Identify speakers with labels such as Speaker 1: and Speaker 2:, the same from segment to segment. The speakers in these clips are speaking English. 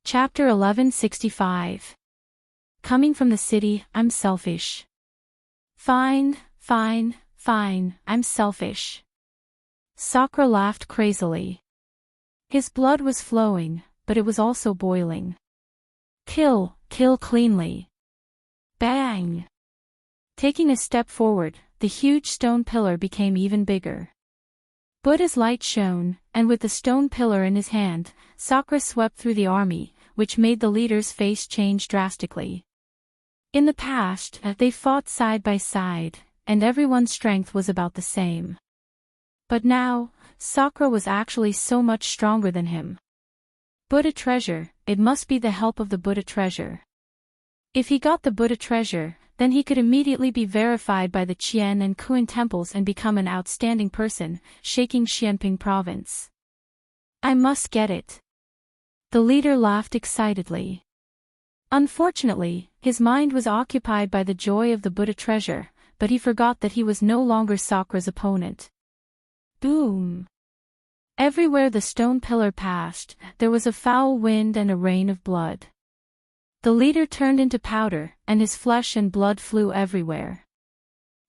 Speaker 1: Chapter 1165. Coming from the city, I'm selfish. Fine, I'm selfish. Sakura laughed crazily. His blood was flowing, but it was also boiling. Kill cleanly. Bang! Taking a step forward, the huge stone pillar became even bigger. Buddha's light shone, and with the stone pillar in his hand, Sakura swept through the army, which made the leader's face change drastically. In the past, they fought side by side, and everyone's strength was about the same. But now, Sakura was actually so much stronger than him. Buddha treasure, it must be the help of the Buddha treasure. If he got the Buddha treasure, then he could immediately be verified by the Qian and Kuan temples and become an outstanding person, shaking Xianping province. I must get it. The leader laughed excitedly. Unfortunately, his mind was occupied by the joy of the Buddha treasure, but he forgot that he was no longer Sakura's opponent. Boom! Everywhere the stone pillar passed, there was a foul wind and a rain of blood. The leader turned into powder, and his flesh and blood flew everywhere.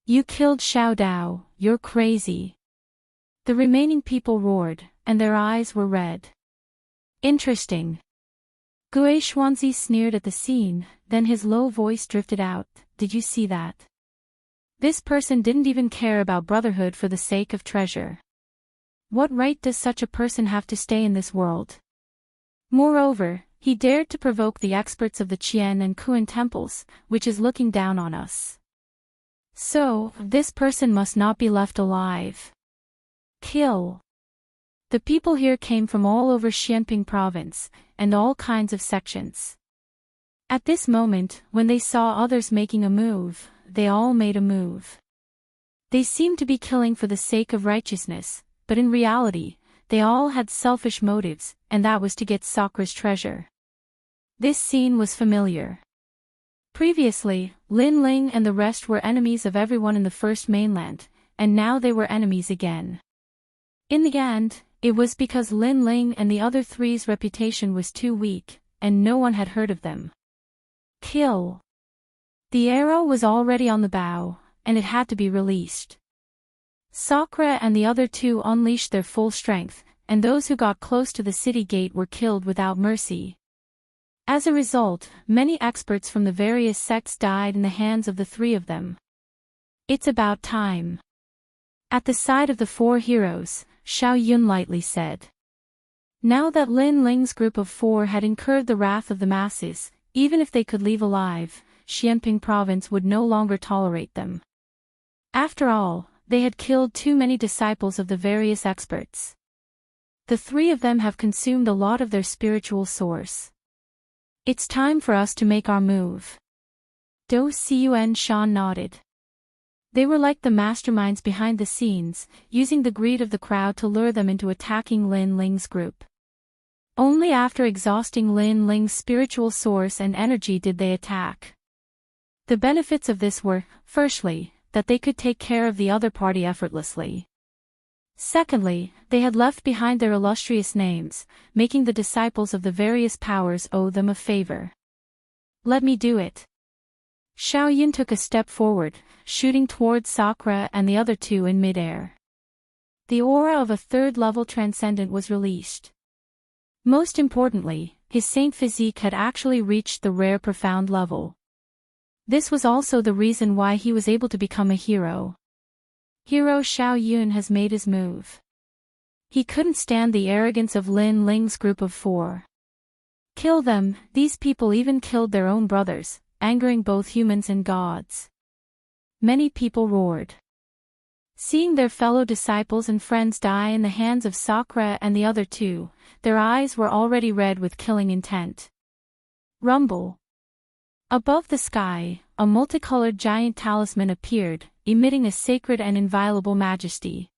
Speaker 1: You killed Xiao Dao, you're crazy. The remaining people roared, and their eyes were red. Interesting. Gue Xuanzi sneered at the scene, then his low voice drifted out, did you see that? This person didn't even care about brotherhood for the sake of treasure. What right does such a person have to stay in this world? Moreover, he dared to provoke the experts of the Qian and Kuan temples, which is looking down on us. So, this person must not be left alive. Kill. The people here came from all over Xianping province, and all kinds of sections. At this moment, when they saw others making a move, they all made a move. They seemed to be killing for the sake of righteousness, but in reality, they all had selfish motives, and that was to get Sakura's treasure. This scene was familiar. Previously, Lin Ling and the rest were enemies of everyone in the first mainland, and now they were enemies again. In the end, it was because Lin Ling and the other three's reputation was too weak, and no one had heard of them. Kill. The arrow was already on the bow, and it had to be released. Sakura and the other two unleashed their full strength, and those who got close to the city gate were killed without mercy. As a result, many experts from the various sects died in the hands of the three of them. It's about time. At the side of the four heroes, Xiao Yun lightly said. Now that Lin Ling's group of four had incurred the wrath of the masses, even if they could leave alive, Xianping province would no longer tolerate them. After all, they had killed too many disciples of the various experts. The three of them have consumed a lot of their spiritual source. It's time for us to make our move. Do Cun Shan nodded. They were like the masterminds behind the scenes, using the greed of the crowd to lure them into attacking Lin Ling's group. Only after exhausting Lin Ling's spiritual source and energy did they attack. The benefits of this were, firstly, that they could take care of the other party effortlessly. Secondly, they had left behind their illustrious names, making the disciples of the various powers owe them a favor. Let me do it. Xiao Yun took a step forward, shooting towards Sakura and the other two in midair. The aura of a third-level transcendent was released. Most importantly, his saint physique had actually reached the rare profound level. This was also the reason why he was able to become a hero. Hero Xiao Yun has made his move. He couldn't stand the arrogance of Lin Ling's group of four. Kill them, these people even killed their own brothers, angering both humans and gods. Many people roared. Seeing their fellow disciples and friends die in the hands of Sakura and the other two, their eyes were already red with killing intent. Rumble. Above the sky, a multicolored giant talisman appeared, emitting a sacred and inviolable majesty.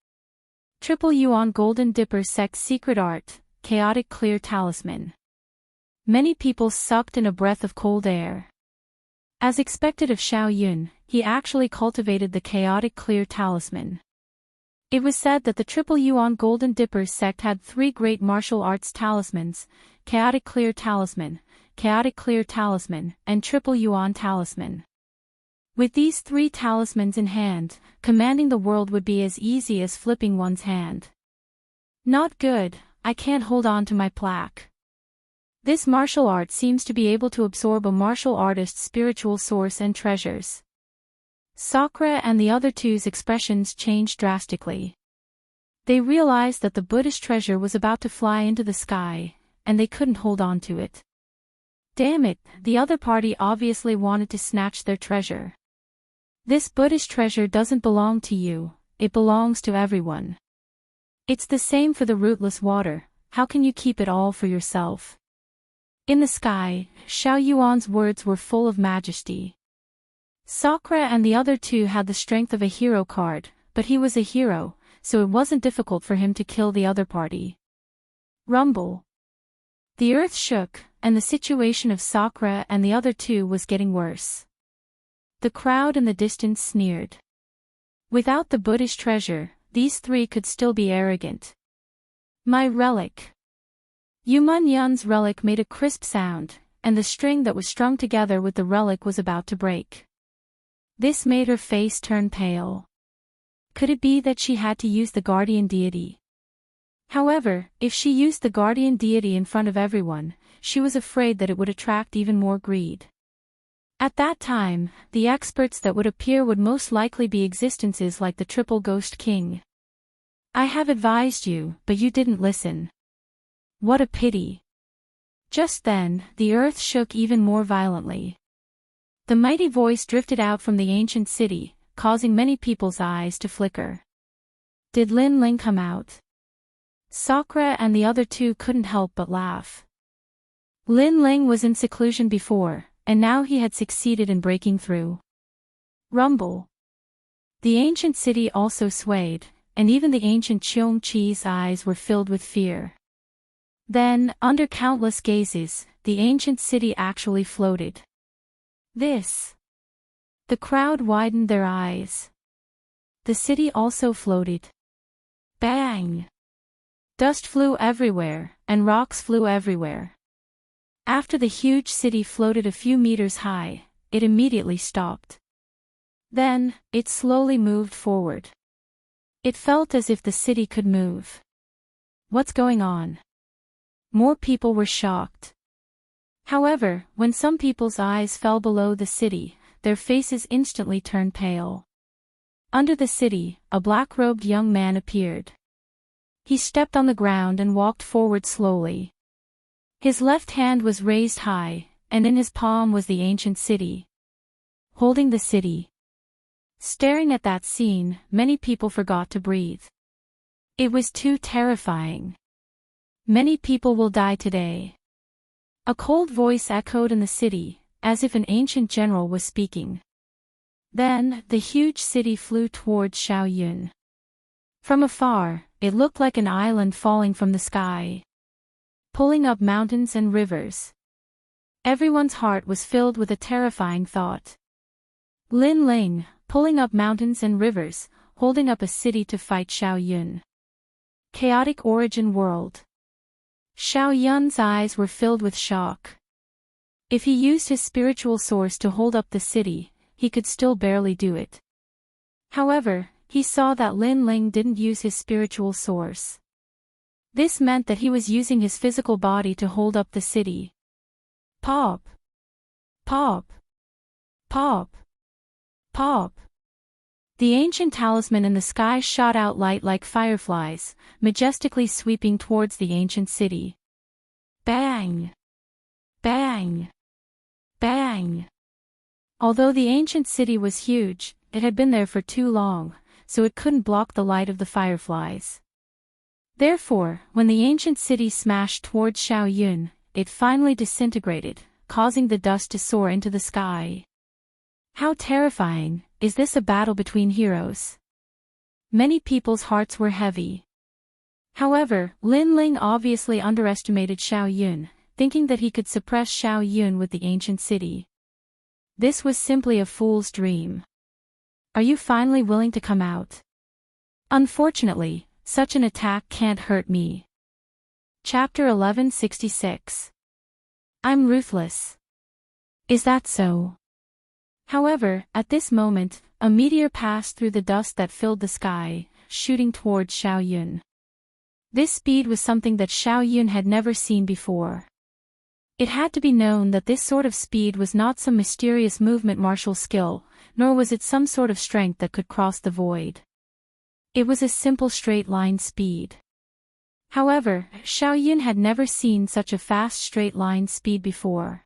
Speaker 1: Triple Yuan Golden Dipper Sect Secret Art, Chaotic Clear Talisman. Many people sucked in a breath of cold air. As expected of Xiao Yun, he actually cultivated the Chaotic Clear Talisman. It was said that the Triple Yuan Golden Dippers sect had 3 great martial arts talismans: Chaotic Clear Talisman, Chaotic Clear Talisman, and Triple Yuan Talisman. With these 3 talismans in hand, commanding the world would be as easy as flipping one's hand. Not good, I can't hold on to my plaque. This martial art seems to be able to absorb a martial artist's spiritual source and treasures. Sakura and the other two's expressions changed drastically. They realized that the Buddhist treasure was about to fly into the sky, and they couldn't hold on to it. Damn it, the other party obviously wanted to snatch their treasure. This Buddhist treasure doesn't belong to you, it belongs to everyone. It's the same for the rootless water, how can you keep it all for yourself? In the sky, Xiao Yuan's words were full of majesty. Sakura and the other two had the strength of a hero card, but he was a hero, so it wasn't difficult for him to kill the other party. Rumble. The earth shook, and the situation of Sakura and the other two was getting worse. The crowd in the distance sneered. Without the Buddhist treasure, these 3 could still be arrogant. My relic. Yuman Yun's relic made a crisp sound, and the string that was strung together with the relic was about to break. This made her face turn pale. Could it be that she had to use the guardian deity? However, if she used the guardian deity in front of everyone, she was afraid that it would attract even more greed. At that time, the experts that would appear would most likely be existences like the Triple Ghost King. I have advised you, but you didn't listen. What a pity. Just then, the earth shook even more violently. The mighty voice drifted out from the ancient city, causing many people's eyes to flicker. Did Lin Ling come out? Sakura and the other two couldn't help but laugh. Lin Ling was in seclusion before, and now he had succeeded in breaking through. Rumble. The ancient city also swayed, and even the ancient Cheong Chi's eyes were filled with fear. Then, under countless gazes, the ancient city actually floated. This. The crowd widened their eyes. The city also floated. Bang! Dust flew everywhere, and rocks flew everywhere. After the huge city floated a few meters high, it immediately stopped. Then, it slowly moved forward. It felt as if the city could move. What's going on? More people were shocked. However, when some people's eyes fell below the city, their faces instantly turned pale. Under the city, a black-robed young man appeared. He stepped on the ground and walked forward slowly. His left hand was raised high, and in his palm was the ancient city. Holding the city. Staring at that scene, many people forgot to breathe. It was too terrifying. Many people will die today. A cold voice echoed in the city, as if an ancient general was speaking. Then, the huge city flew towards Xiaoyun. From afar, it looked like an island falling from the sky, pulling up mountains and rivers. Everyone's heart was filled with a terrifying thought. Lin Ling, pulling up mountains and rivers, holding up a city to fight Xiaoyun. Chaotic origin world. Xiaoyun's eyes were filled with shock. If he used his spiritual source to hold up the city, he could still barely do it. However, he saw that Lin Ling didn't use his spiritual source. This meant that he was using his physical body to hold up the city. Pop! Pop! Pop! Pop! The ancient talisman in the sky shot out light like fireflies, majestically sweeping towards the ancient city. Bang! Bang! Bang! Although the ancient city was huge, it had been there for too long, so it couldn't block the light of the fireflies. Therefore, when the ancient city smashed towards Xiaoyun, it finally disintegrated, causing the dust to soar into the sky. How terrifying! Is this a battle between heroes? Many people's hearts were heavy. However, Lin Ling obviously underestimated Xiaoyun, thinking that he could suppress Xiaoyun with the ancient city. This was simply a fool's dream. Are you finally willing to come out? Unfortunately, such an attack can't hurt me. Chapter 1166. I'm ruthless. Is that so? However, at this moment, a meteor passed through the dust that filled the sky, shooting towards Xiao Yun. This speed was something that Xiao Yun had never seen before. It had to be known that this sort of speed was not some mysterious movement martial skill, nor was it some sort of strength that could cross the void. It was a simple straight-line speed. However, Xiao Yun had never seen such a fast straight-line speed before.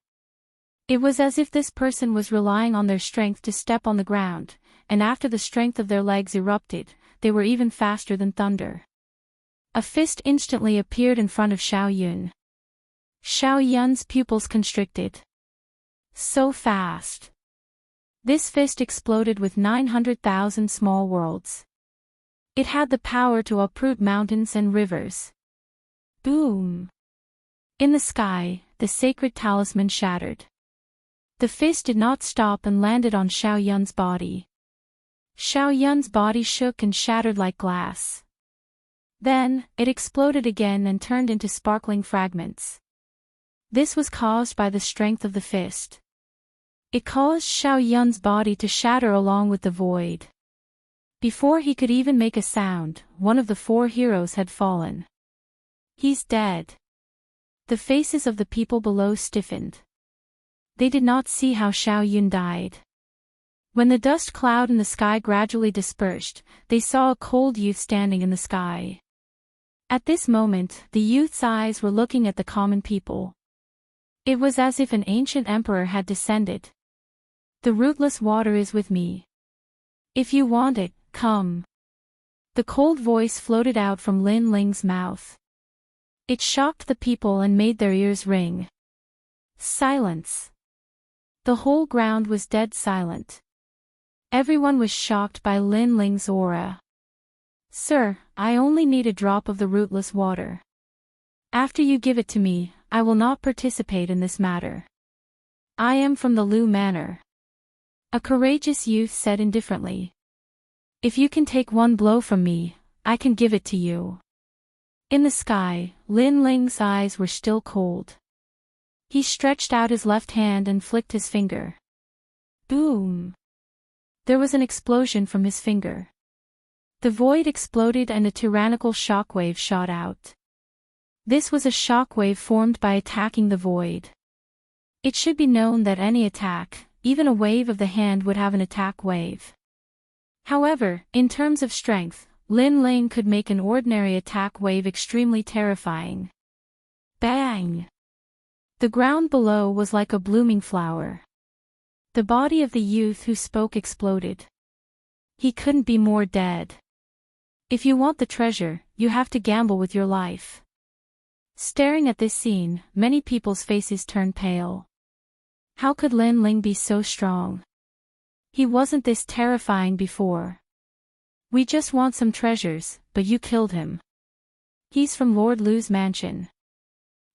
Speaker 1: It was as if this person was relying on their strength to step on the ground, and after the strength of their legs erupted, they were even faster than thunder. A fist instantly appeared in front of Xiao Yun. Xiao Yun's pupils constricted. So fast. This fist exploded with 900,000 small worlds. It had the power to uproot mountains and rivers. Boom! In the sky, the sacred talisman shattered. The fist did not stop and landed on Xiao Yun's body. Xiao Yun's body shook and shattered like glass. Then, it exploded again and turned into sparkling fragments. This was caused by the strength of the fist. It caused Xiao Yun's body to shatter along with the void. Before he could even make a sound, one of the four heroes had fallen. He's dead. The faces of the people below stiffened. They did not see how Xiao Yun died. When the dust cloud in the sky gradually dispersed, they saw a cold youth standing in the sky. At this moment, the youth's eyes were looking at the common people. It was as if an ancient emperor had descended. The rootless water is with me. If you want it, come. The cold voice floated out from Lin Ling's mouth. It shocked the people and made their ears ring. Silence. The whole ground was dead silent. Everyone was shocked by Lin Ling's aura. Sir, I only need a drop of the rootless water. After you give it to me, I will not participate in this matter. I am from the Lu Manor. A courageous youth said indifferently. If you can take one blow from me, I can give it to you. In the sky, Lin Ling's eyes were still cold. He stretched out his left hand and flicked his finger. Boom! There was an explosion from his finger. The void exploded and a tyrannical shockwave shot out. This was a shockwave formed by attacking the void. It should be known that any attack, even a wave of the hand, would have an attack wave. However, in terms of strength, Lin Ling could make an ordinary attack wave extremely terrifying. Bang! The ground below was like a blooming flower. The body of the youth who spoke exploded. He couldn't be more dead. If you want the treasure, you have to gamble with your life. Staring at this scene, many people's faces turned pale. How could Lin Ling be so strong? He wasn't this terrifying before. We just want some treasures, but you killed him. He's from Lord Lu's mansion.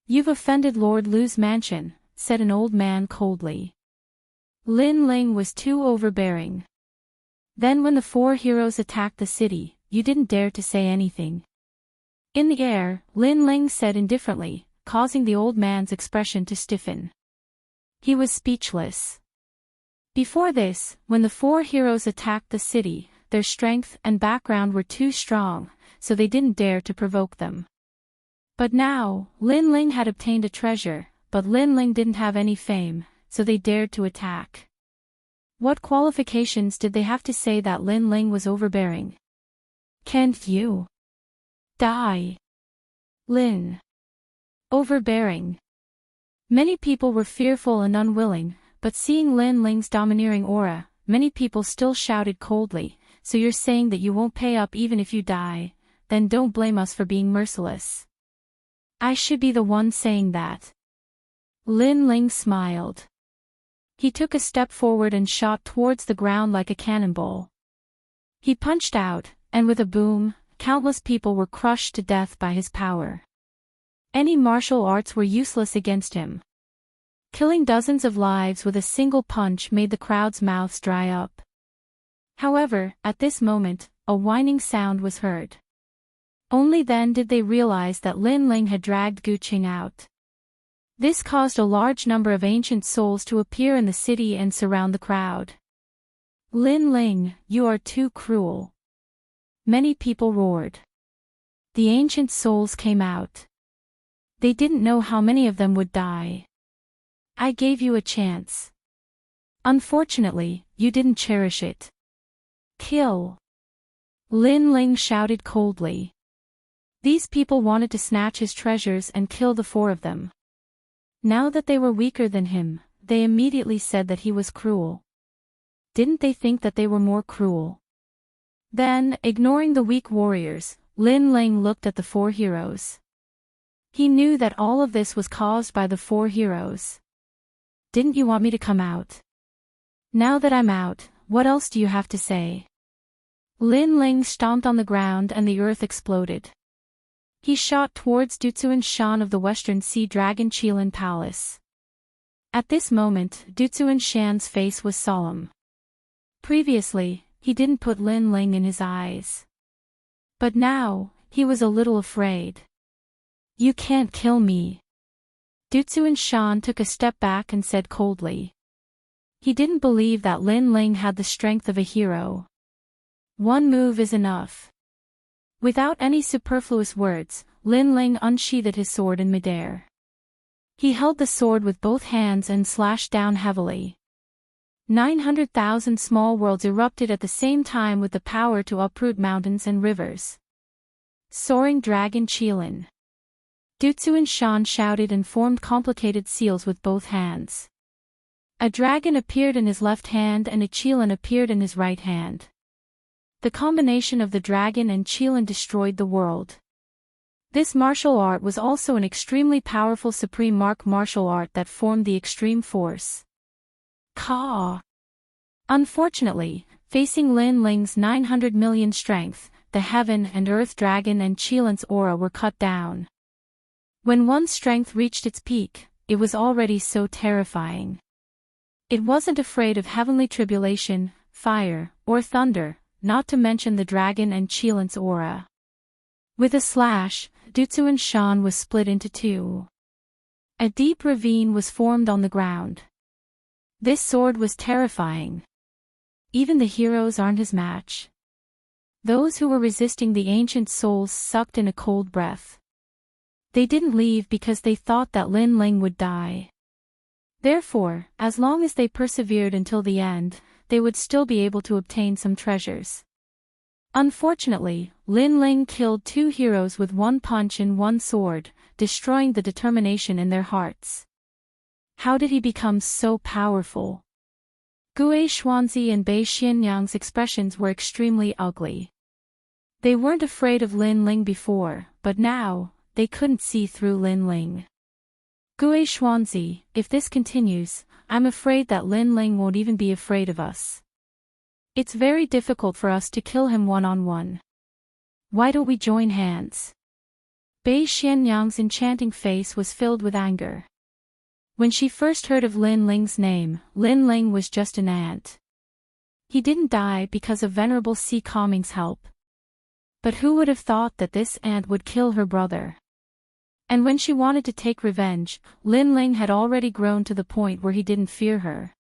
Speaker 1: You've offended Lord Lu's mansion, said an old man coldly. Lin Ling was too overbearing. Then when the four heroes attacked the city, you didn't dare to say anything. In the air, Lin Ling said indifferently, causing the old man's expression to stiffen. He was speechless. Before this, when the four heroes attacked the city, their strength and background were too strong, so they didn't dare to provoke them. But now, Lin Ling had obtained a treasure, but Lin Ling didn't have any fame, so they dared to attack. What qualifications did they have to say that Lin Ling was overbearing? Can't you die? Lin. Overbearing. Many people were fearful and unwilling, but seeing Lin Ling's domineering aura, many people still shouted coldly, so you're saying that you won't pay up even if you die? Then don't blame us for being merciless. I should be the one saying that. Lin Ling smiled. He took a step forward and shot towards the ground like a cannonball. He punched out, and with a boom, countless people were crushed to death by his power. Any martial arts were useless against him. Killing dozens of lives with a single punch made the crowd's mouths dry up. However, at this moment, a whining sound was heard. Only then did they realize that Lin Ling had dragged Gu Qing out. This caused a large number of ancient souls to appear in the city and surround the crowd. Lin Ling, you are too cruel. Many people roared. The ancient souls came out. They didn't know how many of them would die. I gave you a chance. Unfortunately, you didn't cherish it. Kill. Lin Ling shouted coldly. These people wanted to snatch his treasures and kill the four of them. Now that they were weaker than him, they immediately said that he was cruel. Didn't they think that they were more cruel? Then, ignoring the weak warriors, Lin Ling looked at the four heroes. He knew that all of this was caused by the four heroes. Didn't you want me to come out? Now that I'm out, what else do you have to say? Lin Ling stomped on the ground and the earth exploded. He shot towards Dutsuan Shan of the Western Sea Dragon Qilin Palace. At this moment, Dutsuan Shan's face was solemn. Previously, he didn't put Lin Ling in his eyes. But now, he was a little afraid. You can't kill me. Dutsuan Shan took a step back and said coldly. He didn't believe that Lin Ling had the strength of a hero. One move is enough. Without any superfluous words, Lin Ling unsheathed his sword in midair. He held the sword with both hands and slashed down heavily. 900,000 small worlds erupted at the same time with the power to uproot mountains and rivers. Soaring Dragon Qilin. Dutsuan Shan shouted and formed complicated seals with both hands. A dragon appeared in his left hand and a Qilin appeared in his right hand. The combination of the dragon and Qilin destroyed the world. This martial art was also an extremely powerful supreme martial art that formed the extreme force. Ka. Unfortunately, facing Lin Ling's 900 million strength, the heaven and earth dragon and Qilin's aura were cut down. When one's strength reached its peak, it was already so terrifying. It wasn't afraid of heavenly tribulation, fire, or thunder, not to mention the dragon and Qilin's aura. With a slash, Dutsuan Shan was split into two. A deep ravine was formed on the ground. This sword was terrifying. Even the heroes aren't his match. Those who were resisting the ancient souls sucked in a cold breath. They didn't leave because they thought that Lin Ling would die. Therefore, as long as they persevered until the end, they would still be able to obtain some treasures. Unfortunately, Lin Ling killed two heroes with one punch and one sword, destroying the determination in their hearts. How did he become so powerful? Gue Xuanzi and Bei Xianyang's expressions were extremely ugly. They weren't afraid of Lin Ling before, but now, they couldn't see through Lin Ling. Gue Xuanzi, if this continues, I'm afraid that Lin Ling won't even be afraid of us. It's very difficult for us to kill him one-on-one. Why don't we join hands? Bei Xianyang's enchanting face was filled with anger. When she first heard of Lin Ling's name, Lin Ling was just an ant. He didn't die because of Venerable Si Calming's help. But who would have thought that this ant would kill her brother? And when she wanted to take revenge, Lin Ling had already grown to the point where he didn't fear her.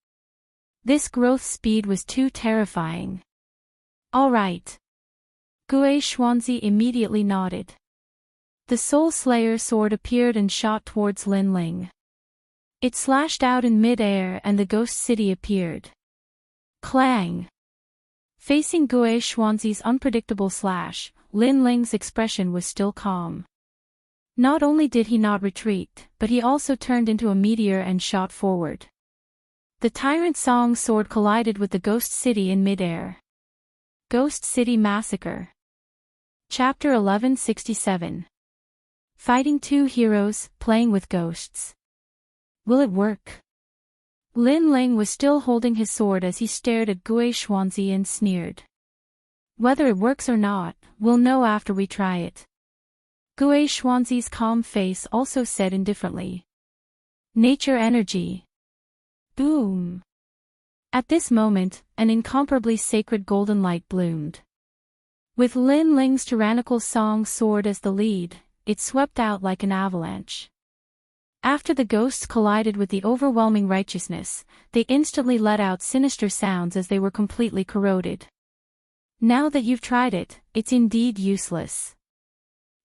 Speaker 1: This growth speed was too terrifying. All right. Gue Xuanzi immediately nodded. The Soul Slayer sword appeared and shot towards Lin Ling. It slashed out in mid-air and the ghost city appeared. Clang! Facing Gue Xuanzi's unpredictable slash, Lin Ling's expression was still calm. Not only did he not retreat, but he also turned into a meteor and shot forward. The Tyrant Song's sword collided with the Ghost City in midair. Ghost City Massacre. Chapter 1167. Fighting two heroes, playing with ghosts. Will it work? Lin Ling was still holding his sword as he stared at Gue Xuanzi and sneered. Whether it works or not, we'll know after we try it. Gue Xuanzi's calm face also said indifferently. Nature energy. Boom. At this moment, an incomparably sacred golden light bloomed. With Lin Ling's tyrannical song sword as the lead, it swept out like an avalanche. After the ghosts collided with the overwhelming righteousness, they instantly let out sinister sounds as they were completely corroded. Now that you've tried it, it's indeed useless.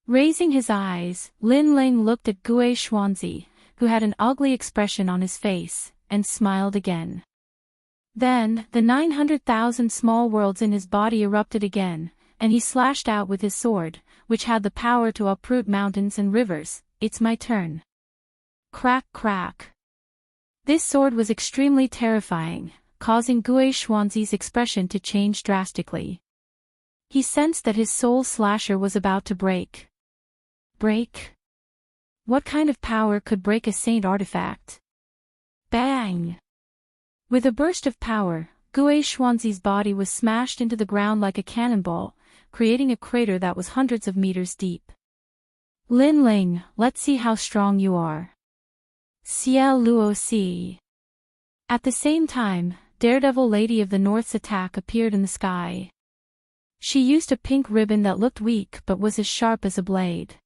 Speaker 1: Raising his eyes, Lin Ling looked at Gui Xuanzi, who had an ugly expression on his face, and smiled again. Then, the 900,000 small worlds in his body erupted again, and he slashed out with his sword, which had the power to uproot mountains and rivers. It's my turn. Crack crack. This sword was extremely terrifying, causing Gui Xuanzi's expression to change drastically. He sensed that his soul slasher was about to break. Break? What kind of power could break a saint artifact? Bang! With a burst of power, Gui Xuanzi's body was smashed into the ground like a cannonball, creating a crater that was hundreds of meters deep. Lin Ling, let's see how strong you are. Xie Luo Si. At the same time, Daredevil Lady of the North's attack appeared in the sky. She used a pink ribbon that looked weak but was as sharp as a blade.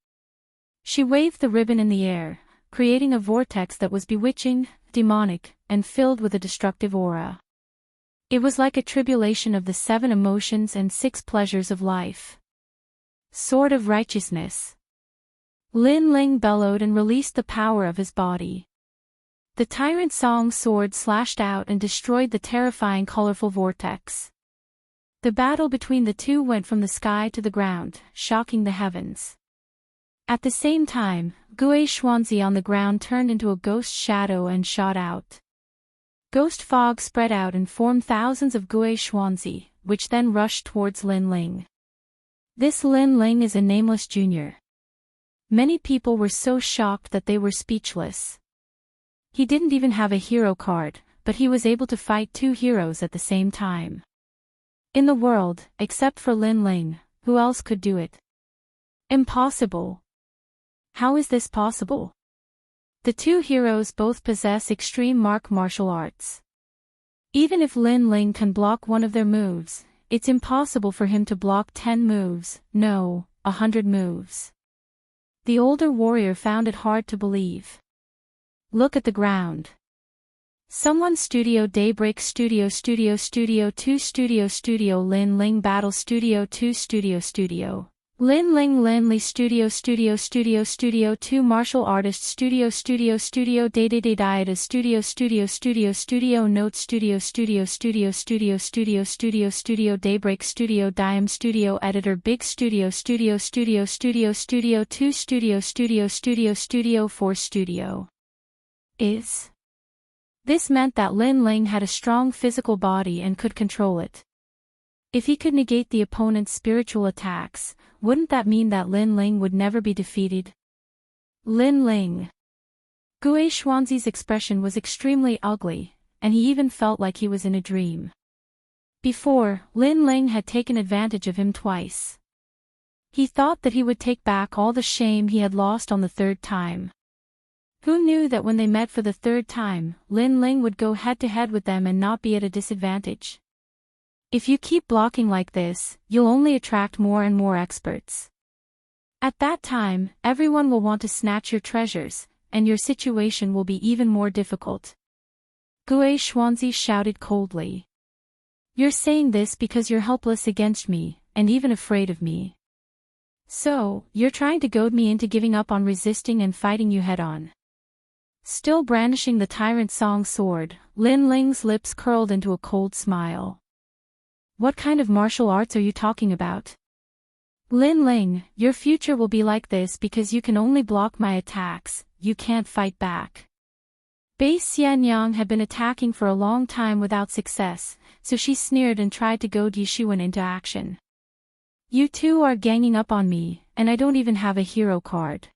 Speaker 1: She waved the ribbon in the air, creating a vortex that was bewitching, demonic, and filled with a destructive aura. It was like a tribulation of the 7 emotions and 6 pleasures of life. Sword of Righteousness. Lin Ling bellowed and released the power of his body. The Tyrant Song sword slashed out and destroyed the terrifying colorful vortex. The battle between the two went from the sky to the ground, shocking the heavens. At the same time, Gui Xuanzi on the ground turned into a ghost shadow and shot out. Ghost fog spread out and formed thousands of Gui Xuanzi, which then rushed towards Lin Ling. This Lin Ling is a nameless junior. Many people were so shocked that they were speechless. He didn't even have a hero card, but he was able to fight 2 heroes at the same time. In the world, except for Lin Ling, who else could do it? Impossible. How is this possible? The 2 heroes both possess extreme martial arts. Even if Lin Ling can block one of their moves, it's impossible for him to block 10 moves, no, 100 moves. The older warrior found it hard to believe. Look at the ground. Someone Studio Daybreak Studio 2 Studio Lin Ling Battle Studio 2 Studio Lin Ling Lin Li Studio 2 Martial Artist Studio Day Dieta Studio Note Studio Daybreak Studio Dime Studio Editor Big Studio 2 Studio 4 Studio is. This meant that Lin Ling had a strong physical body and could control it. If he could negate the opponent's spiritual attacks, wouldn't that mean that Lin Ling would never be defeated? Lin Ling. Gui Xuanzi's expression was extremely ugly, and he even felt like he was in a dream. Before, Lin Ling had taken advantage of him twice. He thought that he would take back all the shame he had lost on the 3rd time. Who knew that when they met for the 3rd time, Lin Ling would go head-to-head with them and not be at a disadvantage? If you keep blocking like this, you'll only attract more and more experts. At that time, everyone will want to snatch your treasures, and your situation will be even more difficult. Gui Xuanzi shouted coldly. You're saying this because you're helpless against me, and even afraid of me. So, you're trying to goad me into giving up on resisting and fighting you head-on. Still brandishing the Tyrant Song sword, Lin Ling's lips curled into a cold smile. What kind of martial arts are you talking about? Lin Ling, your future will be like this because you can only block my attacks, you can't fight back. Bai Xianyang had been attacking for a long time without success, so she sneered and tried to goad Yishuan into action. You two are ganging up on me, and I don't even have a hero card.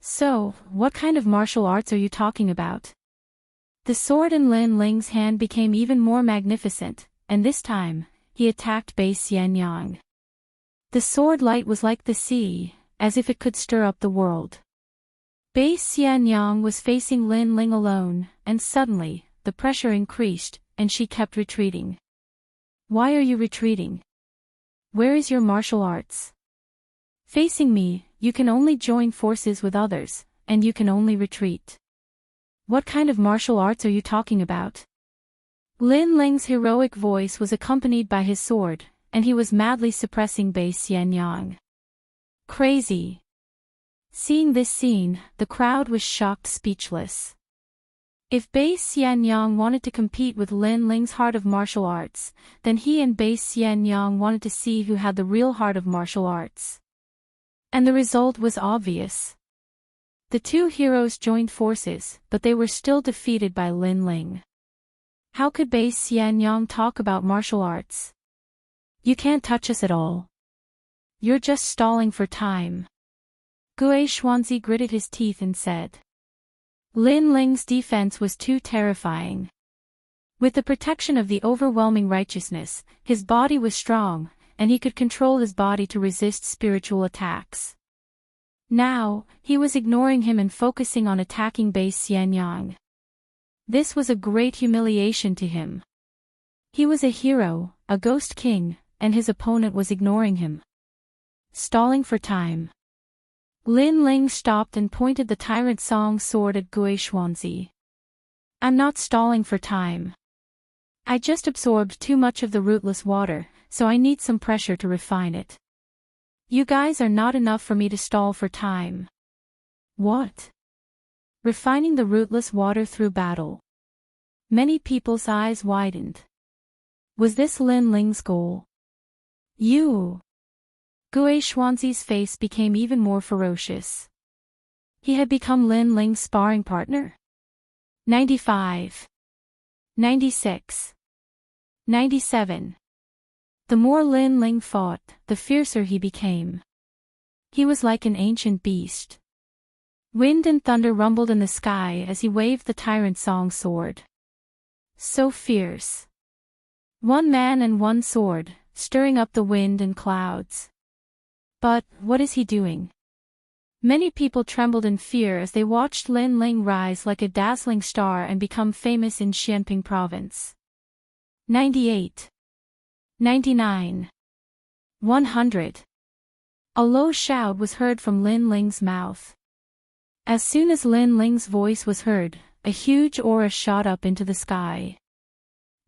Speaker 1: So, what kind of martial arts are you talking about? The sword in Lin Ling's hand became even more magnificent, and this time, he attacked Bai Xianyang. The sword light was like the sea, as if it could stir up the world. Bai Xianyang was facing Lin Ling alone, and suddenly, the pressure increased, and she kept retreating. Why are you retreating? Where is your martial arts? Facing me, you can only join forces with others, and you can only retreat. What kind of martial arts are you talking about? Lin Ling's heroic voice was accompanied by his sword, and he was madly suppressing Bai Xianyang. Crazy. Seeing this scene, the crowd was shocked speechless. If Bai Xianyang wanted to compete with Lin Ling's heart of martial arts, then he and Bai Xianyang wanted to see who had the real heart of martial arts. And the result was obvious. The two heroes joined forces, but they were still defeated by Lin Ling. How could Bai Xianyang talk about martial arts? You can't touch us at all. You're just stalling for time. Gue Xuanzi gritted his teeth and said. Lin Ling's defense was too terrifying. With the protection of the overwhelming righteousness, his body was strong, and he could control his body to resist spiritual attacks. Now, he was ignoring him and focusing on attacking Bai Xianyang. This was a great humiliation to him. He was a hero, a ghost king, and his opponent was ignoring him. Stalling for time. Lin Ling stopped and pointed the Tyrant Song sword at Gue Xuanzi. I'm not stalling for time. I just absorbed too much of the rootless water, so I need some pressure to refine it. You guys are not enough for me to stall for time. What? Refining the rootless water through battle. Many people's eyes widened. Was this Lin Ling's goal? You. Gue Xuanzi's face became even more ferocious. He had become Lin Ling's sparring partner? 95. 96. 97. The more Lin Ling fought, the fiercer he became. He was like an ancient beast. Wind and thunder rumbled in the sky as he waved the Tyrant Song sword. So fierce. One man and one sword, stirring up the wind and clouds. But, what is he doing? Many people trembled in fear as they watched Lin Ling rise like a dazzling star and become famous in Xianping province. 98. 99. 100. A low shout was heard from Lin Ling's mouth. As soon as Lin Ling's voice was heard, a huge aura shot up into the sky.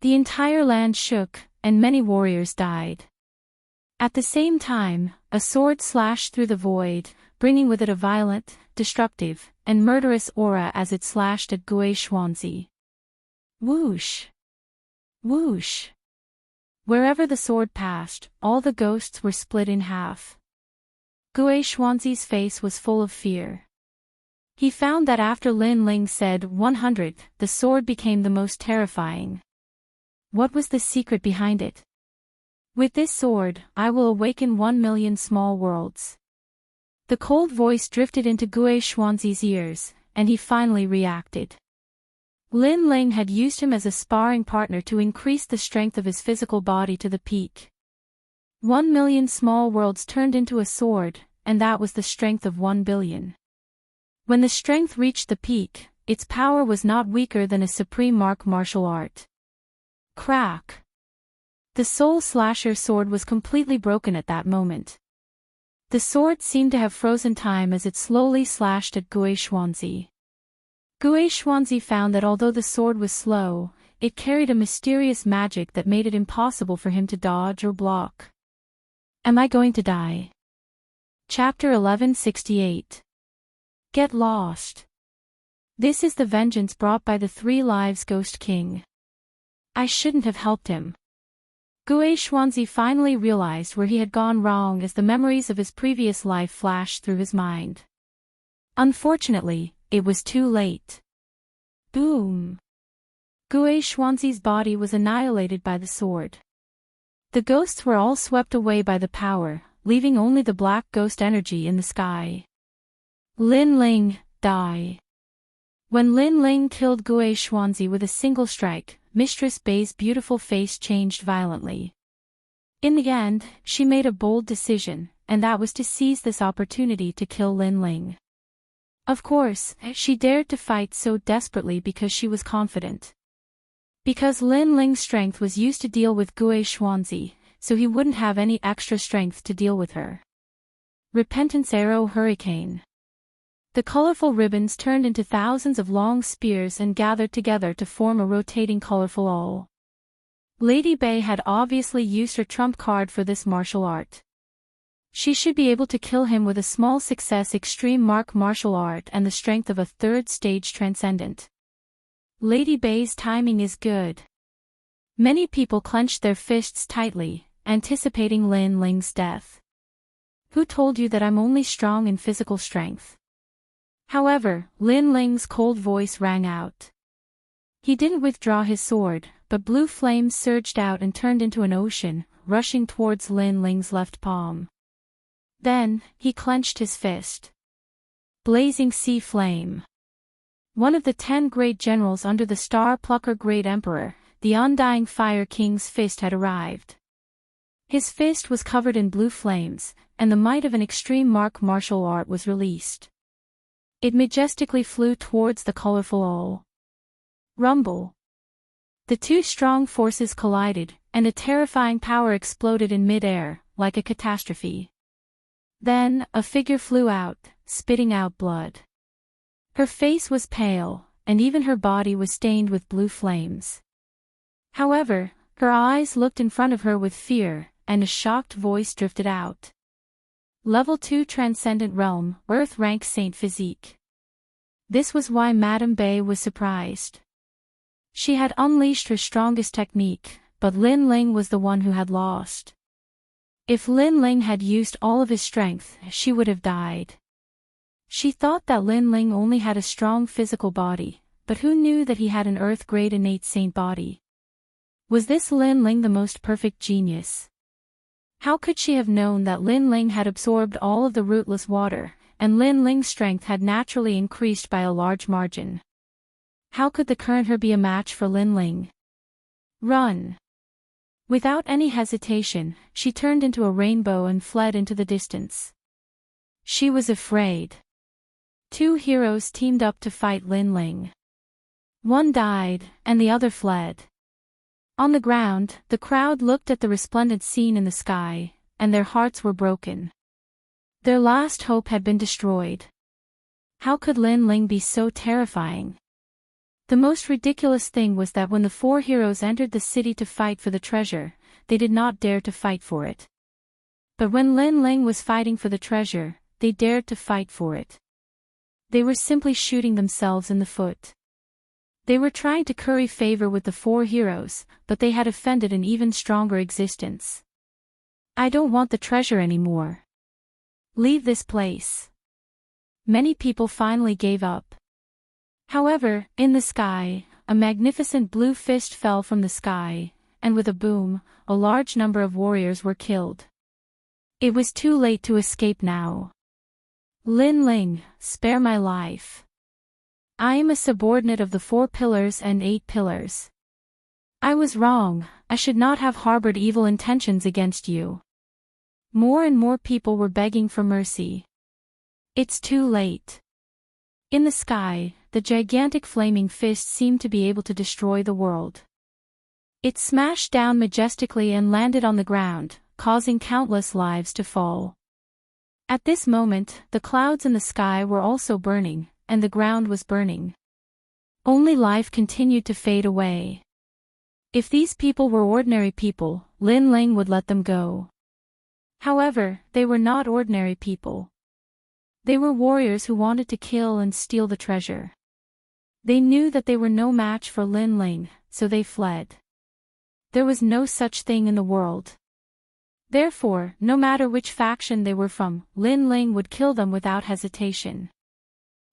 Speaker 1: The entire land shook, and many warriors died. At the same time, a sword slashed through the void, bringing with it a violent, destructive, and murderous aura as it slashed at Gue Xuanzi. Whoosh! Whoosh! Wherever the sword passed, all the ghosts were split in half. Gue Xuanzi's face was full of fear. He found that after Lin Ling said 100, the sword became the most terrifying. What was the secret behind it? With this sword, I will awaken 1,000,000 small worlds. The cold voice drifted into Gue Xuanzi's ears, and he finally reacted. Lin Ling had used him as a sparring partner to increase the strength of his physical body to the peak. 1,000,000 small worlds turned into a sword, and that was the strength of 1,000,000,000. When the strength reached the peak, its power was not weaker than a supreme martial art. Crack! The Soul Slasher sword was completely broken at that moment. The sword seemed to have frozen time as it slowly slashed at Gue Xuanzi. Gue Xuanzi found that although the sword was slow, it carried a mysterious magic that made it impossible for him to dodge or block. Am I going to die? Chapter 1168. Get lost. This is the vengeance brought by the 3 lives Ghost King. I shouldn't have helped him. Gue Xuanzi finally realized where he had gone wrong as the memories of his previous life flashed through his mind. Unfortunately, it was too late. Boom! Gue Xuanzi's body was annihilated by the sword. The ghosts were all swept away by the power, leaving only the black ghost energy in the sky. Lin Ling, die. When Lin Ling killed Gue Xuanzi with a single strike, Mistress Bai's beautiful face changed violently. In the end, she made a bold decision, and that was to seize this opportunity to kill Lin Ling. Of course, she dared to fight so desperately because she was confident. Because Lin Ling's strength was used to deal with Gue Xuanzi, so he wouldn't have any extra strength to deal with her. Repentance Arrow Hurricane. The colorful ribbons turned into thousands of long spears and gathered together to form a rotating colorful awl. Lady Bay had obviously used her trump card for this martial art. She should be able to kill him with a small success extreme martial art and the strength of a third stage transcendent. Lady Bay's timing is good. Many people clenched their fists tightly, anticipating Lin Ling's death. Who told you that I'm only strong in physical strength? However, Lin Ling's cold voice rang out. He didn't withdraw his sword, but blue flames surged out and turned into an ocean, rushing towards Lin Ling's left palm. Then, he clenched his fist. Blazing Sea Flame. One of the 10 great generals under the Star Plucker Great Emperor, the Undying Fire King's fist had arrived. His fist was covered in blue flames, and the might of an extreme martial art was released. It majestically flew towards the colorful awl. Rumble. The two strong forces collided, and a terrifying power exploded in mid-air, like a catastrophe. Then, a figure flew out, spitting out blood. Her face was pale, and even her body was stained with blue flames. However, her eyes looked in front of her with fear, and a shocked voice drifted out. Level 2 Transcendent Realm, Earth Rank Saint Physique. This was why Madame Bay was surprised. She had unleashed her strongest technique, but Lin Ling was the one who had lost. If Lin Ling had used all of his strength, she would have died. She thought that Lin Ling only had a strong physical body, but who knew that he had an earth-grade innate saint body? Was this Lin Ling the most perfect genius? How could she have known that Lin Ling had absorbed all of the rootless water, and Lin Ling's strength had naturally increased by a large margin? How could the current her be a match for Lin Ling? Run! Without any hesitation, she turned into a rainbow and fled into the distance. She was afraid. 2 heroes teamed up to fight Lin Ling. One died, and the other fled. On the ground, the crowd looked at the resplendent scene in the sky, and their hearts were broken. Their last hope had been destroyed. How could Lin Ling be so terrifying? The most ridiculous thing was that when the 4 heroes entered the city to fight for the treasure, they did not dare to fight for it. But when Lin Ling was fighting for the treasure, they dared to fight for it. They were simply shooting themselves in the foot. They were trying to curry favor with the 4 heroes, but they had offended an even stronger existence. I don't want the treasure anymore. Leave this place. Many people finally gave up. However, in the sky, a magnificent blue fist fell from the sky, and with a boom, a large number of warriors were killed. It was too late to escape now. Lin Ling, spare my life. I am a subordinate of the 4 pillars and 8 pillars. I was wrong, I should not have harbored evil intentions against you. More and more people were begging for mercy. It's too late. In the sky, the gigantic flaming fist seemed to be able to destroy the world. It smashed down majestically and landed on the ground, causing countless lives to fall. At this moment, the clouds in the sky were also burning, and the ground was burning. Only life continued to fade away. If these people were ordinary people, Lin Ling would let them go. However, they were not ordinary people. They were warriors who wanted to kill and steal the treasure. They knew that they were no match for Lin Ling, so they fled. There was no such thing in the world. Therefore, no matter which faction they were from, Lin Ling would kill them without hesitation.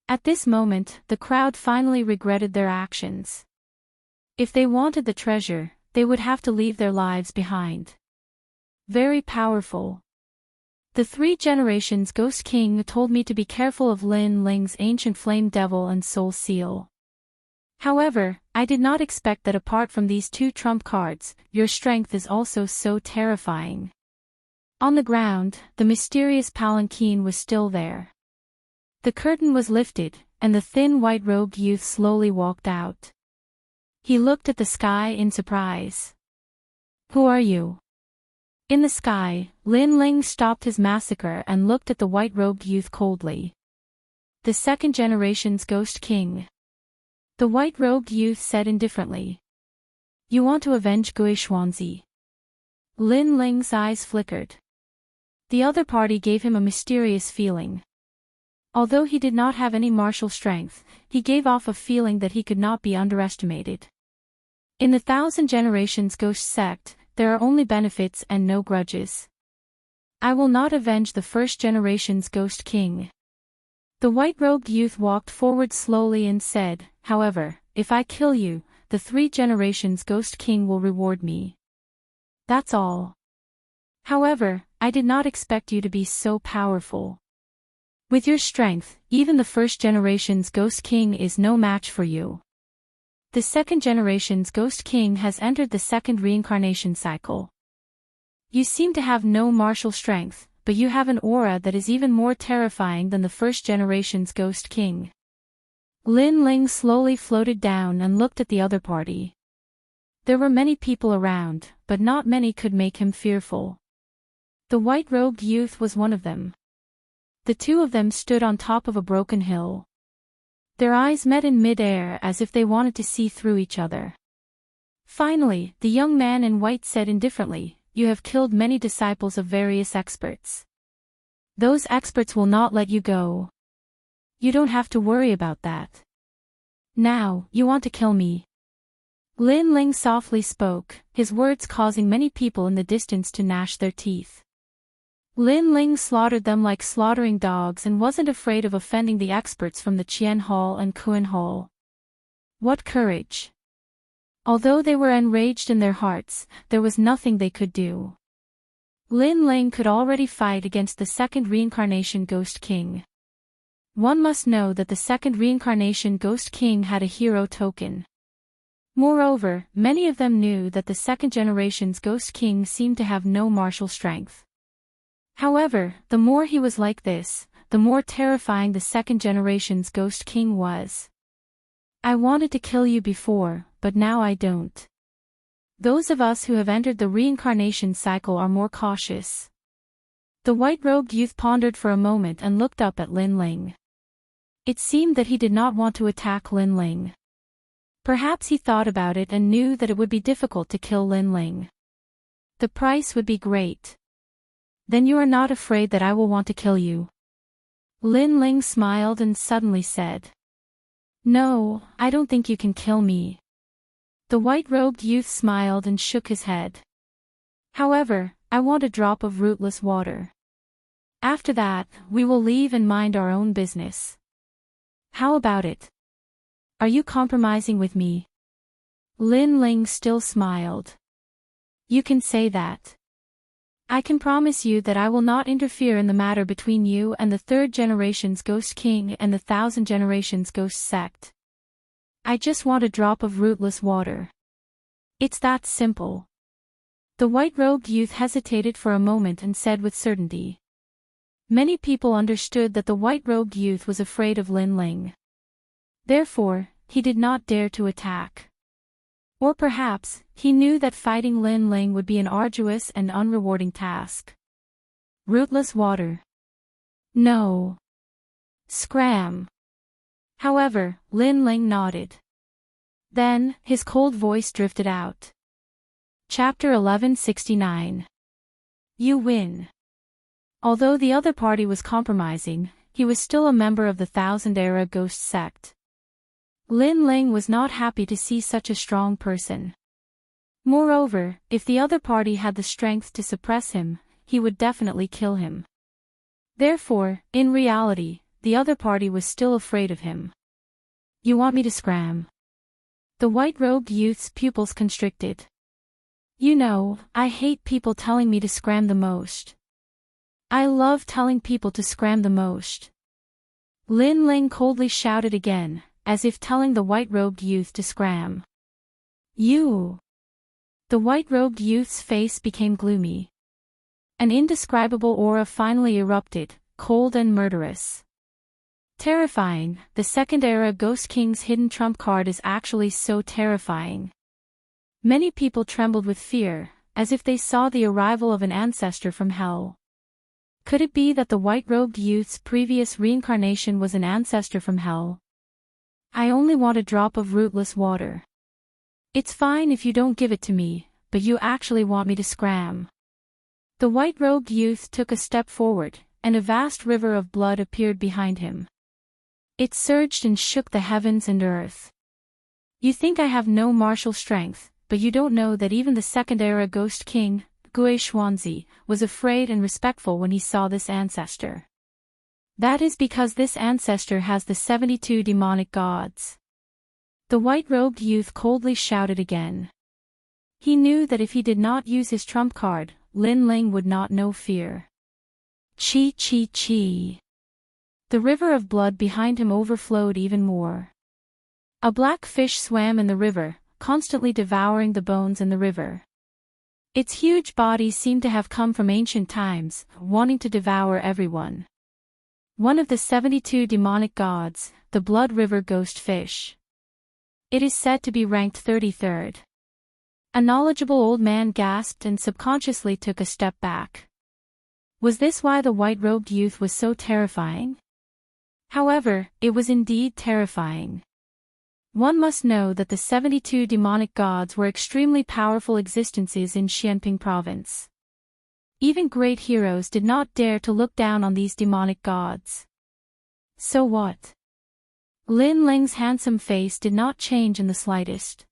Speaker 1: At this moment, the crowd finally regretted their actions. If they wanted the treasure, they would have to leave their lives behind. Very powerful. The 3 generations Ghost King told me to be careful of Lin Ling's ancient flame devil and soul seal. However, I did not expect that apart from these 2 trump cards, your strength is also so terrifying. On the ground, the mysterious palanquin was still there. The curtain was lifted, and the thin white-robed youth slowly walked out. He looked at the sky in surprise. Who are you? In the sky, Lin Ling stopped his massacre and looked at the white-robed youth coldly. The second generation's Ghost King. The white-robed youth said indifferently. You want to avenge Gui Xuanzi? Lin Ling's eyes flickered. The other party gave him a mysterious feeling. Although he did not have any martial strength, he gave off a feeling that he could not be underestimated. In the Thousand Generations Ghost Sect, there are only benefits and no grudges. I will not avenge the first generation's Ghost King. The white-robed youth walked forward slowly and said, however, if I kill you, the 3 generations Ghost King will reward me. That's all. However, I did not expect you to be so powerful. With your strength, even the first generation's Ghost King is no match for you. The second generation's Ghost King has entered the second reincarnation cycle. You seem to have no martial strength, but you have an aura that is even more terrifying than the first generation's Ghost King. Lin Ling slowly floated down and looked at the other party. There were many people around, but not many could make him fearful. The white-robed youth was one of them. The two of them stood on top of a broken hill. Their eyes met in mid-air as if they wanted to see through each other. Finally, the young man in white said indifferently, you have killed many disciples of various experts. Those experts will not let you go. You don't have to worry about that. Now, you want to kill me. Lin Ling softly spoke, his words causing many people in the distance to gnash their teeth. Lin Ling slaughtered them like slaughtering dogs and wasn't afraid of offending the experts from the Qian Hall and Kuan Hall. What courage! Although they were enraged in their hearts, there was nothing they could do. Lin Ling could already fight against the second reincarnation Ghost King. One must know that the second reincarnation Ghost King had a hero token. Moreover, many of them knew that the second generation's Ghost King seemed to have no martial strength. However, the more he was like this, the more terrifying the second generation's Ghost King was. I wanted to kill you before, but now I don't. Those of us who have entered the reincarnation cycle are more cautious. The white-robed youth pondered for a moment and looked up at Lin Ling. It seemed that he did not want to attack Lin Ling. Perhaps he thought about it and knew that it would be difficult to kill Lin Ling. The price would be great. Then you are not afraid that I will want to kill you? Lin Ling smiled and suddenly said. No, I don't think you can kill me. The white-robed youth smiled and shook his head. However, I want a drop of rootless water. After that, we will leave and mind our own business. How about it? Are you compromising with me? Lin Ling still smiled. You can say that. I can promise you that I will not interfere in the matter between you and the third generation's Ghost King and the 1000 generations Ghost Sect. I just want a drop of rootless water. It's that simple. The white-robed youth hesitated for a moment and said with certainty. Many people understood that the white-robed youth was afraid of Lin Ling. Therefore, he did not dare to attack. Or perhaps, he knew that fighting Lin Ling would be an arduous and unrewarding task. Rootless water. No. Scram. However, Lin Ling nodded. Then, his cold voice drifted out. Chapter 1169. You win. Although the other party was compromising, he was still a member of the Thousand-Era Ghost Sect. Lin Ling was not happy to see such a strong person. Moreover, if the other party had the strength to suppress him, he would definitely kill him. Therefore, in reality, the other party was still afraid of him. You want me to scram? The white-robed youth's pupils constricted. You know, I hate people telling me to scram the most. I love telling people to scram the most. Lin Ling coldly shouted again, as if telling the white-robed youth to scram. You! The white-robed youth's face became gloomy. An indescribable aura finally erupted, cold and murderous. Terrifying, the second-era Ghost King's hidden trump card is actually so terrifying. Many people trembled with fear, as if they saw the arrival of an ancestor from hell. Could it be that the white-robed youth's previous reincarnation was an ancestor from hell? I only want a drop of rootless water. It's fine if you don't give it to me, but you actually want me to scram. The white-robed youth took a step forward, and a vast river of blood appeared behind him. It surged and shook the heavens and earth. You think I have no martial strength, but you don't know that even the second-era ghost king, Gui Xuanzi, was afraid and respectful when he saw this ancestor. That is because this ancestor has the 72 demonic gods. The white-robed youth coldly shouted again. He knew that if he did not use his trump card, Lin Ling would not know fear. Chi chi chi. The river of blood behind him overflowed even more. A black fish swam in the river, constantly devouring the bones in the river. Its huge body seemed to have come from ancient times, wanting to devour everyone. One of the 72 demonic gods, the blood river ghost fish. It is said to be ranked 33rd. A knowledgeable old man gasped and subconsciously took a step back. Was this why the white-robed youth was so terrifying? However, it was indeed terrifying. One must know that the 72 demonic gods were extremely powerful existences in Xianping province. Even great heroes did not dare to look down on these demonic gods. So what? Lin Ling's handsome face did not change in the slightest.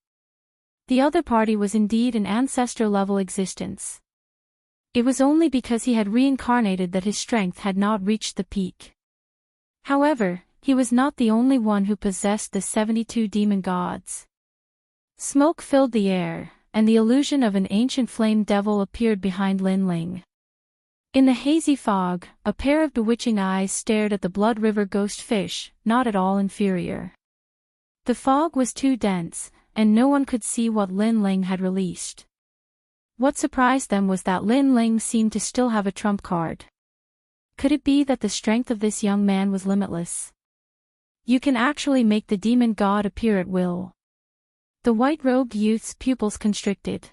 Speaker 1: The other party was indeed an ancestor-level existence. It was only because he had reincarnated that his strength had not reached the peak. However, he was not the only one who possessed the 72 demon gods. Smoke filled the air, and the illusion of an ancient flame devil appeared behind Lin Ling. In the hazy fog, a pair of bewitching eyes stared at the blood river ghost fish, not at all inferior. The fog was too dense, and no one could see what Lin Ling had released. What surprised them was that Lin Ling seemed to still have a trump card. Could it be that the strength of this young man was limitless? You can actually make the demon god appear at will. The white-robed youth's pupils constricted.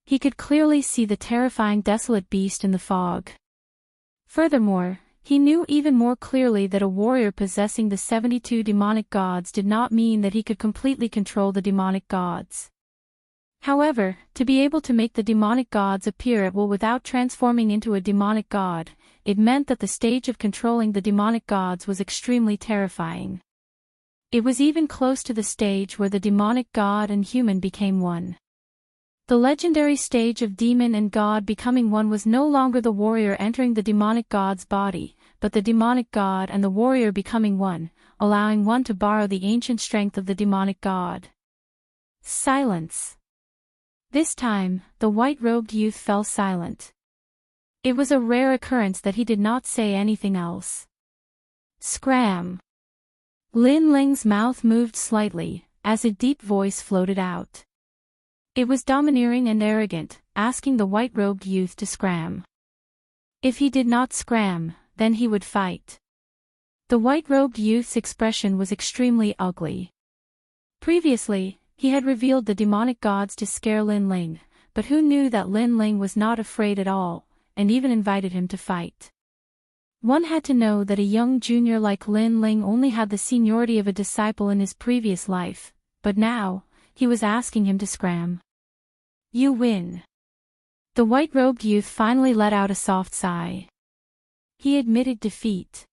Speaker 1: He could clearly see the terrifying desolate beast in the fog. Furthermore, he knew even more clearly that a warrior possessing the 72 demonic gods did not mean that he could completely control the demonic gods. However, to be able to make the demonic gods appear at will without transforming into a demonic god, it meant that the stage of controlling the demonic gods was extremely terrifying. It was even close to the stage where the demonic god and human became one. The legendary stage of demon and god becoming one was no longer the warrior entering the demonic god's body, but the demonic god and the warrior becoming one, allowing one to borrow the ancient strength of the demonic god. Silence. This time, the white-robed youth fell silent. It was a rare occurrence that he did not say anything else. Scram. Lin Ling's mouth moved slightly, as a deep voice floated out. It was domineering and arrogant, asking the white-robed youth to scram. If he did not scram, then he would fight. The white-robed youth's expression was extremely ugly. Previously, he had revealed the demonic gods to scare Lin Ling, but who knew that Lin Ling was not afraid at all, and even invited him to fight. One had to know that a young junior like Lin Ling only had the seniority of a disciple in his previous life, but now, he was asking him to scram. You win. The white-robed youth finally let out a soft sigh. He admitted defeat.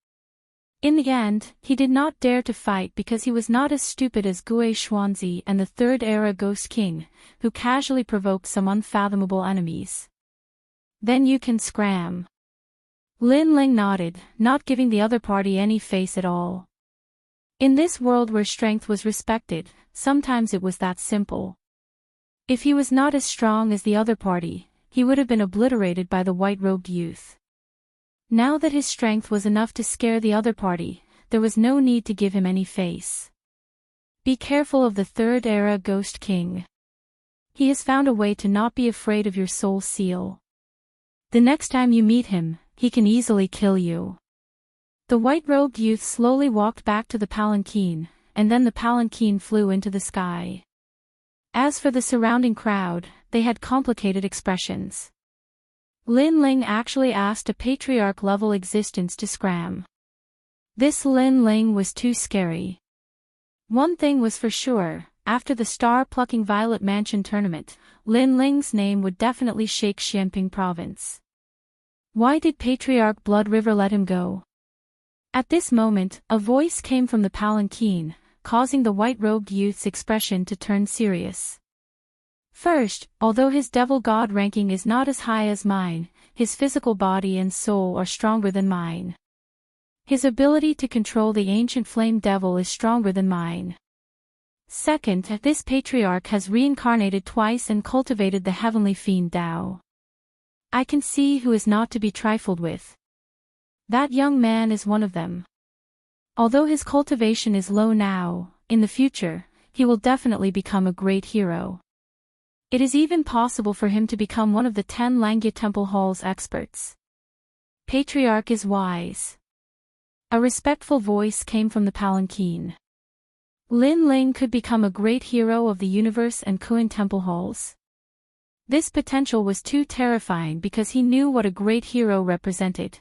Speaker 1: In the end, he did not dare to fight because he was not as stupid as Gui Xuanzi and the third-era Ghost King, who casually provoked some unfathomable enemies. Then you can scram. Lin Ling nodded, not giving the other party any face at all. In this world where strength was respected, sometimes it was that simple. If he was not as strong as the other party, he would have been obliterated by the white-robed youth. Now that his strength was enough to scare the other party, there was no need to give him any face. Be careful of the third-era Ghost King. He has found a way to not be afraid of your soul seal. The next time you meet him, he can easily kill you. The white-robed youth slowly walked back to the palanquin, and then the palanquin flew into the sky. As for the surrounding crowd, they had complicated expressions. Lin Ling actually asked a patriarch-level existence to scram. This Lin Ling was too scary. One thing was for sure, after the star-plucking Violet Mansion tournament, Lin Ling's name would definitely shake Xianping province. Why did Patriarch Blood River let him go? At this moment, a voice came from the palanquin, causing the white-robed youth's expression to turn serious. First, although his devil god ranking is not as high as mine, his physical body and soul are stronger than mine. His ability to control the ancient flame devil is stronger than mine. Second, this patriarch has reincarnated twice and cultivated the heavenly fiend Tao. I can see who is not to be trifled with. That young man is one of them. Although his cultivation is low now, in the future, he will definitely become a great hero. It is even possible for him to become one of the 10 Langya Temple Hall's experts. Patriarch is wise. A respectful voice came from the palanquin. Lin Ling could become a great hero of the universe and Kuan Temple Halls. This potential was too terrifying because he knew what a great hero represented.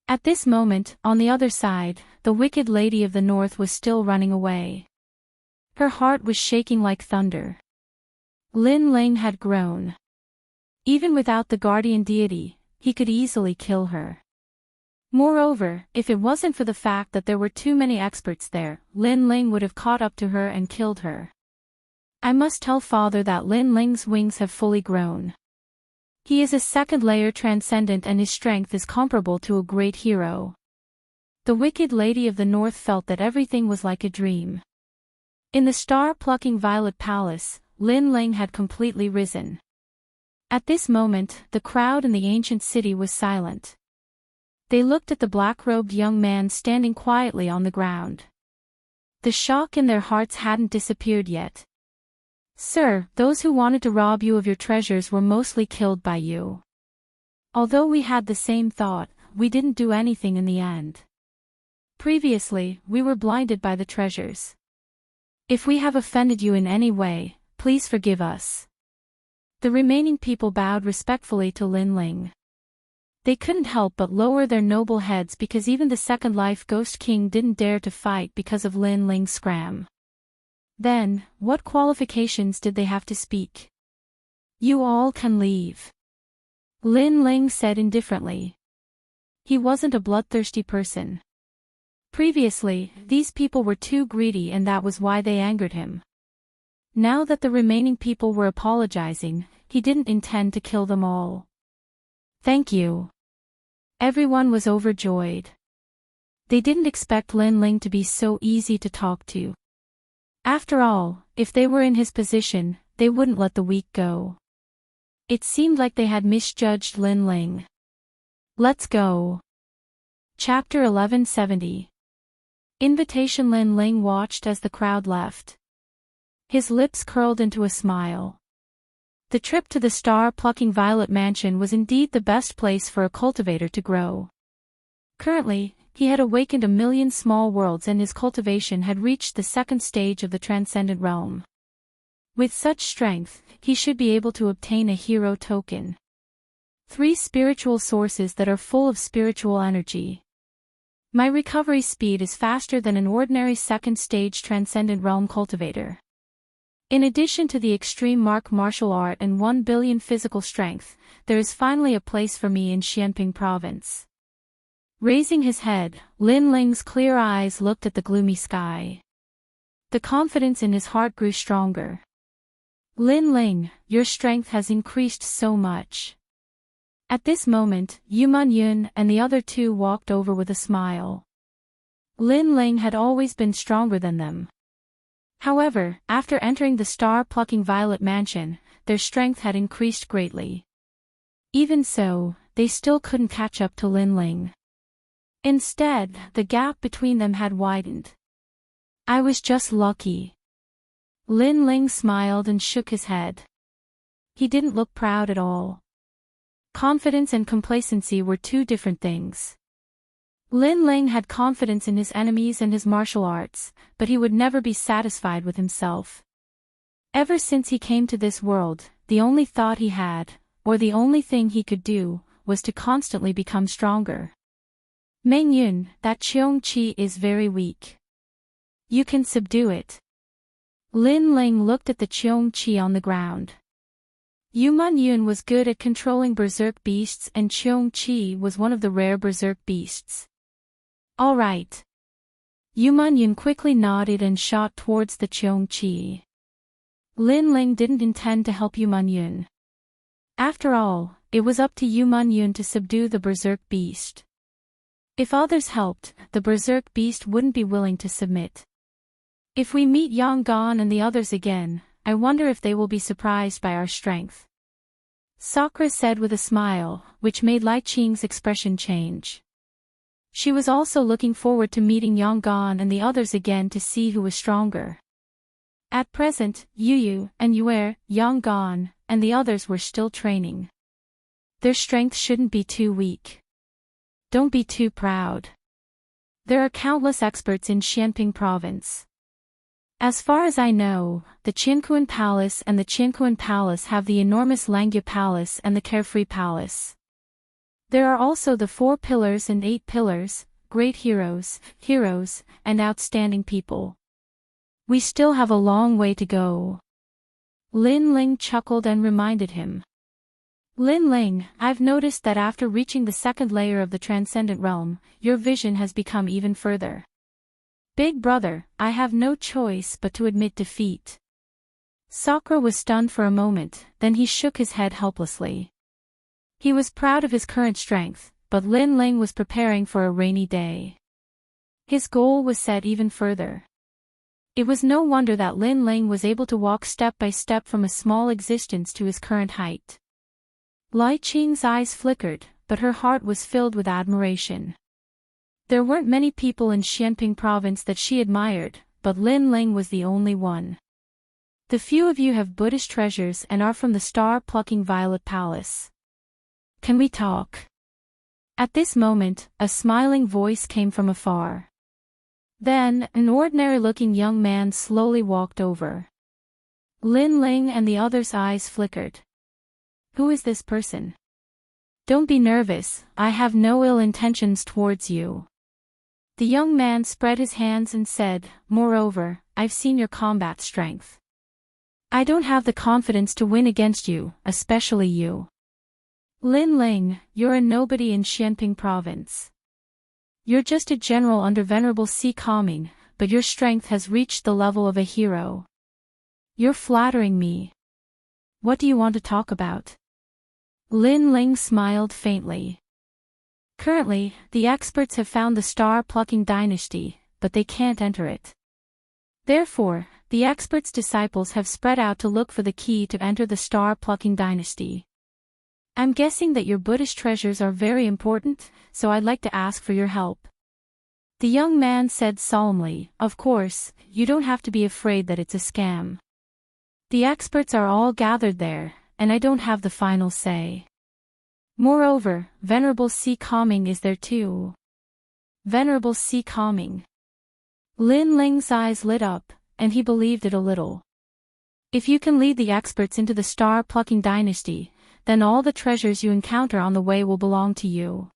Speaker 1: At this moment, on the other side, the wicked lady of the north was still running away. Her heart was shaking like thunder. Lin Ling had grown. Even without the guardian deity, he could easily kill her. Moreover, if it wasn't for the fact that there were too many experts there, Lin Ling would have caught up to her and killed her. I must tell father that Lin Ling's wings have fully grown. He is a second-layer transcendent and his strength is comparable to a great hero. The wicked lady of the north felt that everything was like a dream. In the star-plucking Violet Palace, Lin Ling had completely risen. At this moment, the crowd in the ancient city was silent. They looked at the black-robed young man standing quietly on the ground. The shock in their hearts hadn't disappeared yet. Sir, those who wanted to rob you of your treasures were mostly killed by you. Although we had the same thought, we didn't do anything in the end. Previously, we were blinded by the treasures. If we have offended you in any way, please forgive us. The remaining people bowed respectfully to Lin Ling. They couldn't help but lower their noble heads because even the Second Life Ghost King didn't dare to fight because of Lin Ling's scram. Then, what qualifications did they have to speak? You all can leave. Lin Ling said indifferently. He wasn't a bloodthirsty person. Previously, these people were too greedy and that was why they angered him. Now that the remaining people were apologizing, he didn't intend to kill them all. Thank you. Everyone was overjoyed. They didn't expect Lin Ling to be so easy to talk to. After all, if they were in his position, they wouldn't let the weak go. It seemed like they had misjudged Lin Ling. Let's go. Chapter 1170. Invitation. Lin Ling watched as the crowd left. His lips curled into a smile. The trip to the star-plucking Violet Mansion was indeed the best place for a cultivator to grow. Currently, he had awakened 1,000,000 small worlds and his cultivation had reached the second stage of the transcendent realm. With such strength, he should be able to obtain a hero token. 3 spiritual sources that are full of spiritual energy. My recovery speed is faster than an ordinary second-stage transcendent realm cultivator. In addition to the extreme martial art and 1 billion physical strength, there is finally a place for me in Xianping province. Raising his head, Lin Ling's clear eyes looked at the gloomy sky. The confidence in his heart grew stronger. Lin Ling, your strength has increased so much. At this moment, Yuman Yun and the other 2 walked over with a smile. Lin Ling had always been stronger than them. However, after entering the star-plucking Violet Mansion, their strength had increased greatly. Even so, they still couldn't catch up to Lin Ling. Instead, the gap between them had widened. I was just lucky. Lin Ling smiled and shook his head. He didn't look proud at all. Confidence and complacency were 2 different things. Lin Ling had confidence in his enemies and his martial arts, but he would never be satisfied with himself. Ever since he came to this world, the only thought he had, or the only thing he could do, was to constantly become stronger. Mengyun, that Cheong Chi is very weak. You can subdue it. Lin Ling looked at the Cheong Chi on the ground. Yu Man Yun was good at controlling berserk beasts and Cheong Chi was one of the rare berserk beasts. All right. Yu Man Yun quickly nodded and shot towards the Cheong Chi. Lin Ling didn't intend to help Yu Man Yun. After all, it was up to Yu Man Yun to subdue the berserk beast. If others helped, the berserk beast wouldn't be willing to submit. If we meet Yang Gon and the others again, I wonder if they will be surprised by our strength. Sakura said with a smile, which made Lai Qing's expression change. She was also looking forward to meeting Yang Gon and the others again to see who was stronger. At present, Yu and Yue, Yang Gon, and the others were still training. Their strength shouldn't be too weak. Don't be too proud. There are countless experts in Xianping province. As far as I know, the Qinkuan Palace and the Qinkuan Palace have the enormous Langya Palace and the Carefree Palace. There are also the 4 pillars and 8 pillars, great heroes, and outstanding people. We still have a long way to go. Lin Ling chuckled and reminded him. Lin Ling, I've noticed that after reaching the 2nd layer of the transcendent realm, your vision has become even further. Big brother, I have no choice but to admit defeat. Sakura was stunned for a moment, then he shook his head helplessly. He was proud of his current strength, but Lin Ling was preparing for a rainy day. His goal was set even further. It was no wonder that Lin Ling was able to walk step by step from a small existence to his current height. Lai Qing's eyes flickered, but her heart was filled with admiration. There weren't many people in Xianping province that she admired, but Lin Ling was the only one. The few of you have Buddhist treasures and are from the star-plucking Violet Palace. Can we talk? At this moment, a smiling voice came from afar. Then, an ordinary-looking young man slowly walked over. Lin Ling and the others' eyes flickered. Who is this person? Don't be nervous, I have no ill intentions towards you. The young man spread his hands and said, moreover, I've seen your combat strength. I don't have the confidence to win against you, especially you. Lin Ling, you're a nobody in Xianping province. You're just a general under Venerable Si Calming, but your strength has reached the level of a hero. You're flattering me. What do you want to talk about? Lin Ling smiled faintly. Currently, the experts have found the star-plucking dynasty, but they can't enter it. Therefore, the experts' disciples have spread out to look for the key to enter the star-plucking dynasty. I'm guessing that your Buddhist treasures are very important, so I'd like to ask for your help. The young man said solemnly, of course, you don't have to be afraid that it's a scam. The experts are all gathered there, and I don't have the final say. Moreover, Venerable Si Calming is there too. Venerable Si Calming. Lin Ling's eyes lit up, and he believed it a little. If you can lead the experts into the star-plucking dynasty, then all the treasures you encounter on the way will belong to you.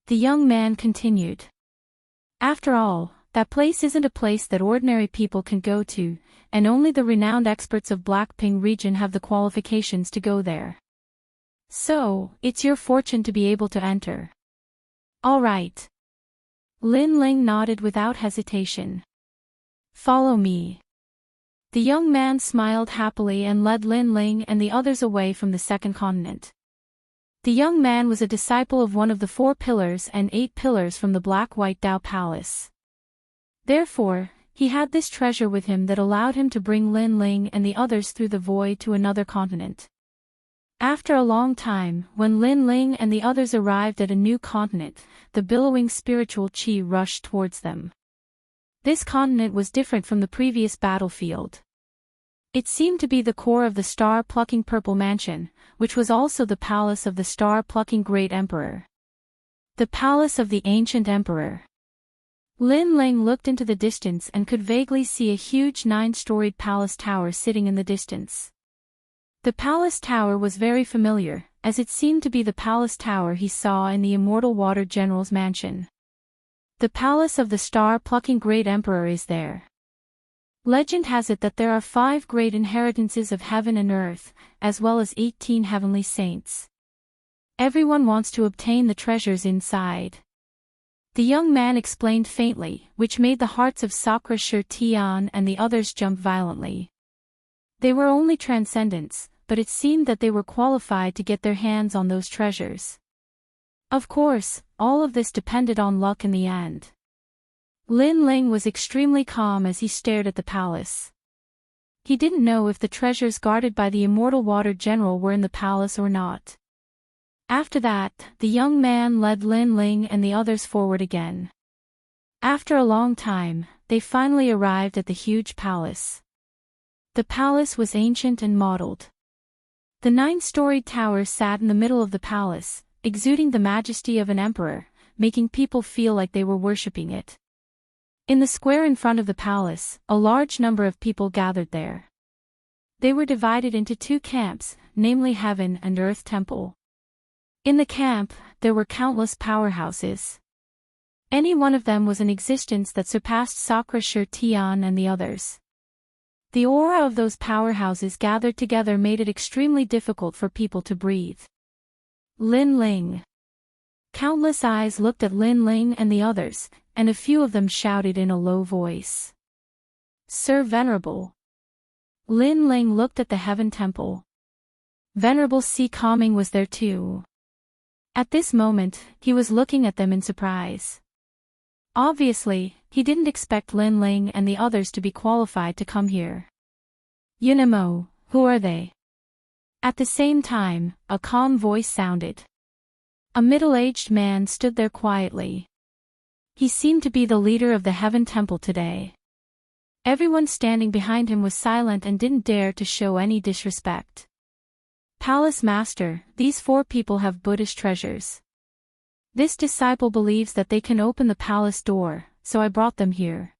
Speaker 1: The young man continued. After all, that place isn't a place that ordinary people can go to, and only the renowned experts of Blackping region have the qualifications to go there. So, it's your fortune to be able to enter. All right. Lin Ling nodded without hesitation. Follow me. The young man smiled happily and led Lin Ling and the others away from the 2nd continent. The young man was a disciple of one of the 4 pillars and 8 pillars from the Black-White Dao Palace. Therefore, he had this treasure with him that allowed him to bring Lin Ling and the others through the void to another continent. After a long time, when Lin Ling and the others arrived at a new continent, the billowing spiritual qi rushed towards them. This continent was different from the previous battlefield. It seemed to be the core of the star-plucking Purple Mansion, which was also the palace of the star-plucking Great Emperor. The palace of the ancient emperor. Lin Ling looked into the distance and could vaguely see a huge 9-storied palace tower sitting in the distance. The palace tower was very familiar, as it seemed to be the palace tower he saw in the immortal water general's mansion. The palace of the star-plucking great emperor is there. Legend has it that there are 5 great inheritances of heaven and earth, as well as 18 heavenly saints. Everyone wants to obtain the treasures inside. The young man explained faintly, which made the hearts of Sakura Tian and the others jump violently. They were only transcendents, but it seemed that they were qualified to get their hands on those treasures. Of course, all of this depended on luck in the end. Lin Ling was extremely calm as he stared at the palace. He didn't know if the treasures guarded by the immortal water general were in the palace or not. After that, the young man led Lin Ling and the others forward again. After a long time, they finally arrived at the huge palace. The palace was ancient and mottled. The 9-storied tower sat in the middle of the palace, exuding the majesty of an emperor, making people feel like they were worshipping it. In the square in front of the palace, a large number of people gathered there. They were divided into 2 camps, namely Heaven and Earth Temple. In the camp, there were countless powerhouses. Any one of them was an existence that surpassed Sakura Tian and the others. The aura of those powerhouses gathered together made it extremely difficult for people to breathe. Lin Ling. Countless eyes looked at Lin Ling and the others, and a few of them shouted in a low voice. Sir Venerable. Lin Ling looked at the Heaven Temple. Venerable Si Kaming was there too. At this moment, he was looking at them in surprise. Obviously, he didn't expect Lin Ling and the others to be qualified to come here. Yunamo, who are they? At the same time, a calm voice sounded. A middle-aged man stood there quietly. He seemed to be the leader of the Heaven Temple today. Everyone standing behind him was silent and didn't dare to show any disrespect. Palace Master, these 4 people have Buddhist treasures. This disciple believes that they can open the palace door, so I brought them here.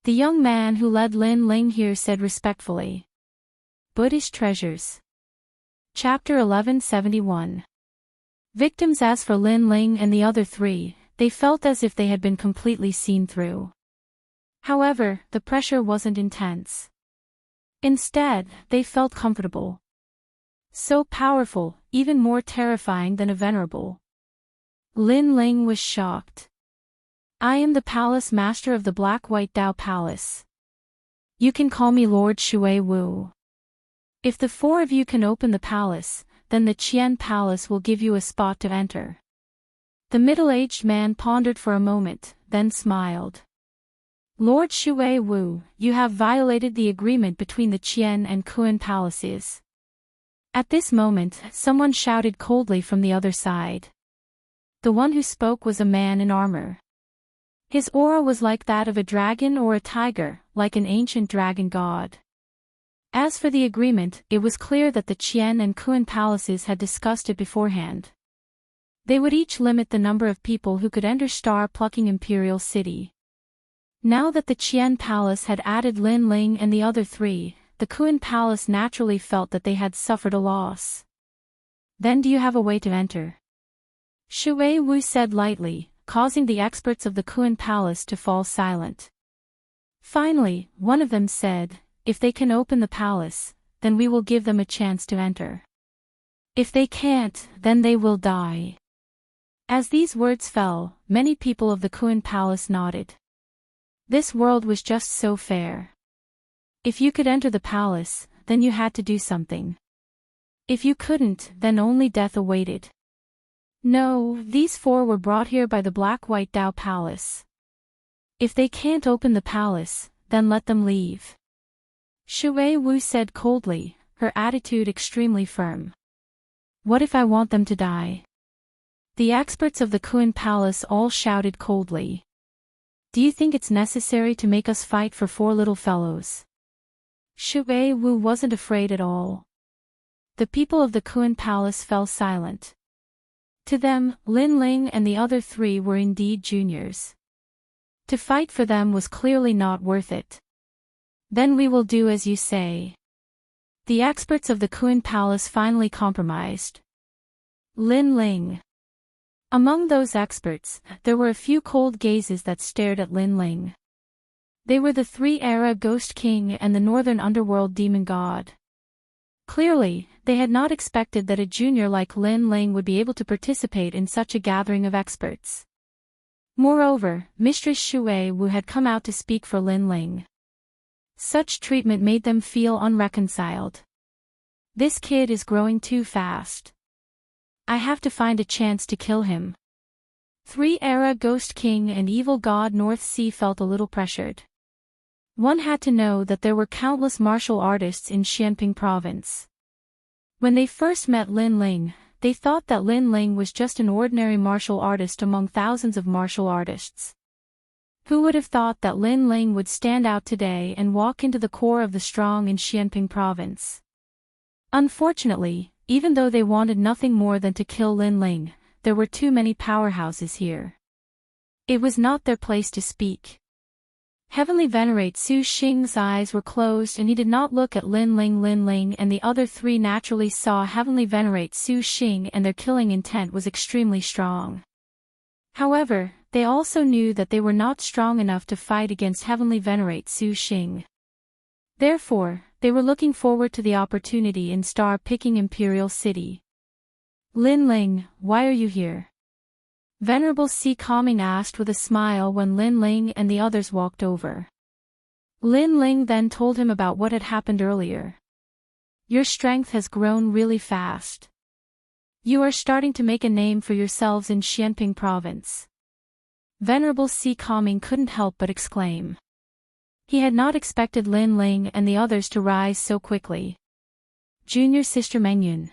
Speaker 1: The young man who led Lin Ling here said respectfully. Buddhist treasures. Chapter 1171. Victims. As for Lin Ling and the other 3, they felt as if they had been completely seen through. However, the pressure wasn't intense. Instead, they felt comfortable. So powerful, even more terrifying than a venerable. Lin Ling was shocked. I am the Palace Master of the Black-White Dao Palace. You can call me Lord Shui Wu. If the 4 of you can open the palace, then the Qian Palace will give you a spot to enter. The middle-aged man pondered for a moment, then smiled. Lord Shui Wu, you have violated the agreement between the Qian and Kuan palaces. At this moment, someone shouted coldly from the other side. The one who spoke was a man in armor. His aura was like that of a dragon or a tiger, like an ancient dragon god. As for the agreement, it was clear that the Qian and Kuan palaces had discussed it beforehand. They would each limit the number of people who could enter star-plucking Imperial City. Now that the Qian Palace had added Lin Ling and the other 3, the Kuan Palace naturally felt that they had suffered a loss. Then do you have a way to enter? Shui Wu said lightly, causing the experts of the Kuan Palace to fall silent. Finally, one of them said, if they can open the palace, then we will give them a chance to enter. If they can't, then they will die. As these words fell, many people of the Kuan Palace nodded. This world was just so fair. If you could enter the palace, then you had to do something. If you couldn't, then only death awaited. No, these 4 were brought here by the Black-White Dao Palace. If they can't open the palace, then let them leave. Shui Wu said coldly, her attitude extremely firm. What if I want them to die? The experts of the Kuan Palace all shouted coldly. Do you think it's necessary to make us fight for 4 little fellows? Shui Wu wasn't afraid at all. The people of the Kuan Palace fell silent. To them, Lin Ling and the other 3 were indeed juniors. To fight for them was clearly not worth it. Then we will do as you say. The experts of the Kuan Palace finally compromised. Lin Ling. Among those experts, there were a few cold gazes that stared at Lin Ling. They were the Three-Era Ghost King and the Northern Underworld Demon God. Clearly, they had not expected that a junior like Lin Ling would be able to participate in such a gathering of experts. Moreover, Mistress Shui Wu had come out to speak for Lin Ling. Such treatment made them feel unreconciled. This kid is growing too fast. I have to find a chance to kill him. Three-Era Ghost King and Evil God North Sea felt a little pressured. One had to know that there were countless martial artists in Xianping province. When they first met Lin Ling, they thought that Lin Ling was just an ordinary martial artist among thousands of martial artists. Who would have thought that Lin Ling would stand out today and walk into the core of the strong in Xianping province? Unfortunately, even though they wanted nothing more than to kill Lin Ling, there were too many powerhouses here. It was not their place to speak. Heavenly Venerate Su Xing's eyes were closed and he did not look at Lin Ling. Lin Ling and the other three naturally saw Heavenly Venerate Su Xing and their killing intent was extremely strong. However, they also knew that they were not strong enough to fight against Heavenly Venerate Su Xing. Therefore, they were looking forward to the opportunity in star-picking Imperial City. Lin Ling, why are you here? Venerable Si Calming asked with a smile when Lin Ling and the others walked over. Lin Ling then told him about what had happened earlier. Your strength has grown really fast. You are starting to make a name for yourselves in Xianping province. Venerable Si Calming couldn't help but exclaim. He had not expected Lin Ling and the others to rise so quickly. Junior Sister Mengyun.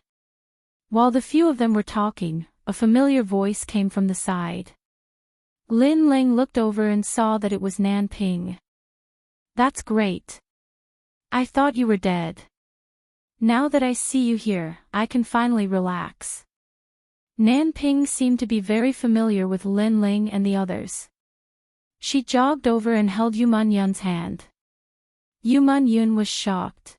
Speaker 1: While the few of them were talking, a familiar voice came from the side. Lin Ling looked over and saw that it was Nan Ping. That's great. I thought you were dead. Now that I see you here, I can finally relax. Nan Ping seemed to be very familiar with Lin Ling and the others. She jogged over and held Yu Man Yun's hand. Yu Man Yun was shocked.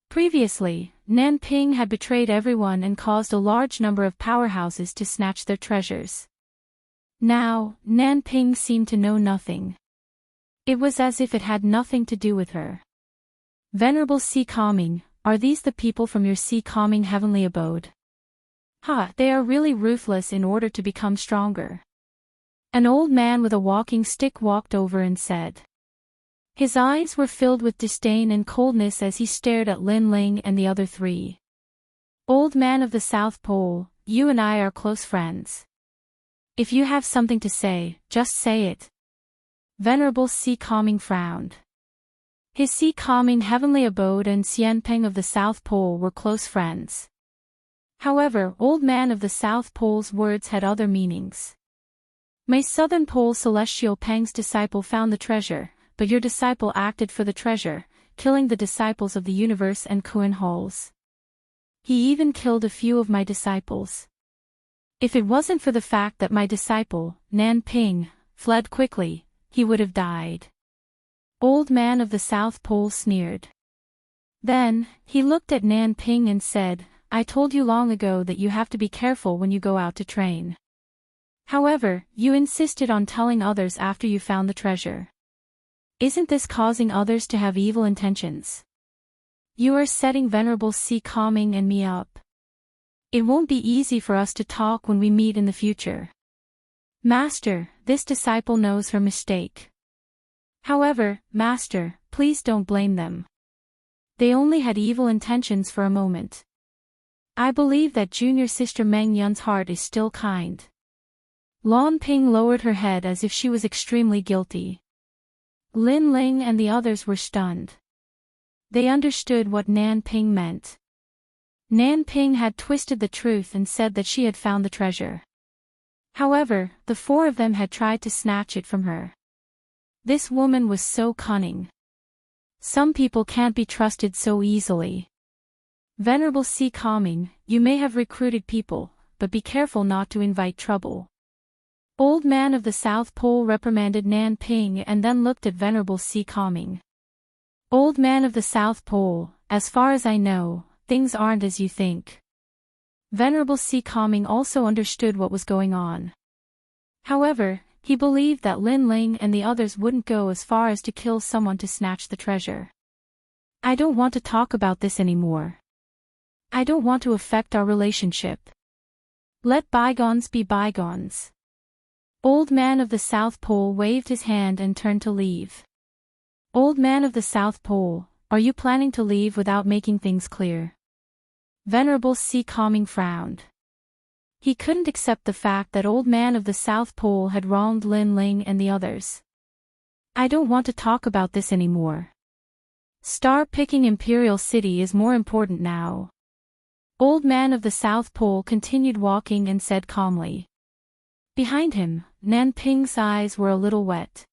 Speaker 1: Previously, Nan Ping had betrayed everyone and caused a large number of powerhouses to snatch their treasures. Now, Nan Ping seemed to know nothing. It was as if it had nothing to do with her. Venerable Si Calming, are these the people from your Si Calming heavenly abode? They are really ruthless in order to become stronger. An old man with a walking stick walked over and said. His eyes were filled with disdain and coldness as he stared at Lin Ling and the other three. Old man of the South Pole, you and I are close friends. If you have something to say, just say it. Venerable Si Calming frowned. His Si Calming heavenly abode and Xianping of the South Pole were close friends. However, old man of the South Pole's words had other meanings. My Southern Pole Celestial Peng's disciple found the treasure, but your disciple acted for the treasure, killing the disciples of the universe and Kuan halls. He even killed a few of my disciples. If it wasn't for the fact that my disciple, Nan Ping, fled quickly, he would have died. Old man of the South Pole sneered. Then, he looked at Nan Ping and said, I told you long ago that you have to be careful when you go out to train. However, you insisted on telling others after you found the treasure. Isn't this causing others to have evil intentions? You are setting Venerable Si Calming and me up. It won't be easy for us to talk when we meet in the future. Master, this disciple knows her mistake. However, Master, please don't blame them. They only had evil intentions for a moment. I believe that Junior Sister Meng Yun's heart is still kind. Lan Ping lowered her head as if she was extremely guilty. Lin Ling and the others were stunned. They understood what Nan Ping meant. Nan Ping had twisted the truth and said that she had found the treasure. However, the four of them had tried to snatch it from her. This woman was so cunning. Some people can't be trusted so easily. Venerable Si Calming, you may have recruited people, but be careful not to invite trouble. Old Man of the South Pole reprimanded Nan Ping and then looked at Venerable Si Calming. Old Man of the South Pole, as far as I know, things aren't as you think. Venerable Si Calming also understood what was going on. However, he believed that Lin Ling and the others wouldn't go as far as to kill someone to snatch the treasure. I don't want to talk about this anymore. I don't want to affect our relationship. Let bygones be bygones. Old Man of the South Pole waved his hand and turned to leave. Old Man of the South Pole, are you planning to leave without making things clear? Venerable Si Calming frowned. He couldn't accept the fact that Old Man of the South Pole had wronged Lin Ling and the others. I don't want to talk about this anymore. Star-picking Imperial City is more important now. Old Man of the South Pole continued walking and said calmly. Behind him, Nan Ping's eyes were a little wet.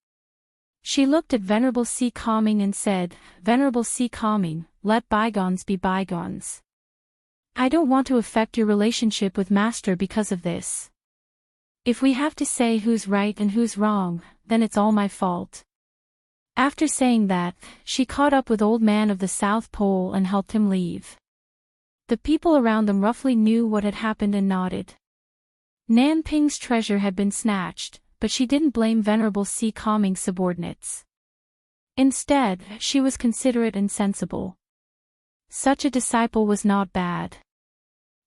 Speaker 1: She looked at Venerable Si Calming and said, Venerable Si Calming, let bygones be bygones. I don't want to affect your relationship with Master because of this. If we have to say who's right and who's wrong, then it's all my fault. After saying that, she caught up with Old Man of the South Pole and helped him leave. The people around them roughly knew what had happened and nodded. Nan Ping's treasure had been snatched, but she didn't blame Venerable Si Calming's subordinates. Instead, she was considerate and sensible. Such a disciple was not bad.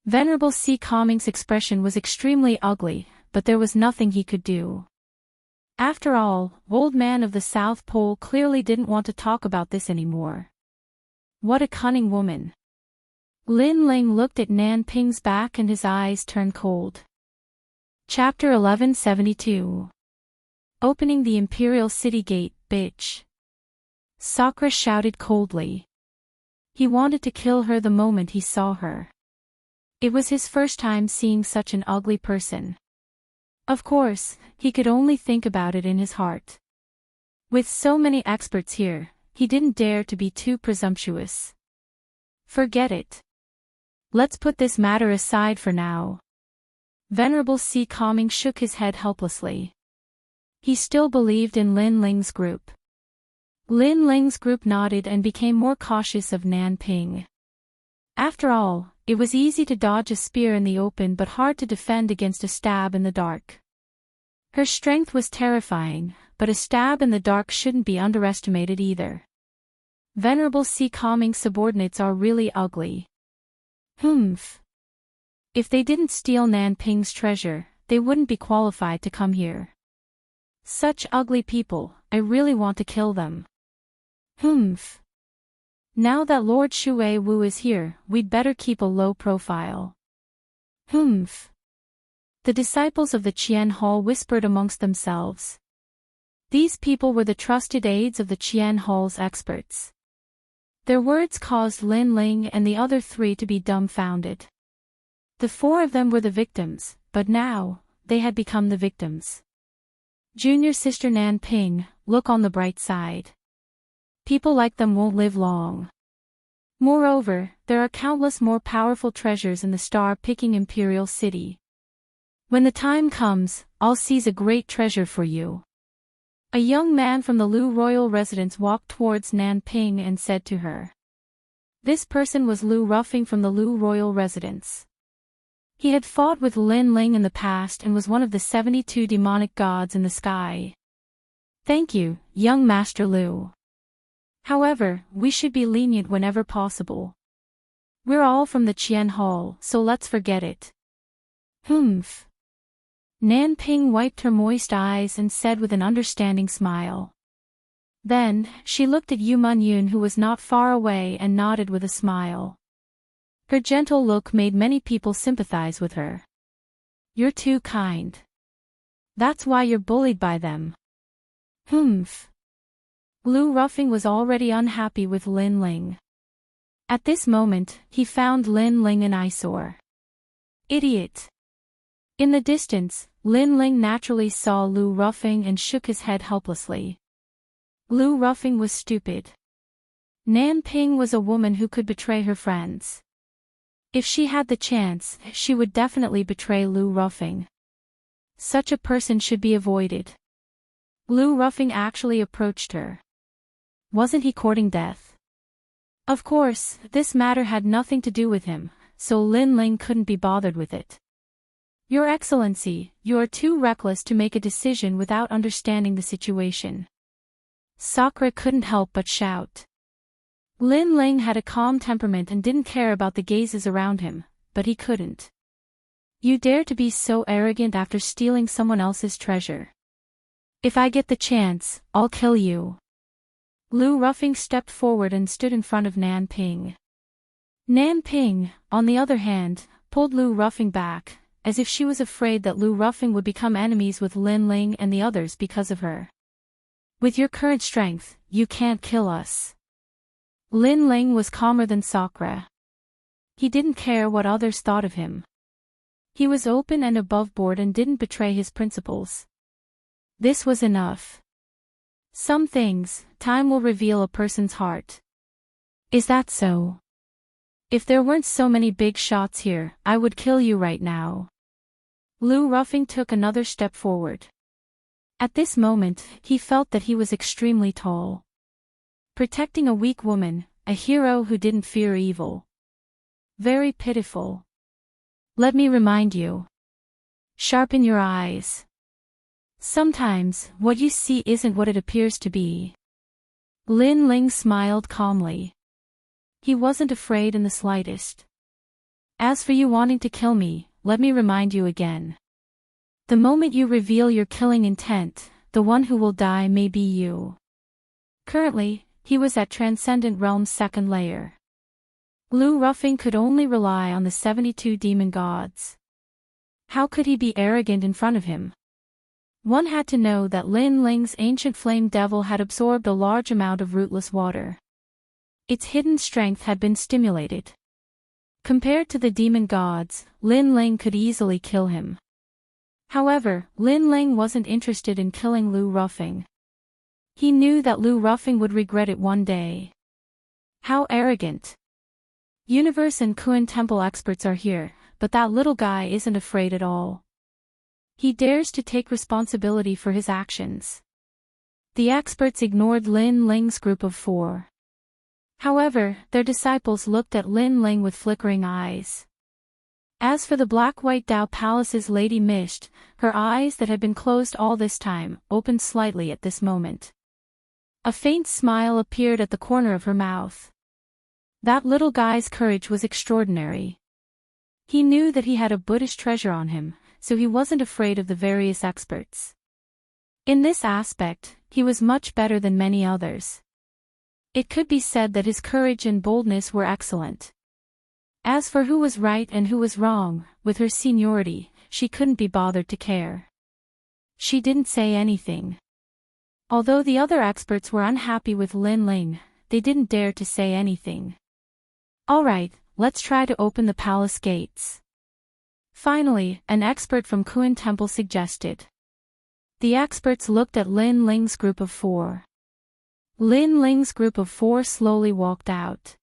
Speaker 1: Venerable Si Calming's expression was extremely ugly, but there was nothing he could do. After all, Old Man of the South Pole clearly didn't want to talk about this anymore. What a cunning woman. Lin Ling looked at Nan Ping's back and his eyes turned cold. Chapter 1172. Opening the Imperial City Gate, bitch. Sakura shouted coldly. He wanted to kill her the moment he saw her. It was his first time seeing such an ugly person. Of course, he could only think about it in his heart. With so many experts here, he didn't dare to be too presumptuous. Forget it. Let's put this matter aside for now. Venerable Si Calming shook his head helplessly. He still believed in Lin Ling's group. Lin Ling's group nodded and became more cautious of Nan Ping. After all, it was easy to dodge a spear in the open but hard to defend against a stab in the dark. Her strength was terrifying, but a stab in the dark shouldn't be underestimated either. Venerable Si Calming's subordinates are really ugly. Humph. If they didn't steal Nan Ping's treasure, they wouldn't be qualified to come here. Such ugly people, I really want to kill them. Humph. Now that Lord Shui Wu is here, we'd better keep a low profile. Humph. The disciples of the Qian Hall whispered amongst themselves. These people were the trusted aides of the Qian Hall's experts. Their words caused Lin Ling and the other three to be dumbfounded. The four of them were the victims, but now, they had become the victims. Junior Sister Nan Ping, look on the bright side. People like them won't live long. Moreover, there are countless more powerful treasures in the star-picking Imperial City. When the time comes, I'll seize a great treasure for you. A young man from the Lu royal residence walked towards Nan Ping and said to her. This person was Lu Ruffing from the Lu royal residence. He had fought with Lin Ling in the past and was one of the 72 demonic gods in the sky. Thank you, young Master Lu. However, we should be lenient whenever possible. We're all from the Qian Hall, so let's forget it. Humph. Nan Ping wiped her moist eyes and said with an understanding smile. Then, she looked at Yu Munyun who was not far away and nodded with a smile. Her gentle look made many people sympathize with her. You're too kind. That's why you're bullied by them. Humph. Lu Ruffing was already unhappy with Lin Ling. At this moment, he found Lin Ling an eyesore. Idiot. In the distance, Lin Ling naturally saw Lu Ruffing and shook his head helplessly. Lu Ruffing was stupid. Nan Ping was a woman who could betray her friends. If she had the chance, she would definitely betray Lu Ruffing. Such a person should be avoided. Lu Ruffing actually approached her. Wasn't he courting death? Of course, this matter had nothing to do with him, so Lin Ling couldn't be bothered with it. Your Excellency, you are too reckless to make a decision without understanding the situation. Sakura couldn't help but shout. Lin Ling had a calm temperament and didn't care about the gazes around him, but he couldn't. You dare to be so arrogant after stealing someone else's treasure. If I get the chance, I'll kill you. Lu Ruffing stepped forward and stood in front of Nan Ping. Nan Ping, on the other hand, pulled Lu Ruffing back, as if she was afraid that Lu Ruffing would become enemies with Lin Ling and the others because of her. With your current strength, you can't kill us. Lin Ling was calmer than Sakura. He didn't care what others thought of him. He was open and above board and didn't betray his principles. This was enough. Some things, time will reveal a person's heart. Is that so? If there weren't so many big shots here, I would kill you right now. Lu Ruffing took another step forward. At this moment, he felt that he was extremely tall. Protecting a weak woman, a hero who didn't fear evil. Very pitiful. Let me remind you. Sharpen your eyes. Sometimes, what you see isn't what it appears to be. Lin Ling smiled calmly. He wasn't afraid in the slightest. As for you wanting to kill me, let me remind you again. The moment you reveal your killing intent, the one who will die may be you. Currently, he was at Transcendent Realm's second layer. Lu Ruffing could only rely on the 72 demon gods. How could he be arrogant in front of him? One had to know that Lin Ling's ancient flame devil had absorbed a large amount of rootless water. Its hidden strength had been stimulated. Compared to the demon gods, Lin Ling could easily kill him. However, Lin Ling wasn't interested in killing Lu Ruffing. He knew that Lu Ruffing would regret it one day. How arrogant. Universe and Kuan Temple experts are here, but that little guy isn't afraid at all. He dares to take responsibility for his actions. The experts ignored Lin Ling's group of 4. However, their disciples looked at Lin Ling with flickering eyes. As for the Black-White Dao Palace's Lady Misht, her eyes that had been closed all this time, opened slightly at this moment. A faint smile appeared at the corner of her mouth. That little guy's courage was extraordinary. He knew that he had a Buddhist treasure on him, so he wasn't afraid of the various experts. In this aspect, he was much better than many others. It could be said that his courage and boldness were excellent. As for who was right and who was wrong, with her seniority, she couldn't be bothered to care. She didn't say anything. Although the other experts were unhappy with Lin Ling, they didn't dare to say anything. Alright, let's try to open the palace gates. Finally, an expert from Kuan Temple suggested. The experts looked at Lin Ling's group of 4. Lin Ling's group of 4 slowly walked out.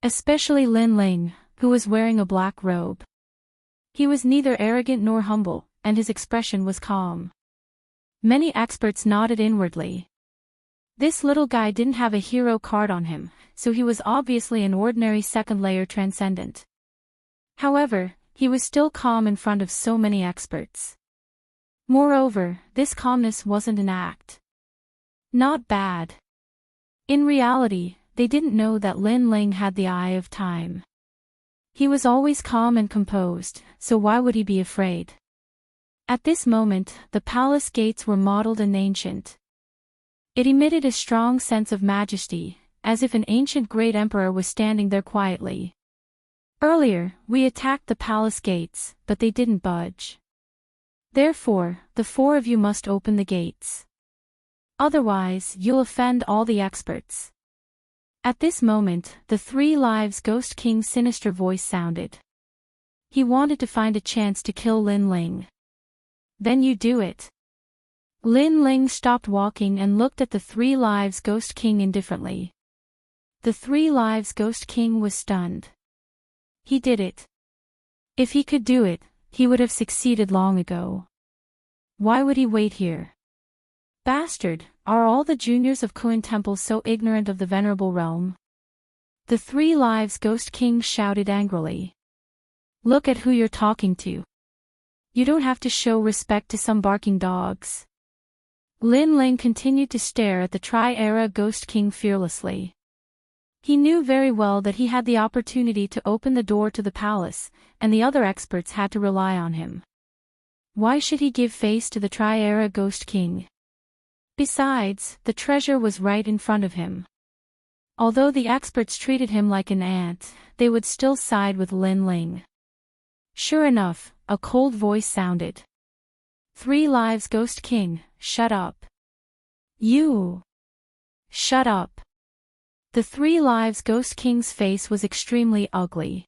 Speaker 1: Especially Lin Ling, who was wearing a black robe. He was neither arrogant nor humble, and his expression was calm. Many experts nodded inwardly. This little guy didn't have a hero card on him, so he was obviously an ordinary second-layer transcendent. However, he was still calm in front of so many experts. Moreover, this calmness wasn't an act. Not bad. In reality, they didn't know that Lin Ling had the eye of time. He was always calm and composed, so why would he be afraid? At this moment, the palace gates were mottled and ancient. It emitted a strong sense of majesty, as if an ancient great emperor was standing there quietly. Earlier, we attacked the palace gates, but they didn't budge. Therefore, the 4 of you must open the gates. Otherwise, you'll offend all the experts. At this moment, the 3 Lives Ghost King's sinister voice sounded. He wanted to find a chance to kill Lin Ling. Then you do it. Lin Ling stopped walking and looked at the 3 Lives Ghost King indifferently. The 3 Lives Ghost King was stunned. He did it. If he could do it, he would have succeeded long ago. Why would he wait here? Bastard, are all the juniors of Kuan Temple so ignorant of the venerable realm? The 3 Lives Ghost King shouted angrily. Look at who you're talking to. You don't have to show respect to some barking dogs. Lin Ling continued to stare at the Tri-Era Ghost King fearlessly. He knew very well that he had the opportunity to open the door to the palace, and the other experts had to rely on him. Why should he give face to the Tri-Era Ghost King? Besides, the treasure was right in front of him. Although the experts treated him like an ant, they would still side with Lin Ling. Sure enough, a cold voice sounded. 3 Lives Ghost King, shut up. You! Shut up. The 3 Lives Ghost King's face was extremely ugly.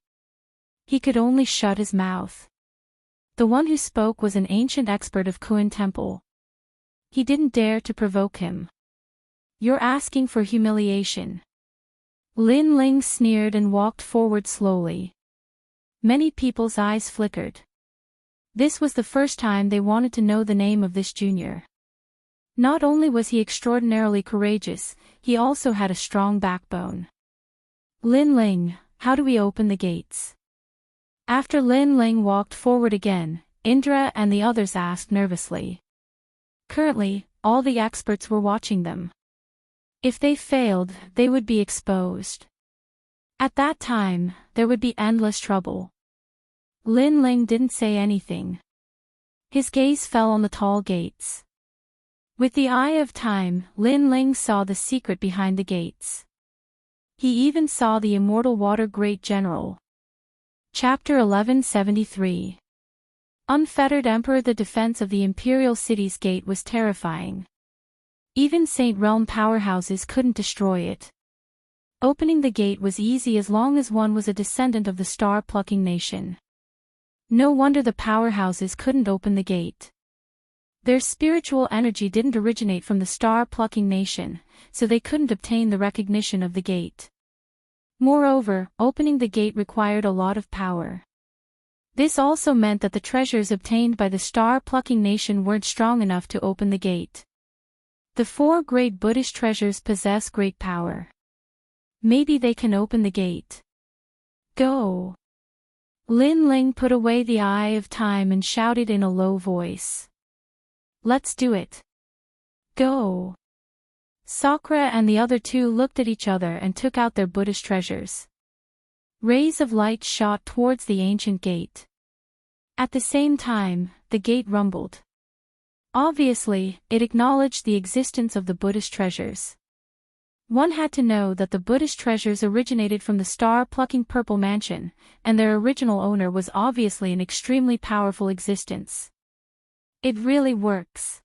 Speaker 1: He could only shut his mouth. The one who spoke was an ancient expert of Kuan Temple. He didn't dare to provoke him. You're asking for humiliation. Lin Ling sneered and walked forward slowly. Many people's eyes flickered. This was the first time they wanted to know the name of this junior. Not only was he extraordinarily courageous, he also had a strong backbone. Lin Ling, how do we open the gates? After Lin Ling walked forward again, Indra and the others asked nervously. Currently, all the experts were watching them. If they failed, they would be exposed. At that time, there would be endless trouble. Lin Ling didn't say anything. His gaze fell on the tall gates. With the eye of time, Lin Ling saw the secret behind the gates. He even saw the immortal water great general. Chapter 1173. Unfettered Emperor. The defense of the Imperial City's gate was terrifying. Even Saint Realm powerhouses couldn't destroy it. Opening the gate was easy as long as one was a descendant of the star-plucking nation. No wonder the powerhouses couldn't open the gate. Their spiritual energy didn't originate from the star-plucking nation, so they couldn't obtain the recognition of the gate. Moreover, opening the gate required a lot of power. This also meant that the treasures obtained by the star-plucking nation weren't strong enough to open the gate. The 4 great Buddhist treasures possess great power. Maybe they can open the gate. Go! Lin Ling put away the eye of time and shouted in a low voice. Let's do it. Go! Sakura and the other 2 looked at each other and took out their Buddhist treasures. Rays of light shot towards the ancient gate. At the same time, the gate rumbled. Obviously, it acknowledged the existence of the Buddhist treasures. One had to know that the Buddhist treasures originated from the star-plucking Purple Mansion, and their original owner was obviously an extremely powerful existence. It really works.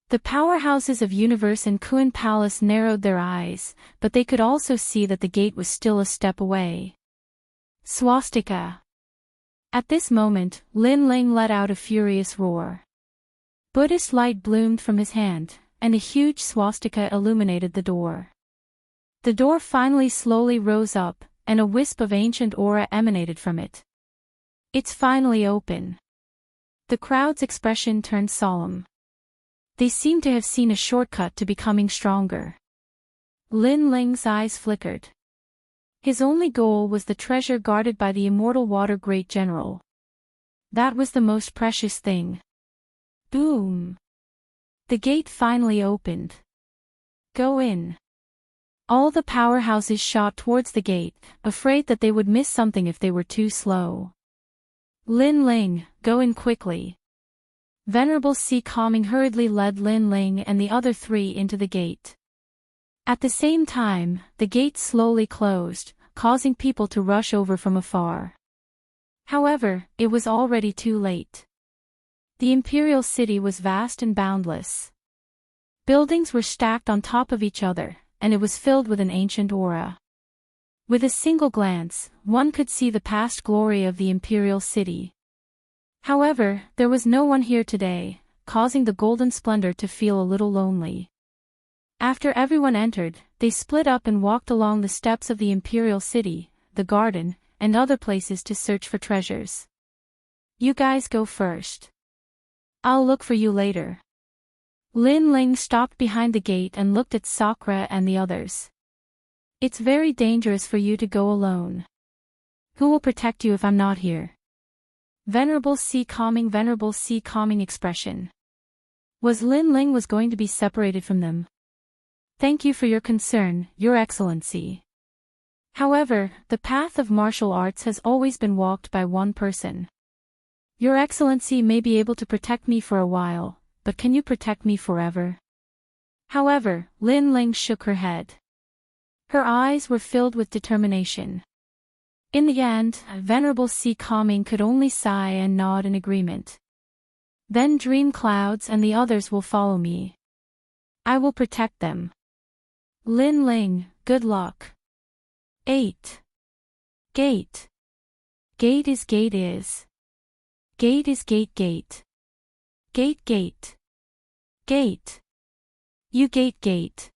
Speaker 1: The powerhouses of Universe and Kuan Palace narrowed their eyes, but they could also see that the gate was still a step away. Swastika. At this moment, Lin Ling let out a furious roar. Buddhist light bloomed from his hand, and a huge swastika illuminated the door. The door finally slowly rose up, and a wisp of ancient aura emanated from it. It's finally open. The crowd's expression turned solemn. They seemed to have seen a shortcut to becoming stronger. Lin Ling's eyes flickered. His only goal was the treasure guarded by the immortal water great general. That was the most precious thing. Boom! The gate finally opened. Go in. All the powerhouses shot towards the gate, afraid that they would miss something if they were too slow. Lin Ling, go in quickly. Venerable Sea Calming hurriedly led Lin Ling and the other 3 into the gate. At the same time, the gate slowly closed, causing people to rush over from afar. However, it was already too late. The Imperial City was vast and boundless. Buildings were stacked on top of each other, and it was filled with an ancient aura. With a single glance, one could see the past glory of the Imperial City. However, there was no one here today, causing the golden splendor to feel a little lonely. After everyone entered, they split up and walked along the steps of the Imperial City, the garden, and other places to search for treasures. You guys go first. I'll look for you later. Lin Ling stopped behind the gate and looked at Sakura and the others. It's very dangerous for you to go alone. Who will protect you if I'm not here? Venerable sea calming expression. Was Lin Ling was going to be separated from them? Thank you for your concern, Your Excellency. However, the path of martial arts has always been walked by one person. Your Excellency may be able to protect me for a while, but can you protect me forever? However, Lin Ling shook her head. Her eyes were filled with determination. In the end, Venerable Sea Calming could only sigh and nod in agreement. Then Dream Clouds and the others will follow me. I will protect them. Lin Ling, good luck. 8. Gate. Gate is gate is. Gate is gate gate. Gate gate. Gate. You gate gate.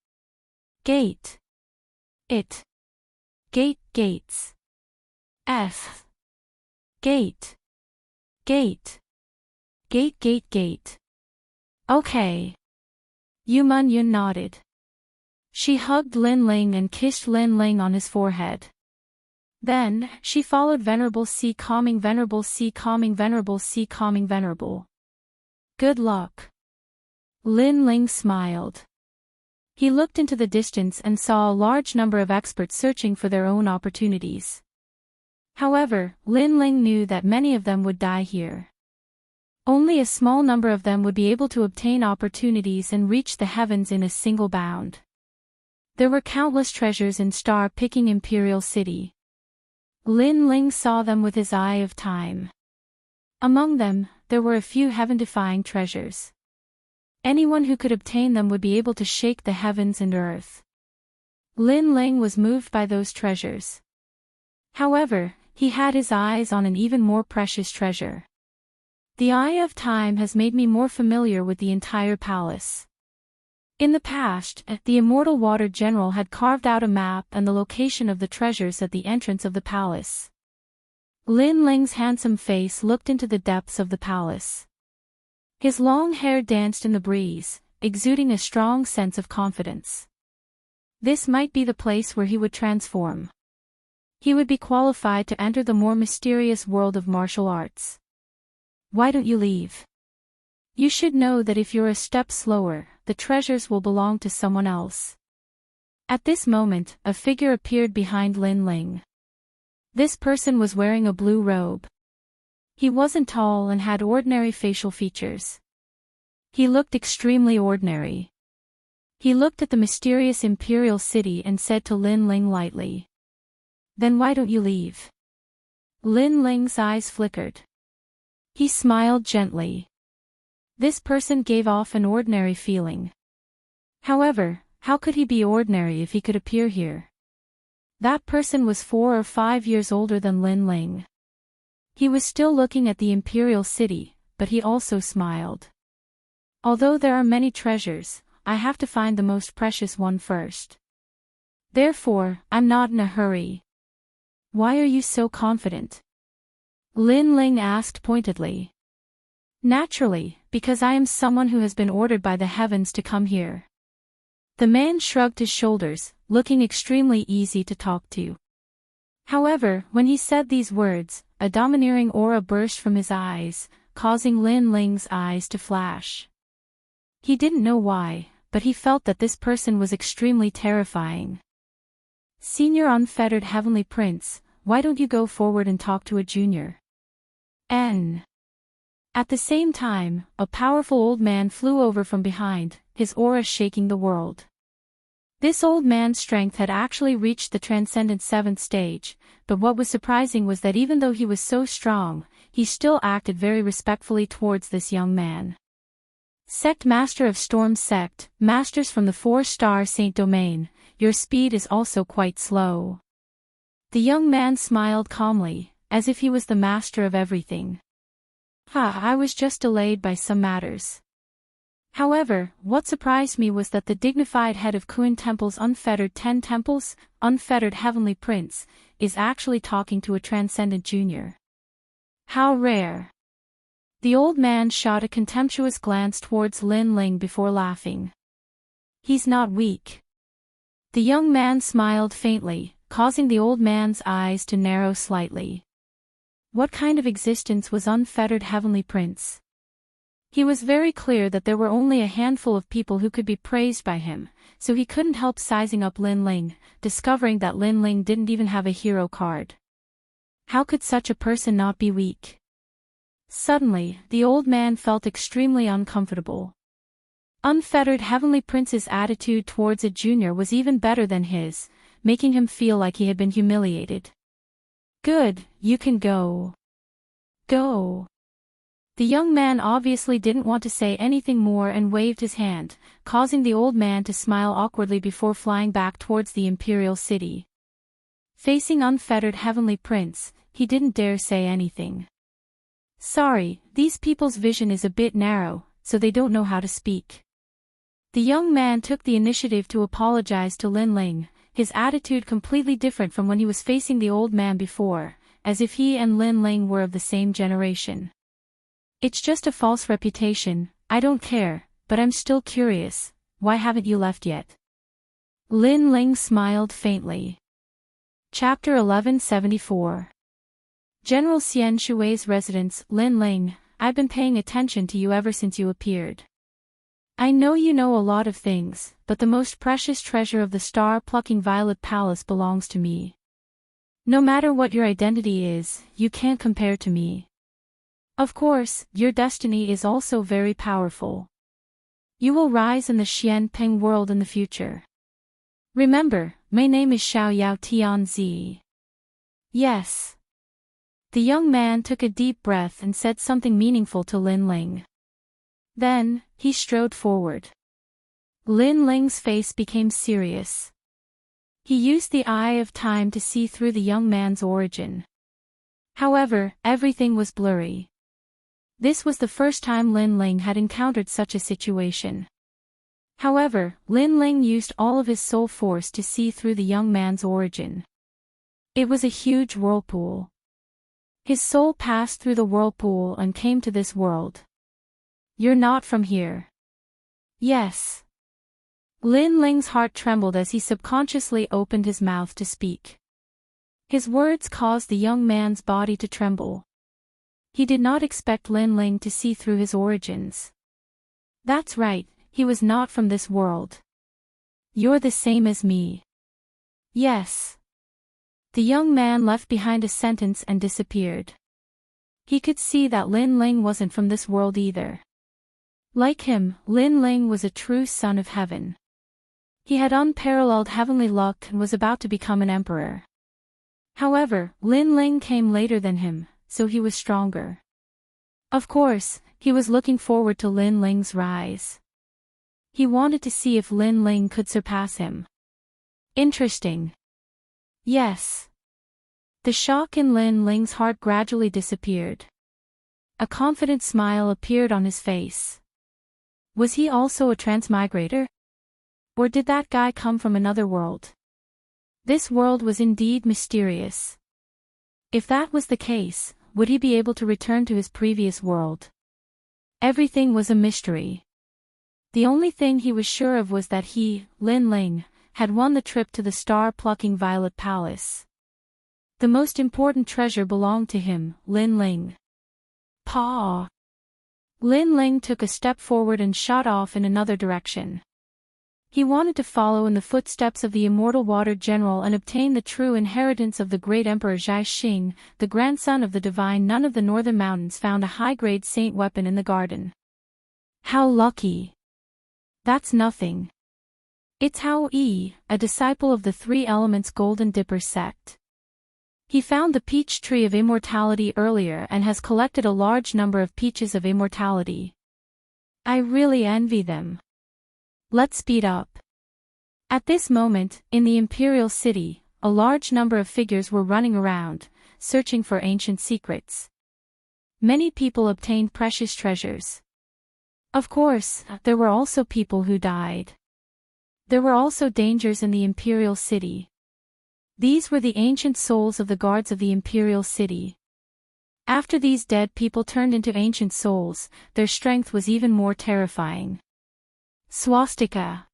Speaker 1: Gate. It. Gate gates. F. Gate. Gate. Gate gate gate. Okay. Yu Man Yun nodded. She hugged Lin Ling and kissed Lin Ling on his forehead. Then, she followed Venerable Sea Calming Venerable. Good luck. Lin Ling smiled. He looked into the distance and saw a large number of experts searching for their own opportunities. However, Lin Ling knew that many of them would die here. Only a small number of them would be able to obtain opportunities and reach the heavens in a single bound. There were countless treasures in star-picking Imperial City. Lin Ling saw them with his eye of time. Among them, there were a few heaven-defying treasures. Anyone who could obtain them would be able to shake the heavens and earth. Lin Ling was moved by those treasures. However, he had his eyes on an even more precious treasure. The Eye of Time has made me more familiar with the entire palace. In the past, the immortal Water General had carved out a map and the location of the treasures at the entrance of the palace. Lin Ling's handsome face looked into the depths of the palace. His long hair danced in the breeze, exuding a strong sense of confidence. This might be the place where he would transform. He would be qualified to enter the more mysterious world of martial arts. Why don't you leave? You should know that if you're a step slower, the treasures will belong to someone else. At this moment, a figure appeared behind Lin Ling. This person was wearing a blue robe. He wasn't tall and had ordinary facial features. He looked extremely ordinary. He looked at the mysterious Imperial City and said to Lin Ling lightly, "Then why don't you leave?" Lin Ling's eyes flickered. He smiled gently. This person gave off an ordinary feeling. However, how could he be ordinary if he could appear here? That person was 4 or 5 years older than Lin Ling. He was still looking at the Imperial City, but he also smiled. Although there are many treasures, I have to find the most precious one first. Therefore, I'm not in a hurry. Why are you so confident? Lin Ling asked pointedly. Naturally, because I am someone who has been ordered by the heavens to come here. The man shrugged his shoulders, looking extremely easy to talk to. However, when he said these words, a domineering aura burst from his eyes, causing Lin Ling's eyes to flash. He didn't know why, but he felt that this person was extremely terrifying. Senior Unfettered Heavenly Prince, why don't you go forward and talk to a junior? N. At the same time, a powerful old man flew over from behind, his aura shaking the world. This old man's strength had actually reached the transcendent 7th stage, but what was surprising was that even though he was so strong, he still acted very respectfully towards this young man. Sect Master of Storm Sect, Masters from the 4-star Saint Domain, your speed is also quite slow. The young man smiled calmly, as if he was the master of everything. I was just delayed by some matters. However, what surprised me was that the dignified head of Kuan Temple's Unfettered 10 Temples, Unfettered Heavenly Prince, is actually talking to a transcendent junior. How rare. The old man shot a contemptuous glance towards Lin Ling before laughing. He's not weak. The young man smiled faintly, causing the old man's eyes to narrow slightly. What kind of existence was unfettered Heavenly Prince? He was very clear that there were only a handful of people who could be praised by him, so he couldn't help sizing up Lin Ling, discovering that Lin Ling didn't even have a hero card. How could such a person not be weak? Suddenly, the old man felt extremely uncomfortable. Unfettered Heavenly Prince's attitude towards a junior was even better than his, making him feel like he had been humiliated. Good, you can go. Go. The young man obviously didn't want to say anything more and waved his hand, causing the old man to smile awkwardly before flying back towards the imperial city. Facing unfettered Heavenly Prince, he didn't dare say anything. Sorry, these people's vision is a bit narrow, so they don't know how to speak. The young man took the initiative to apologize to Lin Ling, his attitude completely different from when he was facing the old man before, as if he and Lin Ling were of the same generation. It's just a false reputation, I don't care, but I'm still curious, why haven't you left yet? Lin Ling smiled faintly. Chapter 1174. General Xian Shui's residence. Lin Ling, I've been paying attention to you ever since you appeared. I know you know a lot of things, but the most precious treasure of the star-plucking Violet Palace belongs to me. No matter what your identity is, you can't compare to me. Of course, your destiny is also very powerful. You will rise in the Xian Peng world in the future. Remember, my name is Xiao Yao Tianzi. Yes. The young man took a deep breath and said something meaningful to Lin Ling. Then, he strode forward. Lin Ling's face became serious. He used the eye of time to see through the young man's origin. However, everything was blurry. This was the first time Lin Ling had encountered such a situation. However, Lin Ling used all of his soul force to see through the young man's origin. It was a huge whirlpool. His soul passed through the whirlpool and came to this world. You're not from here. Yes. Lin Ling's heart trembled as he subconsciously opened his mouth to speak. His words caused the young man's body to tremble. He did not expect Lin Ling to see through his origins. That's right, he was not from this world. You're the same as me. Yes. The young man left behind a sentence and disappeared. He could see that Lin Ling wasn't from this world either. Like him, Lin Ling was a true son of heaven. He had unparalleled heavenly luck and was about to become an emperor. However, Lin Ling came later than him, so he was stronger. Of course, he was looking forward to Lin Ling's rise. He wanted to see if Lin Ling could surpass him. Interesting. Yes. The shock in Lin Ling's heart gradually disappeared. A confident smile appeared on his face. Was he also a transmigrator? Or did that guy come from another world? This world was indeed mysterious. If that was the case, would he be able to return to his previous world? Everything was a mystery. The only thing he was sure of was that he, Lin Ling, had won the trip to the star-plucking Violet Palace. The most important treasure belonged to him, Lin Ling. Paw! Lin Ling took a step forward and shot off in another direction. He wanted to follow in the footsteps of the immortal Water General and obtain the true inheritance of the great Emperor Zhai Xing, the grandson of the divine nun of the northern mountains. Found a high-grade saint weapon in the garden. How lucky! That's nothing. It's Hao Yi, a disciple of the Three Elements Golden Dipper sect. He found the peach tree of immortality earlier and has collected a large number of peaches of immortality. I really envy them. Let's speed up. At this moment, in the imperial city, a large number of figures were running around, searching for ancient secrets. Many people obtained precious treasures. Of course, there were also people who died. There were also dangers in the imperial city. These were the ancient souls of the guards of the imperial city. After these dead people turned into ancient souls, their strength was even more terrifying. Swastika.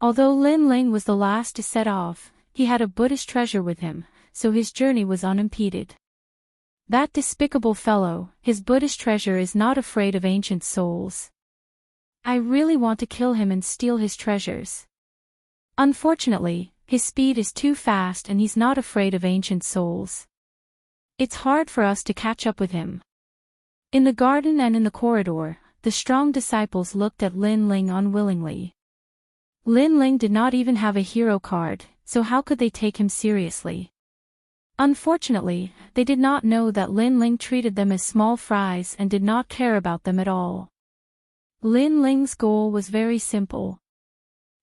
Speaker 1: Although Lin Ling was the last to set off, he had a Buddhist treasure with him, so his journey was unimpeded. That despicable fellow, his Buddhist treasure, is not afraid of ancient souls. I really want to kill him and steal his treasures. Unfortunately, his speed is too fast and he's not afraid of ancient souls. It's hard for us to catch up with him. In the garden and in the corridor, the strong disciples looked at Lin Ling unwillingly. Lin Ling did not even have a hero card, so how could they take him seriously? Unfortunately, they did not know that Lin Ling treated them as small fries and did not care about them at all. Lin Ling's goal was very simple.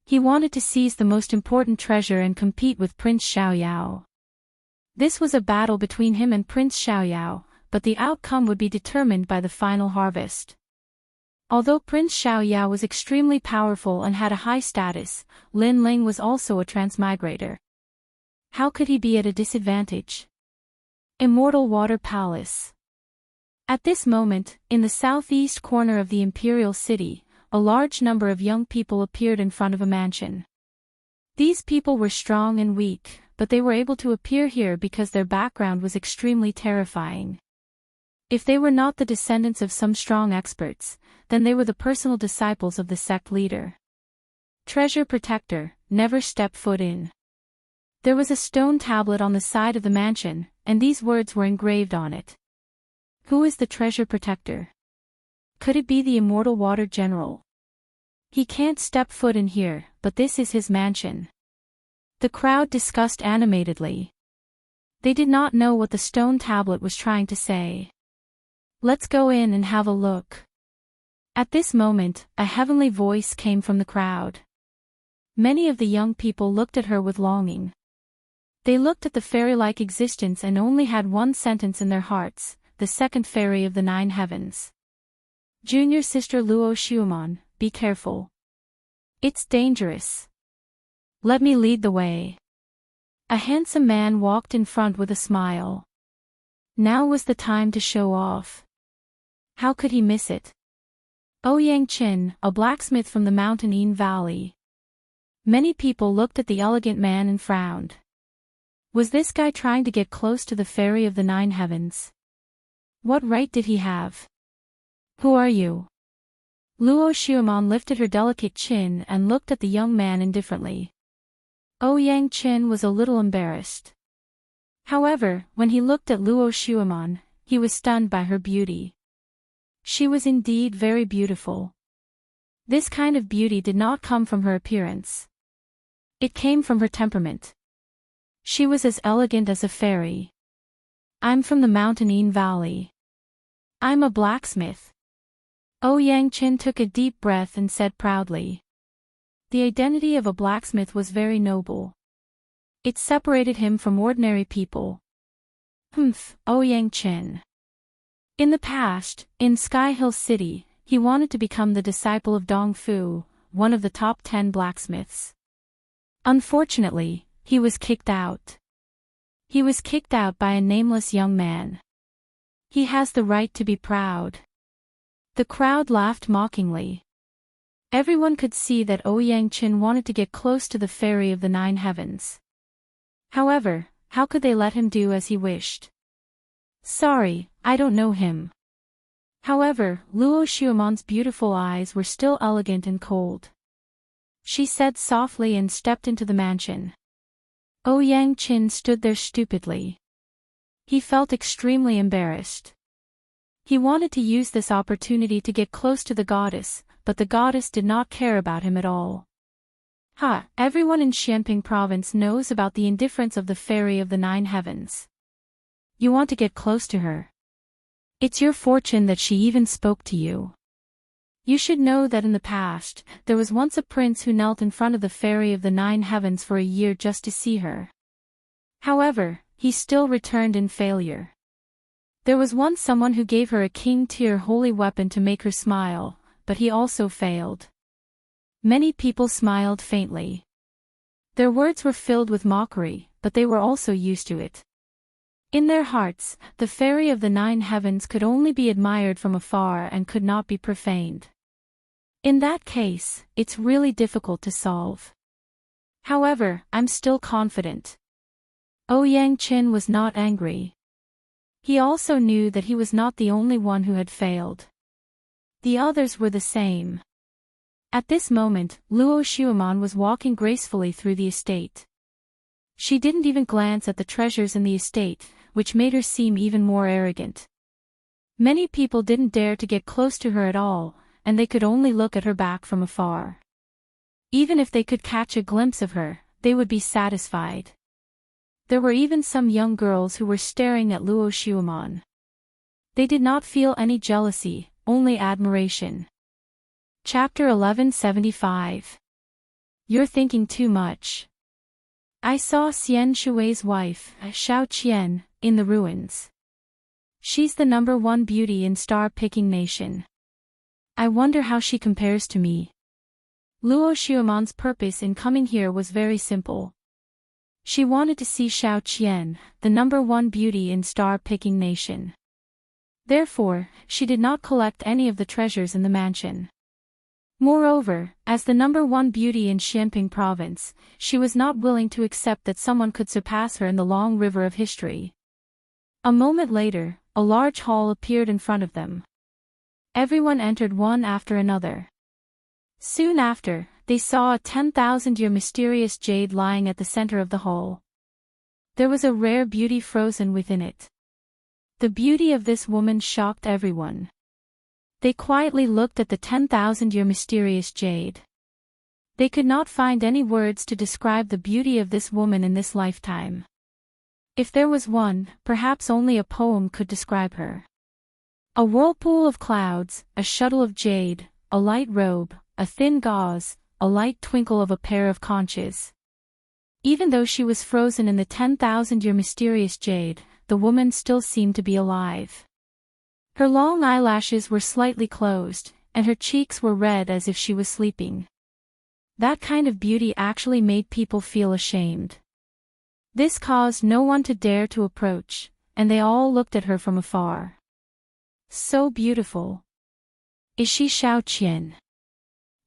Speaker 1: He wanted to seize the most important treasure and compete with Prince Xiaoyao. This was a battle between him and Prince Xiaoyao, but the outcome would be determined by the final harvest. Although Prince Xiaoyao was extremely powerful and had a high status, Lin Ling was also a transmigrator. How could he be at a disadvantage? Immortal Water Palace. At this moment, in the southeast corner of the imperial city, a large number of young people appeared in front of a mansion. These people were strong and weak, but they were able to appear here because their background was extremely terrifying. If they were not the descendants of some strong experts, then they were the personal disciples of the sect leader. Treasure protector, never step foot in. There was a stone tablet on the side of the mansion, and these words were engraved on it. Who is the treasure protector? Could it be the immortal water general? He can't step foot in here, but this is his mansion. The crowd discussed animatedly. They did not know what the stone tablet was trying to say. Let's go in and have a look. At this moment, a heavenly voice came from the crowd. Many of the young people looked at her with longing. They looked at the fairy-like existence and only had one sentence in their hearts, the second fairy of the 9 heavens. Junior sister Luo Xiumon, be careful. It's dangerous. Let me lead the way. A handsome man walked in front with a smile. Now was the time to show off. How could he miss it? Ouyang Qin, a blacksmith from the mountain Yin Valley. Many people looked at the elegant man and frowned. Was this guy trying to get close to the fairy of the 9 heavens? What right did he have? Who are you? Luo Xiumon lifted her delicate chin and looked at the young man indifferently. Ouyang Qin was a little embarrassed. However, when he looked at Luo Xiumon, he was stunned by her beauty. She was indeed very beautiful. This kind of beauty did not come from her appearance. It came from her temperament. She was as elegant as a fairy. I'm from the mountain Yin Valley. I'm a blacksmith. Ouyang Qin took a deep breath and said proudly. The identity of a blacksmith was very noble. It separated him from ordinary people. Ouyang Qin. In the past, in Sky Hill City, he wanted to become the disciple of Dong Fu, one of the top 10 blacksmiths. Unfortunately, he was kicked out. He was kicked out by a nameless young man. He has the right to be proud. The crowd laughed mockingly. Everyone could see that Ouyang Qin wanted to get close to the fairy of the 9 heavens. However, how could they let him do as he wished? Sorry, I don't know him. However, Luo Xiumon's beautiful eyes were still elegant and cold. She said softly and stepped into the mansion. Ouyang Qin stood there stupidly. He felt extremely embarrassed. He wanted to use this opportunity to get close to the goddess, but the goddess did not care about him at all. Everyone in Xianping province knows about the indifference of the fairy of the 9 heavens. You want to get close to her. It's your fortune that she even spoke to you. You should know that in the past, there was once a prince who knelt in front of the fairy of the 9 heavens for a year just to see her. However, he still returned in failure. There was once someone who gave her a king-tier holy weapon to make her smile, but he also failed. Many people smiled faintly. Their words were filled with mockery, but they were also used to it. In their hearts, the fairy of the 9 heavens could only be admired from afar and could not be profaned. In that case, it's really difficult to solve. However, I'm still confident. Ouyang Qin was not angry. He also knew that he was not the only one who had failed. The others were the same. At this moment, Luo Xueman was walking gracefully through the estate. She didn't even glance at the treasures in the estate, which made her seem even more arrogant. Many people didn't dare to get close to her at all, and they could only look at her back from afar. Even if they could catch a glimpse of her, they would be satisfied. There were even some young girls who were staring at Luo Xueman. They did not feel any jealousy, only admiration. Chapter 1175. You're thinking too much. I saw Xian Shui's wife, Shao Qian, in the ruins. She's the #1 beauty in star-picking nation. I wonder how she compares to me. Luo Xueman's purpose in coming here was very simple. She wanted to see Shao Qian, the #1 beauty in star-picking nation. Therefore, she did not collect any of the treasures in the mansion. Moreover, as the #1 beauty in Xianping province, she was not willing to accept that someone could surpass her in the long river of history. A moment later, a large hall appeared in front of them. Everyone entered one after another. Soon after, they saw a 10,000-year mysterious jade lying at the center of the hall. There was a rare beauty frozen within it. The beauty of this woman shocked everyone. They quietly looked at the 10,000-year mysterious jade. They could not find any words to describe the beauty of this woman in this lifetime. If there was one, perhaps only a poem could describe her. A whirlpool of clouds, a shuttle of jade, a light robe, a thin gauze, a light twinkle of a pair of conches. Even though she was frozen in the 10,000-year mysterious jade, the woman still seemed to be alive. Her long eyelashes were slightly closed, and her cheeks were red as if she was sleeping. That kind of beauty actually made people feel ashamed. This caused no one to dare to approach, and they all looked at her from afar. So beautiful. Is she Shao Qian?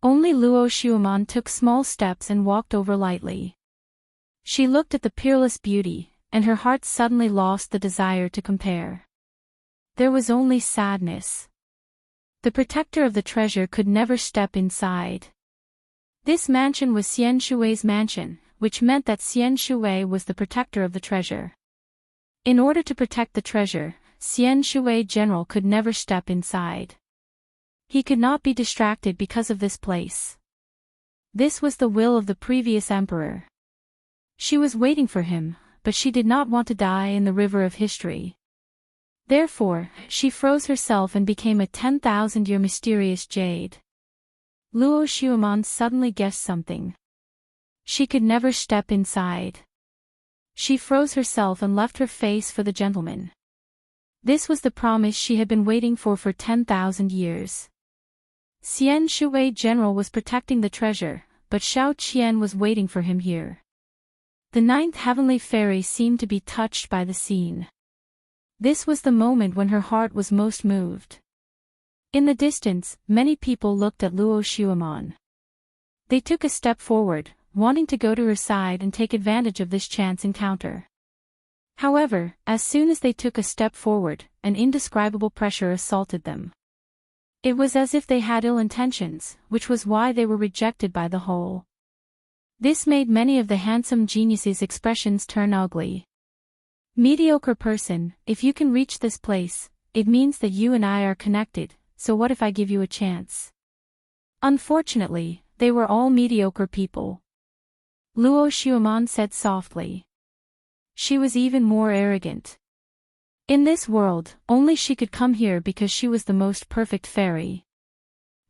Speaker 1: Only Luo Xueman took small steps and walked over lightly. She looked at the peerless beauty, and her heart suddenly lost the desire to compare. There was only sadness. The protector of the treasure could never step inside. This mansion was Xian Shui's mansion, which meant that Xian Shui was the protector of the treasure. In order to protect the treasure, Xian Shui General could never step inside. He could not be distracted because of this place. This was the will of the previous emperor. She was waiting for him, but she did not want to die in the river of history. Therefore, she froze herself and became a 10,000-year mysterious jade. Luo Xueman suddenly guessed something. She could never step inside. She froze herself and left her face for the gentleman. This was the promise she had been waiting for 10,000 years. Xian Shui General was protecting the treasure, but Shao Qian was waiting for him here. The 9th heavenly fairy seemed to be touched by the scene. This was the moment when her heart was most moved. In the distance, many people looked at Luo Xueman. They took a step forward, wanting to go to her side and take advantage of this chance encounter. However, as soon as they took a step forward, an indescribable pressure assaulted them. It was as if they had ill intentions, which was why they were rejected by the whole. This made many of the handsome geniuses' expressions turn ugly. Mediocre person, if you can reach this place, it means that you and I are connected, so what if I give you a chance? Unfortunately, they were all mediocre people. Luo Xueman said softly. She was even more arrogant. In this world, only she could come here because she was the most perfect fairy.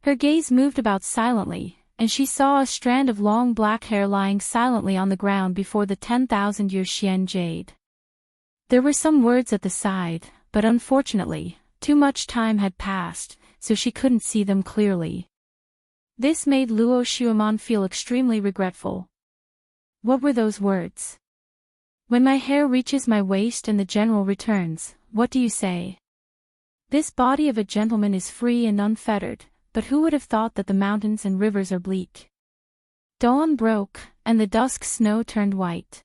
Speaker 1: Her gaze moved about silently, and she saw a strand of long black hair lying silently on the ground before the 10,000-year Xian jade. There were some words at the side, but unfortunately, too much time had passed, so she couldn't see them clearly. This made Luo Xueman feel extremely regretful. What were those words? When my hair reaches my waist and the general returns, what do you say? This body of a gentleman is free and unfettered, but who would have thought that the mountains and rivers are bleak? Dawn broke, and the dusk snow turned white.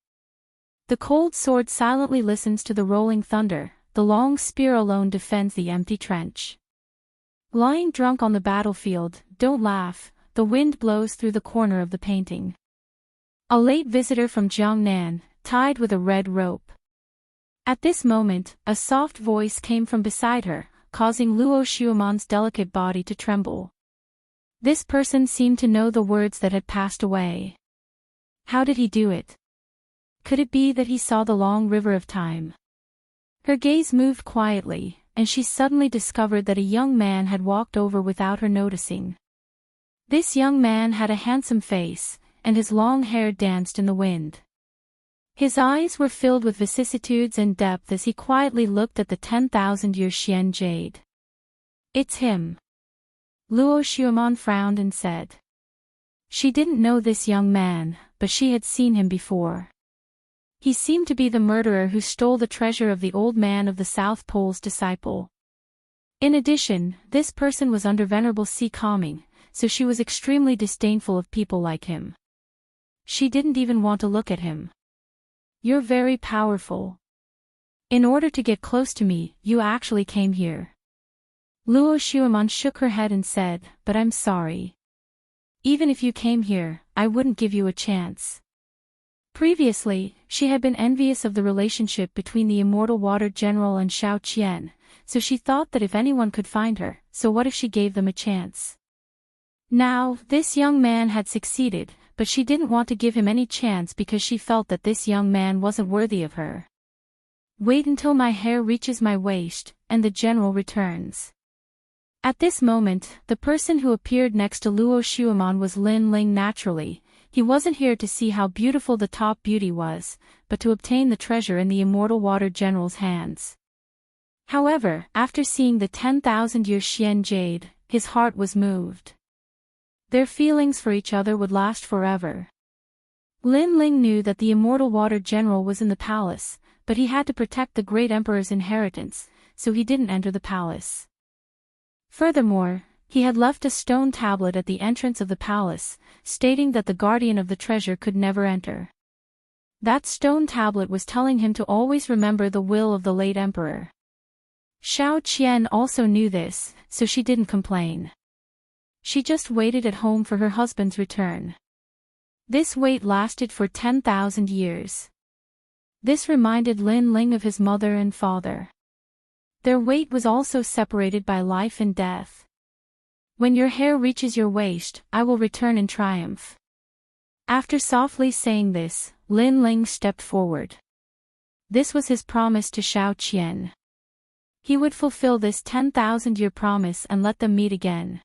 Speaker 1: The cold sword silently listens to the rolling thunder, the long spear alone defends the empty trench. Lying drunk on the battlefield, don't laugh, the wind blows through the corner of the painting. A late visitor from Jiangnan, tied with a red rope. At this moment, a soft voice came from beside her, causing Luo Xueman's delicate body to tremble. This person seemed to know the words that had passed away. How did he do it? Could it be that he saw the long river of time? Her gaze moved quietly, and she suddenly discovered that a young man had walked over without her noticing. This young man had a handsome face, and his long hair danced in the wind. His eyes were filled with vicissitudes and depth as he quietly looked at the 10,000-year Xian jade. It's him. Luo Xueman frowned and said. She didn't know this young man, but she had seen him before. He seemed to be the murderer who stole the treasure of the old man of the South Pole's disciple. In addition, this person was under Venerable Si Calming, so she was extremely disdainful of people like him. She didn't even want to look at him. You're very powerful. In order to get close to me, you actually came here. Luo Xueman shook her head and said, but I'm sorry. Even if you came here, I wouldn't give you a chance. Previously, she had been envious of the relationship between the immortal water general and Shao Qian, so she thought that if anyone could find her, so what if she gave them a chance? Now, this young man had succeeded, but she didn't want to give him any chance because she felt that this young man wasn't worthy of her. Wait until my hair reaches my waist, and the general returns. At this moment, the person who appeared next to Luo Xueman was Lin Ling naturally. He wasn't here to see how beautiful the top beauty was, but to obtain the treasure in the immortal water general's hands. However, after seeing the 10,000-year Xian jade, his heart was moved. Their feelings for each other would last forever. Lin Ling knew that the immortal water general was in the palace, but he had to protect the great emperor's inheritance, so he didn't enter the palace. Furthermore, he had left a stone tablet at the entrance of the palace, stating that the guardian of the treasure could never enter. That stone tablet was telling him to always remember the will of the late emperor. Shao Qian also knew this, so she didn't complain. She just waited at home for her husband's return. This wait lasted for 10,000 years. This reminded Lin Ling of his mother and father. Their wait was also separated by life and death. When your hair reaches your waist, I will return in triumph. After softly saying this, Lin Ling stepped forward. This was his promise to Shao Qian. He would fulfill this 10,000-year promise and let them meet again.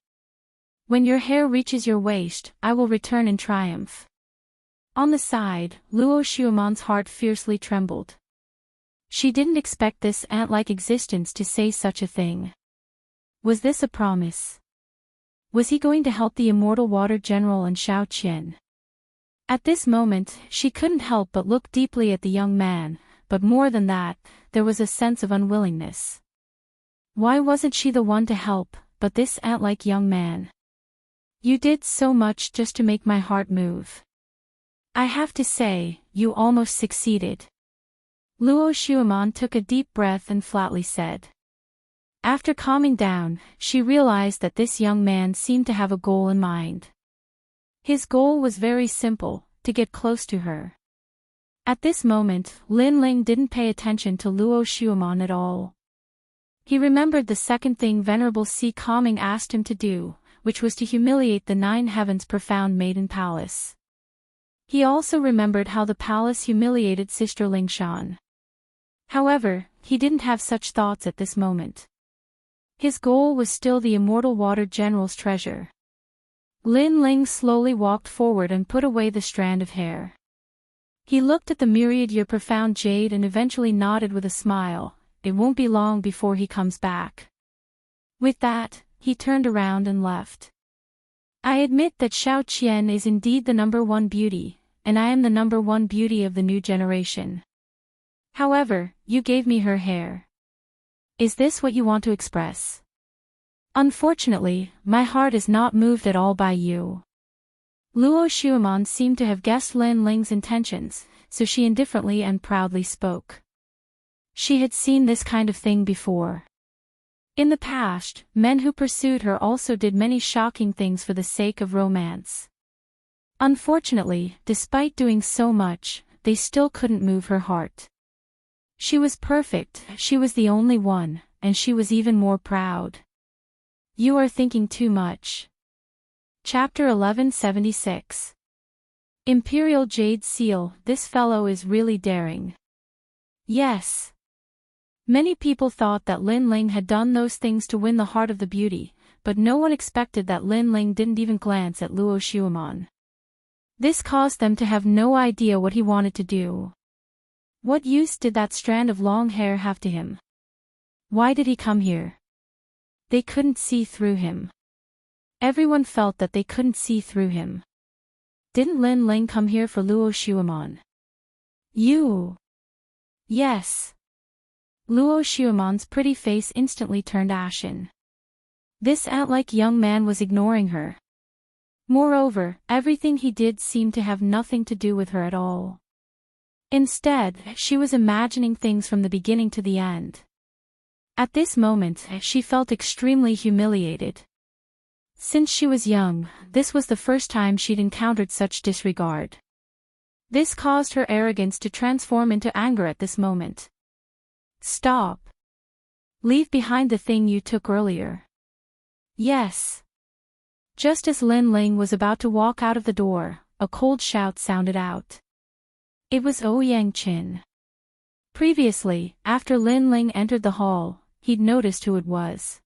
Speaker 1: When your hair reaches your waist, I will return in triumph. On the side, Luo Xueman's heart fiercely trembled. She didn't expect this ant-like existence to say such a thing. Was this a promise? Was he going to help the immortal water general and Shao Qian? At this moment, she couldn't help but look deeply at the young man, but more than that, there was a sense of unwillingness. Why wasn't she the one to help, but this ant-like young man? You did so much just to make my heart move. I have to say, you almost succeeded. Luo Xueman took a deep breath and flatly said. After calming down, she realized that this young man seemed to have a goal in mind. His goal was very simple, to get close to her. At this moment, Lin Ling didn't pay attention to Luo Xueman at all. He remembered the second thing Venerable Si Calming asked him to do, which was to humiliate the 9 heavens profound maiden palace. He also remembered how the palace humiliated Sister Lingshan. However, he didn't have such thoughts at this moment. His goal was still the immortal water general's treasure. Lin Ling slowly walked forward and put away the strand of hair. He looked at the myriad-year profound jade and eventually nodded with a smile. It won't be long before he comes back. With that, he turned around and left. I admit that Shao Qian is indeed the #1 beauty, and I am the #1 beauty of the new generation. However, you gave me her hair. Is this what you want to express? Unfortunately, my heart is not moved at all by you. Luo Xuemon seemed to have guessed Lin Ling's intentions, so she indifferently and proudly spoke. She had seen this kind of thing before. In the past, men who pursued her also did many shocking things for the sake of romance. Unfortunately, despite doing so much, they still couldn't move her heart. She was perfect, she was the only one, and she was even more proud. You are thinking too much. Chapter 1176. Imperial Jade Seal, this fellow is really daring. Yes. Many people thought that Lin Ling had done those things to win the heart of the beauty, but no one expected that Lin Ling didn't even glance at Luo Xuemon. This caused them to have no idea what he wanted to do. What use did that strand of long hair have to him? Why did he come here? They couldn't see through him. Everyone felt that they couldn't see through him. Didn't Lin Ling come here for Luo Xuemon? You? Yes. Luo Xuemon's pretty face instantly turned ashen. This ant-like young man was ignoring her. Moreover, everything he did seemed to have nothing to do with her at all. Instead, she was imagining things from the beginning to the end. At this moment, she felt extremely humiliated. Since she was young, this was the first time she'd encountered such disregard. This caused her arrogance to transform into anger at this moment. Stop. Leave behind the thing you took earlier. Yes. Just as Lin Ling was about to walk out of the door, a cold shout sounded out. It was Ouyang Qin. Previously, after Lin Ling entered the hall, he'd noticed who it was.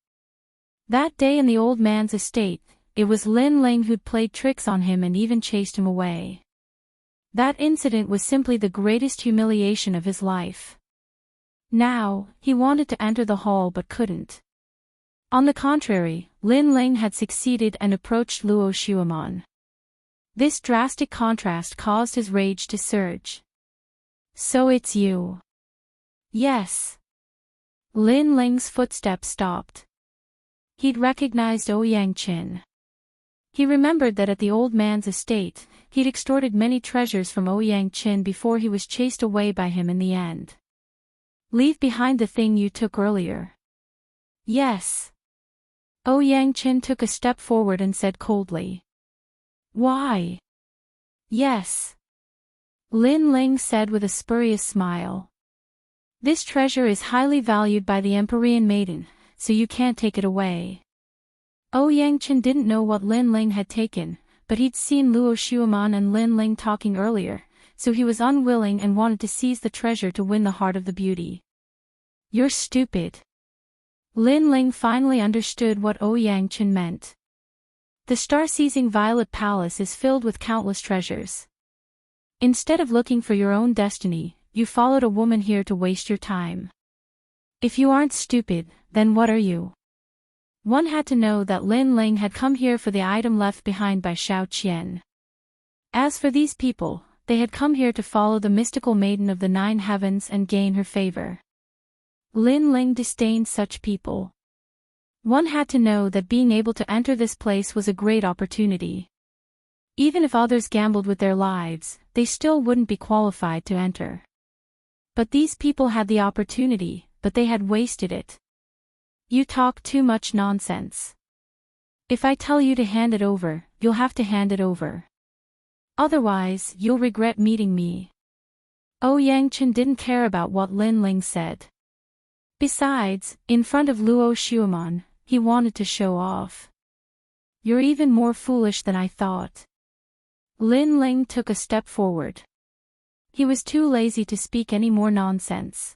Speaker 1: That day in the old man's estate, it was Lin Ling who'd played tricks on him and even chased him away. That incident was simply the greatest humiliation of his life. Now, he wanted to enter the hall but couldn't. On the contrary, Lin Ling had succeeded and approached Luo Xuemon. This drastic contrast caused his rage to surge. So it's you. Yes. Lin Ling's footsteps stopped. He'd recognized Ouyang Qin. He remembered that at the old man's estate, he'd extorted many treasures from Ouyang Qin before he was chased away by him in the end. Leave behind the thing you took earlier. Yes. Ouyang Qin took a step forward and said coldly. Why? Yes. Lin Ling said with a spurious smile. This treasure is highly valued by the Empyrean maiden, so you can't take it away. Ouyang Qin didn't know what Lin Ling had taken, but he'd seen Luo Xuemon and Lin Ling talking earlier, so he was unwilling and wanted to seize the treasure to win the heart of the beauty. You're stupid. Lin Ling finally understood what Ouyang Qin meant. The star-seizing Violet Palace is filled with countless treasures. Instead of looking for your own destiny, you followed a woman here to waste your time. If you aren't stupid, then what are you? One had to know that Lin Ling had come here for the item left behind by Xiao Qian. As for these people, they had come here to follow the mystical maiden of the 9 heavens and gain her favor. Lin Ling disdained such people. One had to know that being able to enter this place was a great opportunity. Even if others gambled with their lives, they still wouldn't be qualified to enter. But these people had the opportunity, but they had wasted it. You talk too much nonsense. If I tell you to hand it over, you'll have to hand it over. Otherwise, you'll regret meeting me. Ouyang Qin didn't care about what Lin Ling said. Besides, in front of Luo Xuemon, he wanted to show off. You're even more foolish than I thought. Lin Ling took a step forward. He was too lazy to speak any more nonsense.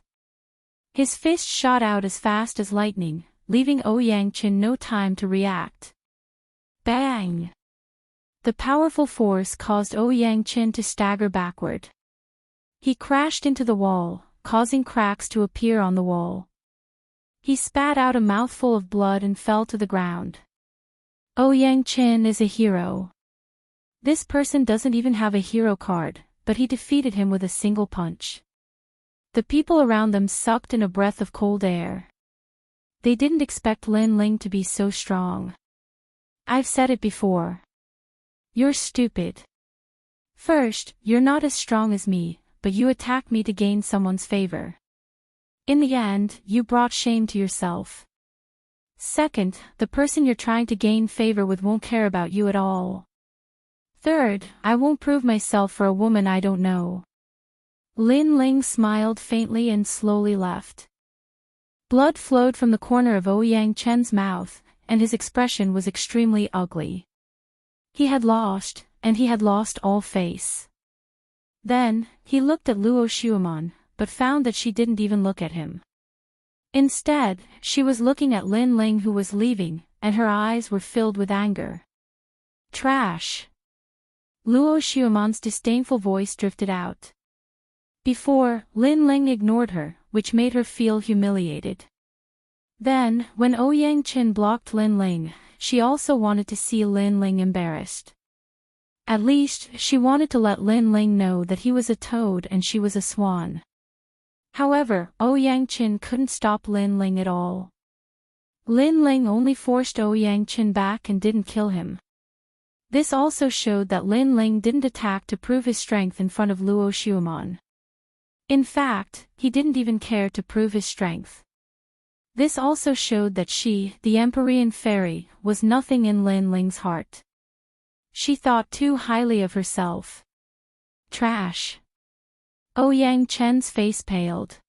Speaker 1: His fist shot out as fast as lightning, leaving Ouyang Qin no time to react. Bang! The powerful force caused Ouyang Qin to stagger backward. He crashed into the wall, causing cracks to appear on the wall. He spat out a mouthful of blood and fell to the ground. Ouyang Qin is a hero. This person doesn't even have a hero card, but he defeated him with a single punch. The people around them sucked in a breath of cold air. They didn't expect Lin Ling to be so strong. I've said it before. You're stupid. First, you're not as strong as me, but you attacked me to gain someone's favor. In the end, you brought shame to yourself. Second, the person you're trying to gain favor with won't care about you at all. Third, I won't prove myself for a woman I don't know. Lin Ling smiled faintly and slowly left. Blood flowed from the corner of Ouyang Chen's mouth, and his expression was extremely ugly. He had lost, and he had lost all face. Then, he looked at Luo Xuemon, but found that she didn't even look at him. Instead, she was looking at Lin Ling who was leaving, and her eyes were filled with anger. Trash. Luo Xuemon's disdainful voice drifted out. Before, Lin Ling ignored her, which made her feel humiliated. Then, when Ouyang Chen blocked Lin Ling, she also wanted to see Lin Ling embarrassed. At least, she wanted to let Lin Ling know that he was a toad and she was a swan. However, Ouyang Chen couldn't stop Lin Ling at all. Lin Ling only forced Ouyang Chen back and didn't kill him. This also showed that Lin Ling didn't attack to prove his strength in front of Luo Xuemon. In fact, he didn't even care to prove his strength. This also showed that she, the Empyrean fairy, was nothing in Lin Ling's heart. She thought too highly of herself. Trash. Ouyang Chen's face paled.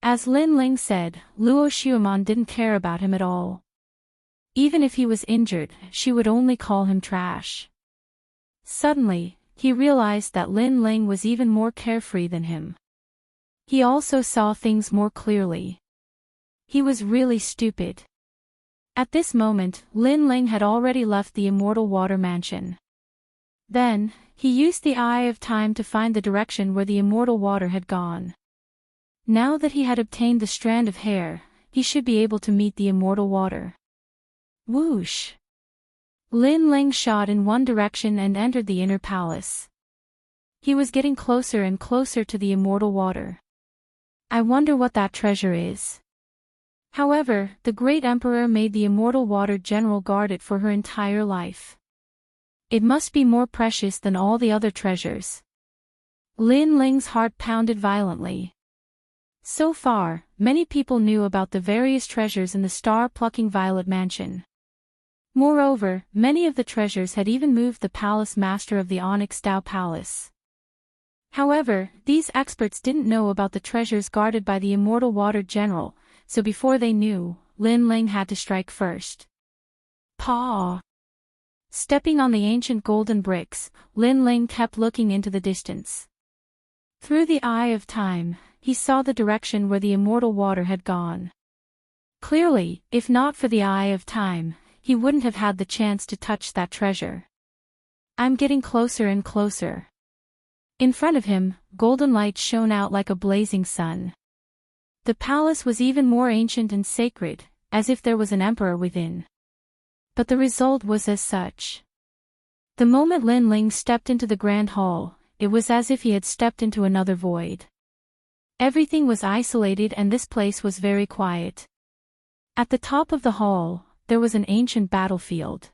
Speaker 1: As Lin Ling said, Luo Xuemon didn't care about him at all. Even if he was injured, she would only call him trash. Suddenly, he realized that Lin Ling was even more carefree than him. He also saw things more clearly. He was really stupid. At this moment, Lin Ling had already left the Immortal Water Mansion. Then, he used the Eye of Time to find the direction where the immortal water had gone. Now that he had obtained the strand of hair, he should be able to meet the immortal water. Whoosh! Lin Ling shot in one direction and entered the inner palace. He was getting closer and closer to the immortal water. I wonder what that treasure is. However, the great emperor made the immortal water general guard it for her entire life. It must be more precious than all the other treasures. Lin Ling's heart pounded violently. So far, many people knew about the various treasures in the star-plucking Violet Mansion. Moreover, many of the treasures had even moved the palace master of the Onyx Dao Palace. However, these experts didn't know about the treasures guarded by the Immortal Water General, so before they knew, Lin Ling had to strike first. Paw! Stepping on the ancient golden bricks, Lin Ling kept looking into the distance. Through the Eye of Time, he saw the direction where the immortal water had gone. Clearly, if not for the Eye of Time, he wouldn't have had the chance to touch that treasure. I'm getting closer and closer. In front of him, golden light shone out like a blazing sun. The palace was even more ancient and sacred, as if there was an emperor within. But the result was as such. The moment Lin Ling stepped into the grand hall, it was as if he had stepped into another void. Everything was isolated and this place was very quiet. At the top of the hall, there was an ancient battlefield.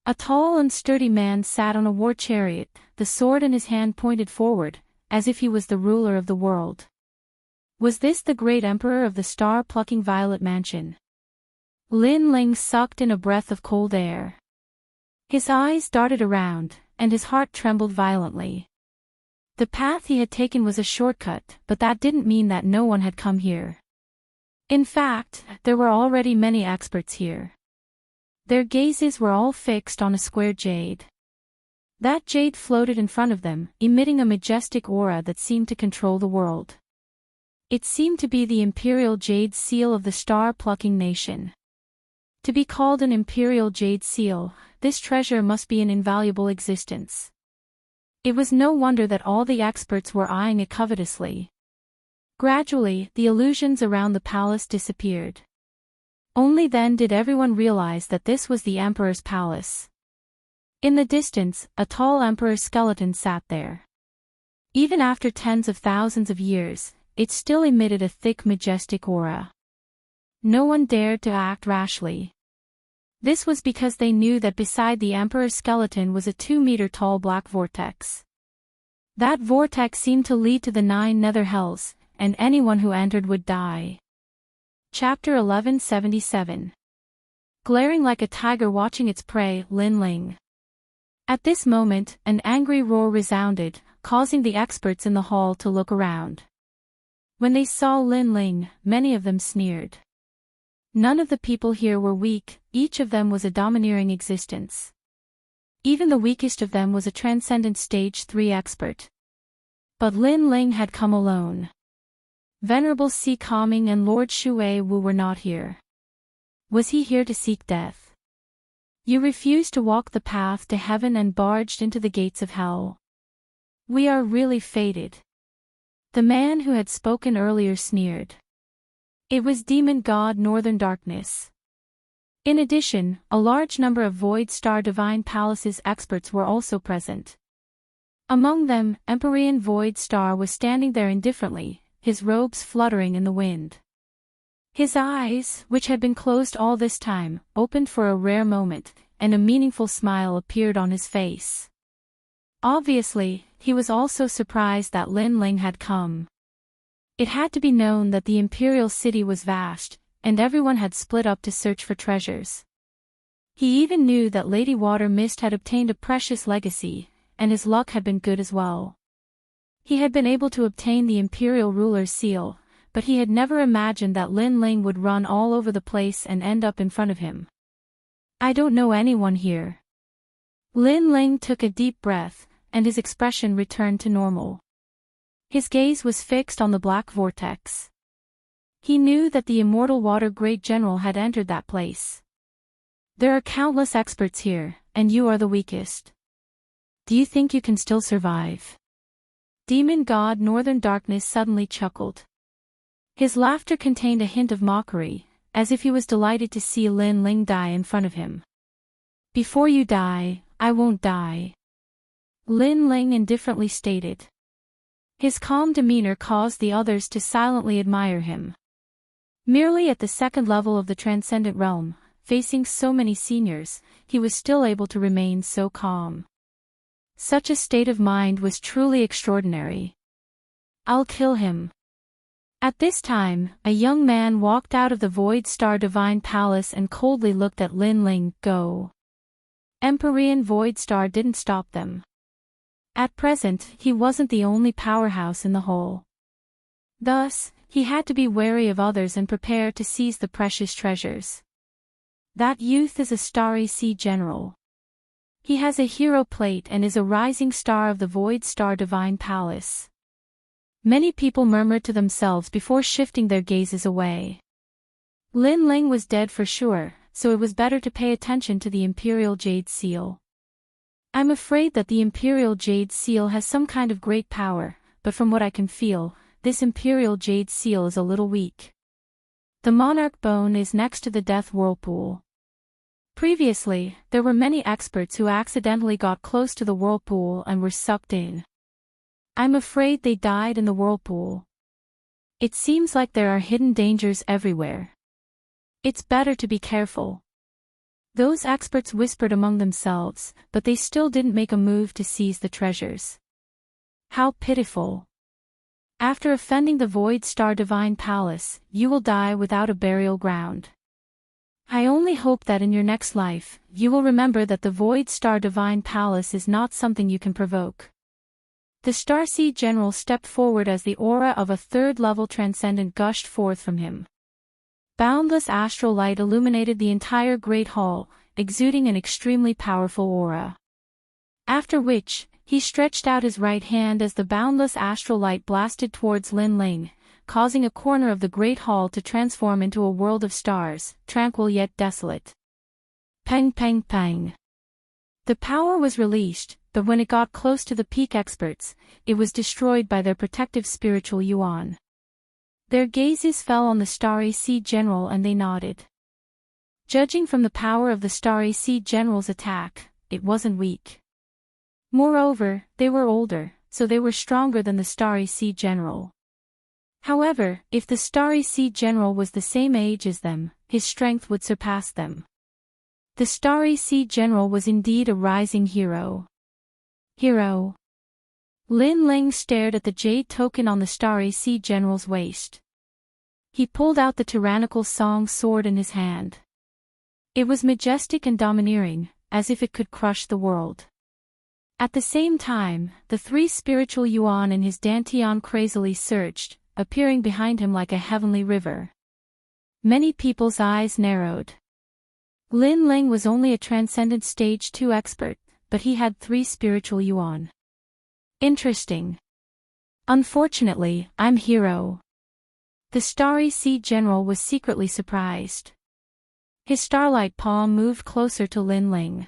Speaker 1: A tall and sturdy man sat on a war chariot, the sword in his hand pointed forward, as if he was the ruler of the world. Was this the great emperor of the star-plucking Violet Mansion? Lin Ling sucked in a breath of cold air. His eyes darted around, and his heart trembled violently. The path he had taken was a shortcut, but that didn't mean that no one had come here. In fact, there were already many experts here. Their gazes were all fixed on a square jade. That jade floated in front of them, emitting a majestic aura that seemed to control the world. It seemed to be the imperial jade seal of the star-plucking nation. To be called an imperial jade seal, this treasure must be an invaluable existence. It was no wonder that all the experts were eyeing it covetously. Gradually, the illusions around the palace disappeared. Only then did everyone realize that this was the emperor's palace. In the distance, a tall emperor's skeleton sat there. Even after tens of thousands of years, it still emitted a thick majestic aura. No one dared to act rashly. This was because they knew that beside the Emperor's skeleton was a 2-meter-tall black vortex. That vortex seemed to lead to the 9 nether hells, and anyone who entered would die. Chapter 1177. Glaring like a tiger watching its prey, Lin Ling. At this moment, an angry roar resounded, causing the experts in the hall to look around. When they saw Lin Ling, many of them sneered. None of the people here were weak, each of them was a domineering existence. Even the weakest of them was a transcendent stage 3 expert. But Lin Ling had come alone. Venerable Si Kaming and Lord Shui Wu were not here. Was he here to seek death? You refused to walk the path to heaven and barged into the gates of hell. We are really fated. The man who had spoken earlier sneered. It was demon god Northern Darkness. In addition, a large number of Void Star Divine Palace's experts were also present. Among them, Empyrean Void Star was standing there indifferently, his robes fluttering in the wind. His eyes, which had been closed all this time, opened for a rare moment, and a meaningful smile appeared on his face. Obviously, he was also surprised that Lin Ling had come. It had to be known that the imperial city was vast, and everyone had split up to search for treasures. He even knew that Lady Water Mist had obtained a precious legacy, and his luck had been good as well. He had been able to obtain the imperial ruler's seal, but he had never imagined that Lin Ling would run all over the place and end up in front of him. I don't know anyone here. Lin Ling took a deep breath, and his expression returned to normal. His gaze was fixed on the black vortex. He knew that the immortal Water Great General had entered that place. There are countless experts here, and you are the weakest. Do you think you can still survive? Demon god Northern Darkness suddenly chuckled. His laughter contained a hint of mockery, as if he was delighted to see Lin Ling die in front of him. Before you die, I won't die. Lin Ling indifferently stated. His calm demeanor caused the others to silently admire him. Merely at the second level of the transcendent realm, facing so many seniors, he was still able to remain so calm. Such a state of mind was truly extraordinary. I'll kill him. At this time, a young man walked out of the Void Star Divine Palace and coldly looked at Lin Ling. Go. Empyrean Void Star didn't stop them. At present, he wasn't the only powerhouse in the whole. Thus, he had to be wary of others and prepare to seize the precious treasures. That youth is a starry sea general. He has a hero plate and is a rising star of the Void Star Divine Palace. Many people murmured to themselves before shifting their gazes away. Lin Ling was dead for sure, so it was better to pay attention to the Imperial Jade Seal. I'm afraid that the Imperial Jade Seal has some kind of great power, but from what I can feel, this Imperial Jade Seal is a little weak. The Monarch Bone is next to the Death Whirlpool. Previously, there were many experts who accidentally got close to the whirlpool and were sucked in. I'm afraid they died in the whirlpool. It seems like there are hidden dangers everywhere. It's better to be careful. Those experts whispered among themselves, but they still didn't make a move to seize the treasures. How pitiful. After offending the Void Star Divine Palace, you will die without a burial ground. I only hope that in your next life, you will remember that the Void Star Divine Palace is not something you can provoke. The Starseed General stepped forward as the aura of a third-level transcendent gushed forth from him. Boundless astral light illuminated the entire Great Hall, exuding an extremely powerful aura. After which, he stretched out his right hand as the boundless astral light blasted towards Lin Ling, causing a corner of the Great Hall to transform into a world of stars, tranquil yet desolate. Pang pang pang. The power was released, but when it got close to the peak experts, it was destroyed by their protective spiritual yuan. Their gazes fell on the Starry Sea General and they nodded. Judging from the power of the Starry Sea General's attack, it wasn't weak. Moreover, they were older, so they were stronger than the Starry Sea General. However, if the Starry Sea General was the same age as them, his strength would surpass them. The Starry Sea General was indeed a rising hero. Hero. Lin Ling stared at the jade token on the Starry Sea General's waist. He pulled out the tyrannical song sword in his hand. It was majestic and domineering, as if it could crush the world. At the same time, the 3 spiritual yuan in his dantian crazily surged, appearing behind him like a heavenly river. Many people's eyes narrowed. Lin Ling was only a transcendent stage 2 expert, but he had 3 spiritual yuan. Interesting. Unfortunately, I'm hero. The Starry Sea General was secretly surprised. His starlight palm moved closer to Lin Ling.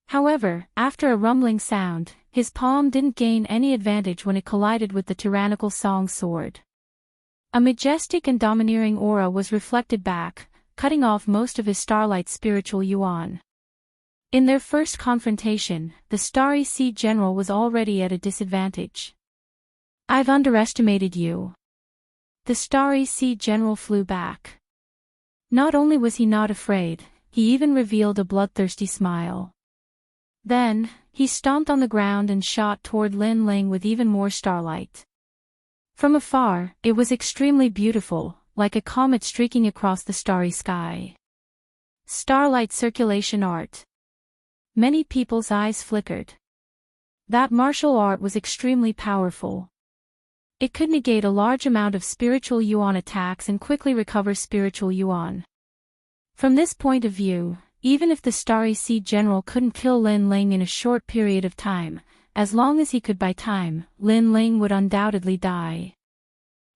Speaker 1: However, after a rumbling sound, his palm didn't gain any advantage when it collided with the tyrannical song sword. A majestic and domineering aura was reflected back, cutting off most of his starlight spiritual yuan. In their first confrontation, the Starry Sea General was already at a disadvantage. I've underestimated you. The Starry Sea General flew back. Not only was he not afraid, he even revealed a bloodthirsty smile. Then, he stomped on the ground and shot toward Lin Ling with even more starlight. From afar, it was extremely beautiful, like a comet streaking across the starry sky. Starlight circulation art. Many people's eyes flickered. That martial art was extremely powerful. It could negate a large amount of spiritual yuan attacks and quickly recover spiritual yuan. From this point of view, even if the Starry Sea General couldn't kill Lin Ling in a short period of time, as long as he could buy time, Lin Ling would undoubtedly die.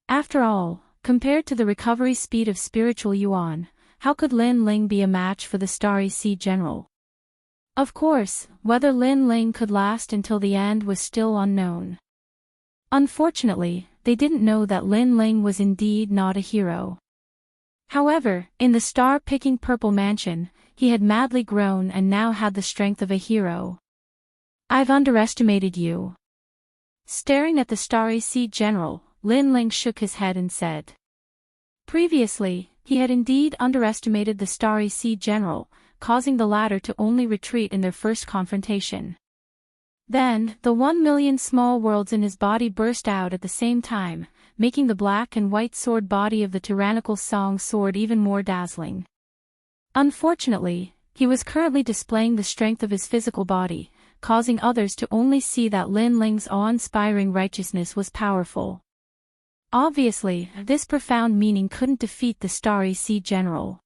Speaker 1: After all, compared to the recovery speed of spiritual yuan, how could Lin Ling be a match for the Starry Sea General? Of course, whether Lin Ling could last until the end was still unknown. Unfortunately, they didn't know that Lin Ling was indeed not a hero. However, in the star-picking purple mansion, he had madly grown and now had the strength of a hero. I've underestimated you. Staring at the Starry Sea General, Lin Ling shook his head and said. Previously, he had indeed underestimated the Starry Sea General, causing the latter to only retreat in their first confrontation. Then, the 1,000,000 small worlds in his body burst out at the same time, making the black and white sword body of the tyrannical song sword even more dazzling. Unfortunately, he was currently displaying the strength of his physical body, causing others to only see that Lin Ling's awe-inspiring righteousness was powerful. Obviously, this profound meaning couldn't defeat the Starry Sea General.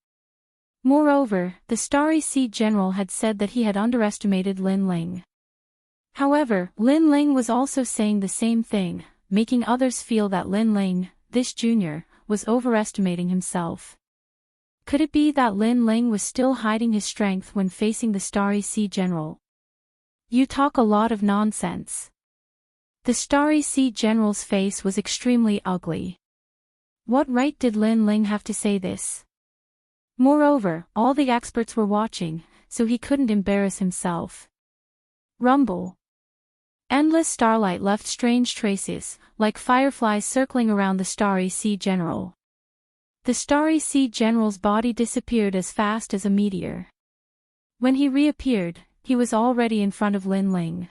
Speaker 1: Moreover, the Starry Sea General had said that he had underestimated Lin Ling. However, Lin Ling was also saying the same thing, making others feel that Lin Ling, this junior, was overestimating himself. Could it be that Lin Ling was still hiding his strength when facing the Starry Sea General? You talk a lot of nonsense. The Starry Sea General's face was extremely ugly. What right did Lin Ling have to say this? Moreover, all the experts were watching, so he couldn't embarrass himself. Rumble. Endless starlight left strange traces, like fireflies circling around the Starry Sea General. The Starry Sea General's body disappeared as fast as a meteor. When he reappeared, he was already in front of Lin Ling.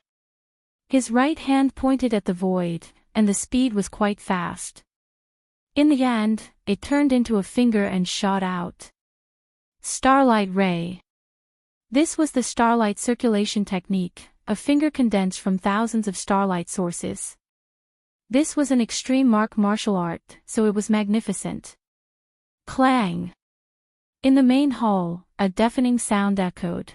Speaker 1: His right hand pointed at the void, and the speed was quite fast. In the end, it turned into a finger and shot out. Starlight Ray. This was the starlight circulation technique, a finger condensed from thousands of starlight sources. This was an extreme martial art, so it was magnificent. Clang! In the main hall, a deafening sound echoed.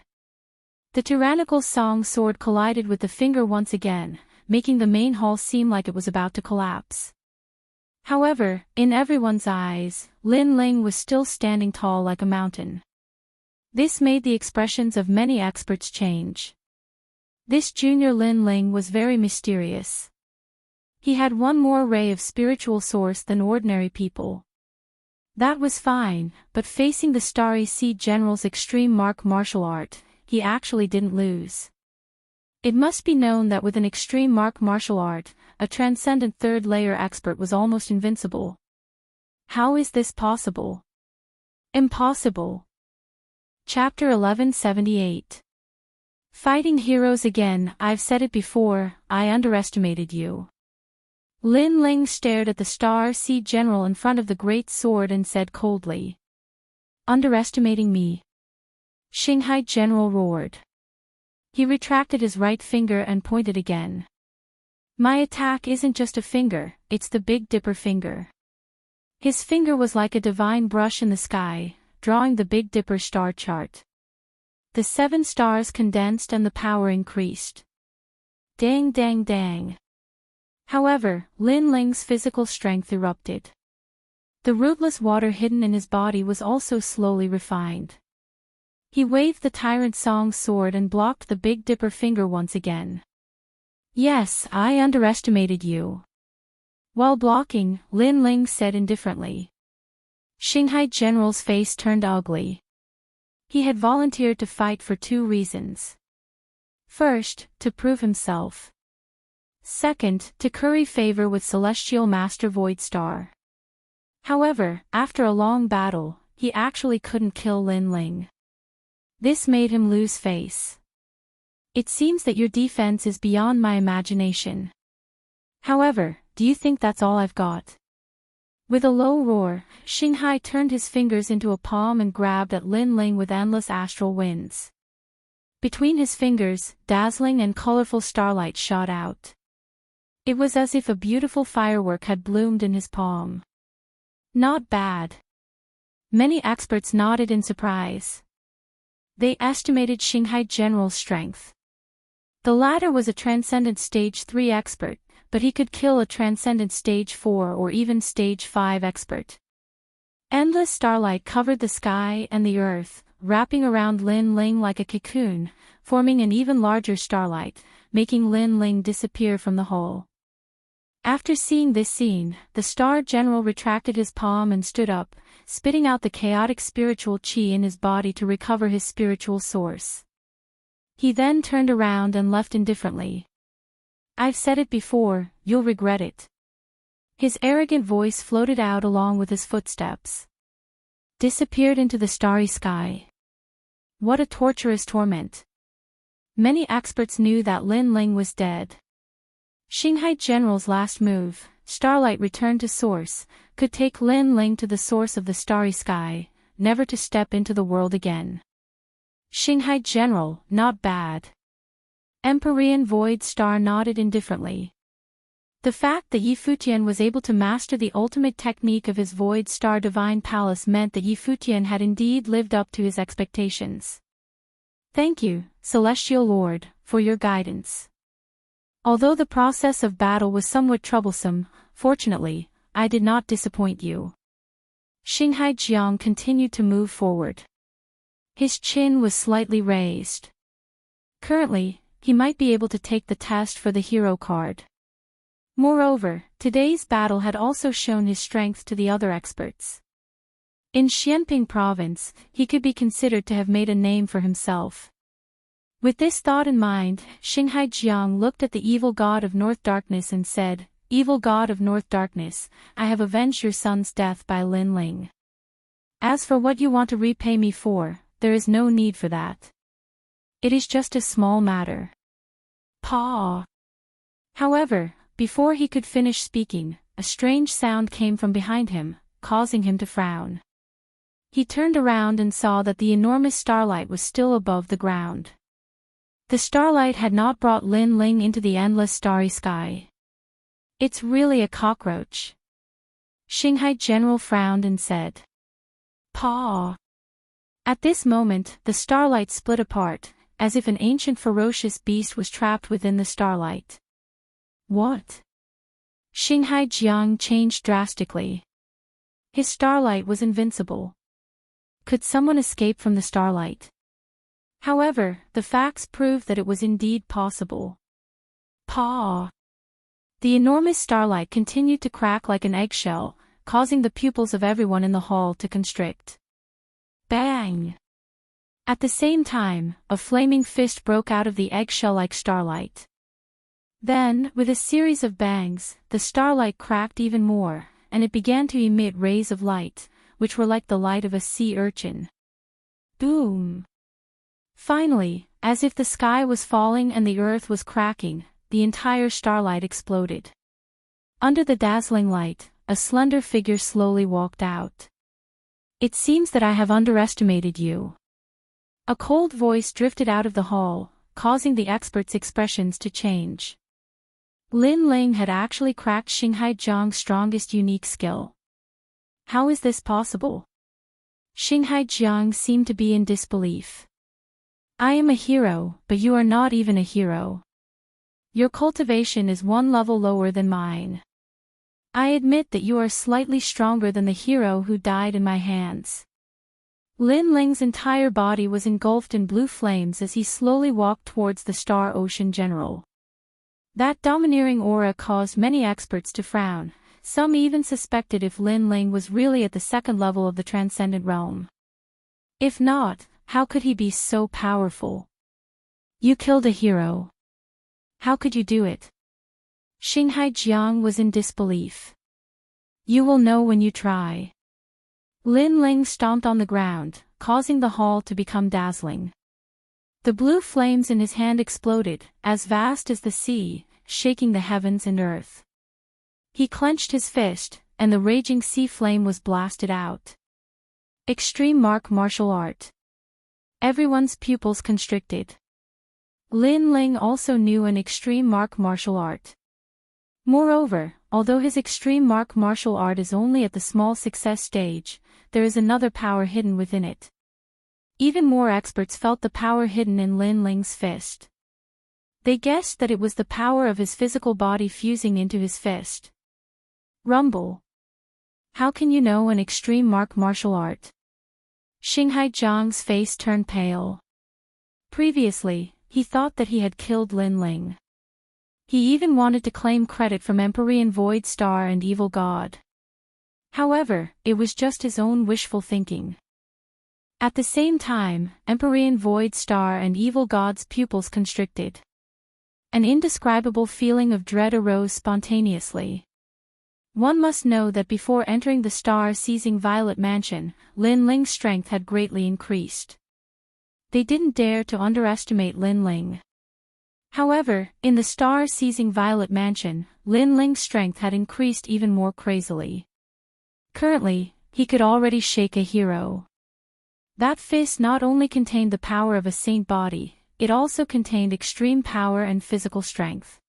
Speaker 1: The tyrannical song sword collided with the finger once again, making the main hall seem like it was about to collapse. However, in everyone's eyes, Lin Ling was still standing tall like a mountain. This made the expressions of many experts change. This junior Lin Ling was very mysterious. He had one more ray of spiritual source than ordinary people. That was fine, but facing the Starry Sea General's extreme martial art, he actually didn't lose. It must be known that with an extreme martial art, a transcendent third-layer expert was almost invincible. How is this possible? Impossible. Chapter 1178. Fighting heroes again. I've said it before, I underestimated you. Lin Ling stared at the Star Sea General in front of the great sword and said coldly. Underestimating me? Shanghai General roared. He retracted his right finger and pointed again. My attack isn't just a finger, it's the Big Dipper finger. His finger was like a divine brush in the sky, drawing the Big Dipper star chart. The 7 stars condensed and the power increased. Dang dang dang. However, Lin Ling's physical strength erupted. The rootless water hidden in his body was also slowly refined. He waved the Tyrant Song sword and blocked the Big Dipper finger once again. Yes, I underestimated you. While blocking, Lin Ling said indifferently. Shanghai General's face turned ugly. He had volunteered to fight for 2 reasons. First, to prove himself. Second, to curry favor with Celestial Master Voidstar. However, after a long battle, he actually couldn't kill Lin Ling. This made him lose face. It seems that your defense is beyond my imagination. However, do you think that's all I've got? With a low roar, Shanghai turned his fingers into a palm and grabbed at Lin Ling with endless astral winds. Between his fingers, dazzling and colorful starlight shot out. It was as if a beautiful firework had bloomed in his palm. Not bad. Many experts nodded in surprise. They estimated Shanghai General's strength. The latter was a Transcendent Stage 3 expert, but he could kill a Transcendent Stage 4 or even Stage 5 expert. Endless starlight covered the sky and the earth, wrapping around Lin Ling like a cocoon, forming an even larger starlight, making Lin Ling disappear from the whole. After seeing this scene, the Star General retracted his palm and stood up, spitting out the chaotic spiritual chi in his body to recover his spiritual source. He then turned around and left indifferently. I've said it before, you'll regret it. His arrogant voice floated out along with his footsteps. Disappeared into the starry sky. What a torturous torment. Many experts knew that Lin Ling was dead. Shanghai General's last move, Starlight Return to Source, could take Lin Ling to the source of the starry sky, never to step into the world again. Shanghai General, not bad. Empyrean Void Star nodded indifferently. The fact that Yifutian was able to master the ultimate technique of his Void Star Divine Palace meant that Yifutian had indeed lived up to his expectations. Thank you, Celestial Lord, for your guidance. Although the process of battle was somewhat troublesome, fortunately, I did not disappoint you. Shanghai Jiang continued to move forward. His chin was slightly raised. Currently, he might be able to take the test for the hero card. Moreover, today's battle had also shown his strength to the other experts. In Xianping Province, he could be considered to have made a name for himself. With this thought in mind, Shanghai Jiang looked at the evil god of North Darkness and said, Evil god of North Darkness, I have avenged your son's death by Lin Ling. As for what you want to repay me for, there is no need for that. It is just a small matter. Paw. However, before he could finish speaking, a strange sound came from behind him, causing him to frown. He turned around and saw that the enormous starlight was still above the ground. The starlight had not brought Lin Ling into the endless starry sky. It's really a cockroach. Shanghai General frowned and said. Paw. At this moment, the starlight split apart, as if an ancient ferocious beast was trapped within the starlight. What? Shanghai Jiang changed drastically. His starlight was invincible. Could someone escape from the starlight? However, the facts proved that it was indeed possible. Paw. The enormous starlight continued to crack like an eggshell, causing the pupils of everyone in the hall to constrict. Bang! At the same time, a flaming fist broke out of the eggshell-like starlight. Then, with a series of bangs, the starlight cracked even more, and it began to emit rays of light, which were like the light of a sea urchin. Boom! Finally, as if the sky was falling and the earth was cracking, the entire starlight exploded. Under the dazzling light, a slender figure slowly walked out. "It seems that I have underestimated you." A cold voice drifted out of the hall, causing the expert's expressions to change. Lin Ling had actually cracked Xinghai Jiang's strongest unique skill. How is this possible? Xinghai Jiang seemed to be in disbelief. "I am a hero, but you are not even a hero. Your cultivation is one level lower than mine. I admit that you are slightly stronger than the hero who died in my hands." Lin Ling's entire body was engulfed in blue flames as he slowly walked towards the Star Ocean General. That domineering aura caused many experts to frown. Some even suspected if Lin Ling was really at the second level of the transcendent realm. If not, how could he be so powerful? "You killed a hero. How could you do it?" Xinghai Jiang was in disbelief. "You will know when you try." Lin Ling stomped on the ground, causing the hall to become dazzling. The blue flames in his hand exploded, as vast as the sea, shaking the heavens and earth. He clenched his fist, and the raging sea flame was blasted out. Extreme martial art. Everyone's pupils constricted. Lin Ling also knew an extreme martial art. Moreover, although his extreme martial art is only at the small success stage, there is another power hidden within it. Even more experts felt the power hidden in Lin Ling's fist. They guessed that it was the power of his physical body fusing into his fist. Rumble. How can you know an extreme martial art? Xinghai Jiang's face turned pale. Previously, he thought that he had killed Lin Ling. He even wanted to claim credit from Empyrean Void Star and Evil God. However, it was just his own wishful thinking. At the same time, Empyrean Void Star and Evil God's pupils constricted. An indescribable feeling of dread arose spontaneously. One must know that before entering the star-seizing Violet Mansion, Lin Ling's strength had greatly increased. They didn't dare to underestimate Lin Ling. However, in the star-seizing Violet Mansion, Lin Ling's strength had increased even more crazily. Currently, he could already shake a hero. That fist not only contained the power of a saint body, it also contained extreme power and physical strength.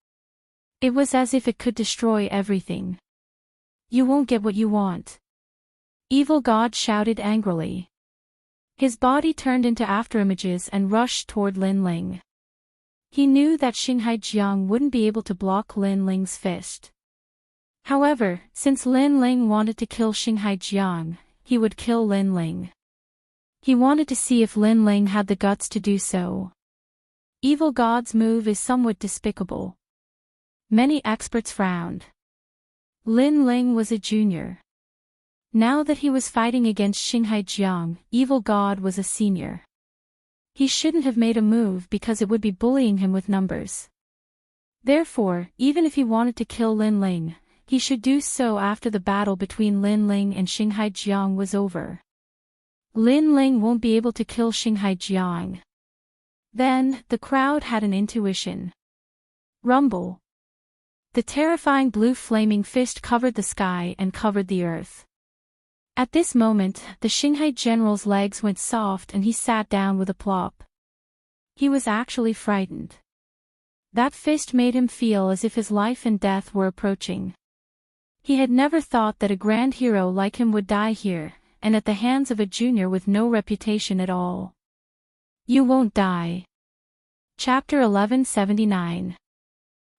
Speaker 1: It was as if it could destroy everything. "You won't get what you want." Evil God shouted angrily. His body turned into afterimages and rushed toward Lin Ling. He knew that Xinghai Jiang wouldn't be able to block Lin Ling's fist. However, since Lin Ling wanted to kill Xinghai Jiang, he would kill Lin Ling. He wanted to see if Lin Ling had the guts to do so. Evil God's move is somewhat despicable. Many experts frowned. Lin Ling was a junior. Now that he was fighting against Xinghai Jiang, Evil God was a senior. He shouldn't have made a move because it would be bullying him with numbers. Therefore, even if he wanted to kill Lin Ling, he should do so after the battle between Lin Ling and Xinghai Jiang was over. Lin Ling won't be able to kill Xinghai Jiang. Then, the crowd had an intuition. Rumble. The terrifying blue flaming fist covered the sky and covered the earth. At this moment, the Xinghai general's legs went soft and he sat down with a plop. He was actually frightened. That fist made him feel as if his life and death were approaching. He had never thought that a grand hero like him would die here, and at the hands of a junior with no reputation at all. You won't die. Chapter 1179.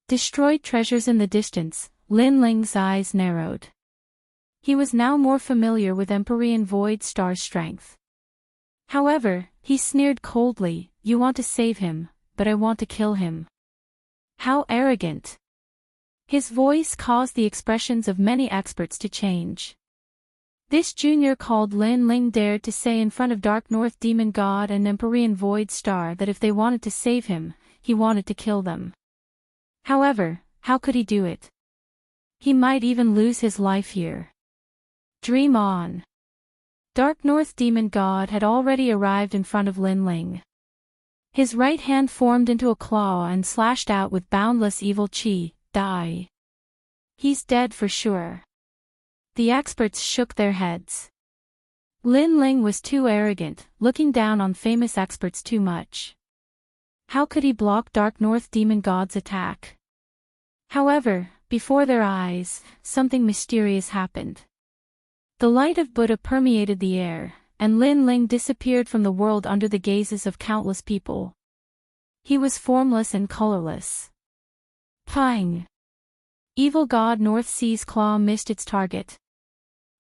Speaker 1: Destroyed treasures in the distance. Lin Ling's eyes narrowed. He was now more familiar with Empyrean Void Star's strength. However, he sneered coldly, "You want to save him, but I want to kill him." How arrogant! His voice caused the expressions of many experts to change. This junior called Lin Ling dared to say in front of Dark North Demon God and Empyrean Void Star that if they wanted to save him, he wanted to kill them. However, how could he do it? He might even lose his life here. Dream on. Dark North Demon God had already arrived in front of Lin Ling. His right hand formed into a claw and slashed out with boundless evil chi. Die. He's dead for sure. The experts shook their heads. Lin Ling was too arrogant, looking down on famous experts too much. How could he block Dark North Demon God's attack? However, before their eyes, something mysterious happened. The light of Buddha permeated the air, and Lin Ling disappeared from the world under the gazes of countless people. He was formless and colorless. Pang! Evil God North Sea's claw missed its target.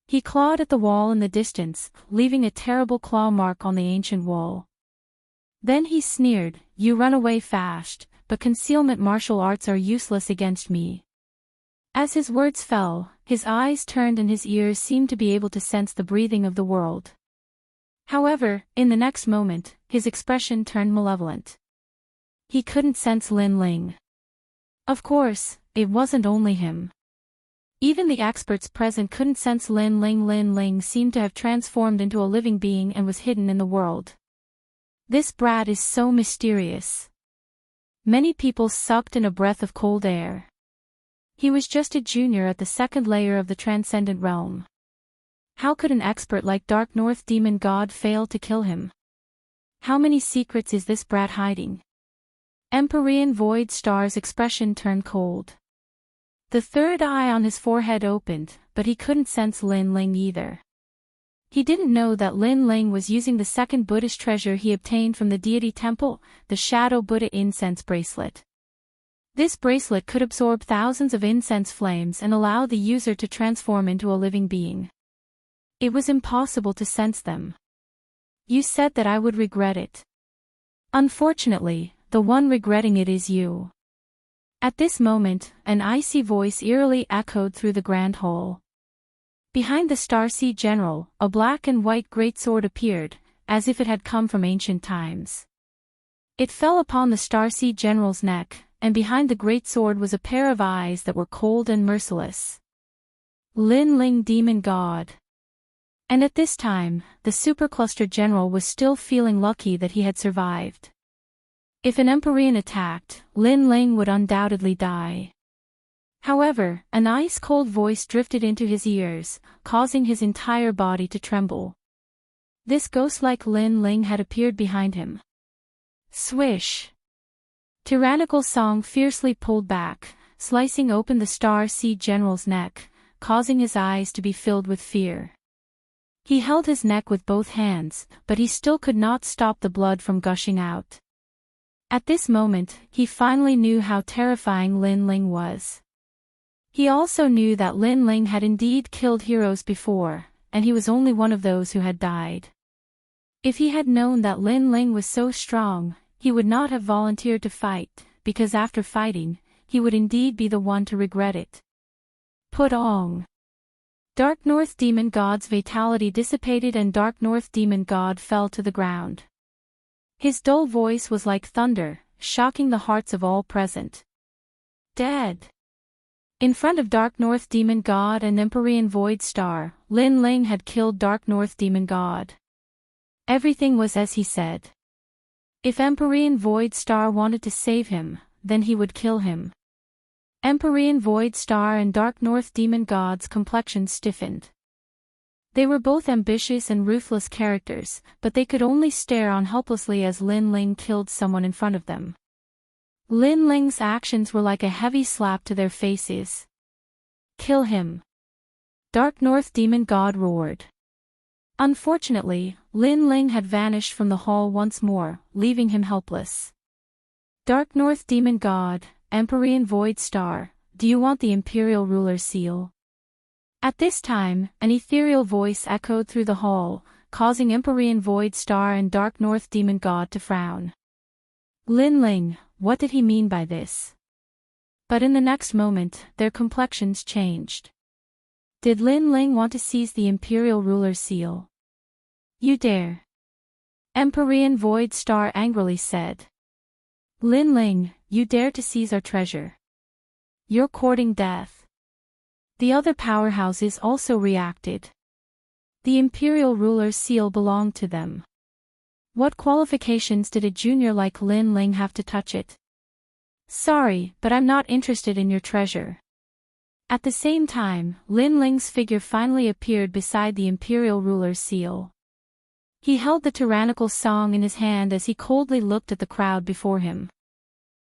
Speaker 1: He clawed at the wall in the distance, leaving a terrible claw mark on the ancient wall. Then he sneered, "You run away fast, but concealment martial arts are useless against me." As his words fell, his eyes turned and his ears seemed to be able to sense the breathing of the world. However, in the next moment, his expression turned malevolent. He couldn't sense Lin Ling. Of course, it wasn't only him. Even the experts present couldn't sense Lin Ling. Lin Ling seemed to have transformed into a living being and was hidden in the world. This brat is so mysterious. Many people sucked in a breath of cold air. He was just a junior at the second layer of the transcendent realm. How could an expert like Dark North Demon God fail to kill him? How many secrets is this brat hiding? Empyrean Void Star's expression turned cold. The third eye on his forehead opened, but he couldn't sense Lin Ling either. He didn't know that Lin Ling was using the second Buddhist treasure he obtained from the deity temple, the Shadow Buddha incense bracelet. This bracelet could absorb thousands of incense flames and allow the user to transform into a living being. It was impossible to sense them. You said that I would regret it. Unfortunately, the one regretting it is you. At this moment, an icy voice eerily echoed through the grand hall. Behind the Starseed General, a black and white greatsword appeared, as if it had come from ancient times. It fell upon the Starseed General's neck, and behind the greatsword was a pair of eyes that were cold and merciless. Lin Ling Demon God. And at this time, the Supercluster General was still feeling lucky that he had survived. If an Empyrean attacked, Lin Ling would undoubtedly die. However, an ice-cold voice drifted into his ears, causing his entire body to tremble. This ghost-like Lin Ling had appeared behind him. Swish! Tyrannical Song fiercely pulled back, slicing open the Star Seed General's neck, causing his eyes to be filled with fear. He held his neck with both hands, but he still could not stop the blood from gushing out. At this moment, he finally knew how terrifying Lin Ling was. He also knew that Lin Ling had indeed killed heroes before, and he was only one of those who had died. If he had known that Lin Ling was so strong, he would not have volunteered to fight, because after fighting, he would indeed be the one to regret it. Put on. Dark North Demon God's vitality dissipated and Dark North Demon God fell to the ground. His dull voice was like thunder, shocking the hearts of all present. Dead. In front of Dark North Demon God and Empyrean Void Star, Lin Ling had killed Dark North Demon God. Everything was as he said. If Empyrean Void Star wanted to save him, then he would kill him. Empyrean Void Star and Dark North Demon God's complexions stiffened. They were both ambitious and ruthless characters, but they could only stare on helplessly as Lin Ling killed someone in front of them. Lin Ling's actions were like a heavy slap to their faces. Kill him! Dark North Demon God roared. Unfortunately, Lin Ling had vanished from the hall once more, leaving him helpless. Dark North Demon God, Empyrean Void Star, do you want the Imperial Ruler's seal? At this time, an ethereal voice echoed through the hall, causing Empyrean Void Star and Dark North Demon God to frown. Lin Ling, what did he mean by this? But in the next moment, their complexions changed. Did Lin Ling want to seize the Imperial Ruler's seal? You dare! Empyrean Void Star angrily said. Lin Ling, you dare to seize our treasure. You're courting death. The other powerhouses also reacted. The imperial ruler's seal belonged to them. What qualifications did a junior like Lin Ling have to touch it? Sorry, but I'm not interested in your treasure. At the same time, Lin Ling's figure finally appeared beside the imperial ruler's seal. He held the tyrannical song in his hand as he coldly looked at the crowd before him.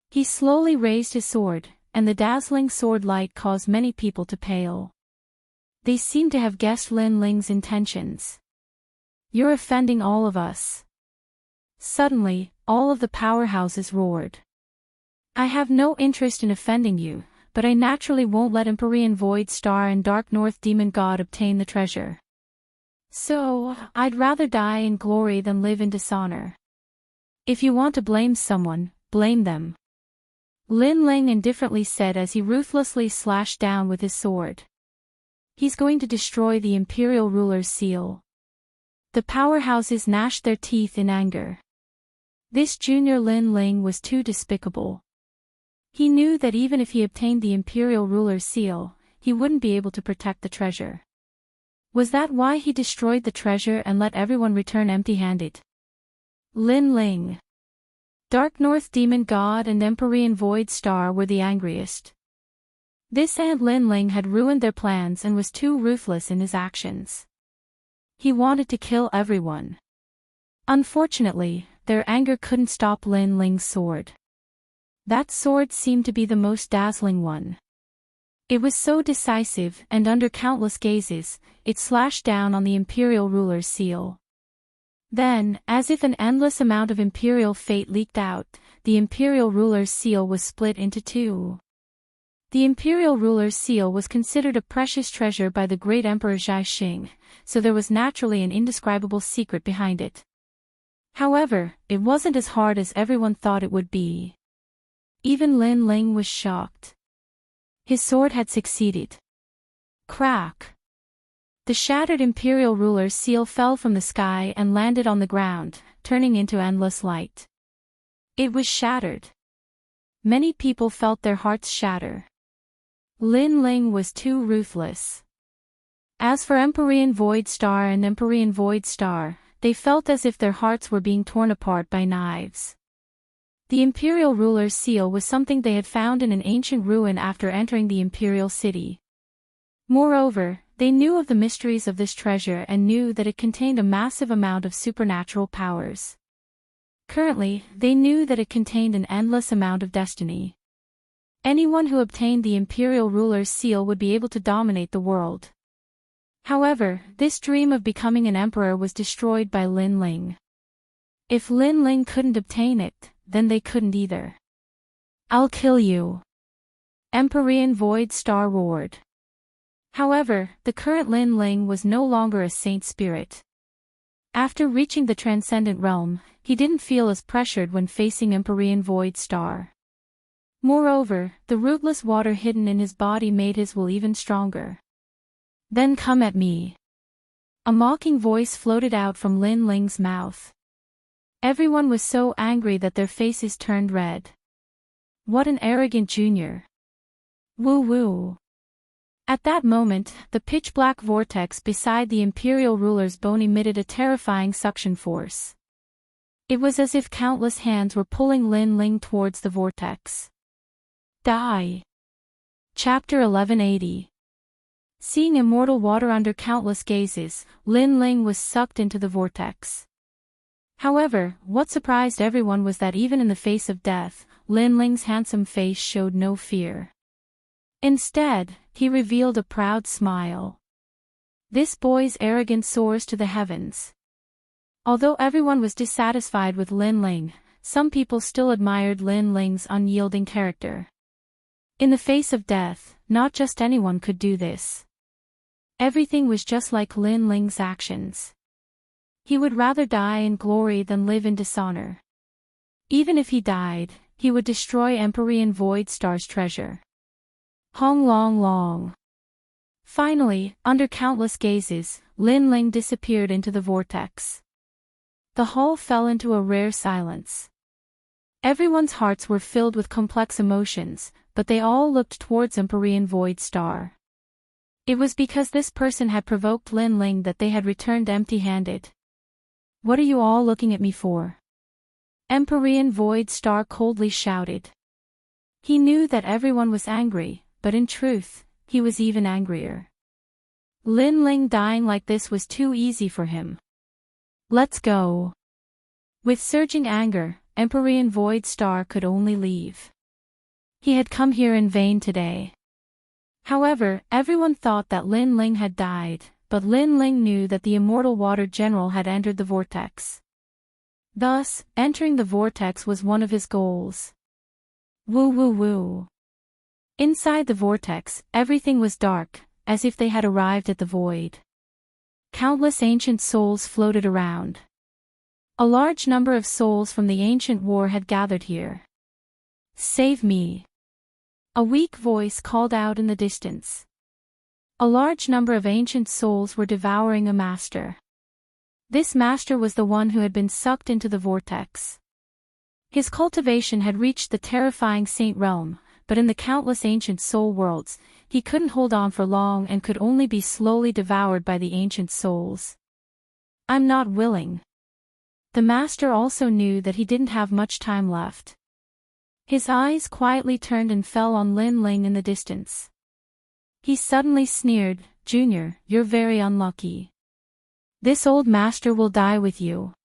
Speaker 1: He slowly raised his sword, and the dazzling sword light caused many people to pale. They seemed to have guessed Lin Ling's intentions. You're offending all of us. Suddenly, all of the powerhouses roared. I have no interest in offending you, but I naturally won't let Empyrean Void Star and Dark North Demon God obtain the treasure. So, I'd rather die in glory than live in dishonor. If you want to blame someone, blame them. Lin Ling indifferently said as he ruthlessly slashed down with his sword. He's going to destroy the imperial ruler's seal. The powerhouses gnashed their teeth in anger. This junior Lin Ling was too despicable. He knew that even if he obtained the imperial ruler's seal, he wouldn't be able to protect the treasure. Was that why he destroyed the treasure and let everyone return empty-handed? Lin Ling. Dark North Demon God and Empyrean Void Star were the angriest. This Ant Lin Ling had ruined their plans and was too ruthless in his actions. He wanted to kill everyone. Unfortunately, their anger couldn't stop Lin Ling's sword. That sword seemed to be the most dazzling one. It was so decisive, and under countless gazes, it slashed down on the imperial ruler's seal. Then, as if an endless amount of imperial fate leaked out, the imperial ruler's seal was split into two. The imperial ruler's seal was considered a precious treasure by the great Emperor Zhixing, so there was naturally an indescribable secret behind it. However, it wasn't as hard as everyone thought it would be. Even Lin Ling was shocked. His sword had succeeded. Crack! The shattered imperial ruler's seal fell from the sky and landed on the ground, turning into endless light. It was shattered. Many people felt their hearts shatter. Lin Ling was too ruthless. As for Empyrean Void Star and Empyrean Void Star, they felt as if their hearts were being torn apart by knives. The imperial ruler's seal was something they had found in an ancient ruin after entering the imperial city. Moreover, they knew of the mysteries of this treasure and knew that it contained a massive amount of supernatural powers. Currently, they knew that it contained an endless amount of destiny. Anyone who obtained the imperial ruler's seal would be able to dominate the world. However, this dream of becoming an emperor was destroyed by Lin Ling. If Lin Ling couldn't obtain it, then they couldn't either. I'll kill you! Empyrean Void Star roared. However, the current Lin Ling was no longer a saint spirit. After reaching the transcendent realm, he didn't feel as pressured when facing Empyrean Void Star. Moreover, the rootless water hidden in his body made his will even stronger. Then come at me. A mocking voice floated out from Lin Ling's mouth. Everyone was so angry that their faces turned red. What an arrogant junior. Woo woo. At that moment, the pitch-black vortex beside the imperial ruler's bone emitted a terrifying suction force. It was as if countless hands were pulling Lin Ling towards the vortex. Die. Chapter 1180. Seeing immortal water under countless gazes, Lin Ling was sucked into the vortex. However, what surprised everyone was that even in the face of death, Lin Ling's handsome face showed no fear. Instead, he revealed a proud smile. This boy's arrogance soars to the heavens. Although everyone was dissatisfied with Lin Ling, some people still admired Lin Ling's unyielding character. In the face of death, not just anyone could do this. Everything was just like Lin Ling's actions. He would rather die in glory than live in dishonor. Even if he died, he would destroy Empyrean Void Star's treasure. Hong long long. Finally, under countless gazes, Lin Ling disappeared into the vortex. The hall fell into a rare silence. Everyone's hearts were filled with complex emotions, but they all looked towards Empyrean Void Star. It was because this person had provoked Lin Ling that they had returned empty-handed. "What are you all looking at me for?" Empyrean Void Star coldly shouted. He knew that everyone was angry, but in truth, he was even angrier. Lin Ling dying like this was too easy for him. "Let's go." With surging anger, Empyrean Void Star could only leave. He had come here in vain today. However, everyone thought that Lin Ling had died, but Lin Ling knew that the immortal water general had entered the vortex. Thus, entering the vortex was one of his goals. Woo woo woo. Inside the vortex, everything was dark, as if they had arrived at the void. Countless ancient souls floated around. A large number of souls from the ancient war had gathered here. "Save me!" A weak voice called out in the distance. A large number of ancient souls were devouring a master. This master was the one who had been sucked into the vortex. His cultivation had reached the terrifying saint realm, but in the countless ancient soul worlds, he couldn't hold on for long and could only be slowly devoured by the ancient souls. "I'm not willing." The master also knew that he didn't have much time left. His eyes quietly turned and fell on Lin Ling in the distance. He suddenly sneered, "Junior, you're very unlucky. This old master will die with you.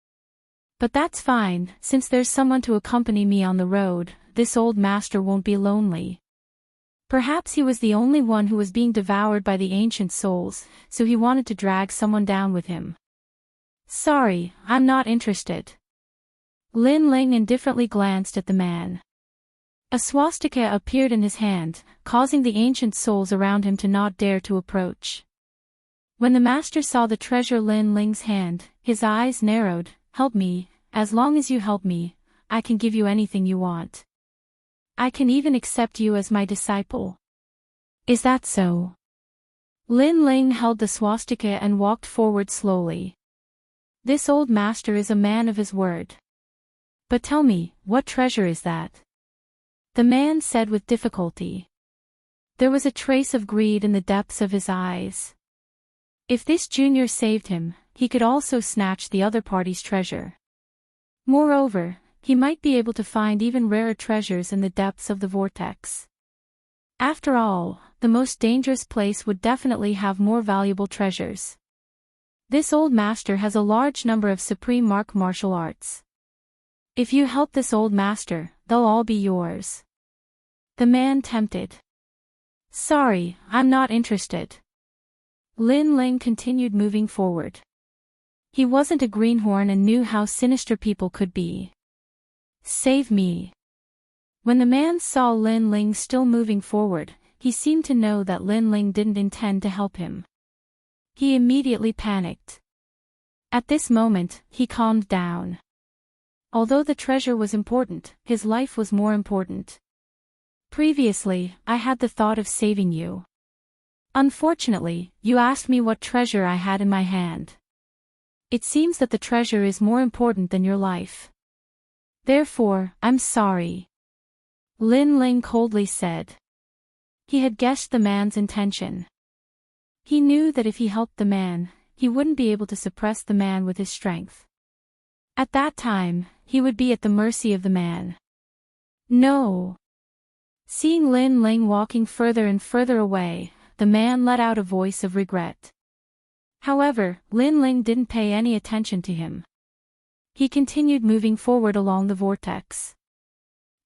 Speaker 1: But that's fine, since there's someone to accompany me on the road, this old master won't be lonely." Perhaps he was the only one who was being devoured by the ancient souls, so he wanted to drag someone down with him. "Sorry, I'm not interested." Lin Ling indifferently glanced at the man. A swastika appeared in his hand, causing the ancient souls around him to not dare to approach. When the master saw the treasure Lin Ling's hand, his eyes narrowed. "Help me, as long as you help me, I can give you anything you want. I can even accept you as my disciple." "Is that so?" Lin Ling held the swastika and walked forward slowly. This old master is a man of his word. "But tell me, what treasure is that?" The man said with difficulty. There was a trace of greed in the depths of his eyes. If this junior saved him, he could also snatch the other party's treasure. Moreover, he might be able to find even rarer treasures in the depths of the vortex. After all, the most dangerous place would definitely have more valuable treasures. This old master has a large number of supreme martial arts. If you help this old master, they'll all be yours. The man tempted. "Sorry, I'm not interested." Lin Ling continued moving forward. He wasn't a greenhorn and knew how sinister people could be. "Save me." When the man saw Lin Ling still moving forward, he seemed to know that Lin Ling didn't intend to help him. He immediately panicked. At this moment, he calmed down. Although the treasure was important, his life was more important. "Previously, I had the thought of saving you. Unfortunately, you asked me what treasure I had in my hand. It seems that the treasure is more important than your life. Therefore, I'm sorry." Lin Ling coldly said. He had guessed the man's intention. He knew that if he helped the man, he wouldn't be able to suppress the man with his strength. At that time, he would be at the mercy of the man. "No." Seeing Lin Ling walking further and further away, the man let out a voice of regret. However, Lin Ling didn't pay any attention to him. He continued moving forward along the vortex.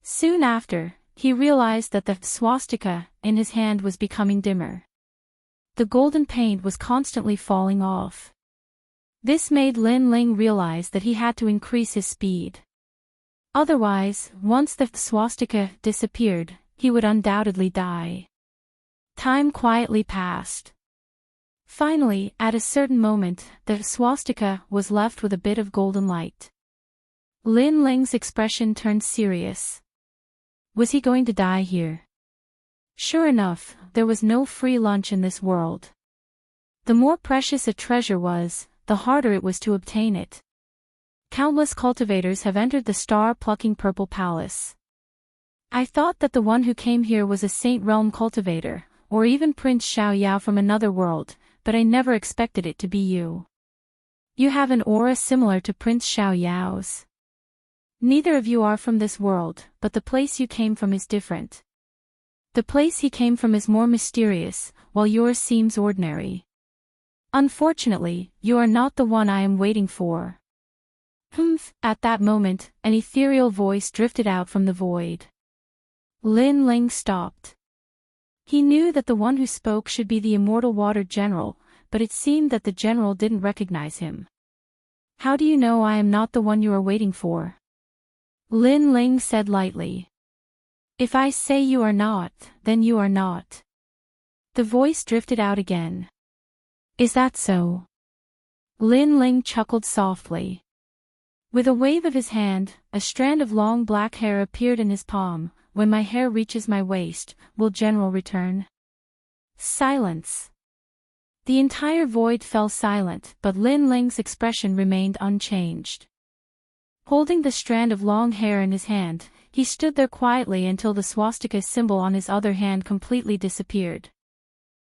Speaker 1: Soon after, he realized that the swastika in his hand was becoming dimmer. The golden paint was constantly falling off. This made Lin Ling realize that he had to increase his speed. Otherwise, once the swastika disappeared, he would undoubtedly die. Time quietly passed. Finally, at a certain moment, the swastika was left with a bit of golden light. Lin Ling's expression turned serious. Was he going to die here? Sure enough, there was no free lunch in this world. The more precious a treasure was, the harder it was to obtain it. Countless cultivators have entered the star-plucking purple palace. I thought that the one who came here was a Saint Realm cultivator, or even Prince Xiaoyao from another world, but I never expected it to be you. You have an aura similar to Prince Xiaoyao's. Neither of you are from this world, but the place you came from is different. The place he came from is more mysterious, while yours seems ordinary. Unfortunately, you are not the one I am waiting for. Humph! At that moment, an ethereal voice drifted out from the void. Lin Ling stopped. He knew that the one who spoke should be the immortal water general, but it seemed that the general didn't recognize him. How do you know I am not the one you are waiting for? Lin Ling said lightly. If I say you are not, then you are not. The voice drifted out again. Is that so? Lin Ling chuckled softly. With a wave of his hand, a strand of long black hair appeared in his palm. When my hair reaches my waist, will General return? Silence. The entire void fell silent, but Lin Ling's expression remained unchanged. Holding the strand of long hair in his hand, he stood there quietly until the swastika symbol on his other hand completely disappeared.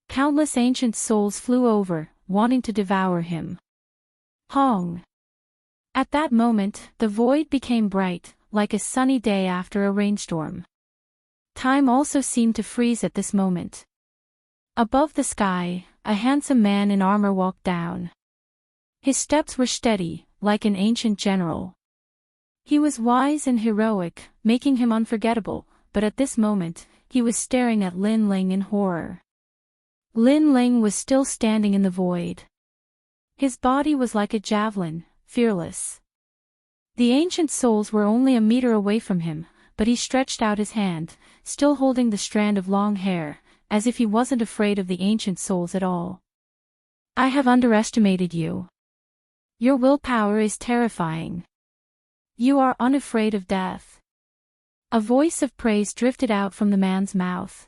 Speaker 1: Countless ancient souls flew over, wanting to devour him. Hong! At that moment, the void became bright, like a sunny day after a rainstorm. Time also seemed to freeze at this moment. Above the sky, a handsome man in armor walked down. His steps were steady, like an ancient general. He was wise and heroic, making him unforgettable, but at this moment, he was staring at Lin Ling in horror. Lin Ling was still standing in the void. His body was like a javelin, fearless. The ancient souls were only a meter away from him, but he stretched out his hand, still holding the strand of long hair, as if he wasn't afraid of the ancient souls at all. I have underestimated you. Your willpower is terrifying. You are unafraid of death. A voice of praise drifted out from the man's mouth.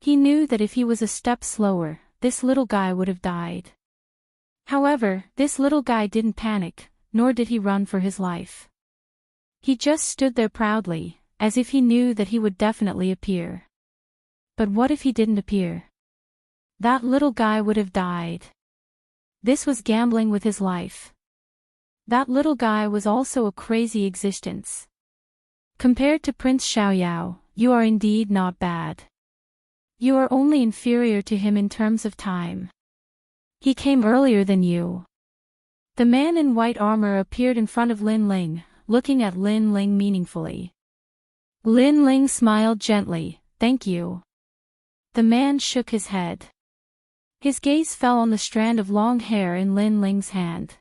Speaker 1: He knew that if he was a step slower, this little guy would have died. However, this little guy didn't panic, nor did he run for his life. He just stood there proudly, as if he knew that he would definitely appear. But what if he didn't appear? That little guy would have died. This was gambling with his life. That little guy was also a crazy existence. Compared to Prince Xiaoyao, you are indeed not bad. You are only inferior to him in terms of time. He came earlier than you. The man in white armor appeared in front of Lin Ling, looking at Lin Ling meaningfully. Lin Ling smiled gently, thank you. The man shook his head. His gaze fell on the strand of long hair in Lin Ling's hand.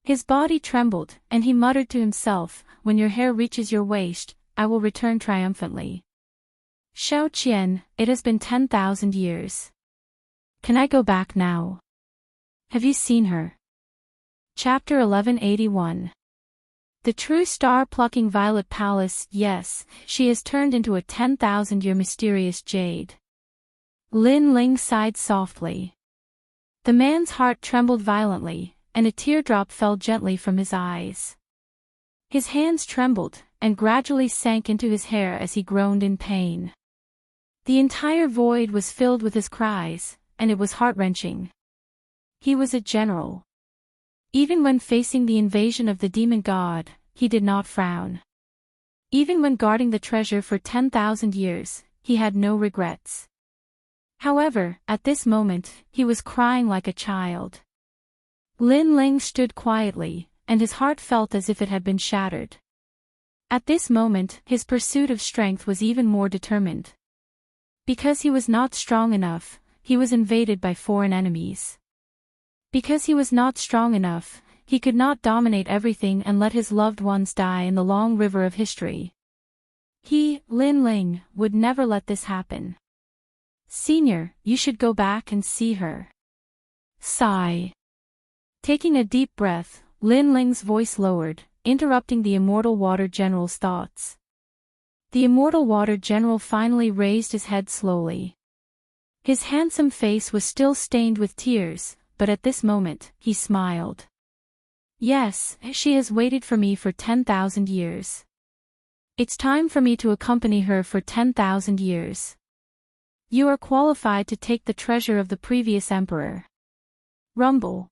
Speaker 1: His body trembled, and he muttered to himself, when your hair reaches your waist, I will return triumphantly. Xiao Qian, it has been 10,000 years. Can I go back now? Have you seen her? Chapter 1181. The true star-plucking violet palace, yes, she has turned into a 10,000-year mysterious jade. Lin Ling sighed softly. The man's heart trembled violently, and a teardrop fell gently from his eyes. His hands trembled, and gradually sank into his hair as he groaned in pain. The entire void was filled with his cries, and it was heart-wrenching. He was a general. Even when facing the invasion of the demon god, he did not frown. Even when guarding the treasure for 10,000 years, he had no regrets. However, at this moment, he was crying like a child. Lin Ling stood quietly, and his heart felt as if it had been shattered. At this moment, his pursuit of strength was even more determined. Because he was not strong enough, he was invaded by foreign enemies. Because he was not strong enough, he could not dominate everything and let his loved ones die in the long river of history. He, Lin Ling, would never let this happen. Senior, you should go back and see her. Sigh. Taking a deep breath, Lin Ling's voice lowered, interrupting the immortal water general's thoughts. The immortal water general finally raised his head slowly. His handsome face was still stained with tears, but at this moment, he smiled. Yes, she has waited for me for 10,000 years. It's time for me to accompany her for 10,000 years. You are qualified to take the treasure of the previous emperor. Rumble.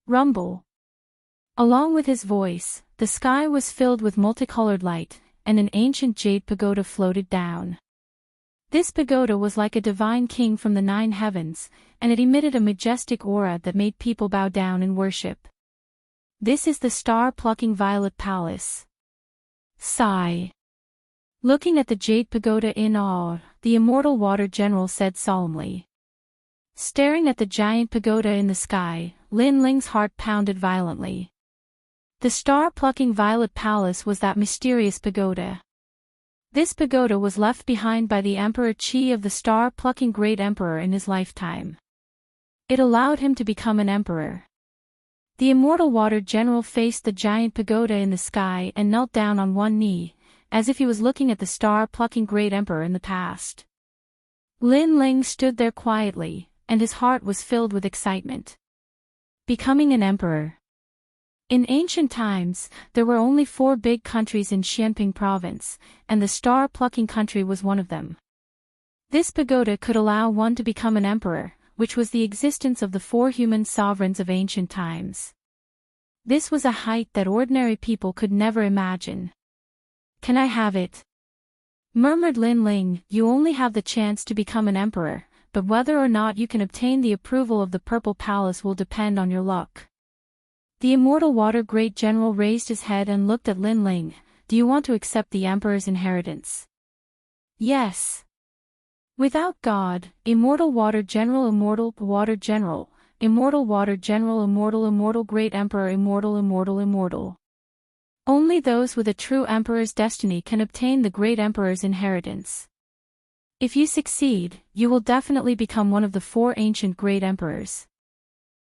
Speaker 1: Rumble. Along with his voice, the sky was filled with multicolored light, and an ancient jade pagoda floated down. This pagoda was like a divine king from the 9 heavens, and it emitted a majestic aura that made people bow down in worship. This is the star-plucking violet palace. Sigh. Looking at the jade pagoda in awe, the immortal water general said solemnly. Staring at the giant pagoda in the sky, Lin Ling's heart pounded violently. The star-plucking violet palace was that mysterious pagoda. This pagoda was left behind by the Emperor Qi of the star-plucking great emperor in his lifetime. It allowed him to become an emperor. The immortal water general faced the giant pagoda in the sky and knelt down on one knee, as if he was looking at the star-plucking great emperor in the past. Lin Ling stood there quietly, and his heart was filled with excitement. Becoming an emperor. In ancient times, there were only 4 big countries in Xianping province, and the star-plucking country was one of them. This pagoda could allow one to become an emperor, which was the existence of the 4 human sovereigns of ancient times. This was a height that ordinary people could never imagine. Can I have it? Murmured Lin Ling. You only have the chance to become an emperor, but whether or not you can obtain the approval of the Purple Palace will depend on your luck. The immortal water great general raised his head and looked at Lin Ling. Do you want to accept the emperor's inheritance? Yes. Without God, immortal water general, immortal water general, immortal water general, immortal great emperor, immortal. Only those with a true emperor's destiny can obtain the great emperor's inheritance. If you succeed, you will definitely become one of the 4 ancient great emperors.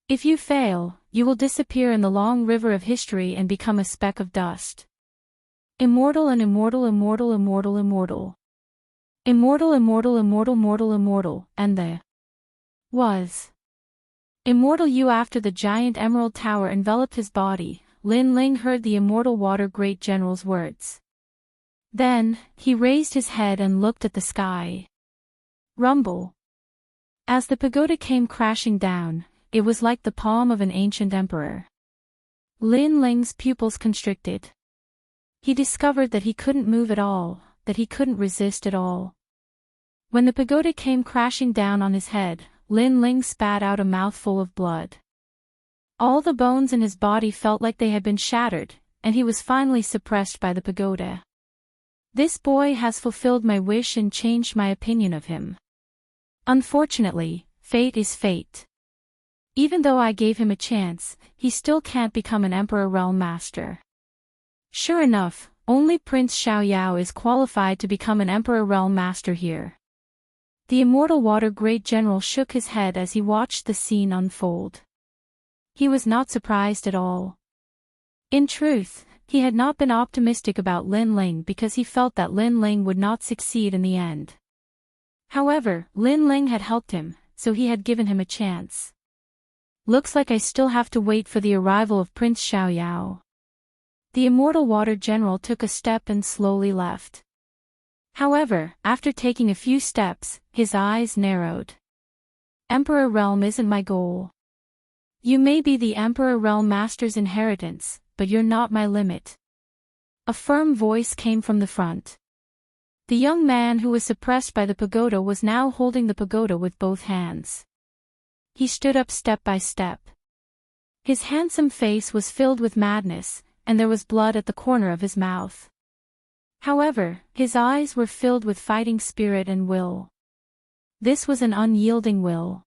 Speaker 1: If you fail, you will disappear in the long river of history and become a speck of dust. Immortal and immortal. Immortal, and the was immortal you. After the giant emerald tower enveloped his body, Lin Ling heard the immortal water great general's words. Then, he raised his head and looked at the sky. Rumble. As the pagoda came crashing down, it was like the palm of an ancient emperor. Lin Ling's pupils constricted. He discovered that he couldn't move at all, that he couldn't resist at all. When the pagoda came crashing down on his head, Lin Ling spat out a mouthful of blood. All the bones in his body felt like they had been shattered, and he was finally suppressed by the pagoda. This boy has fulfilled my wish and changed my opinion of him. Unfortunately, fate is fate. Even though I gave him a chance, he still can't become an Emperor Realm Master. Sure enough, only Prince Xiaoyao is qualified to become an Emperor Realm Master here. The immortal water great general shook his head as he watched the scene unfold. He was not surprised at all. In truth, he had not been optimistic about Lin Ling because he felt that Lin Ling would not succeed in the end. However, Lin Ling had helped him, so he had given him a chance. Looks like I still have to wait for the arrival of Prince Xiaoyao. The immortal water general took a step and slowly left. However, after taking a few steps, his eyes narrowed. Emperor Realm isn't my goal. You may be the Emperor Realm Master's inheritance, but you're not my limit. A firm voice came from the front. The young man who was suppressed by the pagoda was now holding the pagoda with both hands. He stood up step by step. His handsome face was filled with madness, and there was blood at the corner of his mouth. However, his eyes were filled with fighting spirit and will. This was an unyielding will.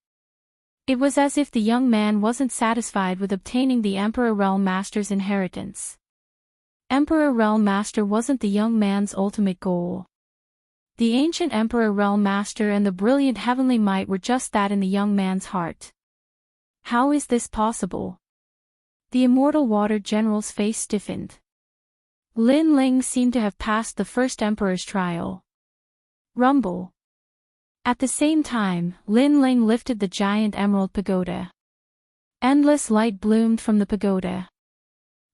Speaker 1: It was as if the young man wasn't satisfied with obtaining the Emperor Realm Master's inheritance. Emperor Realm Master wasn't the young man's ultimate goal. The ancient Emperor Realm Master and the brilliant heavenly might were just that in the young man's heart. How is this possible? The immortal water general's face stiffened. Lin Ling seemed to have passed the first emperor's trial. Rumble. At the same time, Lin Ling lifted the giant emerald pagoda. Endless light bloomed from the pagoda.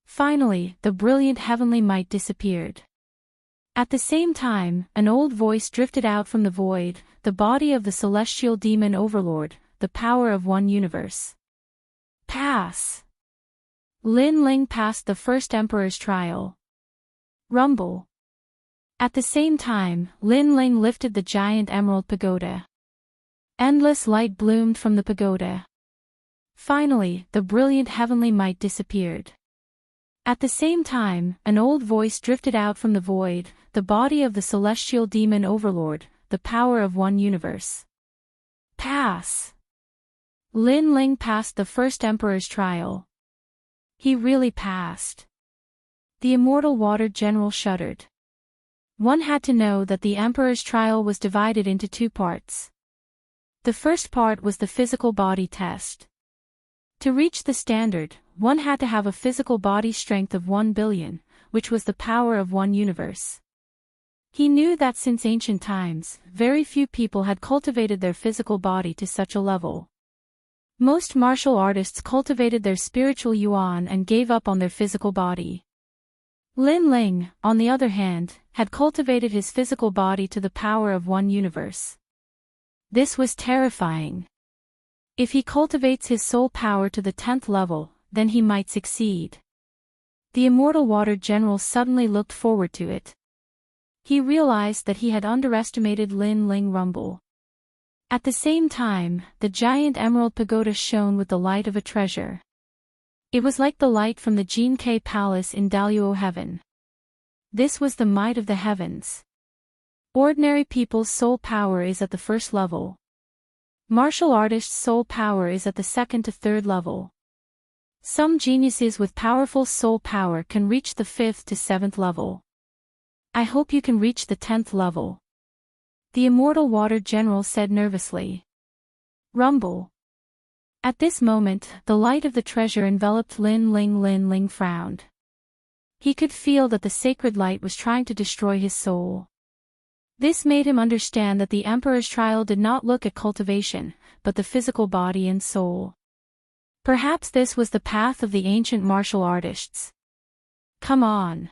Speaker 1: Finally, the brilliant heavenly might disappeared. At the same time, an old voice drifted out from the void, the body of the celestial demon overlord, the power of one universe. Pass. Lin Ling passed the first emperor's trial. Rumble. At the same time, Lin Ling lifted the giant emerald pagoda. Endless light bloomed from the pagoda. Finally, the brilliant heavenly might disappeared. At the same time, an old voice drifted out from the void, the body of the celestial demon overlord, the power of one universe. Pass. Lin Ling passed the first emperor's trial. He really passed. The immortal water general shuddered. One had to know that the emperor's trial was divided into two parts. The first part was the physical body test. To reach the standard, one had to have a physical body strength of 1 billion, which was the power of one universe. He knew that since ancient times, very few people had cultivated their physical body to such a level. Most martial artists cultivated their spiritual yuan and gave up on their physical body. Lin Ling, on the other hand, had cultivated his physical body to the power of one universe. This was terrifying. If he cultivates his soul power to the 10th level, then he might succeed. The immortal water general suddenly looked forward to it. He realized that he had underestimated Lin Ling Rumble. At the same time, the giant emerald pagoda shone with the light of a treasure. It was like the light from the Jin K Palace in Daluo Heaven. This was the might of the heavens. Ordinary people's soul power is at the first level. Martial artists' soul power is at the 2nd to 3rd level. Some geniuses with powerful soul power can reach the 5th to 7th level. I hope you can reach the 10th level. The immortal water general said nervously. Rumble. At this moment, the light of the treasure enveloped Lin Ling. Lin Ling frowned. He could feel that the sacred light was trying to destroy his soul. This made him understand that the emperor's trial did not look at cultivation, but the physical body and soul. Perhaps this was the path of the ancient martial artists. Come on.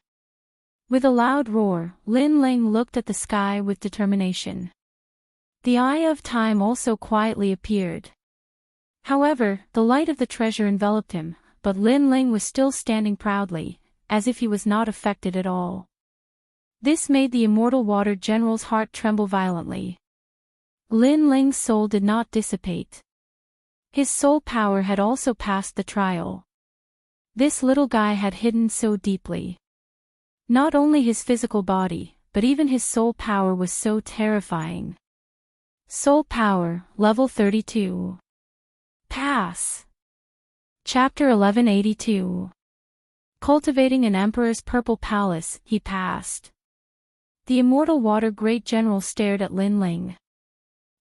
Speaker 1: With a loud roar, Lin Ling looked at the sky with determination. The eye of time also quietly appeared. However, the light of the treasure enveloped him, but Lin Ling was still standing proudly, as if he was not affected at all. This made the immortal water general's heart tremble violently. Lin Ling's soul did not dissipate. His soul power had also passed the trial. This little guy had hidden so deeply. Not only his physical body, but even his soul power was so terrifying. Soul power, level 32. Pass. Chapter 1182. Cultivating an emperor's purple palace, he passed. The immortal water great general stared at Lin Ling.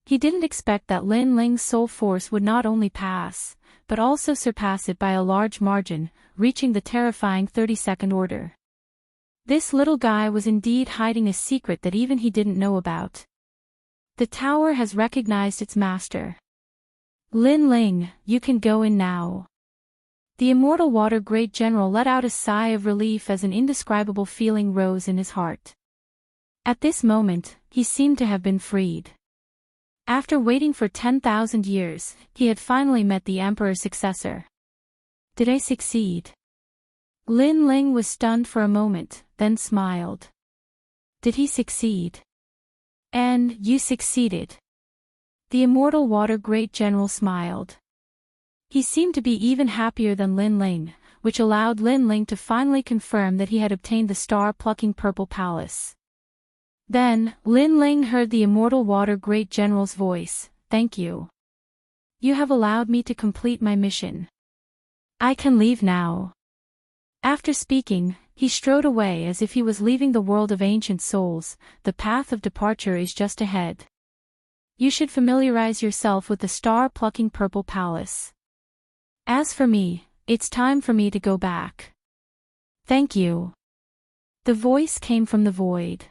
Speaker 1: He didn't expect that Lin Ling's soul force would not only pass, but also surpass it by a large margin, reaching the terrifying 32nd order. This little guy was indeed hiding a secret that even he didn't know about. The tower has recognized its master. Lin Ling, you can go in now. The immortal water great general let out a sigh of relief as an indescribable feeling rose in his heart. At this moment, he seemed to have been freed. After waiting for 10,000 years, he had finally met the emperor's successor. Did I succeed? Lin Ling was stunned for a moment, then smiled. Did he succeed? And you succeeded. The immortal water great general smiled. He seemed to be even happier than Lin Ling, which allowed Lin Ling to finally confirm that he had obtained the star-plucking purple palace. Then, Lin Ling heard the immortal water great general's voice, "Thank you. You have allowed me to complete my mission. I can leave now." After speaking, he strode away as if he was leaving the world of ancient souls. The path of departure is just ahead. You should familiarize yourself with the star-plucking purple palace. As for me, it's time for me to go back. Thank you. The voice came from the void.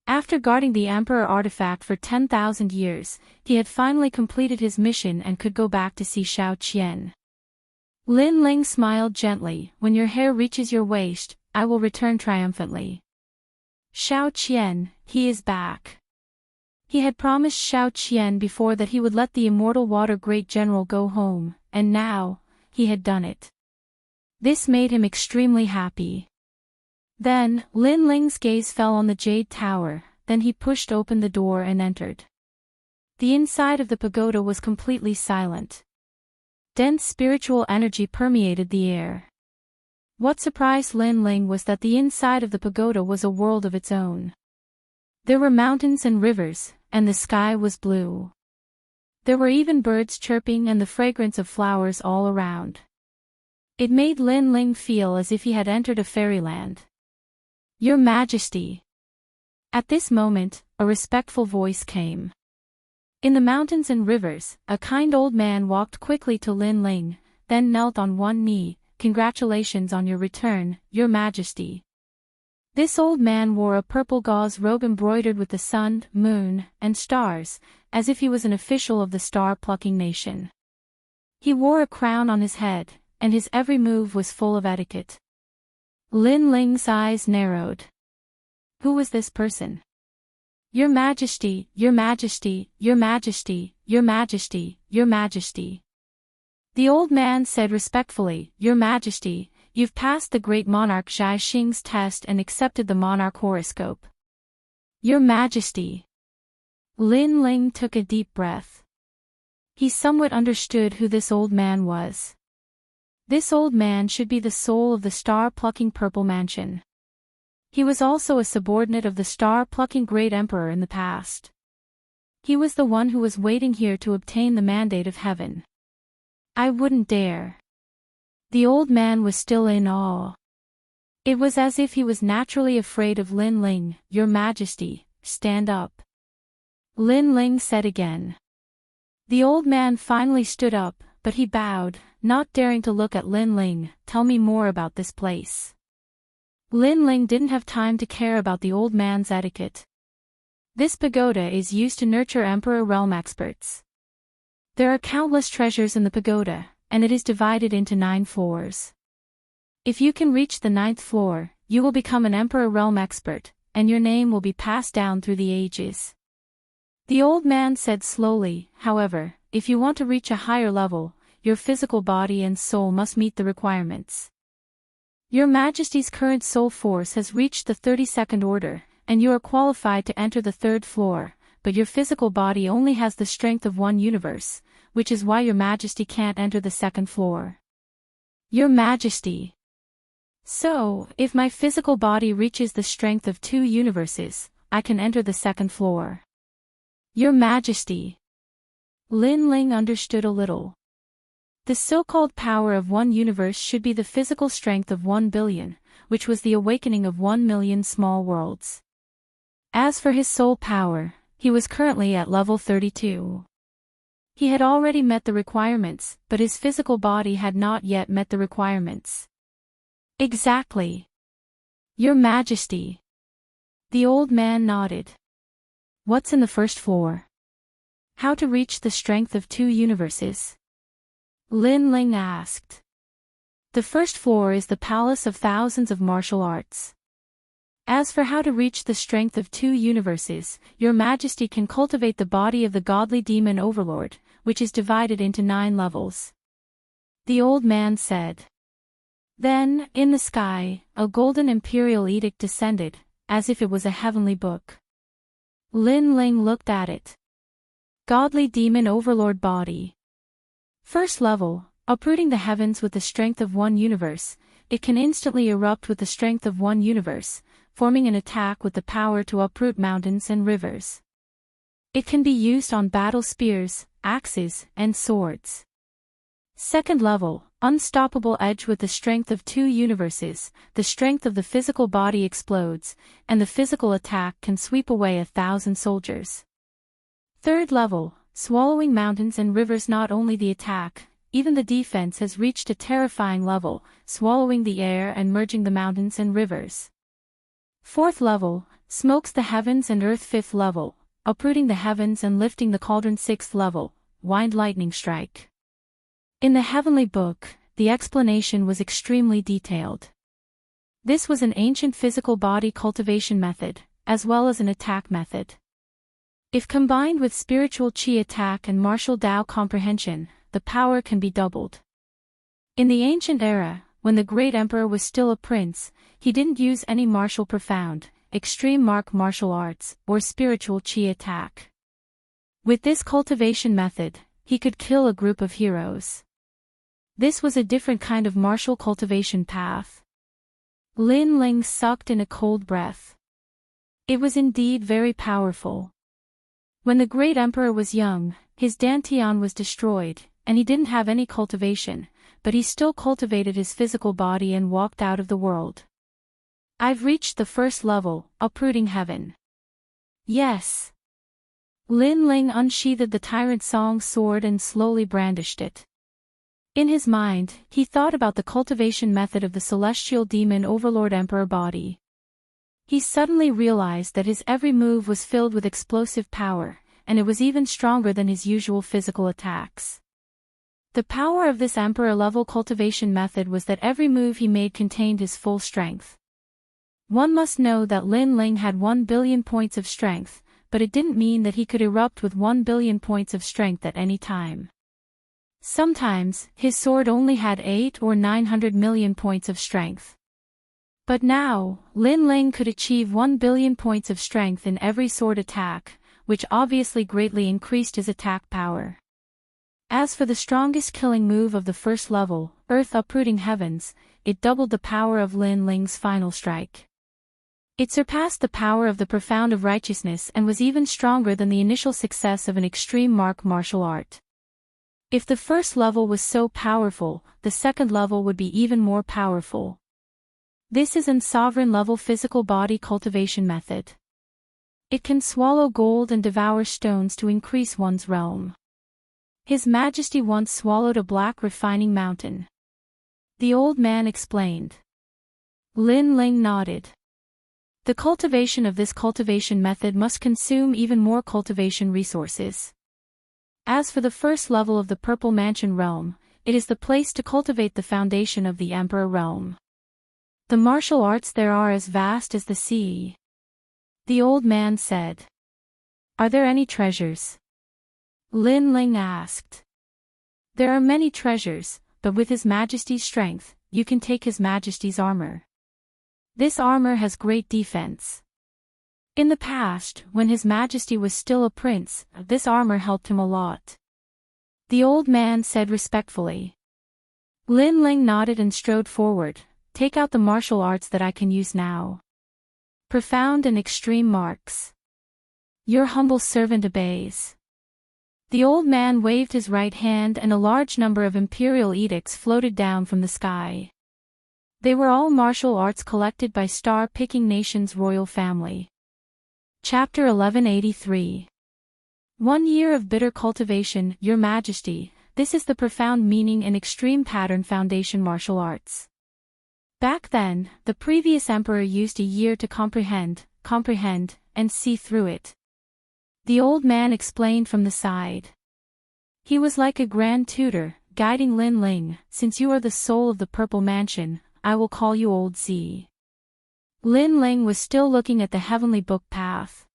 Speaker 1: After guarding the Emperor artifact for 10,000 years, he had finally completed his mission and could go back to see Xiao Qian. Lin Ling smiled gently. When your hair reaches your waist, I will return triumphantly. Xiao Qian, he is back. He had promised Xiao Qian before that he would let the immortal water great general go home, and now, he had done it. This made him extremely happy. Then, Lin Ling's gaze fell on the jade tower, then he pushed open the door and entered. The inside of the pagoda was completely silent. Dense spiritual energy permeated the air. What surprised Lin Ling was that the inside of the pagoda was a world of its own. There were mountains and rivers, and the sky was blue. There were even birds chirping and the fragrance of flowers all around. It made Lin Ling feel as if he had entered a fairyland. Your Majesty. At this moment, a respectful voice came. In the mountains and rivers, a kind old man walked quickly to Lin Ling, then knelt on one knee. Congratulations on your return, Your Majesty. This old man wore a purple gauze robe embroidered with the sun, moon, and stars, as if he was an official of the star-plucking nation. He wore a crown on his head, and his every move was full of etiquette. Lin Ling's eyes narrowed. Who was this person? Your Majesty, Your Majesty, Your Majesty, Your Majesty, Your Majesty. The old man said respectfully, Your Majesty, you've passed the great monarch Zhai Xing's test and accepted the monarch horoscope. Your Majesty. Lin Ling took a deep breath. He somewhat understood who this old man was. This old man should be the soul of the star-plucking purple mansion. He was also a subordinate of the star-plucking great emperor in the past. He was the one who was waiting here to obtain the mandate of heaven. I wouldn't dare. The old man was still in awe. It was as if he was naturally afraid of Lin Ling. Your Majesty, stand up. Lin Ling said again. The old man finally stood up, but he bowed, not daring to look at Lin Ling. Tell me more about this place. Lin Ling didn't have time to care about the old man's etiquette. This pagoda is used to nurture Emperor realm experts. There are countless treasures in the pagoda, and it is divided into 9 floors. If you can reach the 9th floor, you will become an Emperor realm expert, and your name will be passed down through the ages. The old man said slowly, however, if you want to reach a higher level, your physical body and soul must meet the requirements. Your Majesty's current soul force has reached the 32nd order, and you are qualified to enter the 3rd floor, but your physical body only has the strength of 1 universe, which is why Your Majesty can't enter the 2nd floor. Your Majesty. So, if my physical body reaches the strength of 2 universes, I can enter the 2nd floor. Your Majesty. Lin Ling understood a little. The so-called power of 1 universe should be the physical strength of 1 billion, which was the awakening of 1 million small worlds. As for his soul power, he was currently at level 32. He had already met the requirements, but his physical body had not yet met the requirements. Exactly. Your Majesty. The old man nodded. What's in the 1st floor? How to reach the strength of 2 universes? Lin Ling asked. The 1st floor is the palace of thousands of martial arts. As for how to reach the strength of 2 universes, Your Majesty can cultivate the body of the godly demon overlord, which is divided into 9 levels. The old man said. Then, in the sky, a golden imperial edict descended, as if it was a heavenly book. Lin Ling looked at it. Godly demon overlord body. 1st level, uprooting the heavens with the strength of 1 universe, it can instantly erupt with the strength of 1 universe, forming an attack with the power to uproot mountains and rivers. It can be used on battle spears, axes, and swords. 2nd level, unstoppable edge with the strength of 2 universes, the strength of the physical body explodes, and the physical attack can sweep away 1,000 soldiers. 3rd level, swallowing mountains and rivers. Not only the attack, even the defense has reached a terrifying level, swallowing the air and merging the mountains and rivers. 4th level, smokes the heavens and earth. 5th level, uprooting the heavens and lifting the cauldron. 6th level, wind lightning strike. In the heavenly book, the explanation was extremely detailed. This was an ancient physical body cultivation method, as well as an attack method. If combined with spiritual qi attack and martial Tao comprehension, the power can be doubled. In the ancient era, when the great emperor was still a prince, he didn't use any martial profound, extreme martial arts, or spiritual qi attack. With this cultivation method, he could kill a group of heroes. This was a different kind of martial cultivation path. Lin Ling sucked in a cold breath. It was indeed very powerful. When the great emperor was young, his dantian was destroyed, and he didn't have any cultivation, but he still cultivated his physical body and walked out of the world. I've reached the first level, uprooting heaven. Yes. Lin Ling unsheathed the tyrant song sword and slowly brandished it. In his mind, he thought about the cultivation method of the celestial demon overlord emperor body. He suddenly realized that his every move was filled with explosive power, and it was even stronger than his usual physical attacks. The power of this emperor-level cultivation method was that every move he made contained his full strength. One must know that Lin Ling had 1 billion points of strength, but it didn't mean that he could erupt with 1 billion points of strength at any time. Sometimes, his sword only had 8 or 900 million points of strength. But now, Lin Ling could achieve 1 billion points of strength in every sword attack, which obviously greatly increased his attack power. As for the strongest killing move of the first level, Earth Uprooting Heavens, it doubled the power of Lin Ling's final strike. It surpassed the power of the Profound of Righteousness and was even stronger than the initial success of an extreme martial art. If the first level was so powerful, the second level would be even more powerful. This is an sovereign level physical body cultivation method. It can swallow gold and devour stones to increase one's realm. His Majesty once swallowed a black refining mountain. The old man explained. Lin Ling nodded. The cultivation of this cultivation method must consume even more cultivation resources. As for the first level of the Purple Mansion realm, it is the place to cultivate the foundation of the Emperor realm. The martial arts there are as vast as the sea. The old man said. Are there any treasures? Lin Ling asked. There are many treasures, but with His Majesty's strength, you can take His Majesty's armor. This armor has great defense. In the past, when His Majesty was still a prince, this armor helped him a lot. The old man said respectfully. Lin Ling nodded and strode forward. Take out the martial arts that I can use now. Profound and extreme marks. Your humble servant obeys. The old man waved his right hand and a large number of imperial edicts floated down from the sky. They were all martial arts collected by star-picking nation's royal family. Chapter 1183. 1 year of bitter cultivation, Your Majesty, this is the profound meaning in extreme pattern foundation martial arts. Back then, the previous emperor used a year to comprehend, and see through it. The old man explained from the side. He was like a grand tutor, guiding Lin Ling. Since you are the soul of the Purple Mansion, I will call you Old Z. Lin Ling was still looking at the heavenly book path.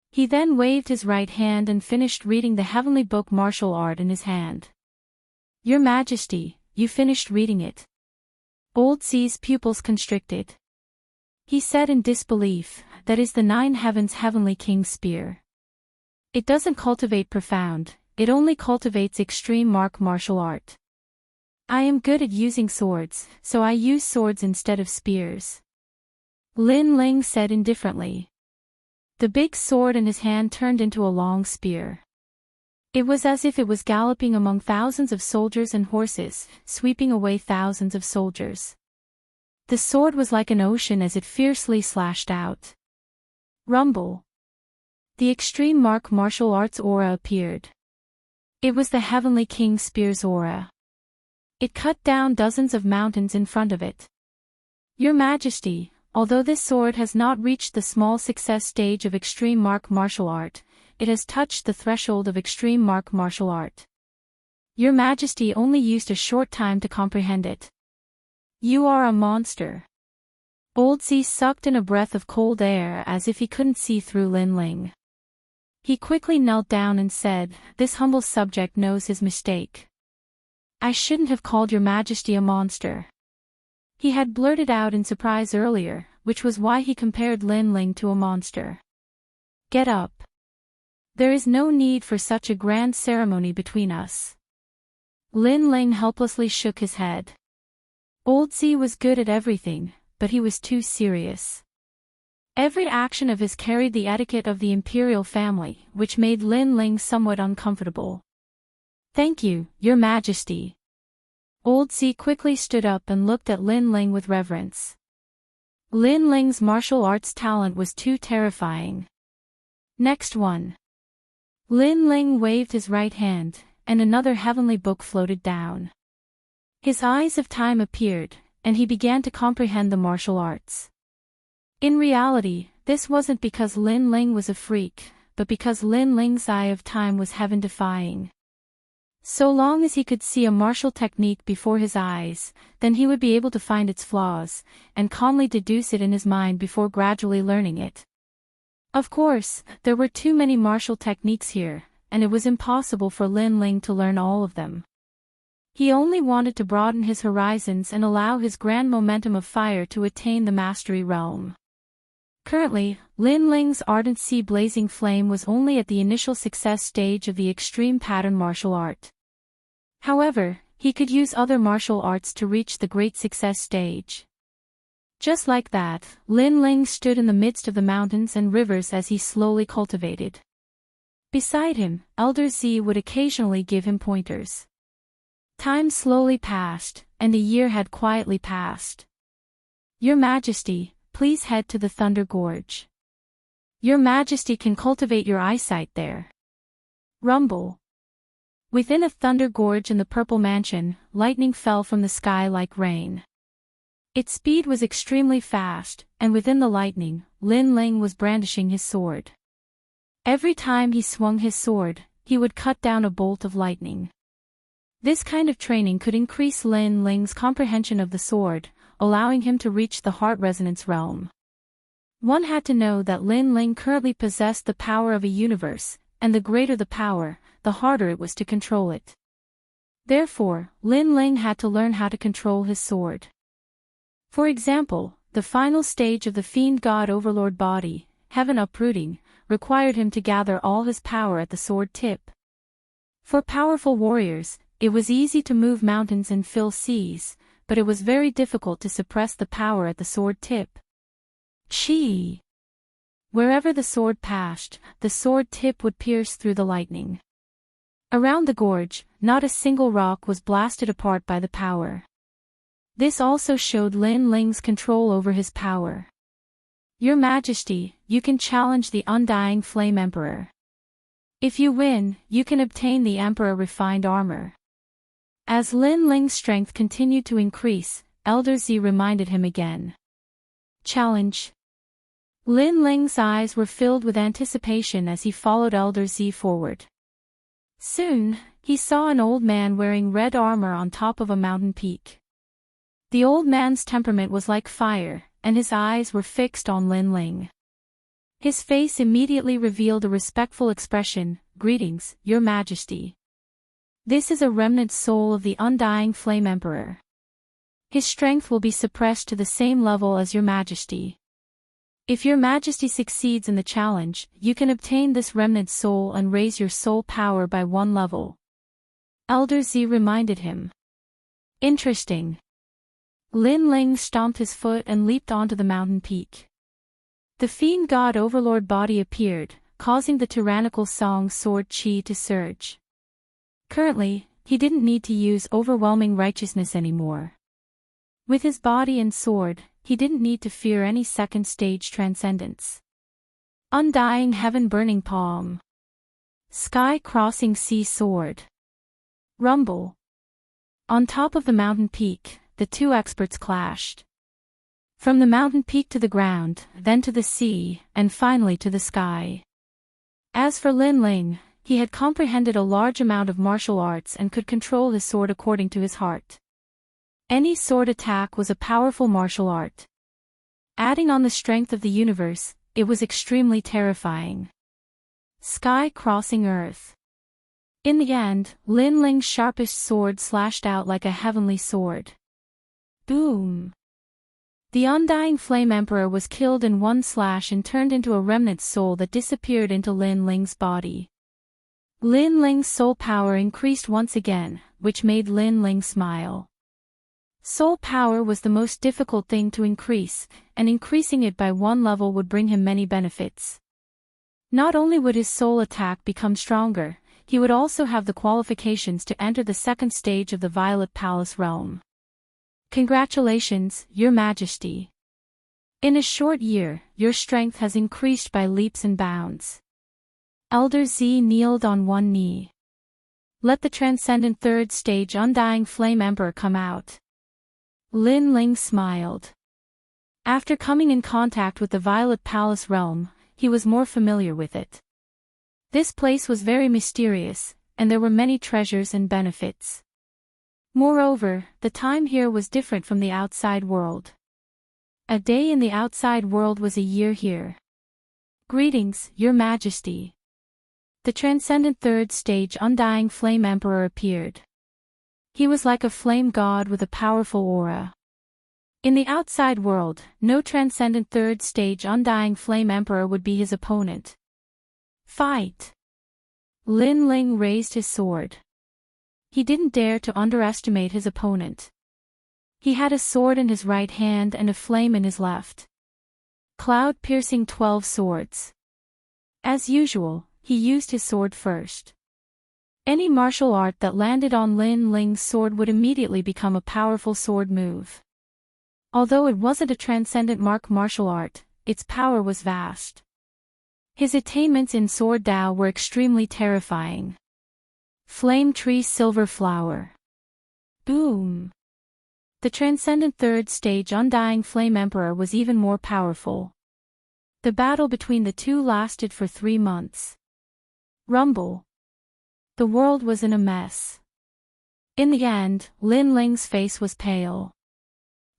Speaker 1: He then waved his right hand and finished reading the heavenly book martial art in his hand. Your Majesty, you finished reading it. Old Z's pupils constricted. He said in disbelief, that is the 9 heavens heavenly king's spear. It doesn't cultivate profound, it only cultivates extreme martial art. I am good at using swords, so I use swords instead of spears. Lin Ling said indifferently. The big sword in his hand turned into a long spear. It was as if it was galloping among thousands of soldiers and horses, sweeping away thousands of soldiers. The sword was like an ocean as it fiercely slashed out. Rumble. The extreme martial arts aura appeared. It was the Heavenly King Spear's aura. It cut down dozens of mountains in front of it. Your Majesty, although this sword has not reached the small success stage of extreme martial art, it has touched the threshold of extreme martial art. Your Majesty only used a short time to comprehend it. You are a monster. Old Z sucked in a breath of cold air as if he couldn't see through Lin Ling. He quickly knelt down and said, "This humble subject knows his mistake. I shouldn't have called your majesty a monster." He had blurted out in surprise earlier, which was why he compared Lin Ling to a monster. "Get up. There is no need for such a grand ceremony between us." Lin Ling helplessly shook his head. Old Z was good at everything, but he was too serious. Every action of his carried the etiquette of the imperial family, which made Lin Ling somewhat uncomfortable. "Thank you, Your Majesty." Old Z quickly stood up and looked at Lin Ling with reverence. Lin Ling's martial arts talent was too terrifying. "Next one." Lin Ling waved his right hand, and another heavenly book floated down. His eyes of time appeared, and he began to comprehend the martial arts. In reality, this wasn't because Lin Ling was a freak, but because Lin Ling's eye of time was heaven-defying. So long as he could see a martial technique before his eyes, then he would be able to find its flaws, and calmly deduce it in his mind before gradually learning it. Of course, there were too many martial techniques here, and it was impossible for Lin Ling to learn all of them. He only wanted to broaden his horizons and allow his grand momentum of fire to attain the mastery realm. Currently, Lin Ling's ardent sea-blazing flame was only at the initial success stage of the extreme pattern martial art. However, he could use other martial arts to reach the great success stage. Just like that, Lin Ling stood in the midst of the mountains and rivers as he slowly cultivated. Beside him, Elder Z would occasionally give him pointers. Time slowly passed, and a year had quietly passed. "Your Majesty, please head to the Thunder Gorge. Your Majesty can cultivate your eyesight there." Rumble. Within a thunder gorge in the Purple Mansion, lightning fell from the sky like rain. Its speed was extremely fast, and within the lightning, Lin Ling was brandishing his sword. Every time he swung his sword, he would cut down a bolt of lightning. This kind of training could increase Lin Ling's comprehension of the sword, allowing him to reach the heart resonance realm. One had to know that Lin Ling currently possessed the power of a universe, and the greater the power, the harder it was to control it. Therefore, Lin Ling had to learn how to control his sword. For example, the final stage of the Fiend God Overlord body, Heaven Uprooting, required him to gather all his power at the sword tip. For powerful warriors, it was easy to move mountains and fill seas, but it was very difficult to suppress the power at the sword tip. Chi. Wherever the sword passed, the sword tip would pierce through the lightning. Around the gorge, not a single rock was blasted apart by the power. This also showed Lin Ling's control over his power. "Your Majesty, you can challenge the Undying Flame Emperor. If you win, you can obtain the Emperor Refined Armor." As Lin Ling's strength continued to increase, Elder Z reminded him again. "Challenge." Lin Ling's eyes were filled with anticipation as he followed Elder Z forward. Soon, he saw an old man wearing red armor on top of a mountain peak. The old man's temperament was like fire, and his eyes were fixed on Lin Ling. His face immediately revealed a respectful expression. "Greetings, Your Majesty. This is a remnant soul of the Undying Flame Emperor. His strength will be suppressed to the same level as Your Majesty. If Your Majesty succeeds in the challenge, you can obtain this remnant soul and raise your soul power by 1 level. Elder Z reminded him. Interesting. Lin Ling stomped his foot and leaped onto the mountain peak. The Fiend God Overlord body appeared, causing the tyrannical Song Sword Chi to surge. Currently, he didn't need to use overwhelming righteousness anymore. With his body and sword, he didn't need to fear any second-stage transcendence. Undying Heaven-Burning Palm. Sky-Crossing Sea Sword. Rumble. On top of the mountain peak, the two experts clashed. From the mountain peak to the ground, then to the sea, and finally to the sky. As for Lin Ling, he had comprehended a large amount of martial arts and could control his sword according to his heart. Any sword attack was a powerful martial art. Adding on the strength of the universe, it was extremely terrifying. Sky crossing earth. In the end, Lin Ling's sharpest sword slashed out like a heavenly sword. Boom! The undying flame emperor was killed in one slash and turned into a remnant soul that disappeared into Lin Ling's body. Lin Ling's soul power increased once again, which made Lin Ling smile. Soul power was the most difficult thing to increase, and increasing it by one level would bring him many benefits. Not only would his soul attack become stronger, he would also have the qualifications to enter the second stage of the Violet Palace realm. Congratulations, Your Majesty. In a short year, your strength has increased by leaps and bounds. Elder Z kneeled on one knee. Let the transcendent third stage undying flame emperor come out. Lin Ling smiled. After coming in contact with the Violet Palace realm, he was more familiar with it. This place was very mysterious, and there were many treasures and benefits. Moreover, the time here was different from the outside world. A day in the outside world was a year here. Greetings, Your Majesty. The transcendent third stage undying flame emperor appeared. He was like a flame god with a powerful aura. In the outside world, no transcendent third stage undying flame emperor would be his opponent. Fight! Lin Ling raised his sword. He didn't dare to underestimate his opponent. He had a sword in his right hand and a flame in his left. Cloud-piercing 12 swords. As usual, he used his sword first. Any martial art that landed on Lin Ling's sword would immediately become a powerful sword move. Although it wasn't a transcendent martial art, its power was vast. His attainments in Sword Dao were extremely terrifying. Flame Tree Silver Flower. Boom! The transcendent third stage undying flame emperor was even more powerful. The battle between the two lasted for 3 months. Rumble. The world was in a mess. In the end, Lin Ling's face was pale.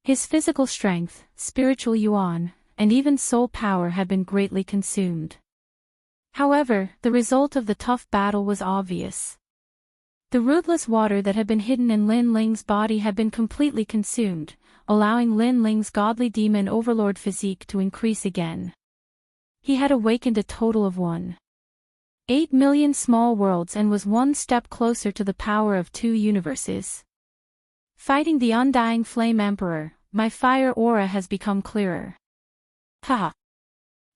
Speaker 1: His physical strength, spiritual yuan, and even soul power had been greatly consumed. However, the result of the tough battle was obvious. The rootless water that had been hidden in Lin Ling's body had been completely consumed, allowing Lin Ling's godly demon overlord physique to increase again. He had awakened a total of 1.8 million small worlds and was one step closer to the power of 2 universes. Fighting the undying flame emperor, my fire aura has become clearer. Ha!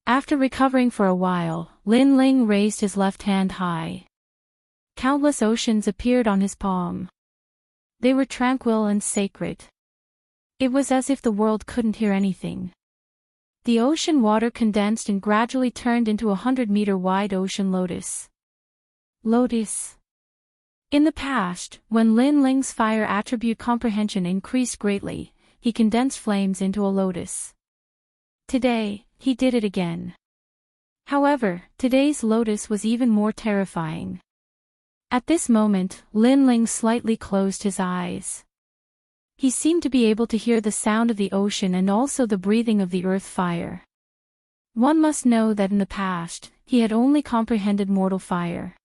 Speaker 1: After recovering for a while, Lin Ling raised his left hand high. Countless oceans appeared on his palm. They were tranquil and sacred. It was as if the world couldn't hear anything. The ocean water condensed and gradually turned into a 100-meter-wide ocean lotus. Lotus. In the past, when Lin Ling's fire attribute comprehension increased greatly, he condensed flames into a lotus. Today, he did it again. However, today's lotus was even more terrifying. At this moment, Lin Ling slightly closed his eyes. He seemed to be able to hear the sound of the ocean and also the breathing of the earth fire. One must know that in the past, he had only comprehended mortal fire.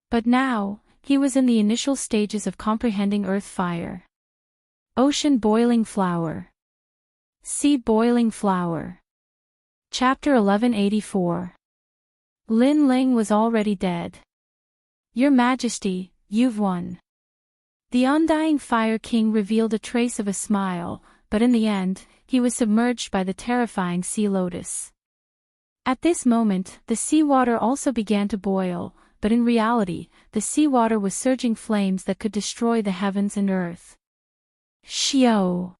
Speaker 1: But now, he was in the initial stages of comprehending earth fire. Ocean boiling flower. Sea boiling flower. Chapter 1184. Lin Ling was already dead. Your Majesty, you've won. The undying Fire King revealed a trace of a smile, but in the end, he was submerged by the terrifying sea lotus. At this moment, the seawater also began to boil, but in reality, the seawater was surging flames that could destroy the heavens and earth. Xiao!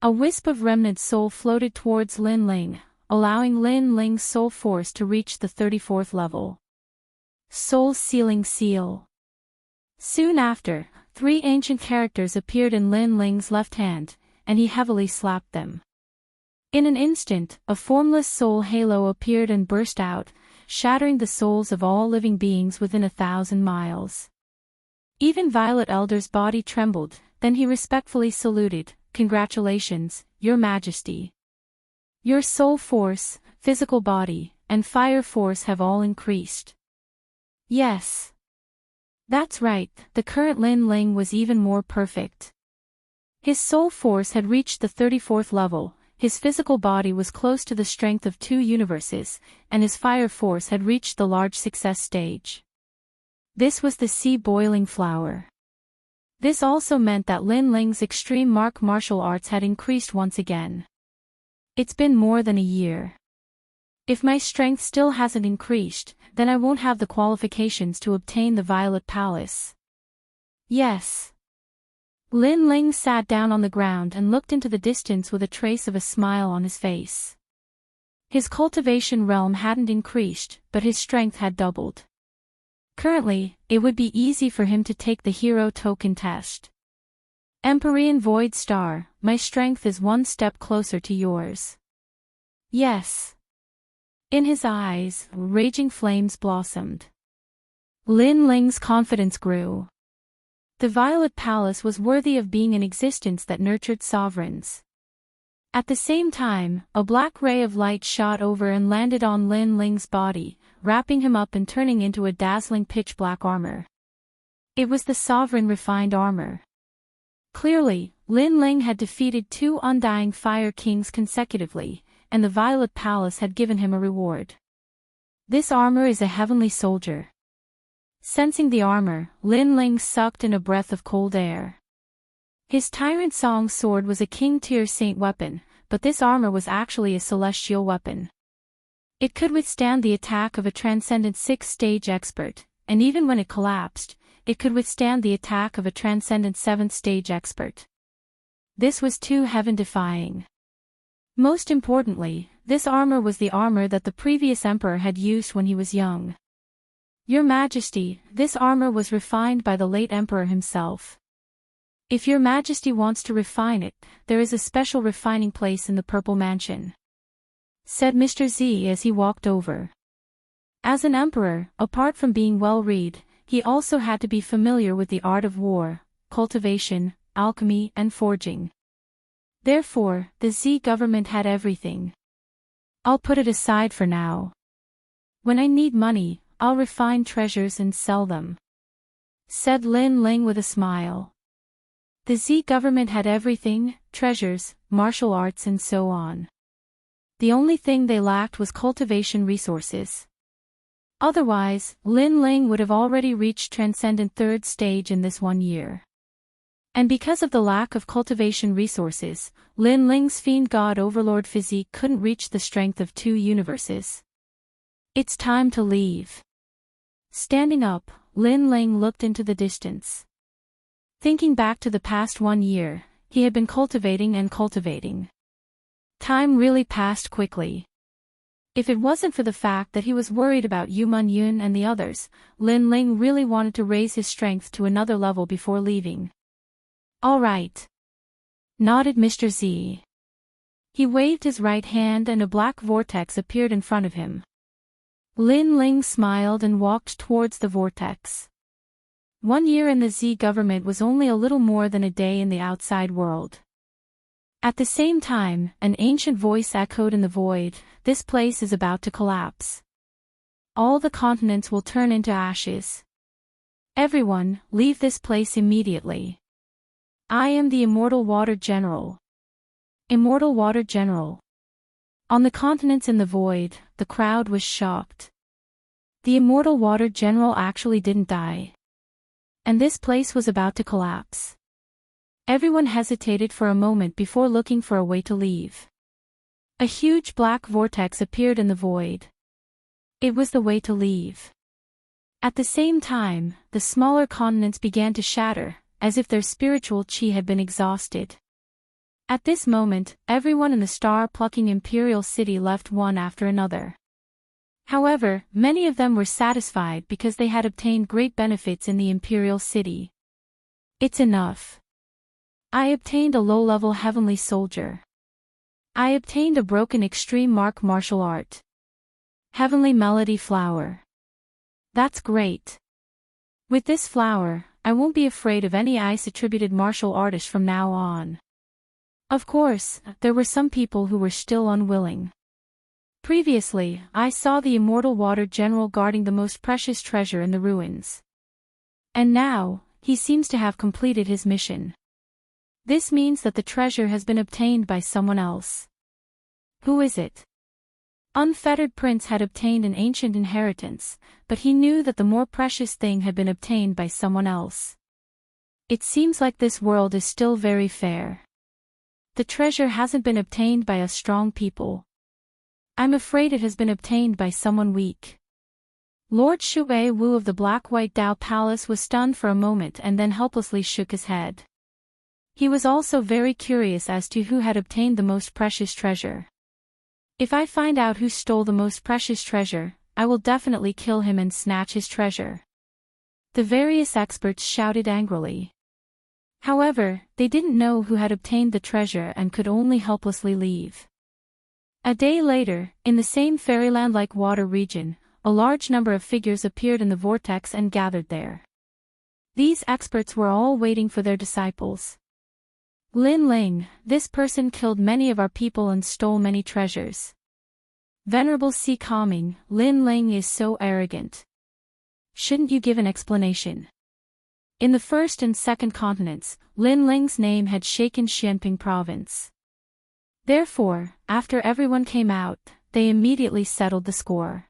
Speaker 1: A wisp of remnant soul floated towards Lin Ling, allowing Lin Ling's soul force to reach the 34th level. Soul Sealing Seal. Soon after, 3 ancient characters appeared in Lin Ling's left hand, and he heavily slapped them. In an instant, a formless soul halo appeared and burst out, shattering the souls of all living beings within 1,000 miles. Even Violet Elder's body trembled, then he respectfully saluted, "Congratulations, Your Majesty." Your soul force, physical body, and fire force have all increased. Yes. That's right, the current Lin Ling was even more perfect. His soul force had reached the 34th level, his physical body was close to the strength of 2 universes, and his fire force had reached the large success stage. This was the sea boiling flower. This also meant that Lin Ling's extreme martial arts had increased once again. It's been more than a year. If my strength still hasn't increased, then I won't have the qualifications to obtain the Violet Palace. Yes. Lin Ling sat down on the ground and looked into the distance with a trace of a smile on his face. His cultivation realm hadn't increased, but his strength had doubled. Currently, it would be easy for him to take the hero token test. Empyrean Void Star, my strength is one step closer to yours. Yes. In his eyes, raging flames blossomed. Lin Ling's confidence grew. The Violet Palace was worthy of being an existence that nurtured sovereigns. At the same time, a black ray of light shot over and landed on Lin Ling's body, wrapping him up and turning into a dazzling pitch-black armor. It was the sovereign refined armor. Clearly, Lin Ling had defeated 2 undying fire kings consecutively, and the Violet Palace had given him a reward. This armor is a heavenly soldier. Sensing the armor, Lin Ling sucked in a breath of cold air. His Tyrant Song sword was a king-tier saint weapon, but this armor was actually a celestial weapon. It could withstand the attack of a transcendent 6th-stage expert, and even when it collapsed, it could withstand the attack of a transcendent 7th-stage expert. This was too heaven-defying. Most importantly, this armor was the armor that the previous emperor had used when he was young. Your Majesty, this armor was refined by the late emperor himself. If your Majesty wants to refine it, there is a special refining place in the Purple Mansion, said Mr. Z as he walked over. As an emperor, apart from being well-read, he also had to be familiar with the art of war, cultivation, alchemy, and forging. Therefore, the Z government had everything. I'll put it aside for now. When I need money, I'll refine treasures and sell them, said Lin Ling with a smile. The Z government had everything, treasures, martial arts and so on. The only thing they lacked was cultivation resources. Otherwise, Lin Ling would have already reached Transcendent 3rd stage in this 1 year. And because of the lack of cultivation resources, Lin Ling's fiend god overlord physique couldn't reach the strength of 2 universes. It's time to leave. Standing up, Lin Ling looked into the distance. Thinking back to the past 1 year, he had been cultivating and cultivating. Time really passed quickly. If it wasn't for the fact that he was worried about Yu Man Yun and the others, Lin Ling really wanted to raise his strength to another level before leaving. All right, nodded Mr. Z. He waved his right hand and a black vortex appeared in front of him. Lin Ling smiled and walked towards the vortex. 1 year in the Z government was only a little more than a day in the outside world. At the same time, an ancient voice echoed in the void, "This place is about to collapse. All the continents will turn into ashes. Everyone, leave this place immediately. I am the Immortal Water General." Immortal Water General. On the continents in the void, the crowd was shocked. The Immortal Water General actually didn't die. And this place was about to collapse. Everyone hesitated for a moment before looking for a way to leave. A huge black vortex appeared in the void. It was the way to leave. At the same time, the smaller continents began to shatter, as if their spiritual chi had been exhausted. At this moment, everyone in the star-plucking imperial city left one after another. However, many of them were satisfied because they had obtained great benefits in the imperial city. It's enough. I obtained a low-level heavenly soldier. I obtained a broken extreme martial art. Heavenly melody flower. That's great. With this flower, I won't be afraid of any ice-attributed martial artist from now on. Of course, there were some people who were still unwilling. Previously, I saw the immortal water general guarding the most precious treasure in the ruins. And now, he seems to have completed his mission. This means that the treasure has been obtained by someone else. Who is it? Unfettered Prince had obtained an ancient inheritance, but he knew that the more precious thing had been obtained by someone else. It seems like this world is still very fair. The treasure hasn't been obtained by a strong people. I'm afraid it has been obtained by someone weak. Lord Shui Wu of the Black-White Dao Palace was stunned for a moment and then helplessly shook his head. He was also very curious as to who had obtained the most precious treasure. If I find out who stole the most precious treasure, I will definitely kill him and snatch his treasure. The various experts shouted angrily. However, they didn't know who had obtained the treasure and could only helplessly leave. A day later, in the same fairyland-like water region, a large number of figures appeared in the vortex and gathered there. These experts were all waiting for their disciples. Lin Ling, this person killed many of our people and stole many treasures. Venerable Si Calming, Lin Ling is so arrogant. Shouldn't you give an explanation? In the first and second continents, Lin Ling's name had shaken Xianping province. Therefore, after everyone came out, they immediately settled the score.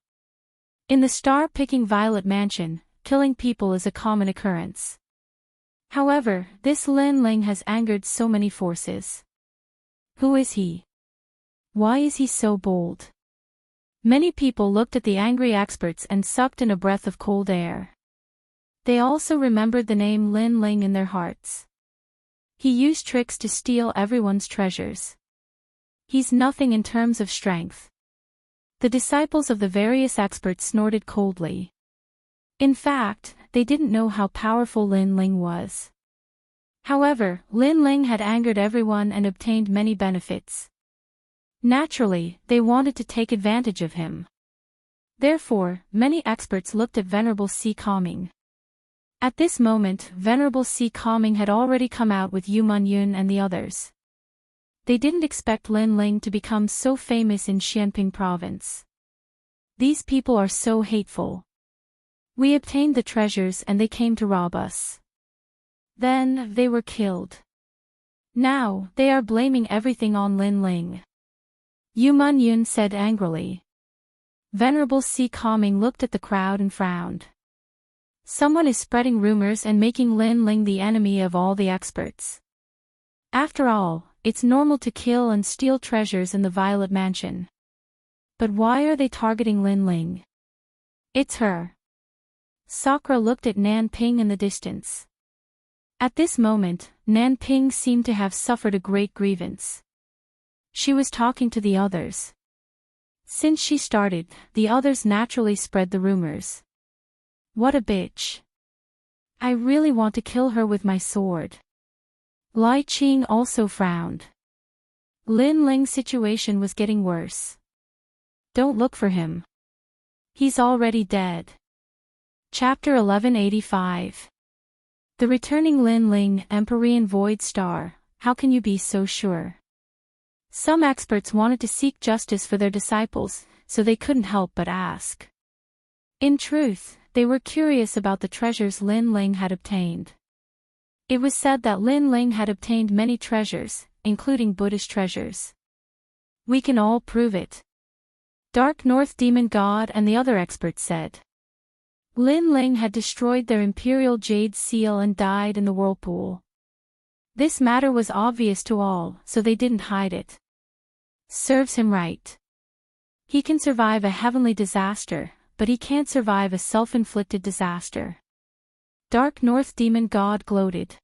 Speaker 1: In the star-picking Violet Mansion, killing people is a common occurrence. However, this Lin Ling has angered so many forces. Who is he? Why is he so bold? Many people looked at the angry experts and sucked in a breath of cold air. They also remembered the name Lin Ling in their hearts. He used tricks to steal everyone's treasures. He's nothing in terms of strength. The disciples of the various experts snorted coldly. In fact, they didn't know how powerful Lin Ling was. However, Lin Ling had angered everyone and obtained many benefits. Naturally, they wanted to take advantage of him. Therefore, many experts looked at Venerable Si Calming. At this moment, Venerable Si Calming had already come out with Yu Munyun and the others. They didn't expect Lin Ling to become so famous in Xianping province. These people are so hateful. We obtained the treasures and they came to rob us. Then, they were killed. Now, they are blaming everything on Lin Ling. Yu Munyun said angrily. Venerable Si Calming looked at the crowd and frowned. Someone is spreading rumors and making Lin Ling the enemy of all the experts. After all, it's normal to kill and steal treasures in the Violet Mansion. But why are they targeting Lin Ling? It's her. Sakura looked at Nan Ping in the distance. At this moment, Nan Ping seemed to have suffered a great grievance. She was talking to the others. Since she started, the others naturally spread the rumors. What a bitch. I really want to kill her with my sword. Lai Qing also frowned. Lin Ling's situation was getting worse. Don't look for him. He's already dead. Chapter 1185. The returning Lin Ling, Empyrean Void Star, how can you be so sure? Some experts wanted to seek justice for their disciples, so they couldn't help but ask. In truth, they were curious about the treasures Lin Ling had obtained. It was said that Lin Ling had obtained many treasures, including Buddhist treasures. We can all prove it. Dark North Demon God and the other experts said. Lin Ling had destroyed their imperial jade seal and died in the whirlpool. This matter was obvious to all, so they didn't hide it. Serves him right. He can survive a heavenly disaster, but he can't survive a self-inflicted disaster. Dark North Demon God gloated.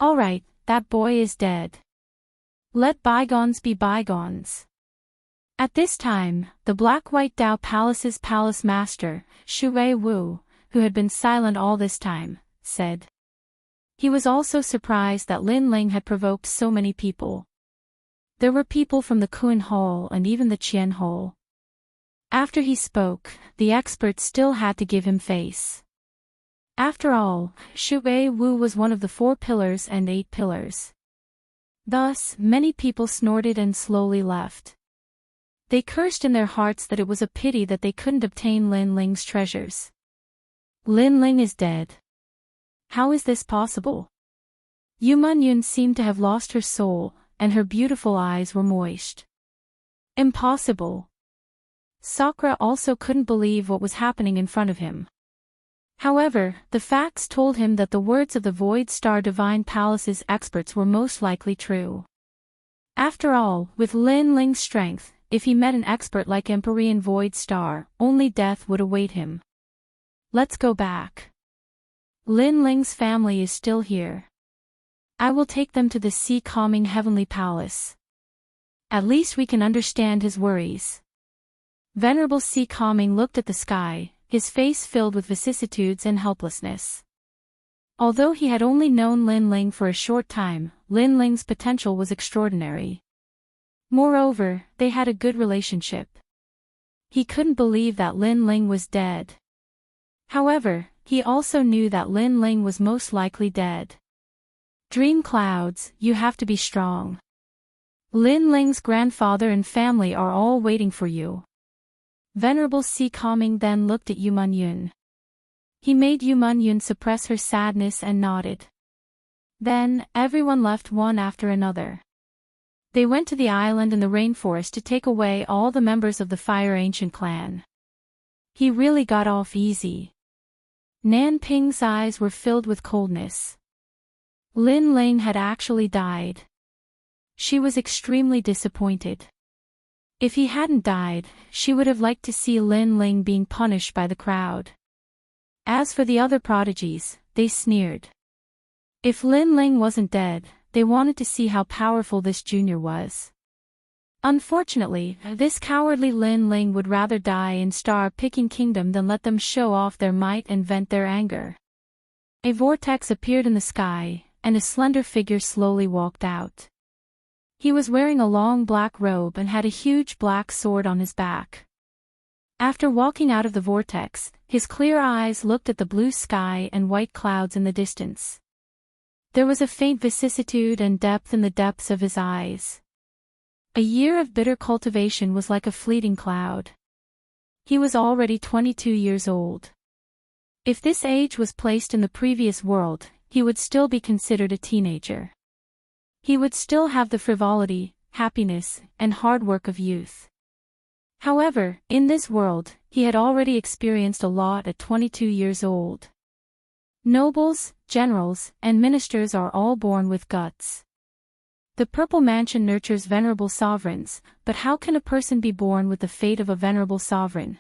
Speaker 1: Alright, that boy is dead. Let bygones be bygones. At this time, the Black-White Dao Palace's palace master, Shui Wu, who had been silent all this time, said. He was also surprised that Lin Ling had provoked so many people. There were people from the Kun Hall and even the Qian Hall. After he spoke, the experts still had to give him face. After all, Shui Wu was one of the 4 pillars and 8 pillars. Thus, many people snorted and slowly left. They cursed in their hearts that it was a pity that they couldn't obtain Lin Ling's treasures. Lin Ling is dead. How is this possible? Yu Yun seemed to have lost her soul, and her beautiful eyes were moist. Impossible. Sakura also couldn't believe what was happening in front of him. However, the facts told him that the words of the Void Star Divine Palace's experts were most likely true. After all, with Lin Ling's strength, if he met an expert like Empyrean Void Star, only death would await him. Let's go back. Lin Ling's family is still here. I will take them to the sea-calming heavenly palace. At least we can understand his worries. Venerable Sea Calming looked at the sky, his face filled with vicissitudes and helplessness. Although he had only known Lin Ling for a short time, Lin Ling's potential was extraordinary. Moreover, they had a good relationship. He couldn't believe that Lin Ling was dead. However, he also knew that Lin Ling was most likely dead. Dream clouds, you have to be strong. Lin Ling's grandfather and family are all waiting for you. Venerable Sea Calming then looked at Yu Yun. He made Yu Yun suppress her sadness and nodded. Then, everyone left one after another. They went to the island in the rainforest to take away all the members of the Fire Ancient clan. He really got off easy. Nan Ping's eyes were filled with coldness. Lin Ling had actually died. She was extremely disappointed. If he hadn't died, she would have liked to see Lin Ling being punished by the crowd. As for the other prodigies, they sneered. If Lin Ling wasn't dead, they wanted to see how powerful this junior was. Unfortunately, this cowardly Lin Ling would rather die in Star-Picking Kingdom than let them show off their might and vent their anger. A vortex appeared in the sky, and a slender figure slowly walked out. He was wearing a long black robe and had a huge black sword on his back. After walking out of the vortex, his clear eyes looked at the blue sky and white clouds in the distance. There was a faint vicissitude and depth in the depths of his eyes. A year of bitter cultivation was like a fleeting cloud. He was already 22 years old. If this age was placed in the previous world, he would still be considered a teenager. He would still have the frivolity, happiness, and hard work of youth. However, in this world, he had already experienced a lot at 22 years old. Nobles, generals, and ministers are all born with guts. The Purple Mansion nurtures venerable sovereigns, but how can a person be born with the fate of a venerable sovereign?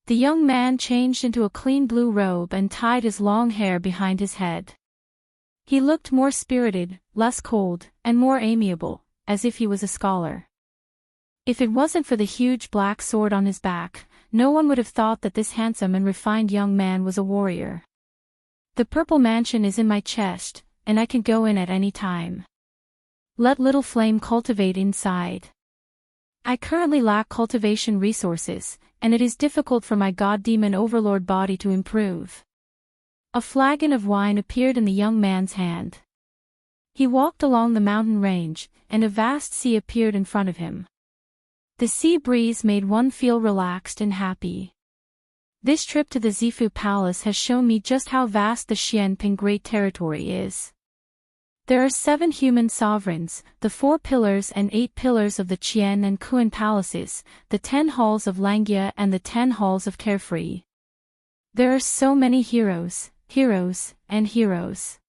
Speaker 1: The young man changed into a clean blue robe and tied his long hair behind his head. He looked more spirited, less cold, and more amiable, as if he was a scholar. If it wasn't for the huge black sword on his back, no one would have thought that this handsome and refined young man was a warrior. The Purple Mansion is in my chest, and I can go in at any time. Let little flame cultivate inside. I currently lack cultivation resources, and it is difficult for my god-demon overlord body to improve. A flagon of wine appeared in the young man's hand. He walked along the mountain range, and a vast sea appeared in front of him. The sea breeze made one feel relaxed and happy. This trip to the Zifu Palace has shown me just how vast the Xianping Great Territory is. There are 7 human sovereigns, the 4 pillars and 8 pillars of the Qian and Kuan palaces, the 10 halls of Langia and the 10 halls of Carefree. There are so many heroes, and heroes.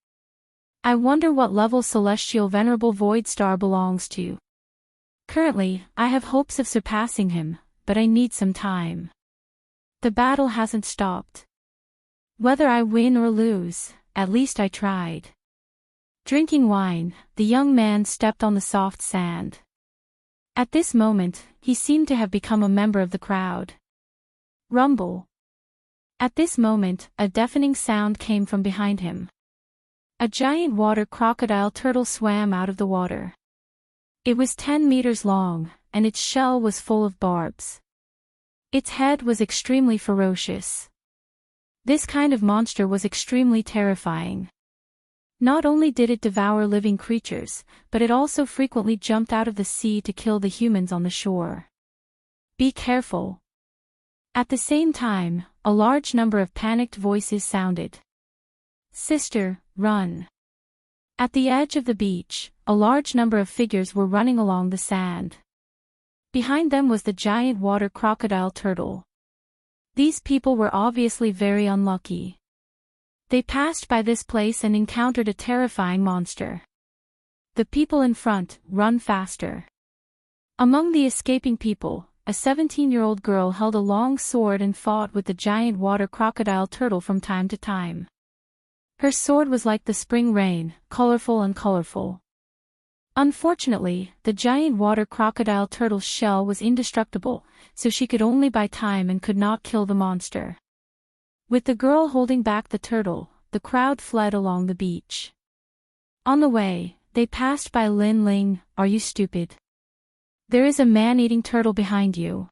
Speaker 1: I wonder what level celestial venerable Void Star belongs to. Currently, I have hopes of surpassing him, but I need some time. The battle hasn't stopped. Whether I win or lose, at least I tried. Drinking wine, the young man stepped on the soft sand. At this moment, he seemed to have become a member of the crowd. Rumble. At this moment, a deafening sound came from behind him. A giant water crocodile turtle swam out of the water. It was 10 meters long, and its shell was full of barbs. Its head was extremely ferocious. This kind of monster was extremely terrifying. Not only did it devour living creatures, but it also frequently jumped out of the sea to kill the humans on the shore. Be careful. At the same time, a large number of panicked voices sounded. Sister, run. At the edge of the beach, a large number of figures were running along the sand. Behind them was the giant water crocodile turtle. These people were obviously very unlucky. They passed by this place and encountered a terrifying monster. The people in front, run faster. Among the escaping people, a 17-year-old girl held a long sword and fought with the giant water crocodile turtle from time to time. Her sword was like the spring rain, colorful and colorful. Unfortunately, the giant water crocodile turtle's shell was indestructible, so she could only buy time and could not kill the monster. With the girl holding back the turtle, the crowd fled along the beach. On the way, they passed by Lin Ling. Are you stupid? There is a man-eating turtle behind you.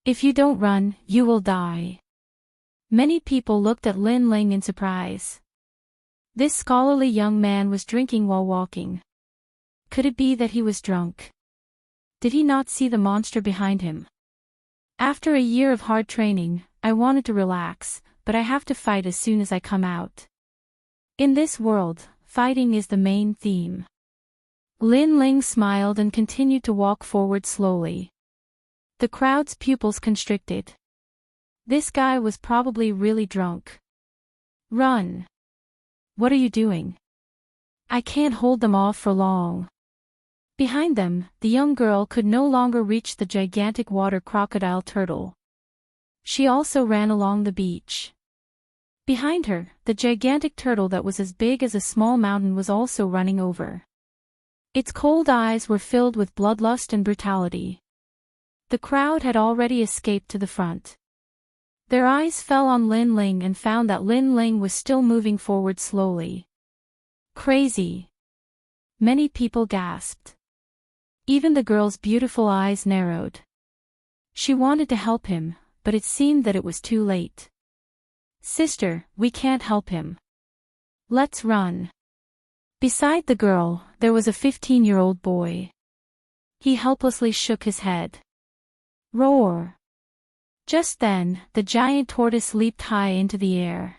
Speaker 1: If you don't run, you will die. Many people looked at Lin Ling in surprise. This scholarly young man was drinking while walking. Could it be that he was drunk? Did he not see the monster behind him? After a year of hard training, I wanted to relax, but I have to fight as soon as I come out. In this world, fighting is the main theme. Lin Ling smiled and continued to walk forward slowly. The crowd's pupils constricted. This guy was probably really drunk. Run. What are you doing? I can't hold them off for long. Behind them, the young girl could no longer reach the gigantic water crocodile turtle. She also ran along the beach. Behind her, the gigantic turtle that was as big as a small mountain was also running over. Its cold eyes were filled with bloodlust and brutality. The crowd had already escaped to the front. Their eyes fell on Lin Ling and found that Lin Ling was still moving forward slowly. Crazy. Many people gasped. Even the girl's beautiful eyes narrowed. She wanted to help him, but it seemed that it was too late. Sister, we can't help him. Let's run. Beside the girl, there was a 15-year-old boy. He helplessly shook his head. Roar. Just then, the giant tortoise leaped high into the air.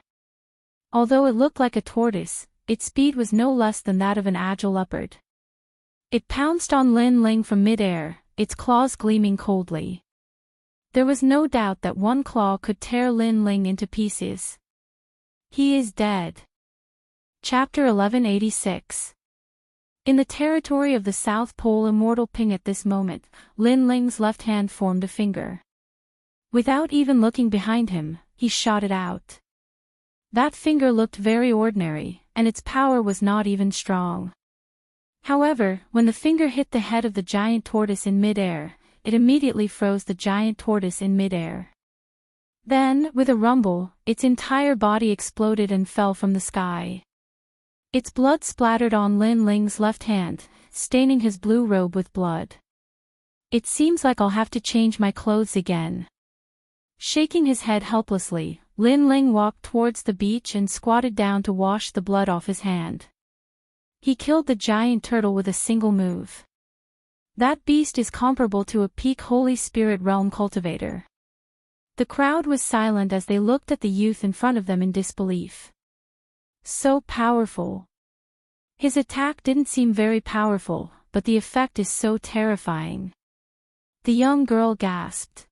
Speaker 1: Although it looked like a tortoise, its speed was no less than that of an agile leopard. It pounced on Lin Ling from mid-air, its claws gleaming coldly. There was no doubt that one claw could tear Lin Ling into pieces. He is dead. Chapter 1186. In the territory of the South Pole immortal Ping at this moment, Lin Ling's left hand formed a finger. Without even looking behind him, he shot it out. That finger looked very ordinary, and its power was not even strong. However, when the finger hit the head of the giant tortoise in mid-air, it immediately froze the giant tortoise in mid-air. Then, with a rumble, its entire body exploded and fell from the sky. Its blood splattered on Lin Ling's left hand, staining his blue robe with blood. It seems like I'll have to change my clothes again. Shaking his head helplessly, Lin Ling walked towards the beach and squatted down to wash the blood off his hand. He killed the giant turtle with a single move. That beast is comparable to a peak Holy Spirit realm cultivator. The crowd was silent as they looked at the youth in front of them in disbelief. So powerful. His attack didn't seem very powerful, but the effect is so terrifying. The young girl gasped.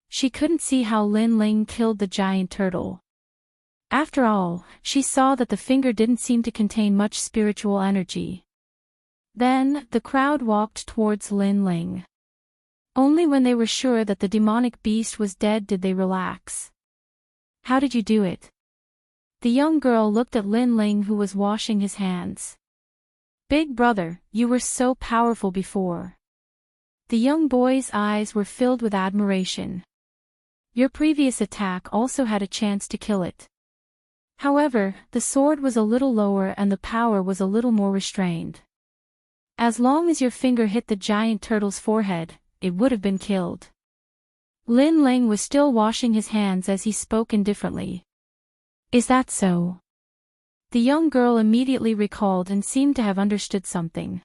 Speaker 1: She couldn't see how Lin Ling killed the giant turtle. After all, she saw that the finger didn't seem to contain much spiritual energy. Then, the crowd walked towards Lin Ling. Only when they were sure that the demonic beast was dead did they relax. How did you do it? The young girl looked at Lin Ling, who was washing his hands. Big brother, you were so powerful before. The young boy's eyes were filled with admiration. Your previous attack also had a chance to kill it. However, the sword was a little lower and the power was a little more restrained. As long as your finger hit the giant turtle's forehead, it would have been killed. Lin Ling was still washing his hands as he spoke indifferently. Is that so? The young girl immediately recalled and seemed to have understood something.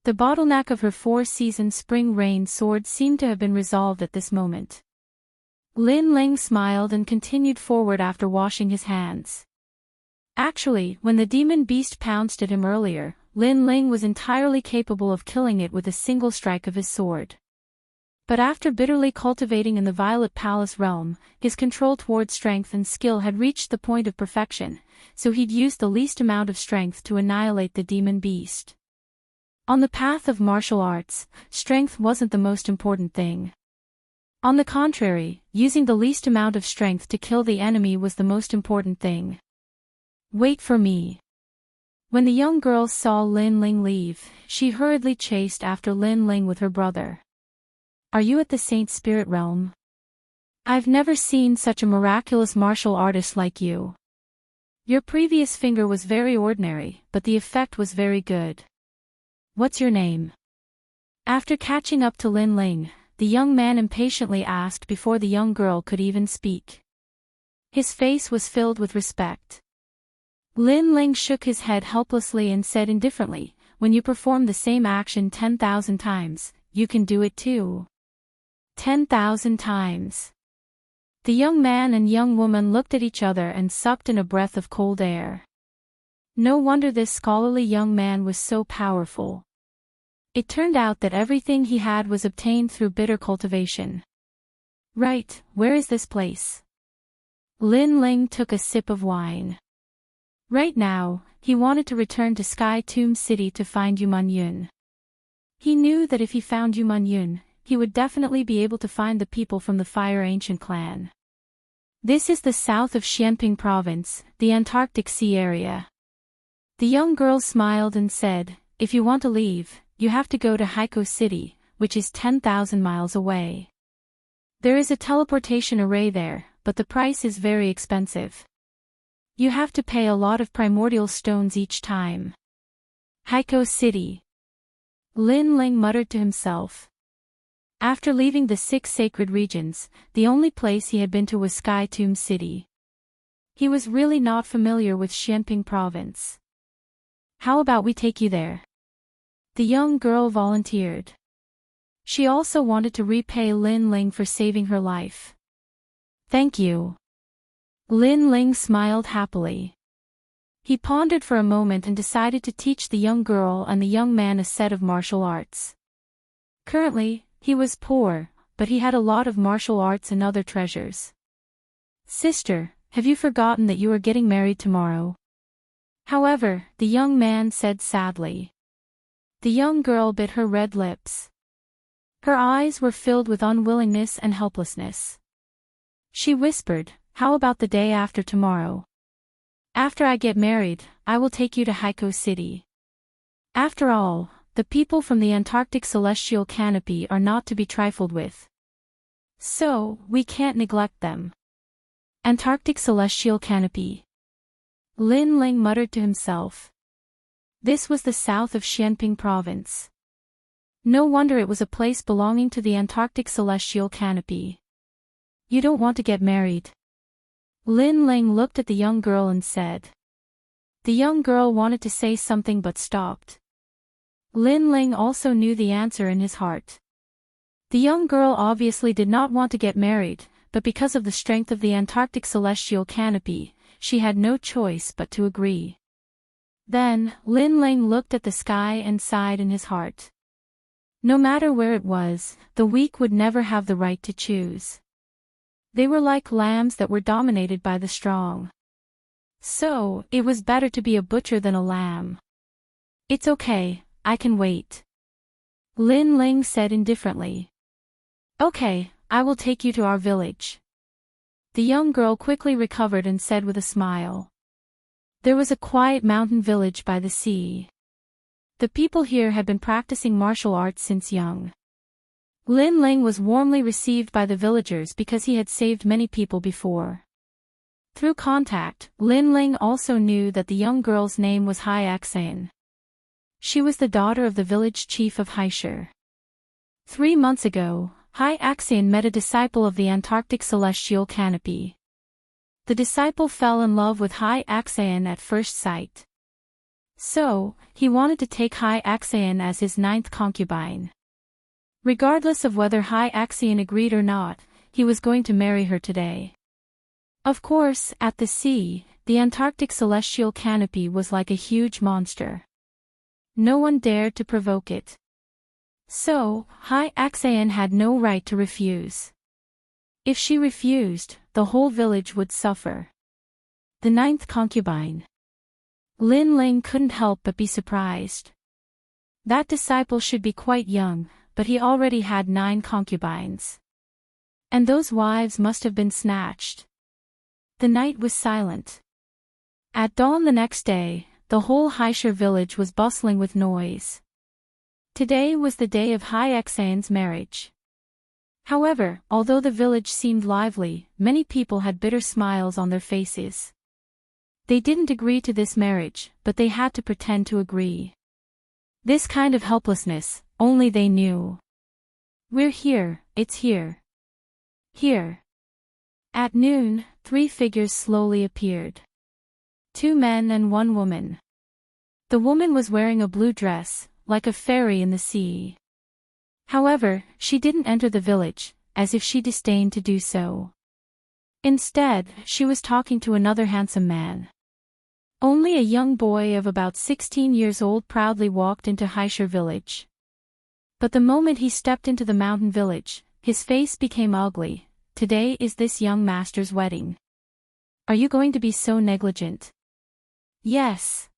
Speaker 1: The bottleneck of her four-season spring rain sword seemed to have been resolved at this moment. Lin Ling smiled and continued forward after washing his hands. Actually, when the demon beast pounced at him earlier, Lin Ling was entirely capable of killing it with a single strike of his sword. But after bitterly cultivating in the Violet Palace realm, his control toward strength and skill had reached the point of perfection, so he'd used the least amount of strength to annihilate the demon beast. On the path of martial arts, strength wasn't the most important thing. On the contrary, using the least amount of strength to kill the enemy was the most important thing. Wait for me. When the young girl saw Lin Ling leave, she hurriedly chased after Lin Ling with her brother. Are you at the Saint Spirit realm? I've never seen such a miraculous martial artist like you. Your previous finger was very ordinary, but the effect was very good. What's your name? After catching up to Lin Ling, the young man impatiently asked before the young girl could even speak. His face was filled with respect. Lin Ling shook his head helplessly and said indifferently, when you perform the same action 10,000 times, you can do it too. 10,000 times. The young man and young woman looked at each other and sucked in a breath of cold air. No wonder this scholarly young man was so powerful. It turned out that everything he had was obtained through bitter cultivation. Right, where is this place? Lin Ling took a sip of wine. Right now, he wanted to return to Sky Tomb City to find Yuman Yun. He knew that if he found Yuman Yun, he would definitely be able to find the people from the Fire Ancient clan. This is the south of Xianping Province, the Antarctic Sea area. The young girl smiled and said, if you want to leave, you have to go to Haikou City, which is 10,000 miles away. There is a teleportation array there, but the price is very expensive. You have to pay a lot of primordial stones each time. Haikou City. Lin Ling muttered to himself. After leaving the 6 sacred regions, the only place he had been to was Sky Tomb City. He was really not familiar with Xianping Province. How about we take you there? The young girl volunteered. She also wanted to repay Lin Ling for saving her life. Thank you. Lin Ling smiled happily. He pondered for a moment and decided to teach the young girl and the young man a set of martial arts. Currently, he was poor, but he had a lot of martial arts and other treasures. Sister, have you forgotten that you are getting married tomorrow? However, the young man said sadly. The young girl bit her red lips. Her eyes were filled with unwillingness and helplessness. She whispered, how about the day after tomorrow? After I get married, I will take you to Haikou City. After all, the people from the Antarctic Celestial Canopy are not to be trifled with. So, we can't neglect them. Antarctic Celestial Canopy. Lin Ling muttered to himself. This was the south of Xianping Province. No wonder it was a place belonging to the Antarctic Celestial Canopy. You don't want to get married? Lin Ling looked at the young girl and said. The young girl wanted to say something but stopped. Lin Ling also knew the answer in his heart. The young girl obviously did not want to get married, but because of the strength of the Antarctic Celestial Canopy, she had no choice but to agree. Then, Lin Ling looked at the sky and sighed in his heart. No matter where it was, the weak would never have the right to choose. They were like lambs that were dominated by the strong. So, it was better to be a butcher than a lamb. It's okay, I can wait. Lin Ling said indifferently. Okay, I will take you to our village. The young girl quickly recovered and said with a smile. There was a quiet mountain village by the sea. The people here had been practicing martial arts since young. Lin Ling was warmly received by the villagers because he had saved many people before. Through contact, Lin Ling also knew that the young girl's name was Hai Axan. She was the daughter of the village chief of Haishur. 3 months ago, Hai Axan met a disciple of the Antarctic Celestial Canopy. The disciple fell in love with Hai Aksayan at first sight. So, he wanted to take Hai Aksayan as his 9th concubine. Regardless of whether Hai Aksayan agreed or not, he was going to marry her today. Of course, at the sea, the Antarctic celestial canopy was like a huge monster. No one dared to provoke it. So, Hai Aksayan had no right to refuse. If she refused, the whole village would suffer. The 9th concubine. Lin Ling couldn't help but be surprised. That disciple should be quite young, but he already had 9 concubines. And those wives must have been snatched. The night was silent. At dawn the next day, the whole Haishar village was bustling with noise. Today was the day of Hai Aksayan's marriage. However, although the village seemed lively, many people had bitter smiles on their faces. They didn't agree to this marriage, but they had to pretend to agree. This kind of helplessness, only they knew. We're here, it's here. Here. At noon, 3 figures slowly appeared. 2 men and 1 woman. The woman was wearing a blue dress, like a fairy in the sea. However, she didn't enter the village, as if she disdained to do so. Instead, she was talking to another handsome man. Only a young boy of about 16 years old proudly walked into Haishar village. But the moment he stepped into the mountain village, his face became ugly. Today is this young master's wedding. Are you going to be so negligent? Yes.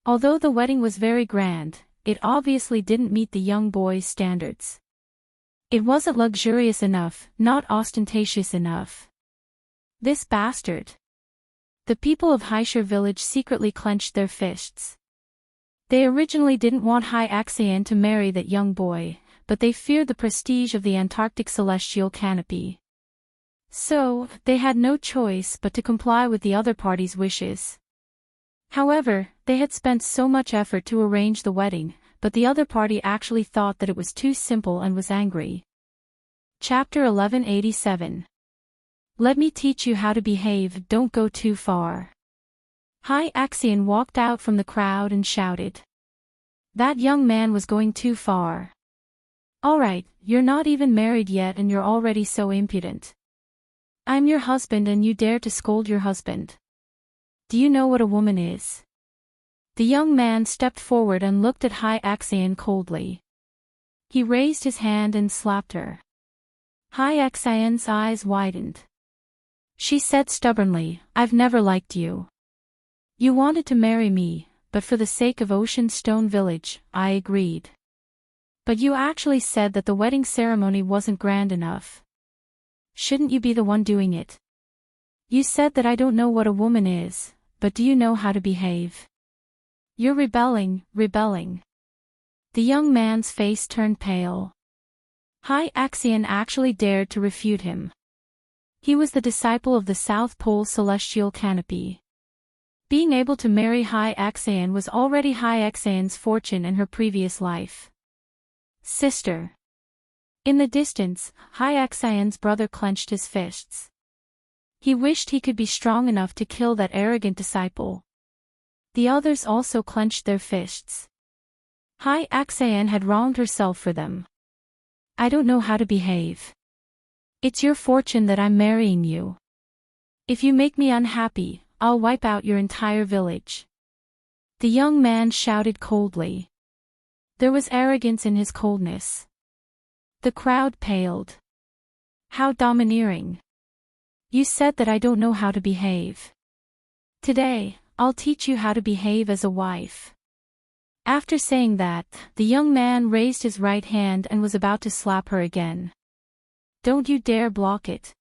Speaker 1: Although the wedding was very grand, it obviously didn't meet the young boy's standards. It wasn't luxurious enough, not ostentatious enough. This bastard. The people of Haishar village secretly clenched their fists. They originally didn't want Hai Aksayan to marry that young boy, but they feared the prestige of the Antarctic celestial canopy. So, they had no choice but to comply with the other party's wishes. However, they had spent so much effort to arrange the wedding, but the other party actually thought that it was too simple and was angry. Chapter 1187. Let me teach you how to behave, don't go too far. Hai Aksayan walked out from the crowd and shouted. That young man was going too far. Alright, you're not even married yet and you're already so impudent. I'm your husband and you dare to scold your husband. Do you know what a woman is? The young man stepped forward and looked at Hai Aksayan coldly. He raised his hand and slapped her. Hai Aksayan's eyes widened. She said stubbornly, I've never liked you. You wanted to marry me, but for the sake of Ocean Stone Village, I agreed. But you actually said that the wedding ceremony wasn't grand enough. Shouldn't you be the one doing it? You said that I don't know what a woman is, but do you know how to behave? You're rebelling. The young man's face turned pale. Hai Aksayan actually dared to refute him. He was the disciple of the South Pole celestial canopy. Being able to marry Hai Aksayan was already Hai Aksayan's fortune in her previous life. Sister. In the distance, Hai Aksayan's brother clenched his fists. He wished he could be strong enough to kill that arrogant disciple. The others also clenched their fists. Hai Aksayan had wronged herself for them. I don't know how to behave. It's your fortune that I'm marrying you. If you make me unhappy, I'll wipe out your entire village. The young man shouted coldly. There was arrogance in his coldness. The crowd paled. How domineering. You said that I don't know how to behave. Today, I'll teach you how to behave as a wife. After saying that, the young man raised his right hand and was about to slap her again. Don't you dare block it.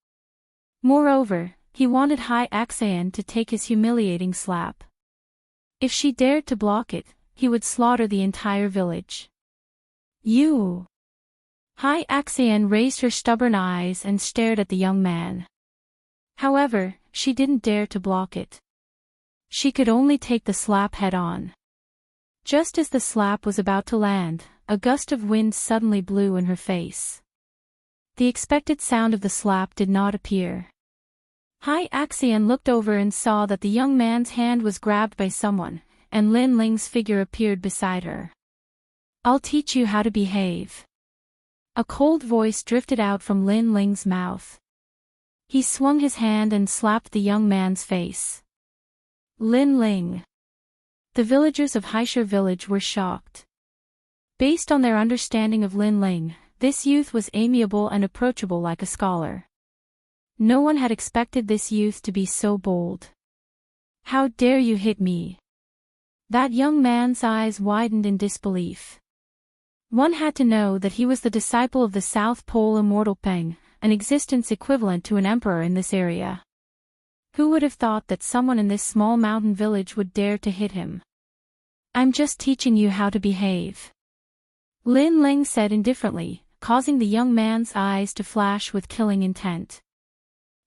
Speaker 1: Moreover, he wanted Hai Aksayan to take his humiliating slap. If she dared to block it, he would slaughter the entire village. You! Hai Aksayan raised her stubborn eyes and stared at the young man. However, she didn't dare to block it. She could only take the slap head-on. Just as the slap was about to land, a gust of wind suddenly blew in her face. The expected sound of the slap did not appear. Hai Axian looked over and saw that the young man's hand was grabbed by someone, and Lin Ling's figure appeared beside her. "I'll teach you how to behave." A cold voice drifted out from Lin Ling's mouth. He swung his hand and slapped the young man's face. Lin Ling. The villagers of Haishur village were shocked. Based on their understanding of Lin Ling, this youth was amiable and approachable like a scholar. No one had expected this youth to be so bold. "How dare you hit me?" That young man's eyes widened in disbelief. One had to know that he was the disciple of the South Pole Immortal Peng, an existence equivalent to an emperor in this area. Who would have thought that someone in this small mountain village would dare to hit him? "I'm just teaching you how to behave," Lin Ling said indifferently, causing the young man's eyes to flash with killing intent.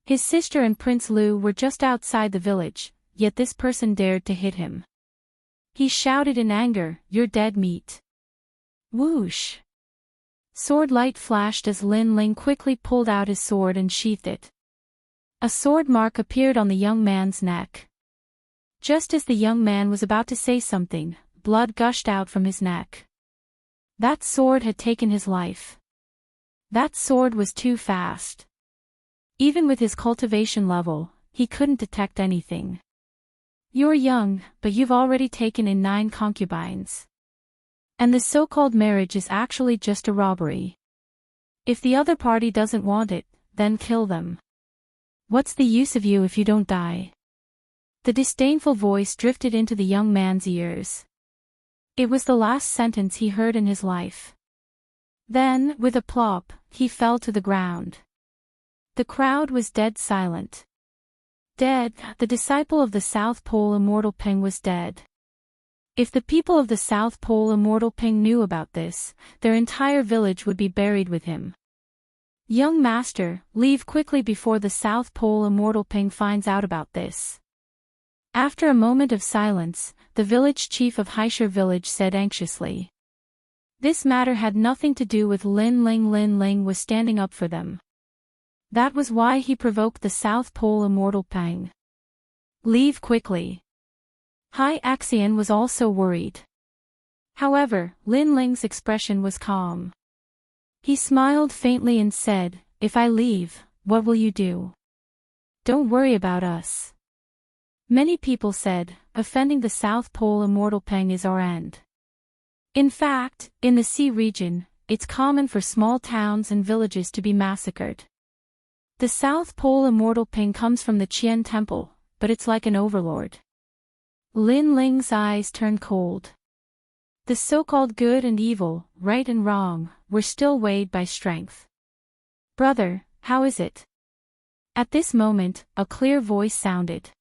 Speaker 1: His sister and Prince Lu were just outside the village, yet this person dared to hit him. He shouted in anger, "You're dead meat." Whoosh! Sword light flashed as Lin Ling quickly pulled out his sword and sheathed it. A sword mark appeared on the young man's neck. Just as the young man was about to say something, blood gushed out from his neck. That sword had taken his life. That sword was too fast. Even with his cultivation level, he couldn't detect anything. "You're young, but you've already taken in 9 concubines. And the so-called marriage is actually just a robbery. If the other party doesn't want it, then kill them. What's the use of you if you don't die?" The disdainful voice drifted into the young man's ears. It was the last sentence he heard in his life. Then, with a plop, he fell to the ground. The crowd was dead silent. Dead, the disciple of the South Pole Immortal Peng was dead. If the people of the South Pole Immortal Peng knew about this, their entire village would be buried with him. "Young master, leave quickly before the South Pole Immortal Peng finds out about this." After a moment of silence, the village chief of Haishur village said anxiously. This matter had nothing to do with Lin Ling. Lin Ling was standing up for them. That was why he provoked the South Pole Immortal Peng. "Leave quickly." Hai Axian was also worried. However, Lin Ling's expression was calm. He smiled faintly and said, "If I leave, what will you do?" "Don't worry about us." Many people said, offending the South Pole Immortal Peng is our end. In fact, in the sea region, it's common for small towns and villages to be massacred. The South Pole Immortal Peng comes from the Qian Temple, but it's like an overlord. Lin Ling's eyes turned cold. The so-called good and evil, right and wrong, were still weighed by strength. "Brother, how is it?" At this moment, a clear voice sounded.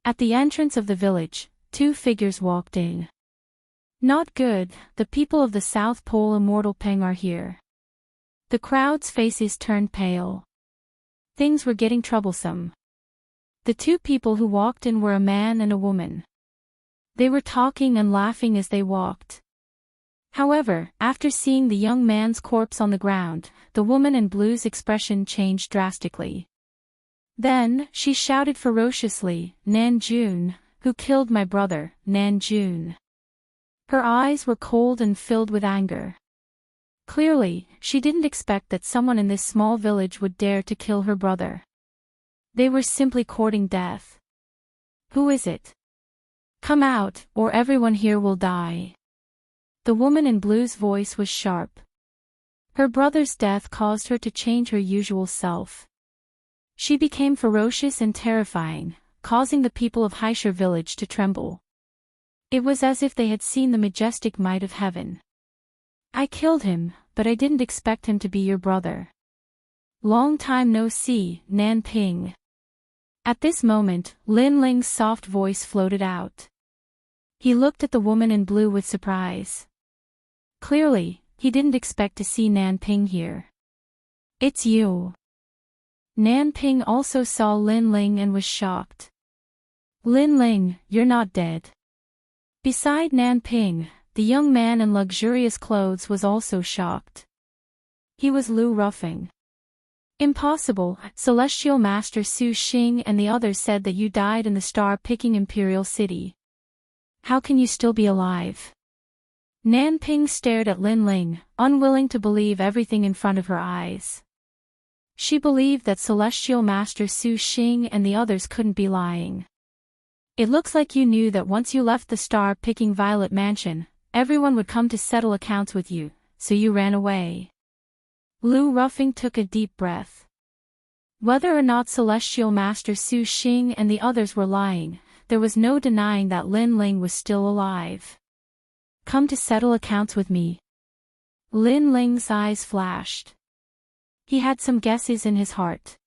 Speaker 1: At the entrance of the village, 2 figures walked in. "Not good, the people of the South Pole Immortal Peng are here." The crowd's faces turned pale. Things were getting troublesome. The 2 people who walked in were a man and a woman. They were talking and laughing as they walked. However, after seeing the young man's corpse on the ground, the woman in blue's expression changed drastically. Then, she shouted ferociously, "Nan Jun, who killed my brother, Nan Jun?" Her eyes were cold and filled with anger. Clearly, she didn't expect that someone in this small village would dare to kill her brother. They were simply courting death. "Who is it? Come out, or everyone here will die." The woman in blue's voice was sharp. Her brother's death caused her to change her usual self. She became ferocious and terrifying, causing the people of Haishur village to tremble. It was as if they had seen the majestic might of heaven. "I killed him, but I didn't expect him to be your brother. Long time no see, Nan Ping." At this moment, Lin Ling's soft voice floated out. He looked at the woman in blue with surprise. Clearly, he didn't expect to see Nan Ping here. "It's you." Nan Ping also saw Lin Ling and was shocked. "Lin Ling, you're not dead." Beside Nan Ping, the young man in luxurious clothes was also shocked. He was Lu Ruffing. Impossible. Celestial Master Su Xing and the others said that you died in the star-picking Imperial City. How can you still be alive? Nanping stared at Lin Ling, unwilling to believe everything in front of her eyes. She believed that Celestial Master Su Xing and the others couldn't be lying. It looks like you knew that once you left the star-picking Violet Mansion, everyone would come to settle accounts with you, so you ran away. Lu Ruffing took a deep breath. Whether or not Celestial Master Su Xing and the others were lying, there was no denying that Lin Ling was still alive. Come to settle accounts with me. Lin Ling's eyes flashed. He had some guesses in his heart.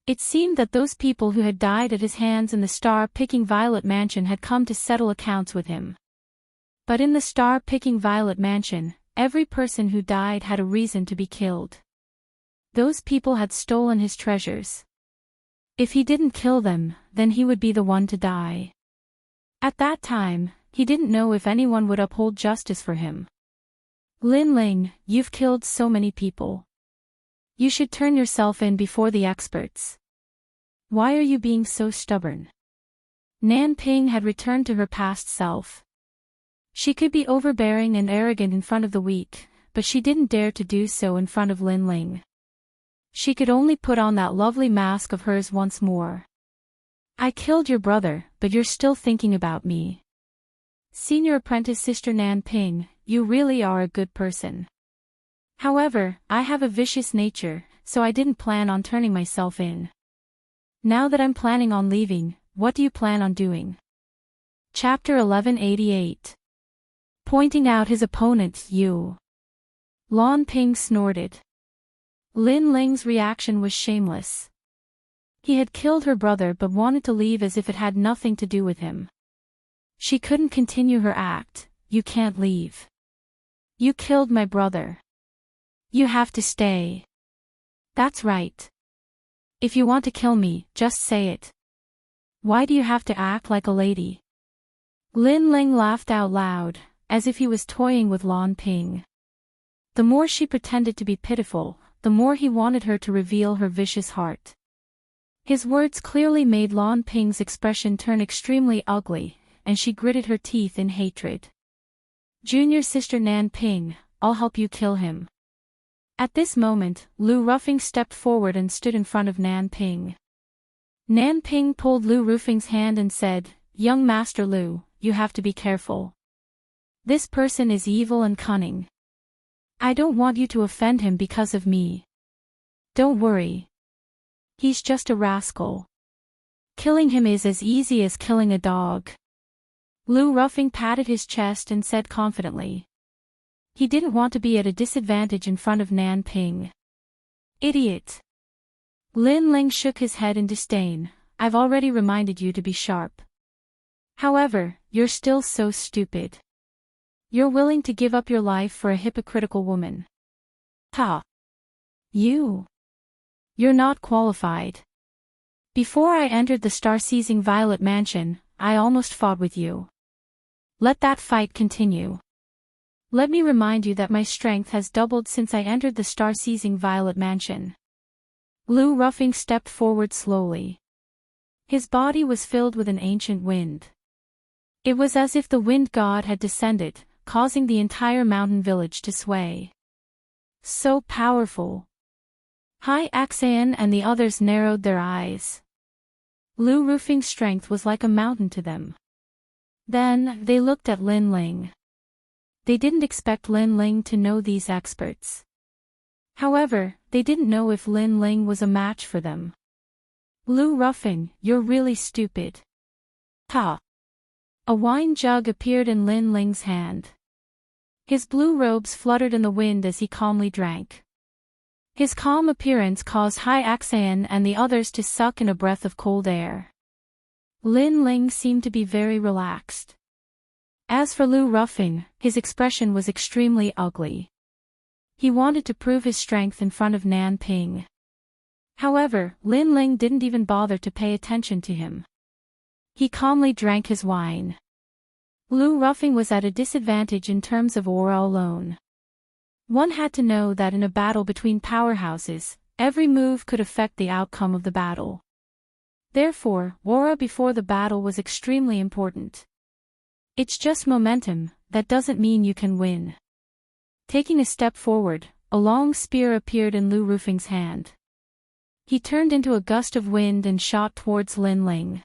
Speaker 1: It seemed that those people who had died at his hands in the star-picking Violet Mansion had come to settle accounts with him. But in the star-picking Violet Mansion, every person who died had a reason to be killed. Those people had stolen his treasures. If he didn't kill them, then he would be the one to die. At that time, he didn't know if anyone would uphold justice for him. Lin Ling, you've killed so many people. You should turn yourself in before the experts. Why are you being so stubborn? Nanping had returned to her past self. She could be overbearing and arrogant in front of the weak, but she didn't dare to do so in front of Lin Ling. She could only put on that lovely mask of hers once more. I killed your brother, but you're still thinking about me. Senior Apprentice Sister Nanping, you really are a good person. However, I have a vicious nature, so I didn't plan on turning myself in. Now that I'm planning on leaving, what do you plan on doing? Chapter 1188. Pointing out his opponent, you. Lon Ping snorted. Lin Ling's reaction was shameless. He had killed her brother but wanted to leave as if it had nothing to do with him. She couldn't continue her act. You can't leave. You killed my brother. You have to stay. That's right. If you want to kill me, just say it. Why do you have to act like a lady? Lin Ling laughed out loud, as if he was toying with Lon Ping. The more she pretended to be pitiful, the more he wanted her to reveal her vicious heart. His words clearly made Lon Ping's expression turn extremely ugly, and she gritted her teeth in hatred. Junior Sister Nanping, I'll help you kill him. At this moment, Lu Ruffing stepped forward and stood in front of Nanping. Nanping pulled Lu Ruffing's hand and said, Young Master Lu, you have to be careful. This person is evil and cunning. I don't want you to offend him because of me. Don't worry. He's just a rascal. Killing him is as easy as killing a dog. Lu Ruffing patted his chest and said confidently. He didn't want to be at a disadvantage in front of Nanping. Idiot. Lin Ling shook his head in disdain. I've already reminded you to be sharp. However, you're still so stupid. You're willing to give up your life for a hypocritical woman. Ha! You're not qualified. Before I entered the star-seizing Violet Mansion, I almost fought with you. Let that fight continue. Let me remind you that my strength has doubled since I entered the star-seizing Violet Mansion. Lu Ruffing stepped forward slowly. His body was filled with an ancient wind. It was as if the wind god had descended, causing the entire mountain village to sway. So powerful. Hai Axayan and the others narrowed their eyes. Lu Ruffing's strength was like a mountain to them. Then, they looked at Lin Ling. They didn't expect Lin Ling to know these experts. However, they didn't know if Lin Ling was a match for them. Lu Ruffing, you're really stupid. Ha! A wine jug appeared in Lin Ling's hand. His blue robes fluttered in the wind as he calmly drank. His calm appearance caused Hai Axayan and the others to suck in a breath of cold air. Lin Ling seemed to be very relaxed. As for Lu Ruffing, his expression was extremely ugly. He wanted to prove his strength in front of Nanping. However, Lin Ling didn't even bother to pay attention to him. He calmly drank his wine. Lu Ruffing was at a disadvantage in terms of aura alone. One had to know that in a battle between powerhouses, Every move could affect the outcome of the battle. Therefore, aura before the battle was extremely important. It's just momentum, that doesn't mean you can win. Taking a step forward, a long spear appeared in Lu Rufing's hand. He turned into a gust of wind and shot towards Lin Ling.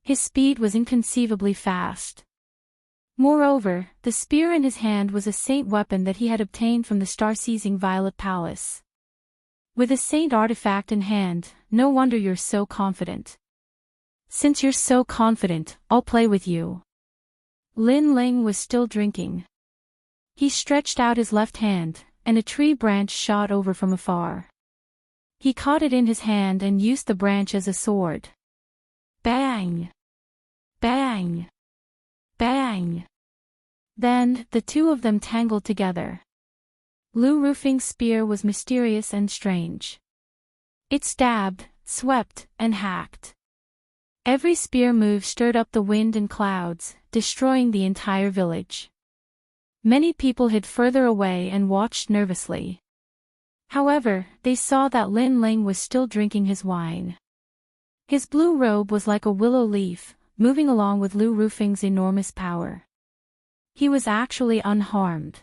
Speaker 1: His speed was inconceivably fast. Moreover, the spear in his hand was a saint weapon that he had obtained from the star-seizing Violet Palace. With a saint artifact in hand, no wonder you're so confident. Since you're so confident, I'll play with you. Lin Ling was still drinking. He stretched out his left hand, and a tree branch shot over from afar. He caught it in his hand and used the branch as a sword. Bang! Bang! Bang! Then, the two of them tangled together. Lu Rufing's spear was mysterious and strange. It stabbed, swept, and hacked. Every spear move stirred up the wind and clouds, destroying the entire village. Many people hid further away and watched nervously. However, they saw that Lin Ling was still drinking his wine. His blue robe was like a willow leaf, moving along with Lu Rufing's enormous power. He was actually unharmed.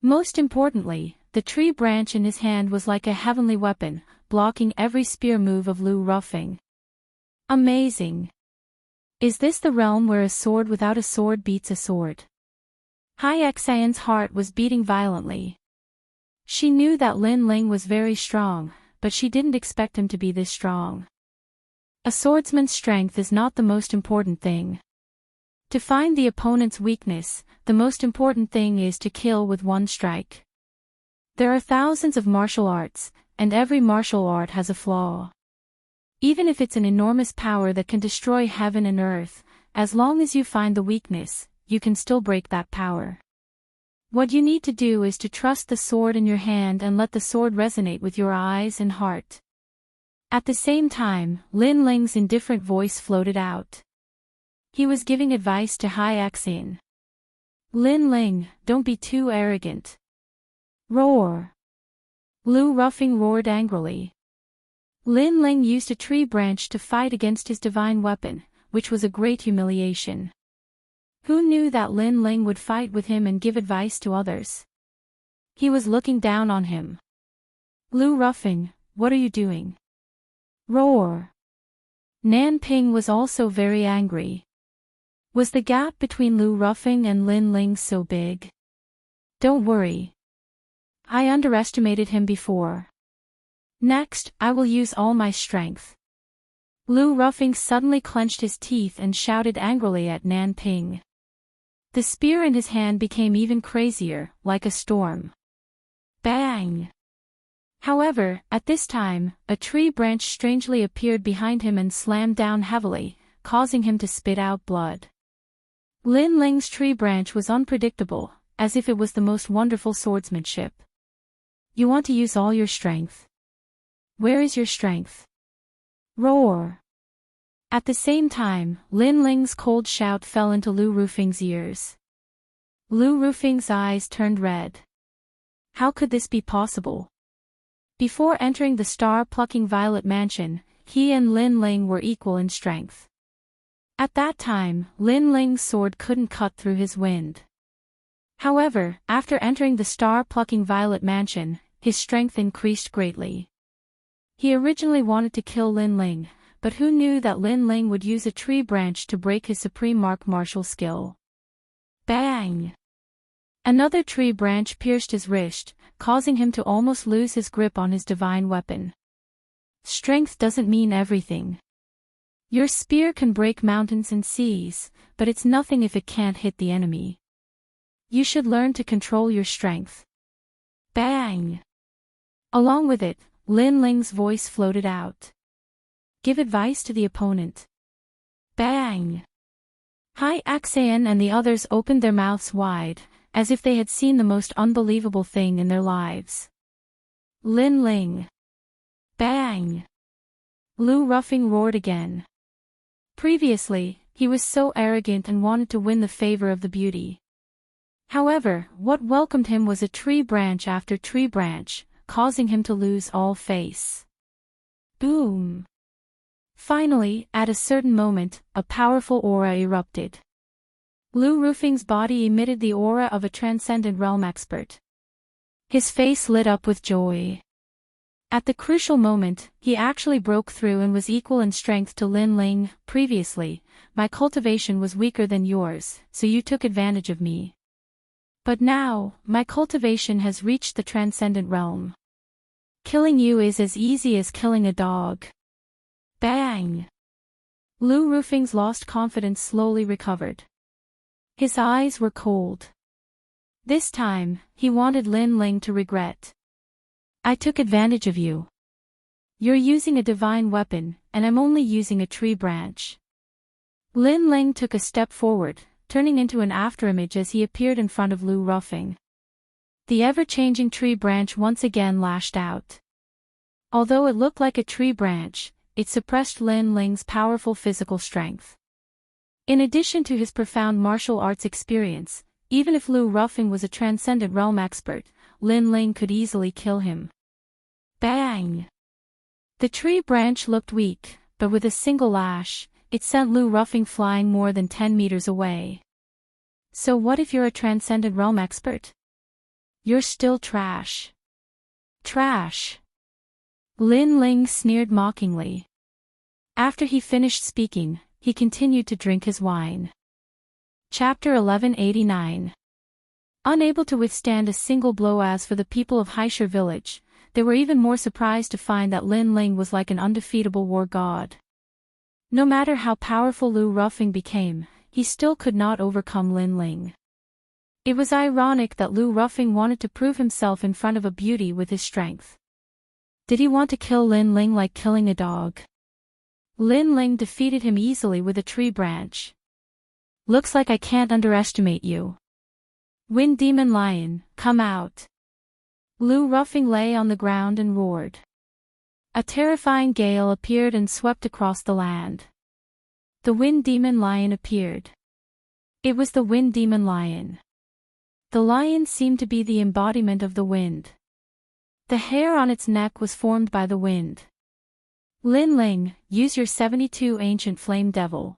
Speaker 1: Most importantly, the tree branch in his hand was like a heavenly weapon, blocking every spear move of Lu Rufing. Amazing! Is this the realm where a sword without a sword beats a sword? Hai Xian's heart was beating violently. She knew that Lin Ling was very strong, but she didn't expect him to be this strong. A swordsman's strength is not the most important thing. To find the opponent's weakness, the most important thing is to kill with one strike. There are thousands of martial arts, and every martial art has a flaw. Even if it's an enormous power that can destroy heaven and earth, as long as you find the weakness, you can still break that power. What you need to do is to trust the sword in your hand and let the sword resonate with your eyes and heart. At the same time, Lin Ling's indifferent voice floated out. He was giving advice to Hai Xian. Lin Ling, don't be too arrogant. Roar! Lu Rufing roared angrily. Lin Ling used a tree branch to fight against his divine weapon, which was a great humiliation. Who knew that Lin Ling would fight with him and give advice to others? He was looking down on him. Lu Rufing, what are you doing? Roar! Nan Ping was also very angry. Was the gap between Lu Rufing and Lin Ling so big? Don't worry. I underestimated him before. Next, I will use all my strength. Lu Rufing suddenly clenched his teeth and shouted angrily at Nan Ping. The spear in his hand became even crazier, like a storm. Bang! However, at this time, a tree branch strangely appeared behind him and slammed down heavily, causing him to spit out blood. Lin Ling's tree branch was unpredictable, as if it was the most wonderful swordsmanship. You want to use all your strength. Where is your strength? Roar! At the same time, Lin Ling's cold shout fell into Lu Rufing's ears. Lu Rufing's eyes turned red. How could this be possible? Before entering the star-plucking Violet Mansion, he and Lin Ling were equal in strength. At that time, Lin Ling's sword couldn't cut through his wind. However, after entering the star-plucking Violet Mansion, his strength increased greatly. He originally wanted to kill Lin Ling, but who knew that Lin Ling would use a tree branch to break his supreme martial skill. Bang! Another tree branch pierced his wrist, causing him to almost lose his grip on his divine weapon. Strength doesn't mean everything. Your spear can break mountains and seas, but it's nothing if it can't hit the enemy. You should learn to control your strength. Bang! Along with it, Lin Ling's voice floated out. Give advice to the opponent. Bang! Hai Xian and the others opened their mouths wide, as if they had seen the most unbelievable thing in their lives. Lin Ling! Bang! Lu Rufing roared again. Previously, he was so arrogant and wanted to win the favor of the beauty. However, what welcomed him was a tree branch after tree branch, causing him to lose all face. Boom! Finally, at a certain moment, a powerful aura erupted. Lu Rufing's body emitted the aura of a transcendent realm expert. His face lit up with joy. At the crucial moment, he actually broke through and was equal in strength to Lin Ling. Previously, my cultivation was weaker than yours, so you took advantage of me. But now, my cultivation has reached the transcendent realm. Killing you is as easy as killing a dog. Bang! Lu Rufing's lost confidence slowly recovered. His eyes were cold. This time, he wanted Lin Ling to regret. I took advantage of you. You're using a divine weapon, and I'm only using a tree branch. Lin Ling took a step forward, turning into an afterimage as he appeared in front of Lu Rufing. The ever-changing tree branch once again lashed out. Although it looked like a tree branch, it suppressed Lin Ling's powerful physical strength. In addition to his profound martial arts experience, even if Lu Rufing was a transcendent realm expert, Lin Ling could easily kill him. Bang! The tree branch looked weak, but with a single lash, it sent Lu Rufing flying more than 10 meters away. So what if you're a transcendent realm expert? You're still trash. Trash! Lin Ling sneered mockingly. After he finished speaking, he continued to drink his wine. Chapter 1189. Unable to withstand a single blow. As for the people of Haishur village, they were even more surprised to find that Lin Ling was like an undefeatable war god. No matter how powerful Lu Rufing became, he still could not overcome Lin Ling. It was ironic that Lu Rufing wanted to prove himself in front of a beauty with his strength. Did he want to kill Lin Ling like killing a dog? Lin Ling defeated him easily with a tree branch. Looks like I can't underestimate you. Wind Demon Lion, come out. Lu Rufing lay on the ground and roared. A terrifying gale appeared and swept across the land. The Wind Demon Lion appeared. It was the Wind Demon Lion. The lion seemed to be the embodiment of the wind. The hair on its neck was formed by the wind. Lin Ling, use your 72 ancient flame devil.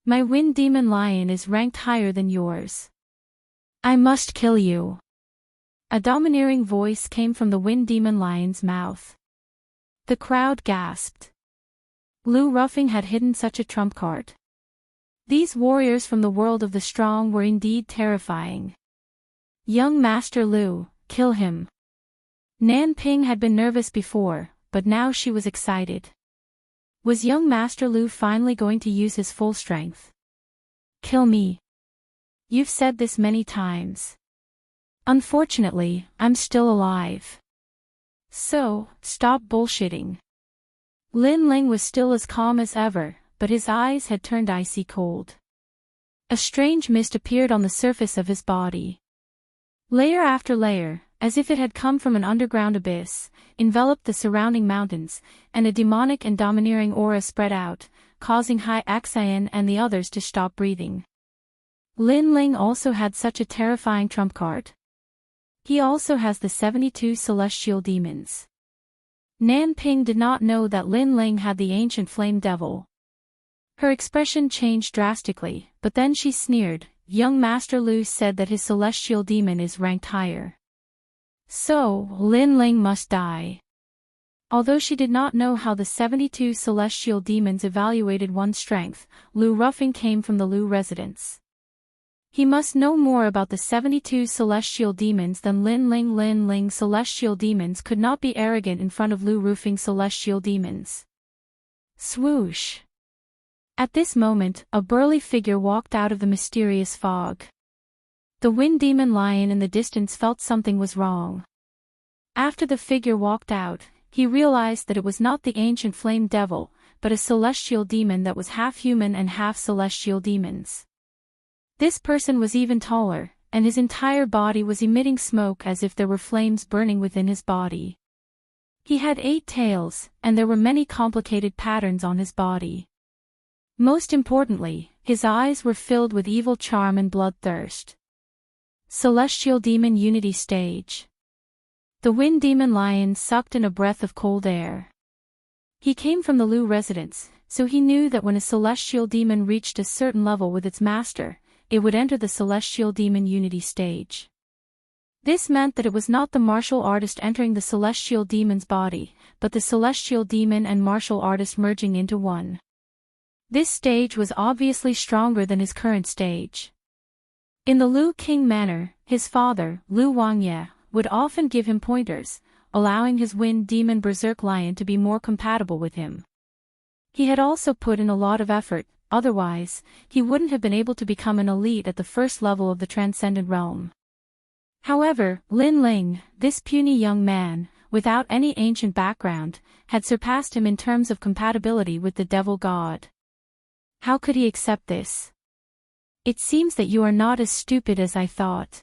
Speaker 1: My Wind Demon Lion is ranked higher than yours. I must kill you. A domineering voice came from the Wind Demon Lion's mouth. The crowd gasped. Lu Rufing had hidden such a trump card. These warriors from the world of the strong were indeed terrifying. Young Master Lu, kill him. Nan Ping had been nervous before, but now she was excited. Was young Master Lu finally going to use his full strength? Kill me. You've said this many times. Unfortunately, I'm still alive. So, stop bullshitting. Lin Ling was still as calm as ever, but his eyes had turned icy cold. A strange mist appeared on the surface of his body. Layer after layer, as if it had come from an underground abyss, enveloped the surrounding mountains, and a demonic and domineering aura spread out, causing Hai Xian and the others to stop breathing. Lin Ling also had such a terrifying trump card. He also has the 72 celestial demons. Nan Ping did not know that Lin Ling had the ancient flame devil. Her expression changed drastically, but then she sneered. Young Master Lu said that his celestial demon is ranked higher. So, Lin Ling must die. Although she did not know how the 72 celestial demons evaluated one's strength, Lu Rufing came from the Lu residence. He must know more about the 72 celestial demons than Lin Ling. Lin Ling's celestial demons could not be arrogant in front of Lu Rufing's celestial demons. Swoosh! At this moment, a burly figure walked out of the mysterious fog. The Wind Demon Lion in the distance felt something was wrong. After the figure walked out, he realized that it was not the ancient flame devil, but a celestial demon that was half human and half celestial demons. This person was even taller, and his entire body was emitting smoke as if there were flames burning within his body. He had 8 tails, and there were many complicated patterns on his body. Most importantly, his eyes were filled with evil charm and bloodthirst. Celestial Demon Unity Stage. The wind demon lion sucked in a breath of cold air. He came from the Lu residence, so he knew that when a celestial demon reached a certain level with its master, it would enter the celestial demon unity stage. This meant that it was not the martial artist entering the celestial demon's body, but the celestial demon and martial artist merging into one. This stage was obviously stronger than his current stage. In the Lu King manner, his father, Lu Wangye, would often give him pointers, allowing his wind demon berserk lion to be more compatible with him. He had also put in a lot of effort, otherwise, he wouldn't have been able to become an elite at the first level of the transcendent realm. However, Lin Ling, this puny young man, without any ancient background, had surpassed him in terms of compatibility with the devil god. How could he accept this? It seems that you are not as stupid as I thought.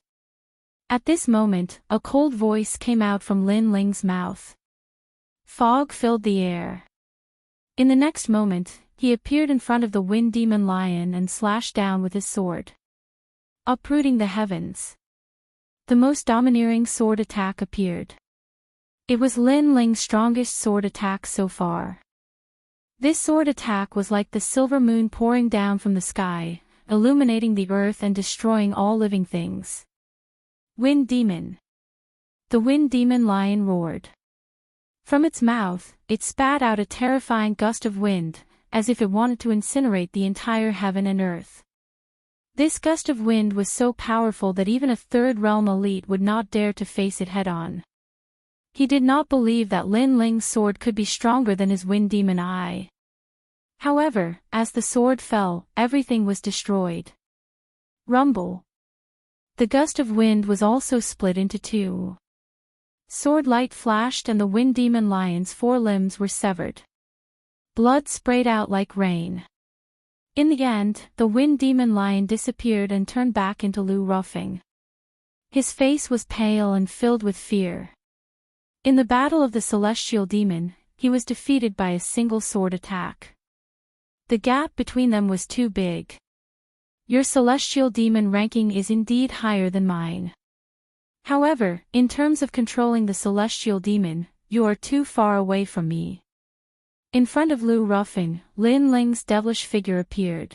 Speaker 1: At this moment, a cold voice came out from Lin Ling's mouth. Fog filled the air. In the next moment, he appeared in front of the wind demon lion and slashed down with his sword, uprooting the heavens. The most domineering sword attack appeared. It was Lin Ling's strongest sword attack so far. This sword attack was like the silver moon pouring down from the sky, illuminating the earth and destroying all living things. Wind demon. The wind demon lion roared. From its mouth, it spat out a terrifying gust of wind, as if it wanted to incinerate the entire heaven and earth. This gust of wind was so powerful that even a third realm elite would not dare to face it head-on. He did not believe that Lin Ling's sword could be stronger than his wind demon eye. However, as the sword fell, everything was destroyed. Rumble. The gust of wind was also split into two. Sword light flashed and the wind demon lion's four limbs were severed. Blood sprayed out like rain. In the end, the wind demon lion disappeared and turned back into Lu Ruffing. His face was pale and filled with fear. In the battle of the celestial demon, he was defeated by a single sword attack. The gap between them was too big. Your celestial demon ranking is indeed higher than mine. However, in terms of controlling the celestial demon, you are too far away from me. In front of Lu Ruffing, Lin Ling's devilish figure appeared.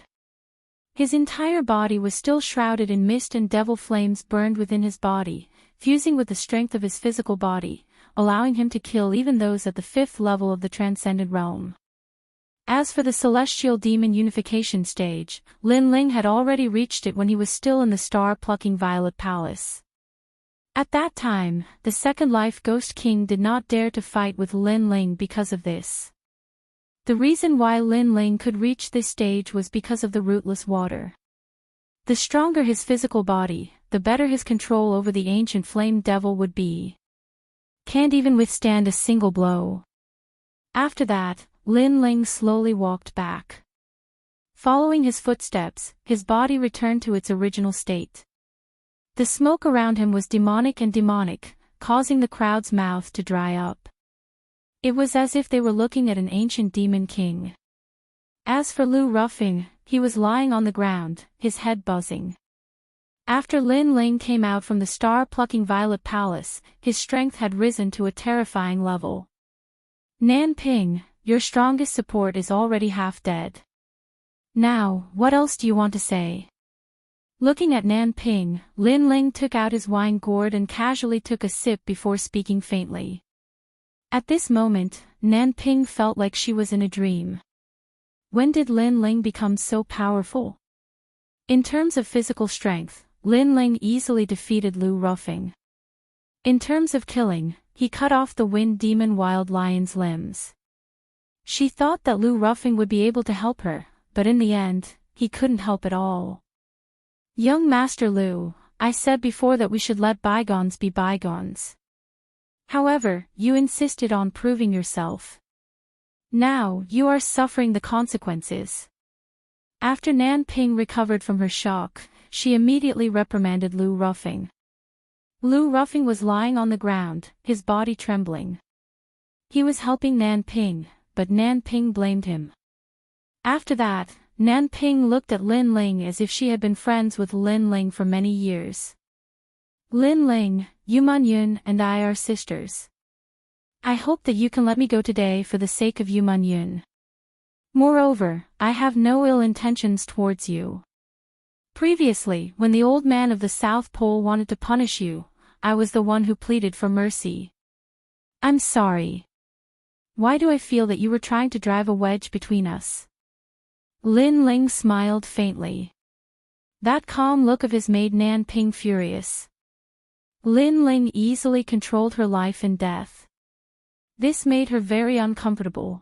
Speaker 1: His entire body was still shrouded in mist and devil flames burned within his body, fusing with the strength of his physical body, allowing him to kill even those at the fifth level of the transcendent realm. As for the celestial demon unification stage, Lin Ling had already reached it when he was still in the star-plucking Violet Palace. At that time, the Second Life Ghost King did not dare to fight with Lin Ling because of this. The reason why Lin Ling could reach this stage was because of the rootless water. The stronger his physical body, the better his control over the ancient flame devil would be. Can't even withstand a single blow. After that, Lin Ling slowly walked back. Following his footsteps, his body returned to its original state. The smoke around him was demonic, causing the crowd's mouth to dry up. It was as if they were looking at an ancient demon king. As for Lu Ruffing, he was lying on the ground, his head buzzing. After Lin Ling came out from the star-plucking Violet Palace, his strength had risen to a terrifying level. Nan Ping, your strongest support is already half dead. Now, what else do you want to say? Looking at Nan Ping, Lin Ling took out his wine gourd and casually took a sip before speaking faintly. At this moment, Nan Ping felt like she was in a dream. When did Lin Ling become so powerful? In terms of physical strength, Lin Ling easily defeated Lu Ruffing. In terms of killing, he cut off the wind demon wild lion's limbs. She thought that Lu Ruffing would be able to help her, but in the end, he couldn't help at all. Young Master Lu, I said before that we should let bygones be bygones. However, you insisted on proving yourself. Now, you are suffering the consequences. After Nan Ping recovered from her shock, she immediately reprimanded Lu Ruffing. Lu Ruffing was lying on the ground, his body trembling. He was helping Nan Ping, but Nan Ping blamed him. After that, Nan Ping looked at Lin Ling as if she had been friends with Lin Ling for many years. Lin Ling, Yu Man Yun and I are sisters. I hope that you can let me go today for the sake of Yu Man Yun. Moreover, I have no ill intentions towards you. Previously, when the old man of the South Pole wanted to punish you, I was the one who pleaded for mercy. I'm sorry. Why do I feel that you were trying to drive a wedge between us? Lin Ling smiled faintly. That calm look of his made Nan Ping furious. Lin Ling easily controlled her life and death. This made her very uncomfortable.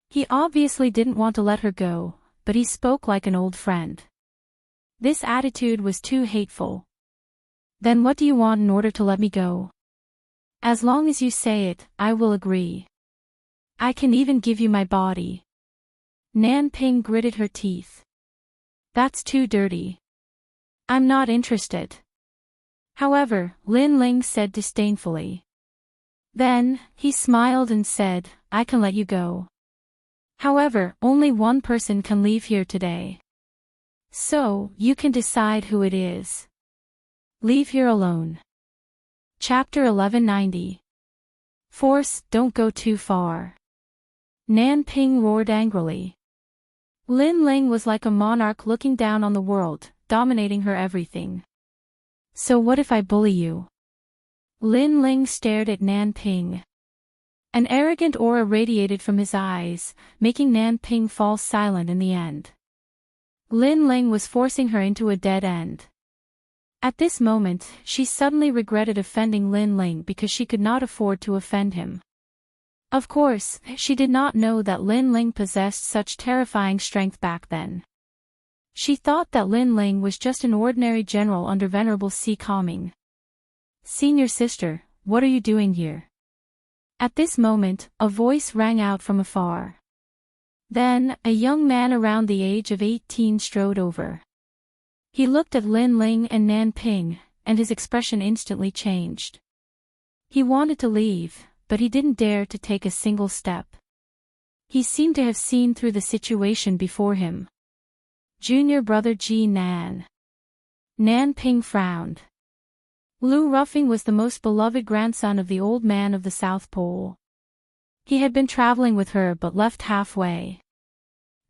Speaker 1: He obviously didn't want to let her go, but he spoke like an old friend. This attitude was too hateful. Then what do you want in order to let me go? As long as you say it, I will agree. I can even give you my body. Nan Ping gritted her teeth. That's too dirty. I'm not interested. However, Lin Ling said disdainfully. Then, he smiled and said, I can let you go. However, only one person can leave here today. So, you can decide who it is. Leave here alone. Chapter 1190. Force, don't go too far. Nan Ping roared angrily. Lin Ling was like a monarch looking down on the world, dominating her everything. So what if I bully you? Lin Ling stared at Nan Ping. An arrogant aura radiated from his eyes, making Nan Ping fall silent in the end. Lin Ling was forcing her into a dead end. At this moment, she suddenly regretted offending Lin Ling because she could not afford to offend him. Of course, she did not know that Lin Ling possessed such terrifying strength back then. She thought that Lin Ling was just an ordinary general under Venerable Si Kaming. Senior sister, what are you doing here? At this moment, a voice rang out from afar. Then, a young man around the age of 18 strode over. He looked at Lin Ling and Nan Ping, and his expression instantly changed. He wanted to leave, but he didn't dare to take a single step. He seemed to have seen through the situation before him. Junior brother Ji Nan. Nan Ping frowned. Lu Ruffing was the most beloved grandson of the old man of the South Pole. He had been traveling with her but left halfway.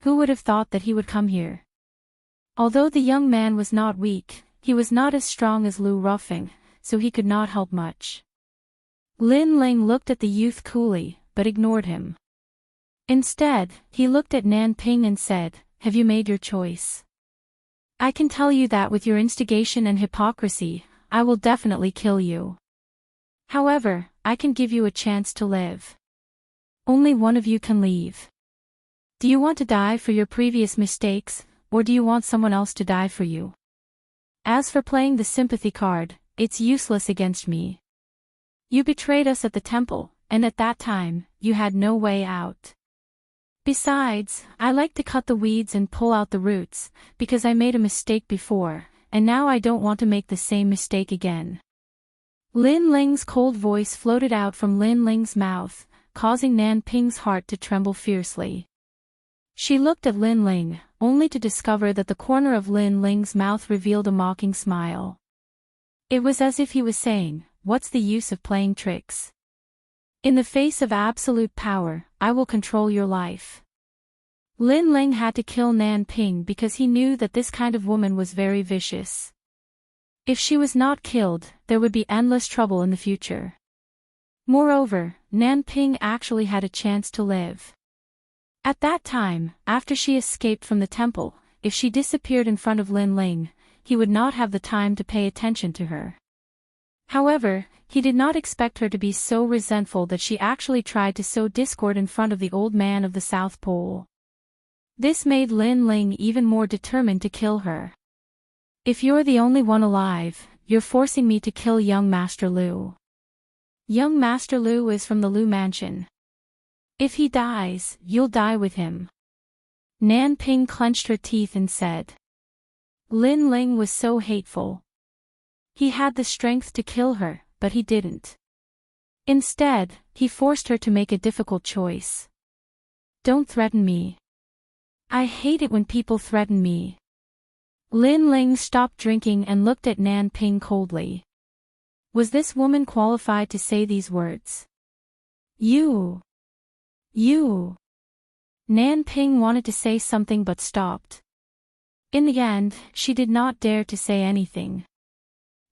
Speaker 1: Who would have thought that he would come here? Although the young man was not weak, he was not as strong as Lu Ruffing, so he could not help much. Lin Ling looked at the youth coolly, but ignored him. Instead, he looked at Nan Ping and said, Have you made your choice? I can tell you that with your instigation and hypocrisy, I will definitely kill you. However, I can give you a chance to live. Only one of you can leave. Do you want to die for your previous mistakes, or do you want someone else to die for you? As for playing the sympathy card, it's useless against me. You betrayed us at the temple, and at that time, you had no way out. Besides, I like to cut the weeds and pull out the roots, because I made a mistake before, and now I don't want to make the same mistake again. Lin Ling's cold voice floated out from Lin Ling's mouth, causing Nan Ping's heart to tremble fiercely. She looked at Lin Ling, only to discover that the corner of Lin Ling's mouth revealed a mocking smile. It was as if he was saying, What's the use of playing tricks? In the face of absolute power, I will control your life. Lin Ling had to kill Nan Ping because he knew that this kind of woman was very vicious. If she was not killed, there would be endless trouble in the future. Moreover, Nan Ping actually had a chance to live. At that time, after she escaped from the temple, if she disappeared in front of Lin Ling, he would not have the time to pay attention to her. However, he did not expect her to be so resentful that she actually tried to sow discord in front of the old man of the South Pole. This made Lin Ling even more determined to kill her. If you're the only one alive, you're forcing me to kill young Master Lu. Young Master Lu is from the Lu Mansion. If he dies, you'll die with him. Nan Ping clenched her teeth and said. Lin Ling was so hateful. He had the strength to kill her, but he didn't. Instead, he forced her to make a difficult choice. Don't threaten me. I hate it when people threaten me. Lin Ling stopped drinking and looked at Nan Ping coldly. Was this woman qualified to say these words? You. Nan Ping wanted to say something but stopped. In the end, she did not dare to say anything.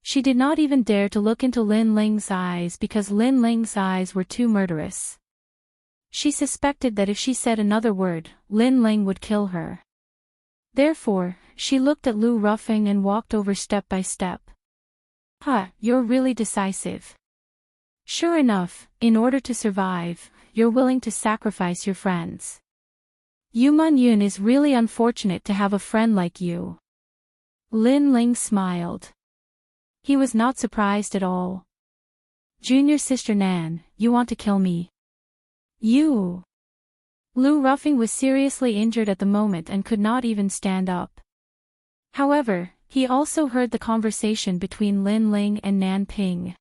Speaker 1: She did not even dare to look into Lin Ling's eyes because Lin Ling's eyes were too murderous. She suspected that if she said another word, Lin Ling would kill her. Therefore, she looked at Lu Ruffing and walked over step by step. You're really decisive. Sure enough, in order to survive, you're willing to sacrifice your friends. Yu Man-yun is really unfortunate to have a friend like you. Lin Ling smiled. He was not surprised at all. Junior sister Nan, you want to kill me? You. Lu Ruffing was seriously injured at the moment and could not even stand up. However, he also heard the conversation between Lin Ling and Nan Ping.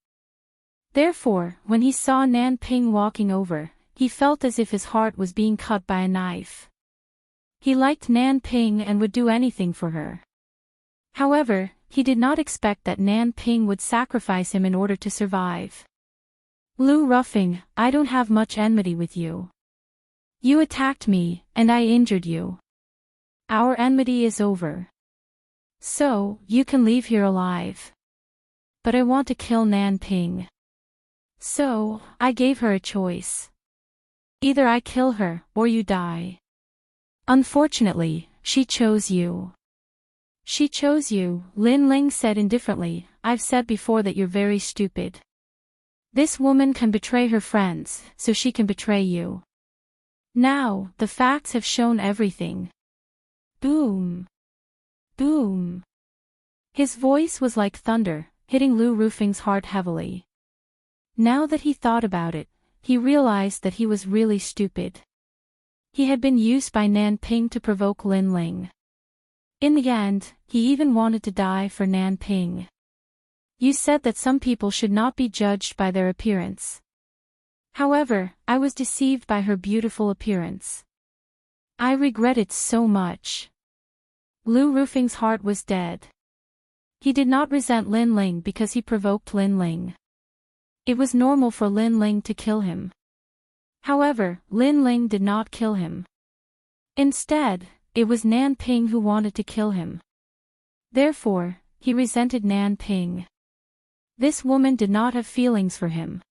Speaker 1: Therefore, when he saw Nan Ping walking over, he felt as if his heart was being cut by a knife. He liked Nan Ping and would do anything for her. However, he did not expect that Nan Ping would sacrifice him in order to survive. Lu Ruffing, I don't have much enmity with you. You attacked me, and I injured you. Our enmity is over. So, you can leave here alive. But I want to kill Nan Ping. So, I gave her a choice. Either I kill her, or you die. Unfortunately, she chose you. She chose you, Lin Ling said indifferently. I've said before that you're very stupid. This woman can betray her friends, so she can betray you. Now, the facts have shown everything. Boom. Boom. His voice was like thunder, hitting Lu Ruffing's heart heavily. Now that he thought about it, he realized that he was really stupid. He had been used by Nan Ping to provoke Lin Ling. In the end, he even wanted to die for Nan Ping. You said that some people should not be judged by their appearance. However, I was deceived by her beautiful appearance. I regret it so much. Lu Ruffing's heart was dead. He did not resent Lin Ling because he provoked Lin Ling. It was normal for Lin Ling to kill him. However, Lin Ling did not kill him. Instead, it was Nan Ping who wanted to kill him. Therefore, he resented Nan Ping. This woman did not have feelings for him.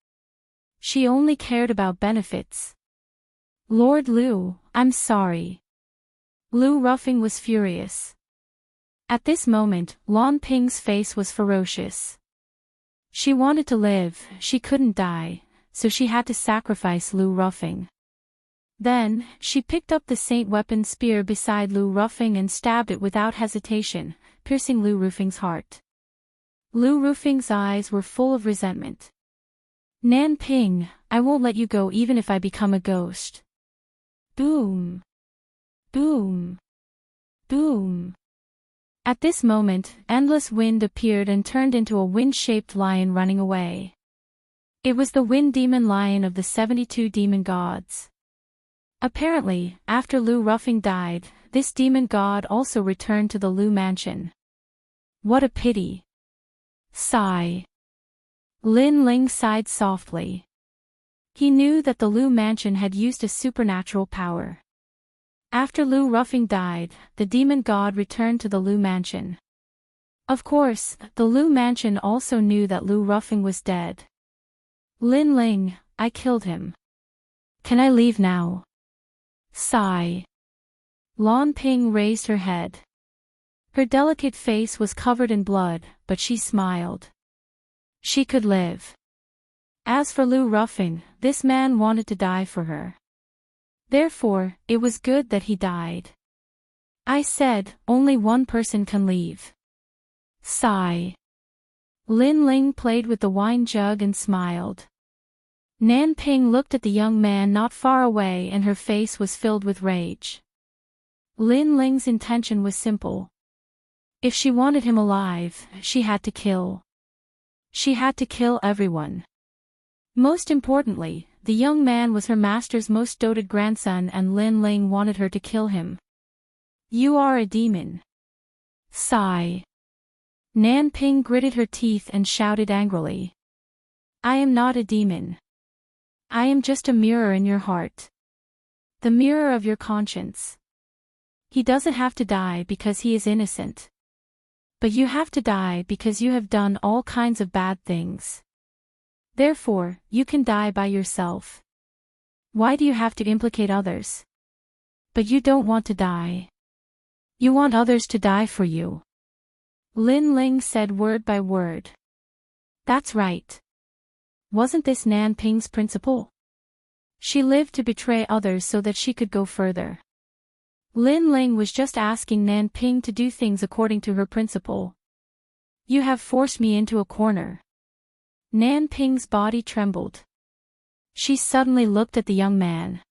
Speaker 1: She only cared about benefits. Lord Lu, I'm sorry. Lu Ruffing was furious. At this moment, Lan Ping's face was ferocious. She wanted to live, she couldn't die, so she had to sacrifice Lu Ruffing. Then, she picked up the saint weapon spear beside Lu Ruffing and stabbed it without hesitation, piercing Lu Ruffing's heart. Lu Ruffing's eyes were full of resentment. Nan Ping, I won't let you go even if I become a ghost. Boom. Boom. Boom. At this moment, endless wind appeared and turned into a wind-shaped lion running away. It was the wind demon lion of the 72 demon gods. Apparently, after Lu Ruffing died, this demon god also returned to the Lu mansion. What a pity. Sigh. Lin Ling sighed softly. He knew that the Lu mansion had used a supernatural power. After Lu Ruffing died, the demon god returned to the Lu mansion. Of course, the Lu mansion also knew that Lu Ruffing was dead. Lin Ling, I killed him. Can I leave now? Sigh. Lan Ping raised her head. Her delicate face was covered in blood, but she smiled. She could live. As for Lu Ruffing, this man wanted to die for her. Therefore, it was good that he died. I said, only one person can leave. Sigh. Lin Ling played with the wine jug and smiled. Nan Ping looked at the young man not far away and her face was filled with rage. Lin Ling's intention was simple. If she wanted him alive, she had to kill. She had to kill everyone. Most importantly, the young man was her master's most doted grandson and Lin Ling wanted her to kill him. You are a demon. Sigh. Nan Ping gritted her teeth and shouted angrily. I am not a demon. I am just a mirror in your heart. The mirror of your conscience. He doesn't have to die because he is innocent. But you have to die because you have done all kinds of bad things. Therefore, you can die by yourself. Why do you have to implicate others? But you don't want to die. You want others to die for you. Lin Ling said word by word. That's right. Wasn't this Nan Ping's principle? She lived to betray others so that she could go further. Lin Ling was just asking Nan Ping to do things according to her principle. You have forced me into a corner. Nan Ping's body trembled. She suddenly looked at the young man.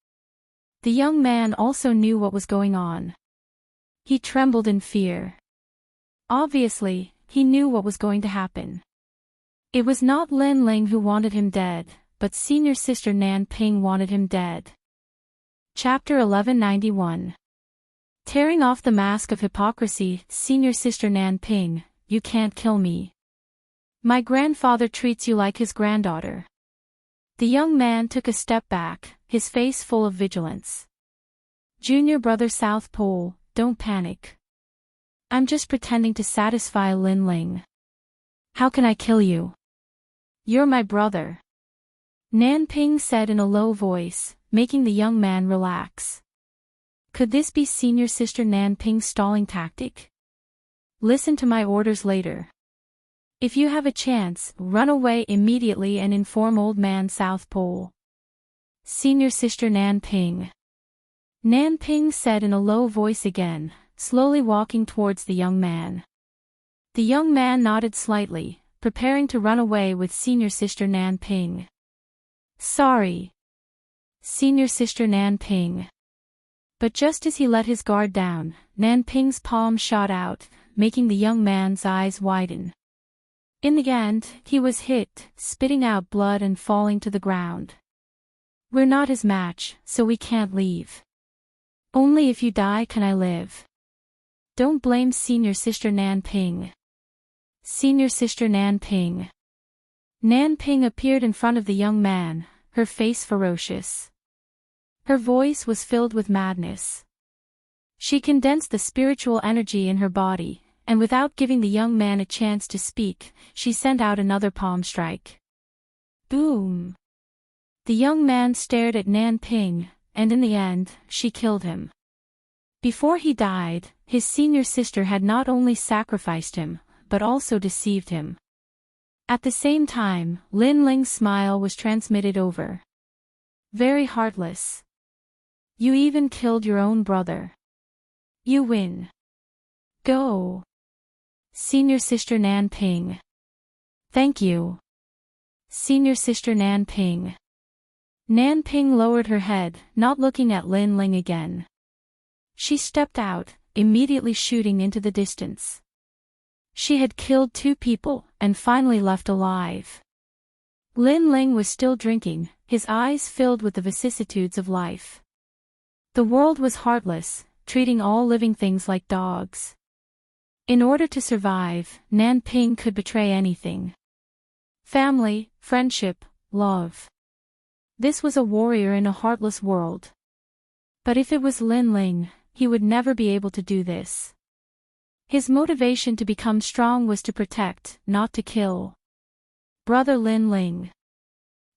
Speaker 1: The young man also knew what was going on. He trembled in fear. Obviously, he knew what was going to happen. It was not Lin Ling who wanted him dead, but senior sister Nan Ping wanted him dead. Chapter 1191. Tearing off the mask of hypocrisy, senior sister Nan Ping, you can't kill me. My grandfather treats you like his granddaughter. The young man took a step back, his face full of vigilance. Junior brother South Pole, don't panic. I'm just pretending to satisfy Lin Ling. How can I kill you? You're my brother. Nan Ping said in a low voice, making the young man relax. Could this be senior sister Nan Ping's stalling tactic? Listen to my orders later. If you have a chance, run away immediately and inform old man South Pole. Senior sister Nan Ping. Nan Ping said in a low voice again, slowly walking towards the young man. The young man nodded slightly, preparing to run away with senior sister Nan Ping. Sorry. Senior sister Nan Ping. But just as he let his guard down, Nan Ping's palm shot out, making the young man's eyes widen. In the end, he was hit, spitting out blood and falling to the ground. We're not his match, so we can't leave. Only if you die can I live. Don't blame senior sister Nan Ping. Senior sister Nan Ping. Nan Ping appeared in front of the young man, her face ferocious. Her voice was filled with madness. She condensed the spiritual energy in her body, and without giving the young man a chance to speak, she sent out another palm strike. Boom! The young man stared at Nan Ping, and in the end, she killed him. Before he died, his senior sister had not only sacrificed him, but also deceived him. At the same time, Lin Ling's smile was transmitted over. Very heartless. You even killed your own brother. You win. Go. Senior sister Nan Ping. Thank you. Senior sister Nan Ping. Nan Ping lowered her head, not looking at Lin Ling again. She stepped out, immediately shooting into the distance. She had killed 2 people, and finally left alive. Lin Ling was still drinking, his eyes filled with the vicissitudes of life. The world was heartless, treating all living things like dogs. In order to survive, Nan Ping could betray anything. Family, friendship, love. This was a warrior in a heartless world. But if it was Lin Ling, he would never be able to do this. His motivation to become strong was to protect, not to kill. Brother Lin Ling.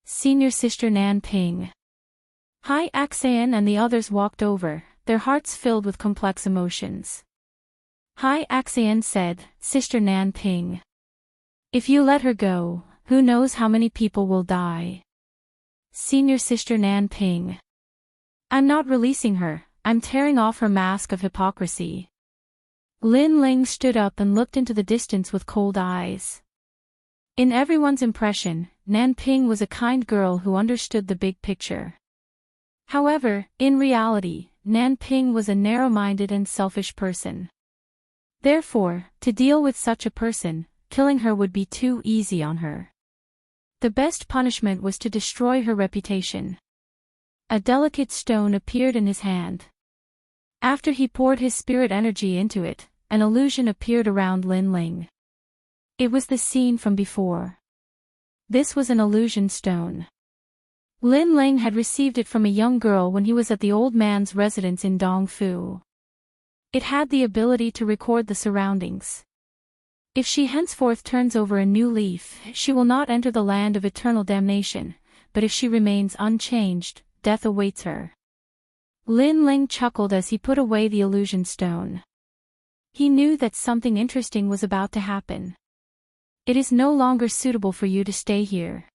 Speaker 1: Senior sister Nan Ping. Hai Axian and the others walked over, their hearts filled with complex emotions. Hai Axian said, Sister Nan Ping. If you let her go, who knows how many people will die. Senior sister Nan Ping. I'm not releasing her, I'm tearing off her mask of hypocrisy. Lin Ling stood up and looked into the distance with cold eyes. In everyone's impression, Nan Ping was a kind girl who understood the big picture. However, in reality, Nan Ping was a narrow-minded and selfish person. Therefore, to deal with such a person, killing her would be too easy on her. The best punishment was to destroy her reputation. A delicate stone appeared in his hand. After he poured his spirit energy into it, an illusion appeared around Lin Ling. It was the scene from before. This was an illusion stone. Lin Ling had received it from a young girl when he was at the old man's residence in Dongfu. It had the ability to record the surroundings. If she henceforth turns over a new leaf, she will not enter the land of eternal damnation, but if she remains unchanged, death awaits her. Lin Ling chuckled as he put away the illusion stone. He knew that something interesting was about to happen. It is no longer suitable for you to stay here.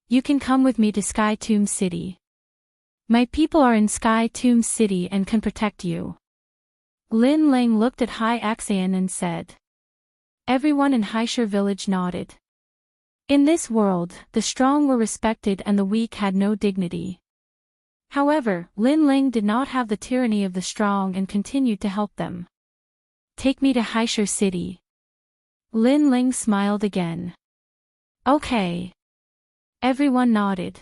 Speaker 1: You can come with me to Sky Tomb City. My people are in Sky Tomb City and can protect you. Lin Ling looked at Hai Axian and said. Everyone in Haishur village nodded. In this world, the strong were respected and the weak had no dignity. However, Lin Ling did not have the tyranny of the strong and continued to help them. Take me to Haishur City. Lin Ling smiled again. Okay. Everyone nodded.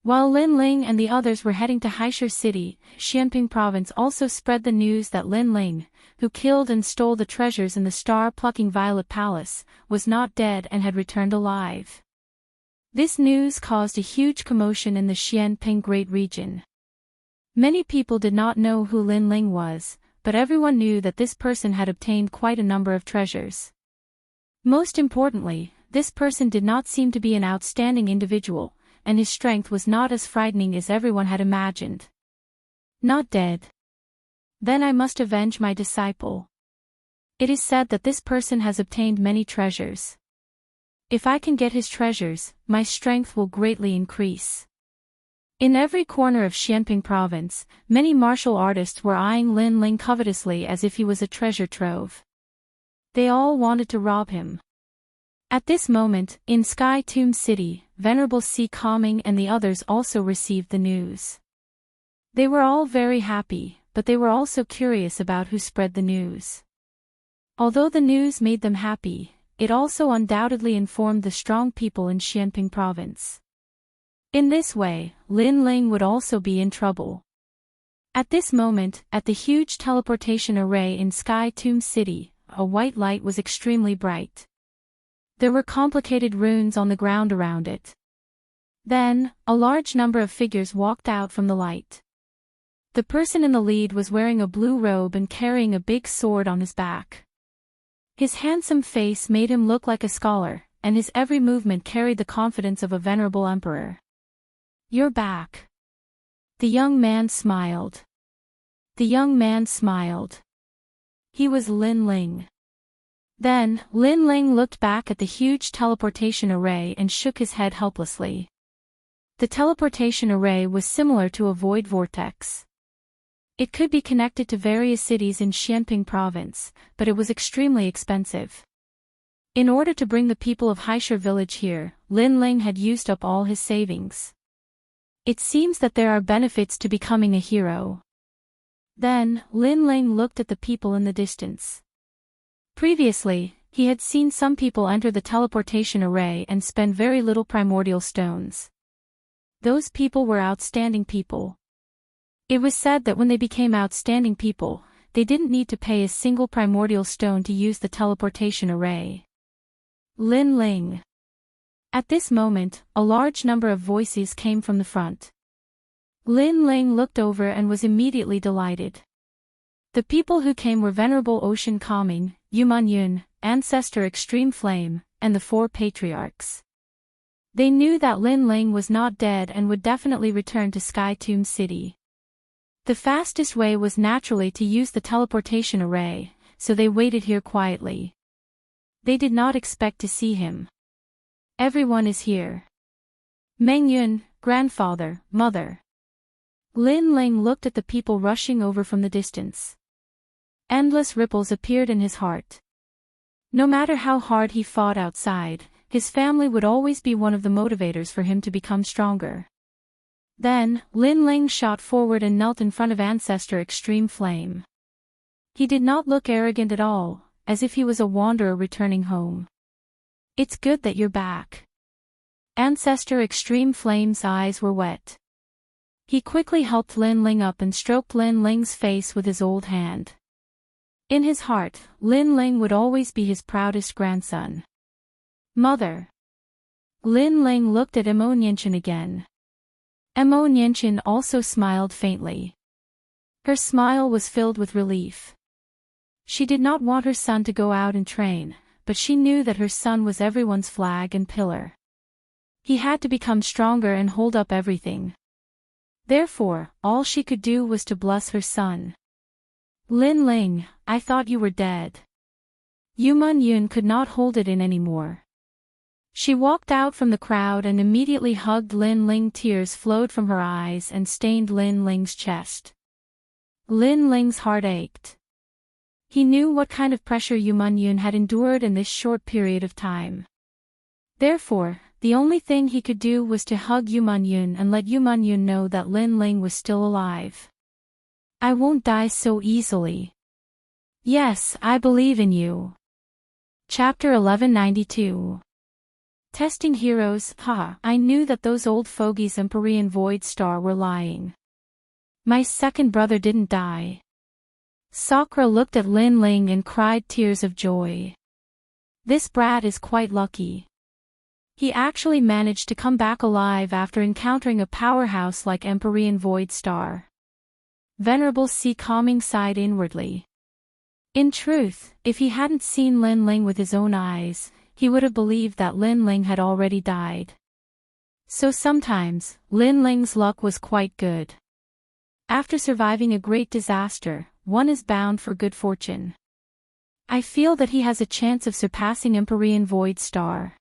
Speaker 1: While Lin Ling and the others were heading to Haishur City, Xianping Province also spread the news that Lin Ling, who killed and stole the treasures in the star-plucking Violet Palace, was not dead and had returned alive. This news caused a huge commotion in the Xianping Great Region. Many people did not know who Lin Ling was, but everyone knew that this person had obtained quite a number of treasures. Most importantly, this person did not seem to be an outstanding individual, and his strength was not as frightening as everyone had imagined. Not dead. Then I must avenge my disciple. It is said that this person has obtained many treasures. If I can get his treasures, my strength will greatly increase. In every corner of Xianping Province, many martial artists were eyeing Lin Ling covetously as if he was a treasure trove. They all wanted to rob him. At this moment, in Sky Tomb City, Venerable Si Kaming and the others also received the news. They were all very happy, but they were also curious about who spread the news. Although the news made them happy, it also undoubtedly informed the strong people in Xianping Province. In this way, Lin Ling would also be in trouble. At this moment, at the huge teleportation array in Sky Tomb City, a white light was extremely bright. There were complicated runes on the ground around it. Then, a large number of figures walked out from the light. The person in the lead was wearing a blue robe and carrying a big sword on his back. His handsome face made him look like a scholar, and his every movement carried the confidence of a venerable emperor. You're back. The young man smiled. The young man smiled. He was Lin Ling. Then, Lin Ling looked back at the huge teleportation array and shook his head helplessly. The teleportation array was similar to a void vortex. It could be connected to various cities in Xianping Province, but it was extremely expensive. In order to bring the people of Haishur village here, Lin Ling had used up all his savings. It seems that there are benefits to becoming a hero. Then, Lin Ling looked at the people in the distance. Previously, he had seen some people enter the teleportation array and spend very little primordial stones. Those people were outstanding people. It was said that when they became outstanding people, they didn't need to pay a single primordial stone to use the teleportation array. Lin Ling. At this moment, a large number of voices came from the front. Lin Ling looked over and was immediately delighted. The people who came were Venerable Ocean Calming, Yuman Yun, Ancestor Extreme Flame, and the 4 patriarchs. They knew that Lin Ling was not dead and would definitely return to Sky Tomb City. The fastest way was naturally to use the teleportation array, so they waited here quietly. They did not expect to see him. Everyone is here. Meng Yun, grandfather, mother. Lin Ling looked at the people rushing over from the distance. Endless ripples appeared in his heart. No matter how hard he fought outside, his family would always be one of the motivators for him to become stronger. Then, Lin Ling shot forward and knelt in front of Ancestor Extreme Flame. He did not look arrogant at all, as if he was a wanderer returning home. It's good that you're back. Ancestor Extreme Flame's eyes were wet. He quickly helped Lin Ling up and stroked Lin Ling's face with his old hand. In his heart, Lin Ling would always be his proudest grandson. Mother. Lin Ling looked at Emo Nianchen again. Emo Nianchen also smiled faintly. Her smile was filled with relief. She did not want her son to go out and train, but she knew that her son was everyone's flag and pillar. He had to become stronger and hold up everything. Therefore, all she could do was to bless her son. Lin Ling, I thought you were dead. Yuman Yun could not hold it in anymore. She walked out from the crowd and immediately hugged Lin Ling. Tears flowed from her eyes and stained Lin Ling's chest. Lin Ling's heart ached. He knew what kind of pressure Yuman Yun had endured in this short period of time. Therefore, the only thing he could do was to hug Yuman Yun and let Yuman Yun know that Lin Ling was still alive. I won't die so easily. Yes, I believe in you. Chapter 1192. Testing heroes. I knew that those old fogies Empyrean Void Star were lying. My second brother didn't die. Sakura looked at Lin Ling and cried tears of joy. This brat is quite lucky. He actually managed to come back alive after encountering a powerhouse like Empyrean Void Star. Venerable Sea Calming sighed inwardly. In truth, if he hadn't seen Lin Ling with his own eyes, he would have believed that Lin Ling had already died. So sometimes, Lin Ling's luck was quite good. After surviving a great disaster, one is bound for good fortune. I feel that he has a chance of surpassing Empyrean Void Star.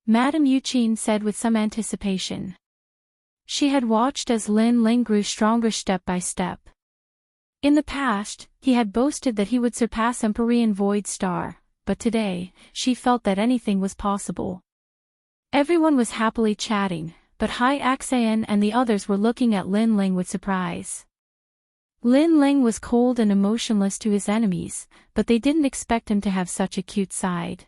Speaker 1: Madame Yuqin said with some anticipation. She had watched as Lin Ling grew stronger step by step. In the past, he had boasted that he would surpass Empyrean Void Star, but today, she felt that anything was possible. Everyone was happily chatting, but Hai Axayan and the others were looking at Lin Ling with surprise. Lin Ling was cold and emotionless to his enemies, but they didn't expect him to have such a cute side.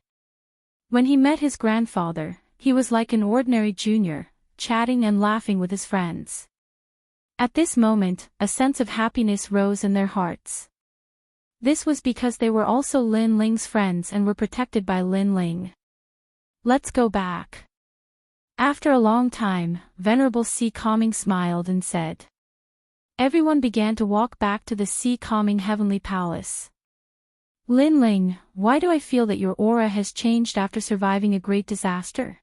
Speaker 1: When he met his grandfather, he was like an ordinary junior, chatting and laughing with his friends. At this moment, a sense of happiness rose in their hearts. This was because they were also Lin Ling's friends and were protected by Lin Ling. Let's go back. After a long time, Venerable Sea Calming smiled and said. Everyone began to walk back to the Sea Calming Heavenly Palace. Lin Ling, why do I feel that your aura has changed after surviving a great disaster?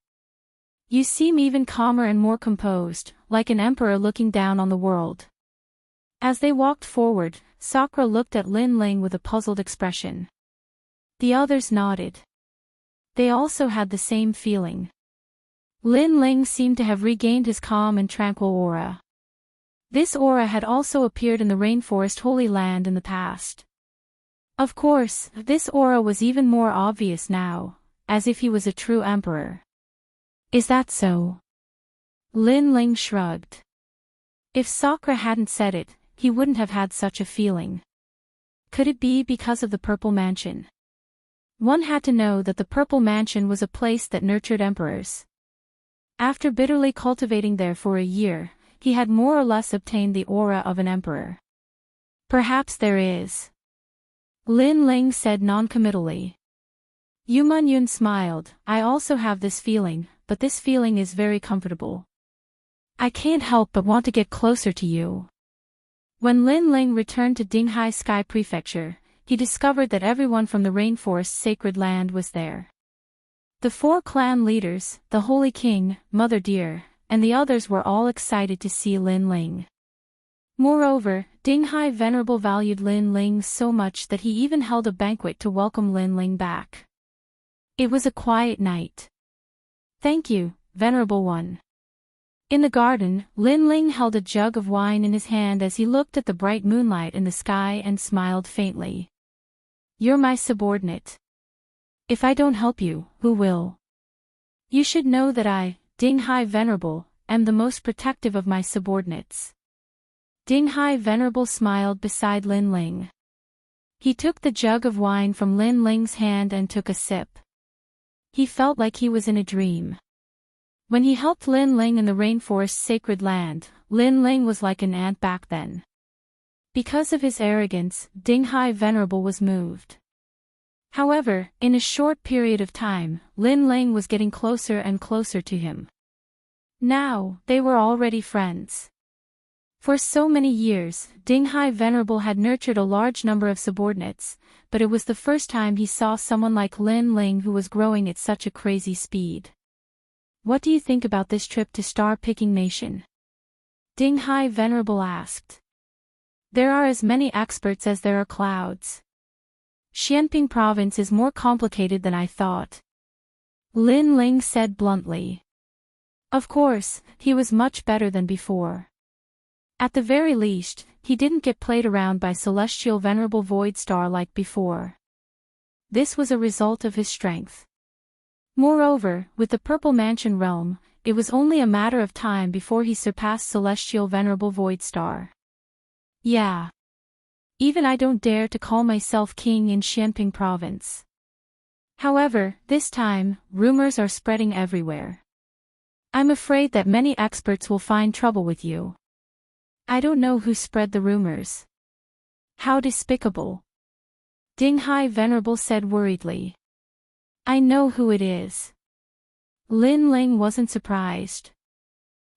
Speaker 1: You seem even calmer and more composed, like an emperor looking down on the world. As they walked forward, Sakura looked at Lin Ling with a puzzled expression. The others nodded. They also had the same feeling. Lin Ling seemed to have regained his calm and tranquil aura. This aura had also appeared in the rainforest Holy Land in the past. Of course, this aura was even more obvious now, as if he was a true emperor. Is that so? Lin Ling shrugged. If Sakura hadn't said it, he wouldn't have had such a feeling. Could it be because of the Purple Mansion? One had to know that the Purple Mansion was a place that nurtured emperors. After bitterly cultivating there for a year, he had more or less obtained the aura of an emperor. Perhaps there is. Lin Ling said noncommittally. Yuman Yun smiled. I also have this feeling, but this feeling is very comfortable. I can't help but want to get closer to you. When Lin Ling returned to Dinghai Sky Prefecture, he discovered that everyone from the rainforest's sacred land was there. The 4 clan leaders, the Holy King, Mother Deer, and the others were all excited to see Lin Ling. Moreover, Dinghai Venerable valued Lin Ling so much that he even held a banquet to welcome Lin Ling back. It was a quiet night. Thank you, Venerable One. In the garden, Lin Ling held a jug of wine in his hand as he looked at the bright moonlight in the sky and smiled faintly. You're my subordinate. If I don't help you, who will? You should know that I, Dinghai Venerable, am the most protective of my subordinates. Dinghai Venerable smiled beside Lin Ling. He took the jug of wine from Lin Ling's hand and took a sip. He felt like he was in a dream. When he helped Lin Ling in the rainforest's sacred land, Lin Ling was like an ant back then. Because of his arrogance, Dinghai Venerable was moved. However, in a short period of time, Lin Ling was getting closer and closer to him. Now, they were already friends. For so many years, Dinghai Venerable had nurtured a large number of subordinates, but it was the first time he saw someone like Lin Ling who was growing at such a crazy speed. What do you think about this trip to Star-Picking Nation? Dinghai Venerable asked. There are as many experts as there are clouds. Xianping province is more complicated than I thought. Lin Ling said bluntly. Of course, he was much better than before. At the very least, he didn't get played around by celestial venerable void star like before. This was a result of his strength. Moreover, with the Purple Mansion realm, it was only a matter of time before he surpassed celestial venerable void star. Yeah. Even I don't dare to call myself king in Xianping province. However, this time, rumors are spreading everywhere. I'm afraid that many experts will find trouble with you. I don't know who spread the rumors. How despicable. Dinghai Venerable said worriedly. I know who it is. Lin Ling wasn't surprised.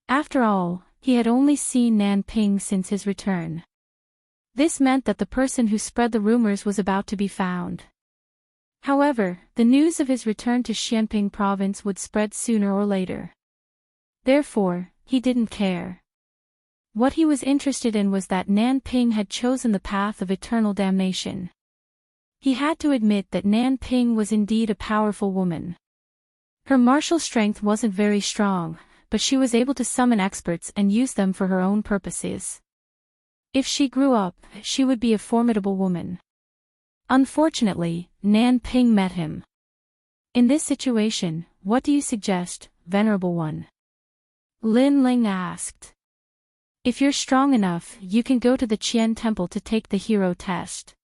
Speaker 1: After all, he had only seen Nanping since his return. This meant that the person who spread the rumors was about to be found. However, the news of his return to Xianping province would spread sooner or later. Therefore, he didn't care. What he was interested in was that Nanping had chosen the path of eternal damnation. He had to admit that Nanping was indeed a powerful woman. Her martial strength wasn't very strong, but she was able to summon experts and use them for her own purposes. If she grew up, she would be a formidable woman. Unfortunately, Nanping met him. In this situation, what do you suggest, Venerable One? Lin Ling asked. If you're strong enough, you can go to the Qian Temple to take the hero test.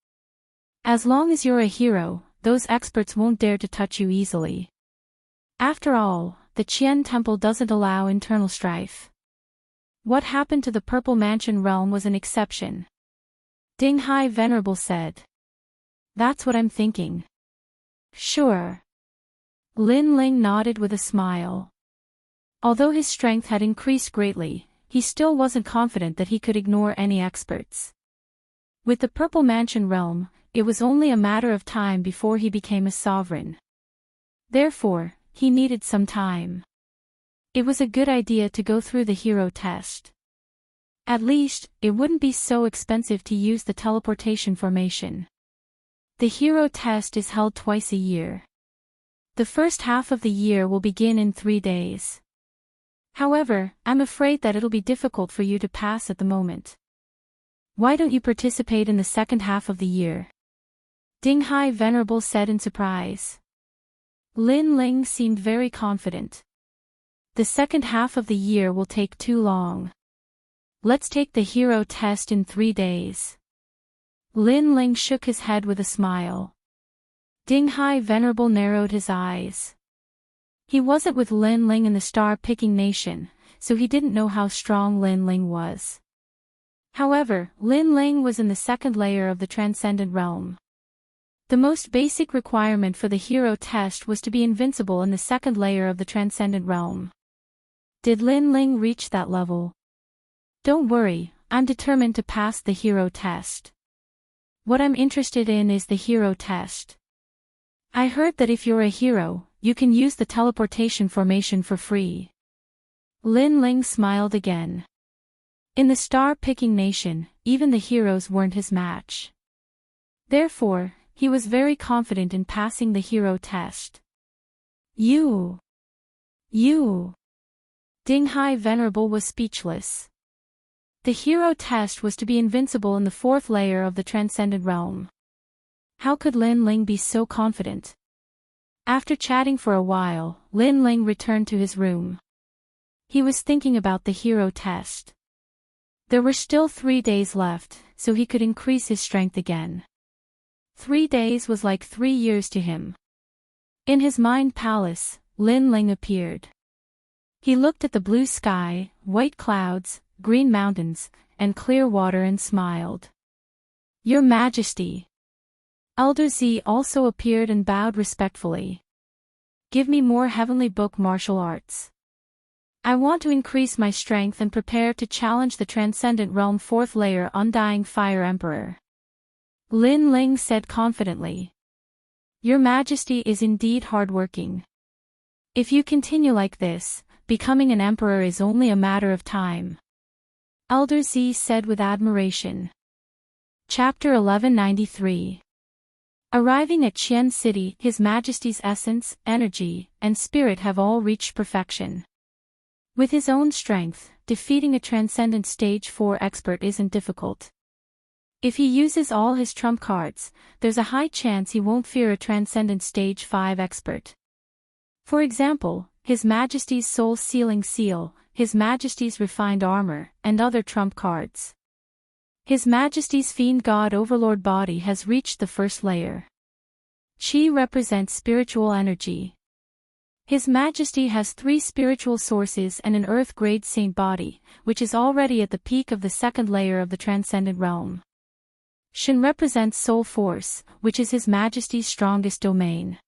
Speaker 1: As long as you're a hero, those experts won't dare to touch you easily. After all, the Qian Temple doesn't allow internal strife. What happened to the Purple Mansion realm was an exception. Dinghai Venerable said. That's what I'm thinking. Sure. Lin Ling nodded with a smile. Although his strength had increased greatly, he still wasn't confident that he could ignore any experts. With the Purple Mansion realm, it was only a matter of time before he became a sovereign. Therefore, he needed some time. It was a good idea to go through the hero test. At least, it wouldn't be so expensive to use the teleportation formation. The hero test is held twice a year. The first half of the year will begin in 3 days. However, I'm afraid that it'll be difficult for you to pass at the moment. Why don't you participate in the second half of the year? Dinghai Venerable said in surprise. Lin Ling seemed very confident. The second half of the year will take too long. Let's take the hero test in 3 days. Lin Ling shook his head with a smile. Dinghai Venerable narrowed his eyes. He wasn't with Lin Ling in the Star-Picking Nation, so he didn't know how strong Lin Ling was. However, Lin Ling was in the second layer of the Transcendent Realm. The most basic requirement for the hero test was to be invincible in the second layer of the Transcendent Realm. Did Lin Ling reach that level? Don't worry, I'm determined to pass the hero test. What I'm interested in is the hero test. I heard that if you're a hero, you can use the teleportation formation for free. Lin Ling smiled again. In the Star-Picking Nation, even the heroes weren't his match. Therefore, he was very confident in passing the hero test. You! Dinghai Venerable was speechless. The hero test was to be invincible in the fourth layer of the Transcendent Realm. How could Lin Ling be so confident? After chatting for a while, Lin Ling returned to his room. He was thinking about the hero test. There were still 3 days left, so he could increase his strength again. 3 days was like 3 years to him. In his mind palace, Lin Ling appeared. He looked at the blue sky, white clouds, green mountains, and clear water and smiled. Your Majesty! Elder Z also appeared and bowed respectfully. Give me more heavenly book martial arts. I want to increase my strength and prepare to challenge the transcendent realm 4th layer Undying Fire Emperor. Lin Ling said confidently. Your Majesty is indeed hardworking. If you continue like this, becoming an emperor is only a matter of time. Elder Z said with admiration. Chapter 1193. Arriving at Qian City, His Majesty's essence, energy, and spirit have all reached perfection. With his own strength, defeating a transcendent stage 4 expert isn't difficult. If he uses all his trump cards, there's a high chance he won't fear a transcendent stage 5 expert. For example, His Majesty's soul sealing seal, His Majesty's refined armor, and other trump cards. His Majesty's fiend god overlord body has reached the 1st layer. Qi represents spiritual energy. His Majesty has 3 spiritual sources and an earth-grade saint body, which is already at the peak of the 2nd layer of the transcendent realm. Shen represents soul force, which is His Majesty's strongest domain.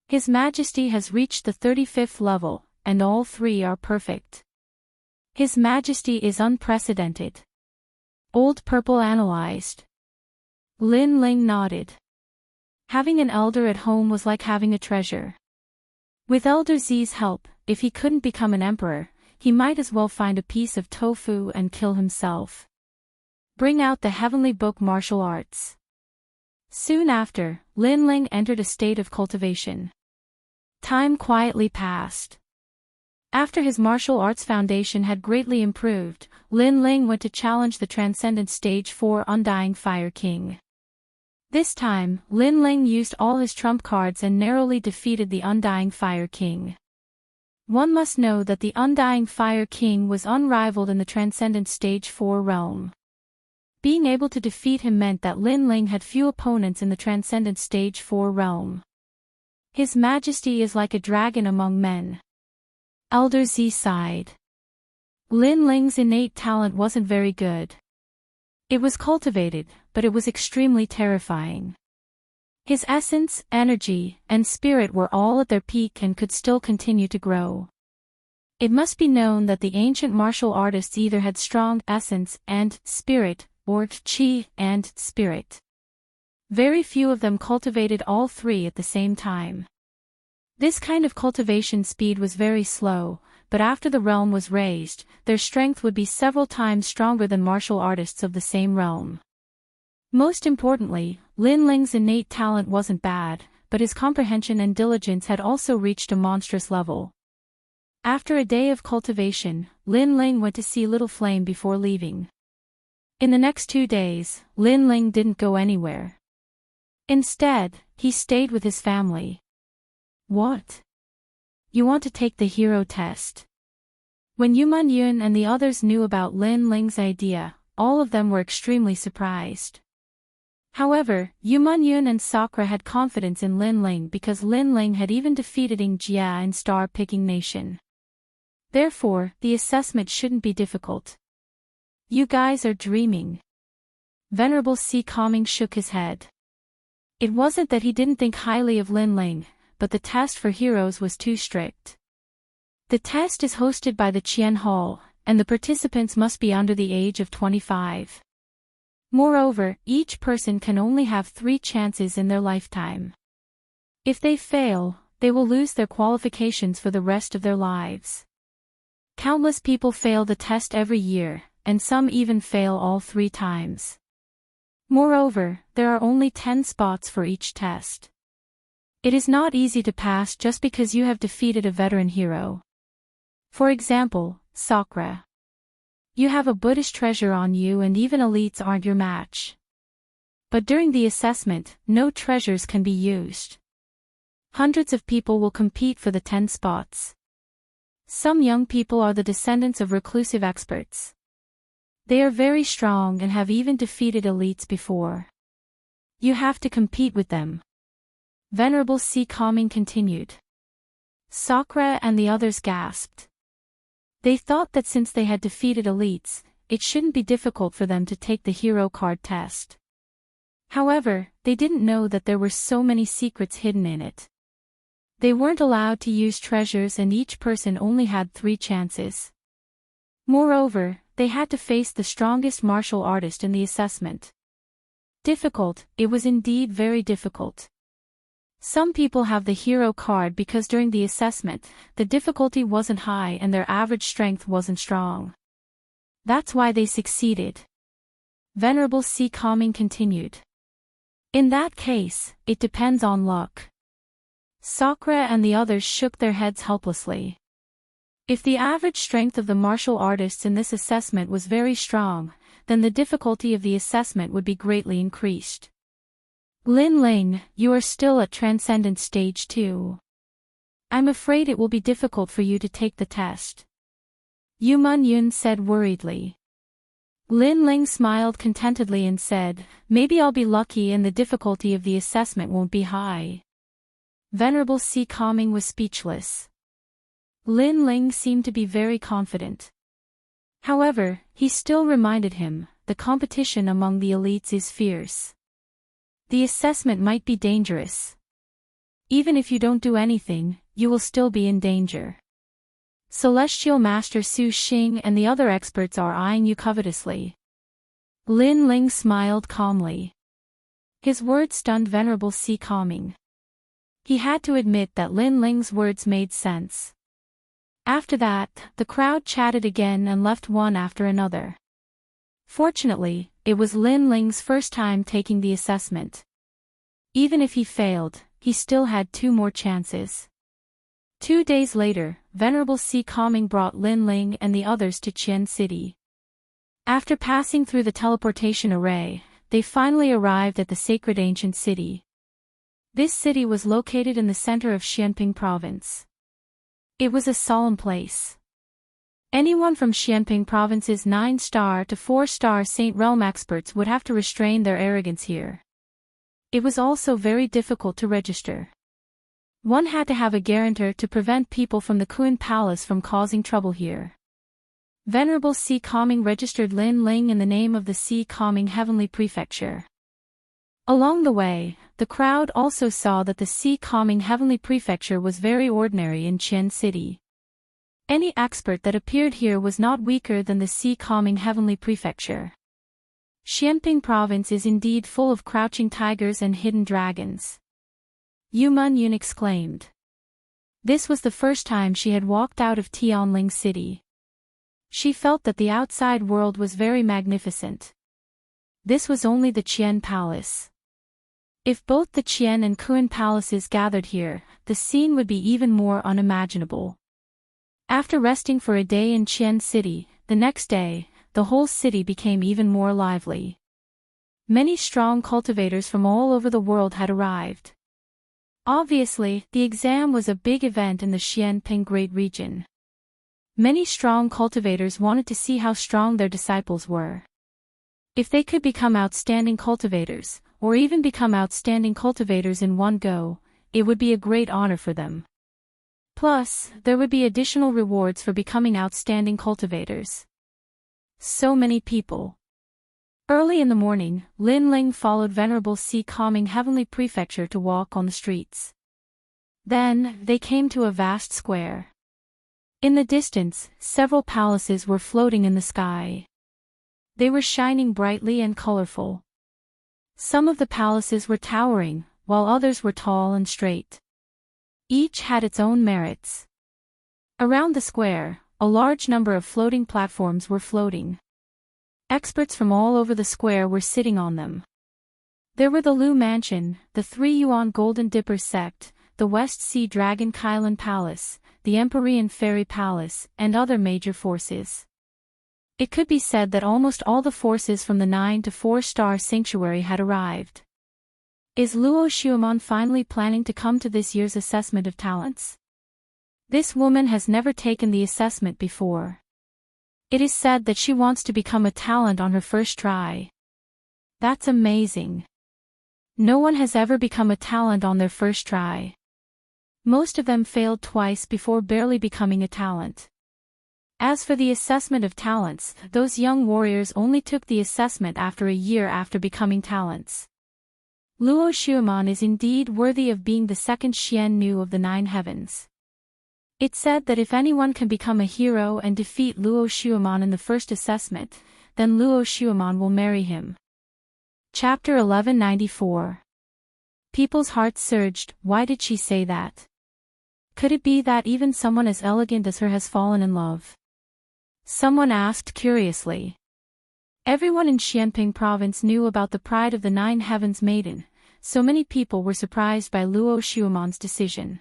Speaker 1: His Majesty has reached the 35th level, and all 3 are perfect. His Majesty is unprecedented. Old Purple analyzed. Lin Ling nodded. Having an elder at home was like having a treasure. With Elder Z's help, if he couldn't become an emperor, he might as well find a piece of tofu and kill himself. Bring out the heavenly book martial arts. Soon after, Lin Ling entered a state of cultivation. Time quietly passed. After his martial arts foundation had greatly improved, Lin Ling went to challenge the transcendent stage 4 Undying Fire King. This time, Lin Ling used all his trump cards and narrowly defeated the Undying Fire King. One must know that the Undying Fire King was unrivaled in the transcendent stage 4 realm. Being able to defeat him meant that Lin Ling had few opponents in the transcendent stage 4 realm. His Majesty is like a dragon among men. Elder Z sighed. Lin Ling's innate talent wasn't very good. It was cultivated, but it was extremely terrifying. His essence, energy, and spirit were all at their peak and could still continue to grow. It must be known that the ancient martial artists either had strong essence and spirit, or qi and spirit. Very few of them cultivated all 3 at the same time. This kind of cultivation speed was very slow, but after the realm was raised, their strength would be several times stronger than martial artists of the same realm. Most importantly, Lin Ling's innate talent wasn't bad, but his comprehension and diligence had also reached a monstrous level. After a day of cultivation, Lin Ling went to see Little Flame before leaving. In the next 2 days, Lin Ling didn't go anywhere. Instead, he stayed with his family. What? You want to take the hero test? When Yuman Yun and the others knew about Lin Ling's idea, all of them were extremely surprised. However, Yuman Yun and Sakura had confidence in Lin Ling because Lin Ling had even defeated Ying Jia in Star Picking Nation. Therefore, the assessment shouldn't be difficult. You guys are dreaming. Venerable C. Calming shook his head. It wasn't that he didn't think highly of Lin Ling, but the test for heroes was too strict. The test is hosted by the Qian Hall, and the participants must be under the age of 25. Moreover, each person can only have 3 chances in their lifetime. If they fail, they will lose their qualifications for the rest of their lives. Countless people fail the test every year, and some even fail all 3 times. Moreover, there are only 10 spots for each test. It is not easy to pass just because you have defeated a veteran hero. For example, Sakura. You have a Buddhist treasure on you and even elites aren't your match. But during the assessment, no treasures can be used. Hundreds of people will compete for the 10 spots. Some young people are the descendants of reclusive experts. They are very strong and have even defeated elites before. You have to compete with them. Venerable C. Calming continued. Sakura and the others gasped. They thought that since they had defeated elites, it shouldn't be difficult for them to take the hero card test. However, they didn't know that there were so many secrets hidden in it. They weren't allowed to use treasures and each person only had 3 chances. Moreover, they had to face the strongest martial artist in the assessment. Difficult, it was indeed very difficult. Some people have the hero card because during the assessment, the difficulty wasn't high and their average strength wasn't strong. That's why they succeeded. Venerable C. Calming continued. In that case, it depends on luck. Sakura and the others shook their heads helplessly. If the average strength of the martial artists in this assessment was very strong, then the difficulty of the assessment would be greatly increased. Lin Ling, you are still at Transcendent Stage 2. I'm afraid it will be difficult for you to take the test. Yu Mun Yun said worriedly. Lin Ling smiled contentedly and said, maybe I'll be lucky and the difficulty of the assessment won't be high. Venerable C. Calming was speechless. Lin Ling seemed to be very confident. However, he still reminded him, the competition among the elites is fierce. The assessment might be dangerous. Even if you don't do anything, you will still be in danger. Celestial Master Su Xing and the other experts are eyeing you covetously. Lin Ling smiled calmly. His words stunned Venerable C. Calming. He had to admit that Lin Ling's words made sense. After that, the crowd chatted again and left one after another. Fortunately, it was Lin Ling's first time taking the assessment. Even if he failed, he still had 2 more chances. 2 days later, Venerable C. Calming brought Lin Ling and the others to Qian City. After passing through the teleportation array, they finally arrived at the sacred ancient city. This city was located in the center of Xianping province. It was a solemn place. Anyone from Xianping province's 9-star to 4-star Saint Realm experts would have to restrain their arrogance here. It was also very difficult to register. One had to have a guarantor to prevent people from the Kun Palace from causing trouble here. Venerable C. Calming registered Lin Ling in the name of the C. Calming Heavenly Prefecture. Along the way, the crowd also saw that the C. Calming Heavenly Prefecture was very ordinary in Qian City. Any expert that appeared here was not weaker than the C. Calming Heavenly Prefecture. Xianping province is indeed full of crouching tigers and hidden dragons. Yu Mun Yun exclaimed. This was the first time she had walked out of Tianling City. She felt that the outside world was very magnificent. This was only the Qian Palace. If both the Qian and Kun palaces gathered here, the scene would be even more unimaginable. After resting for a day in Qian City, the next day, the whole city became even more lively. Many strong cultivators from all over the world had arrived. Obviously, the exam was a big event in the Xianping Great Region. Many strong cultivators wanted to see how strong their disciples were. If they could become outstanding cultivators, or even become outstanding cultivators in one go, it would be a great honor for them. Plus, there would be additional rewards for becoming outstanding cultivators. So many people. Early in the morning, Lin Ling followed Venerable C. Calming Heavenly Prefecture to walk on the streets. Then, they came to a vast square. In the distance, several palaces were floating in the sky. They were shining brightly and colorful. Some of the palaces were towering, while others were tall and straight. Each had its own merits. Around the square, a large number of floating platforms were floating. Experts from all over the square were sitting on them. There were the Lu Mansion, the 3 Yuan Golden Dipper Sect, the West Sea Dragon Kailan Palace, the Empyrean Fairy Palace, and other major forces. It could be said that almost all the forces from the 9 to 4-star sanctuary had arrived. Is Luo Xiaomon finally planning to come to this year's assessment of talents? This woman has never taken the assessment before. It is said that she wants to become a talent on her first try. That's amazing. No one has ever become a talent on their first try. Most of them failed twice before barely becoming a talent. As for the assessment of talents, those young warriors only took the assessment after a year after becoming talents. Luo Xuemon is indeed worthy of being the second Xian Nu of the 9 heavens. It's said that if anyone can become a hero and defeat Luo Xuemon in the first assessment, then Luo Xuemon will marry him. Chapter 1194. People's hearts surged. Why did she say that? Could it be that even someone as elegant as her has fallen in love? Someone asked curiously. Everyone in Xianping province knew about the pride of the 9 heavens maiden, so many people were surprised by Luo Xuemon's decision.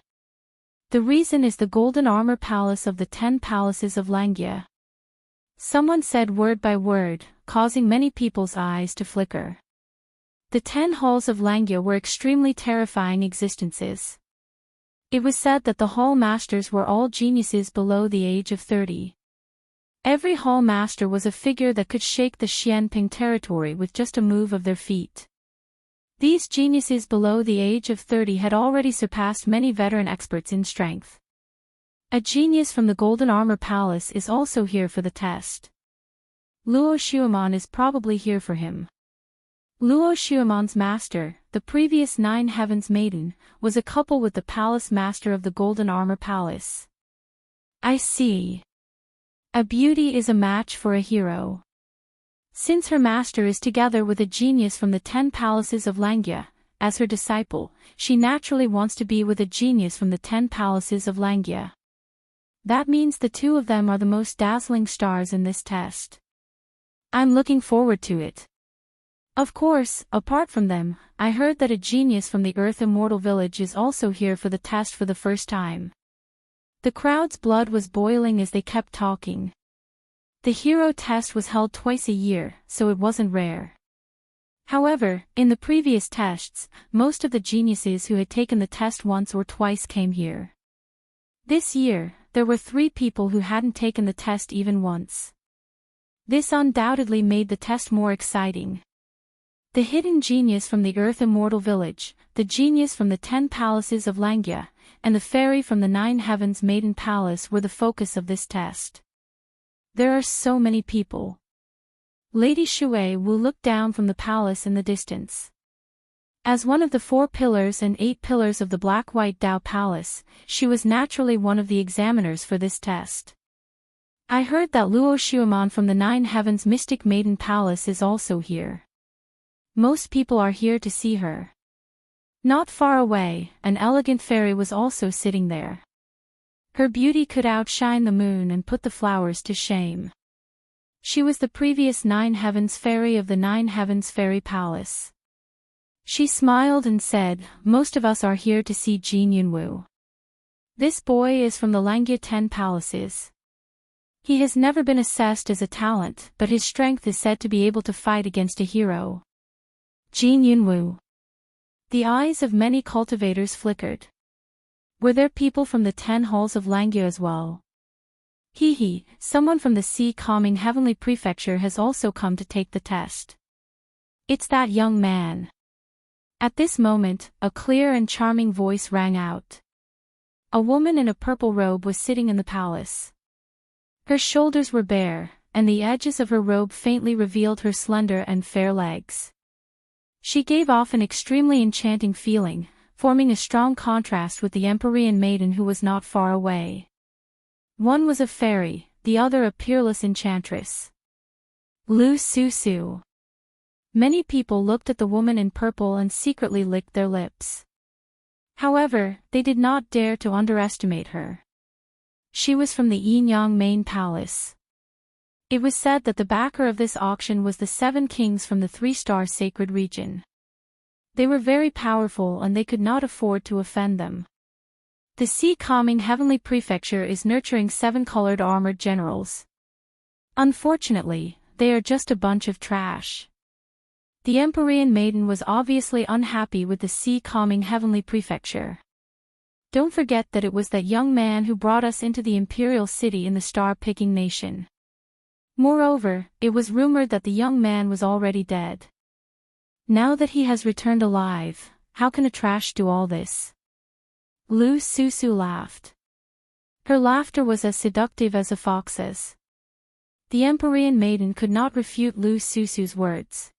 Speaker 1: The reason is the golden armor palace of the 10 palaces of Langia. Someone said word by word, causing many people's eyes to flicker. The 10 halls of Langia were extremely terrifying existences. It was said that the hall masters were all geniuses below the age of 30. Every hall master was a figure that could shake the Xianping territory with just a move of their feet. These geniuses below the age of 30 had already surpassed many veteran experts in strength. A genius from the Golden Armor Palace is also here for the test. Luo Xuemon is probably here for him. Luo Xuemon's master, the previous 9 heavens maiden, was a couple with the palace master of the Golden Armor Palace. I see. A beauty is a match for a hero. Since her master is together with a genius from the 10 palaces of Langia, as her disciple, she naturally wants to be with a genius from the 10 palaces of Langia. That means the two of them are the most dazzling stars in this test. I'm looking forward to it. Of course, apart from them, I heard that a genius from the Earth Immortal Village is also here for the test for the first time. The crowd's blood was boiling as they kept talking. The hero test was held twice a year, so it wasn't rare. However, in the previous tests, most of the geniuses who had taken the test once or twice came here. This year, there were 3 people who hadn't taken the test even once. This undoubtedly made the test more exciting. The hidden genius from the Earth Immortal Village, the genius from the 10 palaces of Langia, and the fairy from the 9 heavens maiden palace were the focus of this test. There are so many people. Lady Shui Wu looked down from the palace in the distance. As one of the 4 pillars and 8 pillars of the Black-White Dao Palace, she was naturally one of the examiners for this test. I heard that Luo Xuemon from the 9 heavens Mystic Maiden Palace is also here. Most people are here to see her. Not far away, an elegant fairy was also sitting there. Her beauty could outshine the moon and put the flowers to shame. She was the previous 9 heavens fairy of the 9 heavens fairy palace. She smiled and said, "Most of us are here to see Jin Yunwu. This boy is from the Langia 10 palaces. He has never been assessed as a talent, but his strength is said to be able to fight against a hero." Jin Yunwu. The eyes of many cultivators flickered. Were there people from the 10 halls of Langia as well? Someone from the Sea Calming Heavenly Prefecture has also come to take the test. It's that young man. At this moment, a clear and charming voice rang out. A woman in a purple robe was sitting in the palace. Her shoulders were bare, and the edges of her robe faintly revealed her slender and fair legs. She gave off an extremely enchanting feeling, forming a strong contrast with the Empyrean maiden who was not far away. One was a fairy, the other a peerless enchantress. Lu Susu. Many people looked at the woman in purple and secretly licked their lips. However, they did not dare to underestimate her. She was from the Yinyang Main Palace. It was said that the backer of this auction was the 7 kings from the 3-star sacred region. They were very powerful and they could not afford to offend them. The Sea Calming Heavenly Prefecture is nurturing 7-colored armored generals. Unfortunately, they are just a bunch of trash. The Empyrean maiden was obviously unhappy with the Sea Calming Heavenly Prefecture. Don't forget that it was that young man who brought us into the imperial city in the star-picking nation. Moreover, it was rumored that the young man was already dead. Now that he has returned alive, how can a trash do all this? Lu Susu laughed. Her laughter was as seductive as a fox's. The Empyrean maiden could not refute Lu Susu's words.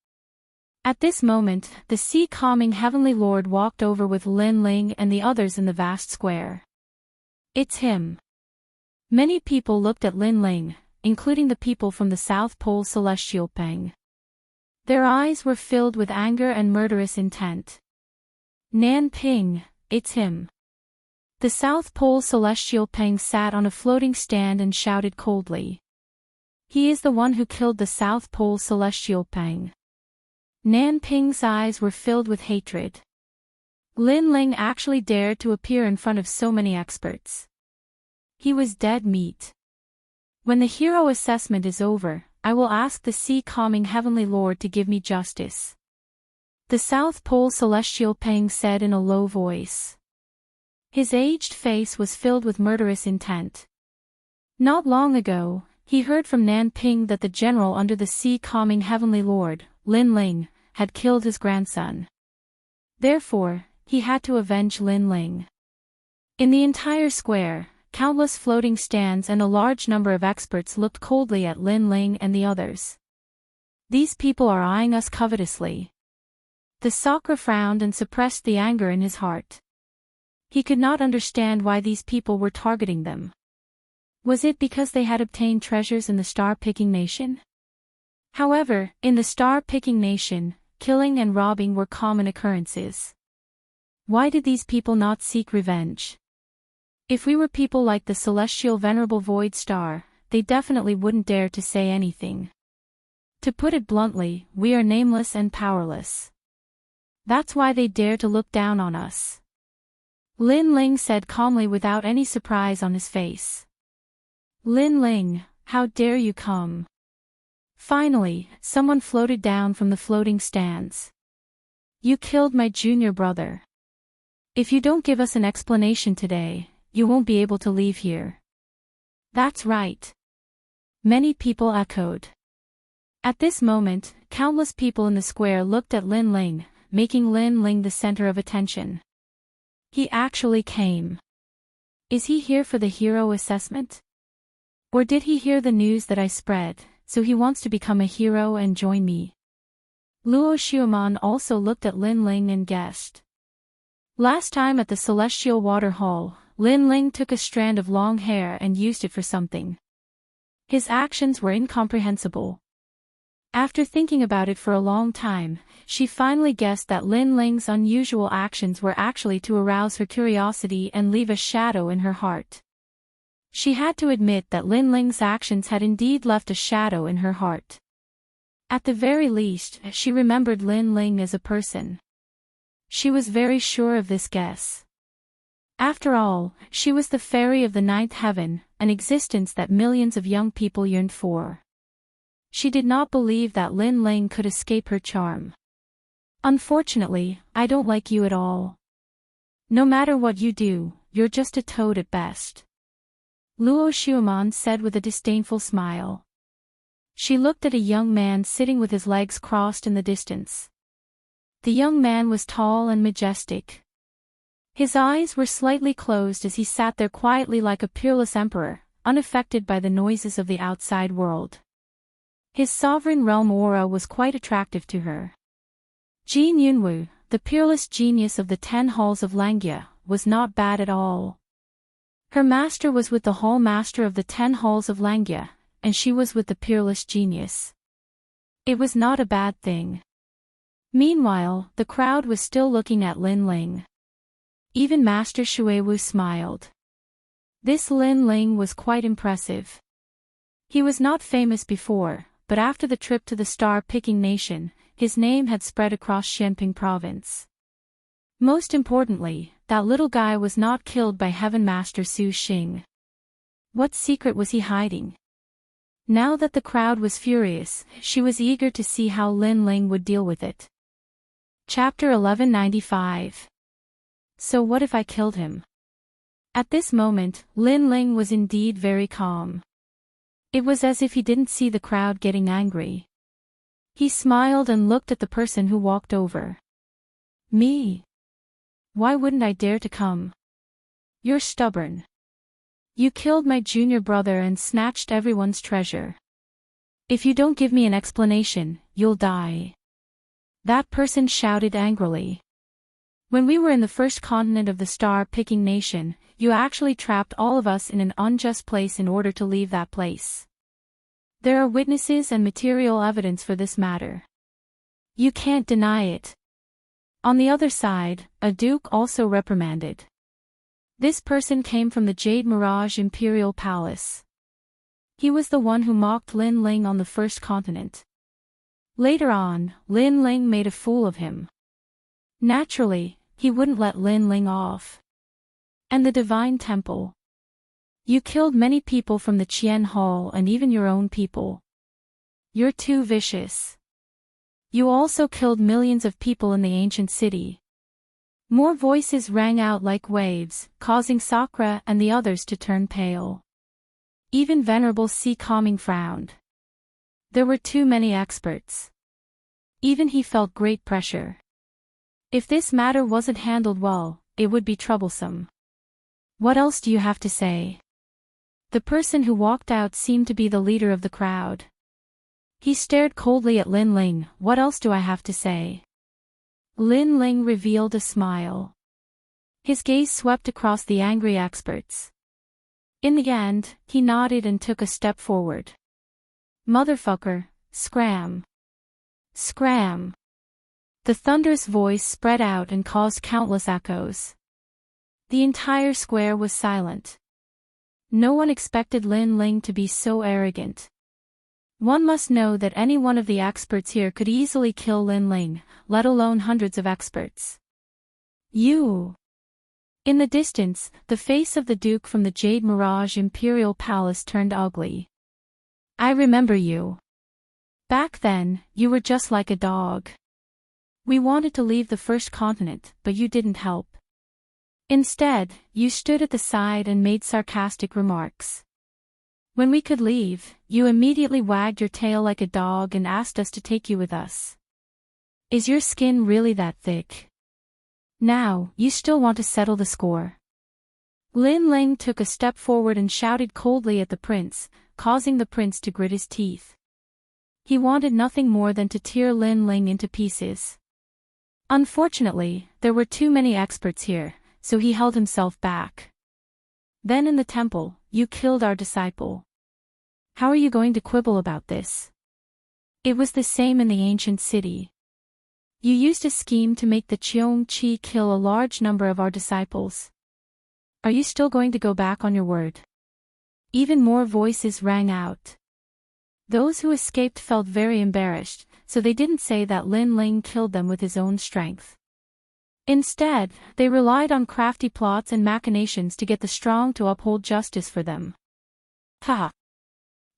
Speaker 1: At this moment, the sea-calming heavenly lord walked over with Lin Ling and the others in the vast square. It's him. Many people looked at Lin Ling, including the people from the South Pole Celestial Peng. Their eyes were filled with anger and murderous intent. Nan Ping, it's him. The South Pole Celestial Peng sat on a floating stand and shouted coldly. He is the one who killed the South Pole Celestial Peng. Nan Ping's eyes were filled with hatred. Lin Ling actually dared to appear in front of so many experts. He was dead meat. When the hero assessment is over, I will ask the sea-calming heavenly lord to give me justice. The South Pole Celestial Peng said in a low voice. His aged face was filled with murderous intent. Not long ago, he heard from Nan Ping that the general under the sea-calming heavenly lord, Lin Ling, had killed his grandson. Therefore, he had to avenge Lin Ling. In the entire square, countless floating stands and a large number of experts looked coldly at Lin Ling and the others. These people are eyeing us covetously. The Sakra frowned and suppressed the anger in his heart. He could not understand why these people were targeting them. Was it because they had obtained treasures in the star-picking nation? However, in the star-picking nation, killing and robbing were common occurrences. Why did these people not seek revenge? If we were people like the celestial venerable void star, they definitely wouldn't dare to say anything. To put it bluntly, we are nameless and powerless. That's why they dare to look down on us. Lin Ling said calmly without any surprise on his face. Lin Ling, how dare you come? Finally, someone floated down from the floating stands. You killed my junior brother. If you don't give us an explanation today, you won't be able to leave here. That's right. Many people echoed. At this moment, countless people in the square looked at Lin Ling, making Lin Ling the center of attention. He actually came. Is he here for the hero assessment? Or did he hear the news that I spread, so he wants to become a hero and join me? Luo Xiuman also looked at Lin Ling and guessed. Last time at the Celestial Water Hall, Lin Ling took a strand of long hair and used it for something. His actions were incomprehensible. After thinking about it for a long time, she finally guessed that Lin Ling's unusual actions were actually to arouse her curiosity and leave a shadow in her heart. She had to admit that Lin Ling's actions had indeed left a shadow in her heart. At the very least, she remembered Lin Ling as a person. She was very sure of this guess. After all, she was the fairy of the ninth heaven, an existence that millions of young people yearned for. She did not believe that Lin Ling could escape her charm. Unfortunately, I don't like you at all. No matter what you do, you're just a toad at best. Luo Xiuman said with a disdainful smile. She looked at a young man sitting with his legs crossed in the distance. The young man was tall and majestic. His eyes were slightly closed as he sat there quietly like a peerless emperor, unaffected by the noises of the outside world. His sovereign realm aura was quite attractive to her. Jin Yunwu, the peerless genius of the 10 halls of Langya, was not bad at all. Her master was with the hall master of the 10 halls of Langya, and she was with the peerless genius. It was not a bad thing. Meanwhile, the crowd was still looking at Lin Ling. Even Master Shuewu smiled. This Lin Ling was quite impressive. He was not famous before, but after the trip to the star-picking nation, his name had spread across Xianping province. Most importantly, that little guy was not killed by Heaven Master Su Xing. What secret was he hiding? Now that the crowd was furious, she was eager to see how Lin Ling would deal with it. Chapter 1195. So what if I killed him? At this moment, Lin Ling was indeed very calm. It was as if he didn't see the crowd getting angry. He smiled and looked at the person who walked over. Me? Why wouldn't I dare to come? You're stubborn. You killed my junior brother and snatched everyone's treasure. If you don't give me an explanation, you'll die. That person shouted angrily. When we were in the first continent of the star-picking nation, you actually trapped all of us in an unjust place in order to leave that place. There are witnesses and material evidence for this matter. You can't deny it. On the other side, a duke also reprimanded. This person came from the Jade Mirage Imperial Palace. He was the one who mocked Lin Ling on the first continent. Later on, Lin Ling made a fool of him. Naturally, he wouldn't let Lin Ling off. And the Divine Temple. You killed many people from the Qian Hall and even your own people. You're too vicious. You also killed millions of people in the ancient city. More voices rang out like waves, causing Sakura and the others to turn pale. Even Venerable Si Calming frowned. There were too many experts. Even he felt great pressure. If this matter wasn't handled well, it would be troublesome. What else do you have to say? The person who walked out seemed to be the leader of the crowd. He stared coldly at Lin Ling. What else do I have to say? Lin Ling revealed a smile. His gaze swept across the angry experts. In the end, he nodded and took a step forward. Motherfucker, scram. Scram. The thunderous voice spread out and caused countless echoes. The entire square was silent. No one expected Lin Ling to be so arrogant. One must know that any one of the experts here could easily kill Lin Ling, let alone hundreds of experts. You! In the distance, the face of the Duke from the Jade Mirage Imperial Palace turned ugly. I remember you. Back then, you were just like a dog. We wanted to leave the first continent, but you didn't help. Instead, you stood at the side and made sarcastic remarks. When we could leave, you immediately wagged your tail like a dog and asked us to take you with us. Is your skin really that thick? Now, you still want to settle the score. Lin Ling took a step forward and shouted coldly at the prince, causing the prince to grit his teeth. He wanted nothing more than to tear Lin Ling into pieces. Unfortunately, there were too many experts here, so he held himself back. Then in the temple, you killed our disciple. How are you going to quibble about this? It was the same in the ancient city. You used a scheme to make the Cheong Chi kill a large number of our disciples. Are you still going to go back on your word? Even more voices rang out. Those who escaped felt very embarrassed, so they didn't say that Lin Ling killed them with his own strength. Instead, they relied on crafty plots and machinations to get the strong to uphold justice for them. Ha!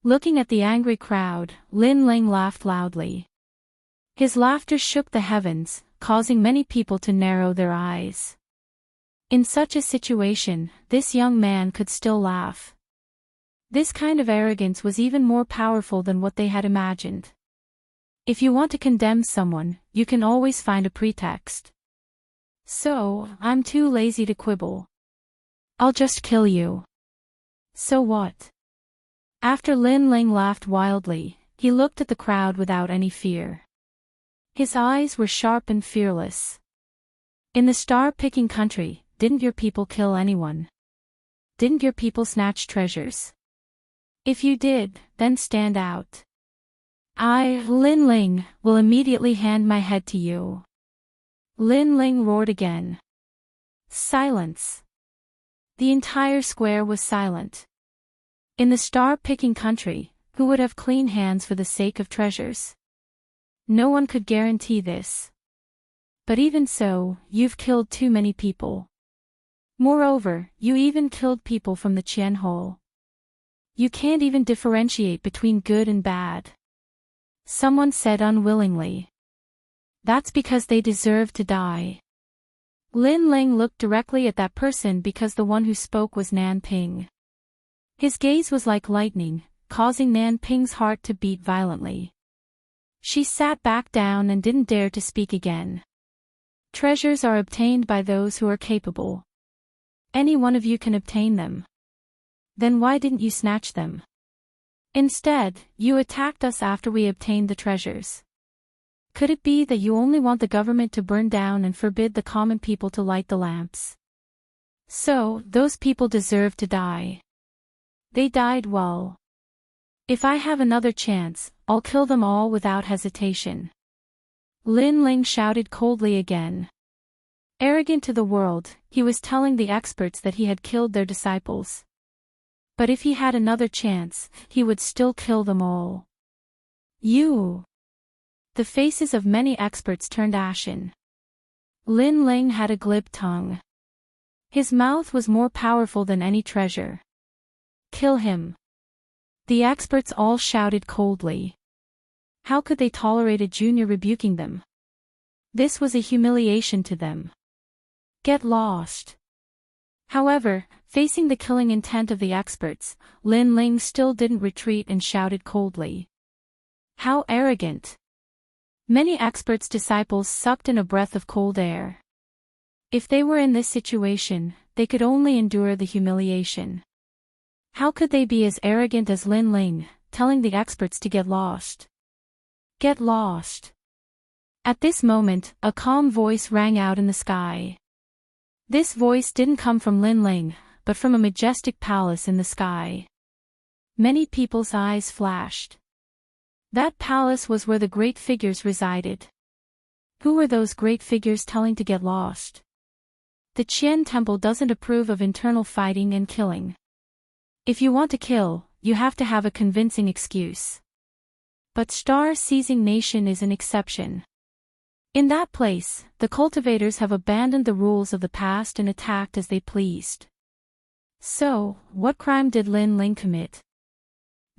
Speaker 1: Looking at the angry crowd, Lin Ling laughed loudly. His laughter shook the heavens, causing many people to narrow their eyes. In such a situation, this young man could still laugh. This kind of arrogance was even more powerful than what they had imagined. If you want to condemn someone, you can always find a pretext. So, I'm too lazy to quibble. I'll just kill you. So what? After Lin Ling laughed wildly, he looked at the crowd without any fear. His eyes were sharp and fearless. In the star-picking country, didn't your people kill anyone? Didn't your people snatch treasures? If you did, then stand out. I, Lin Ling, will immediately hand my head to you. Lin Ling roared again. Silence. The entire square was silent. In the star-picking country, who would have clean hands for the sake of treasures? No one could guarantee this. But even so, you've killed too many people. Moreover, you even killed people from the Qian Hall. You can't even differentiate between good and bad. Someone said unwillingly. That's because they deserve to die. Lin Ling looked directly at that person because the one who spoke was Nan Ping. His gaze was like lightning, causing Nan Ping's heart to beat violently. She sat back down and didn't dare to speak again. Treasures are obtained by those who are capable. Any one of you can obtain them. Then why didn't you snatch them? Instead, you attacked us after we obtained the treasures. Could it be that you only want the government to burn down and forbid the common people to light the lamps? So, those people deserve to die. They died well. If I have another chance, I'll kill them all without hesitation. Lin Ling shouted coldly again. Arrogant to the world, he was telling the experts that he had killed their disciples. But if he had another chance, he would still kill them all. You! The faces of many experts turned ashen. Lin Ling had a glib tongue. His mouth was more powerful than any treasure. Kill him. The experts all shouted coldly. How could they tolerate a junior rebuking them? This was a humiliation to them. Get lost. However, facing the killing intent of the experts, Lin Ling still didn't retreat and shouted coldly. How arrogant! Many experts' disciples sucked in a breath of cold air. If they were in this situation, they could only endure the humiliation. How could they be as arrogant as Lin Ling, telling the experts to get lost? Get lost. At this moment, a calm voice rang out in the sky. This voice didn't come from Lin Ling, but from a majestic palace in the sky. Many people's eyes flashed. That palace was where the great figures resided. Who were those great figures telling to get lost? The Qian Temple doesn't approve of internal fighting and killing. If you want to kill, you have to have a convincing excuse. But star-seizing nation is an exception. In that place, the cultivators have abandoned the rules of the past and attacked as they pleased. So, what crime did Lin Ling commit?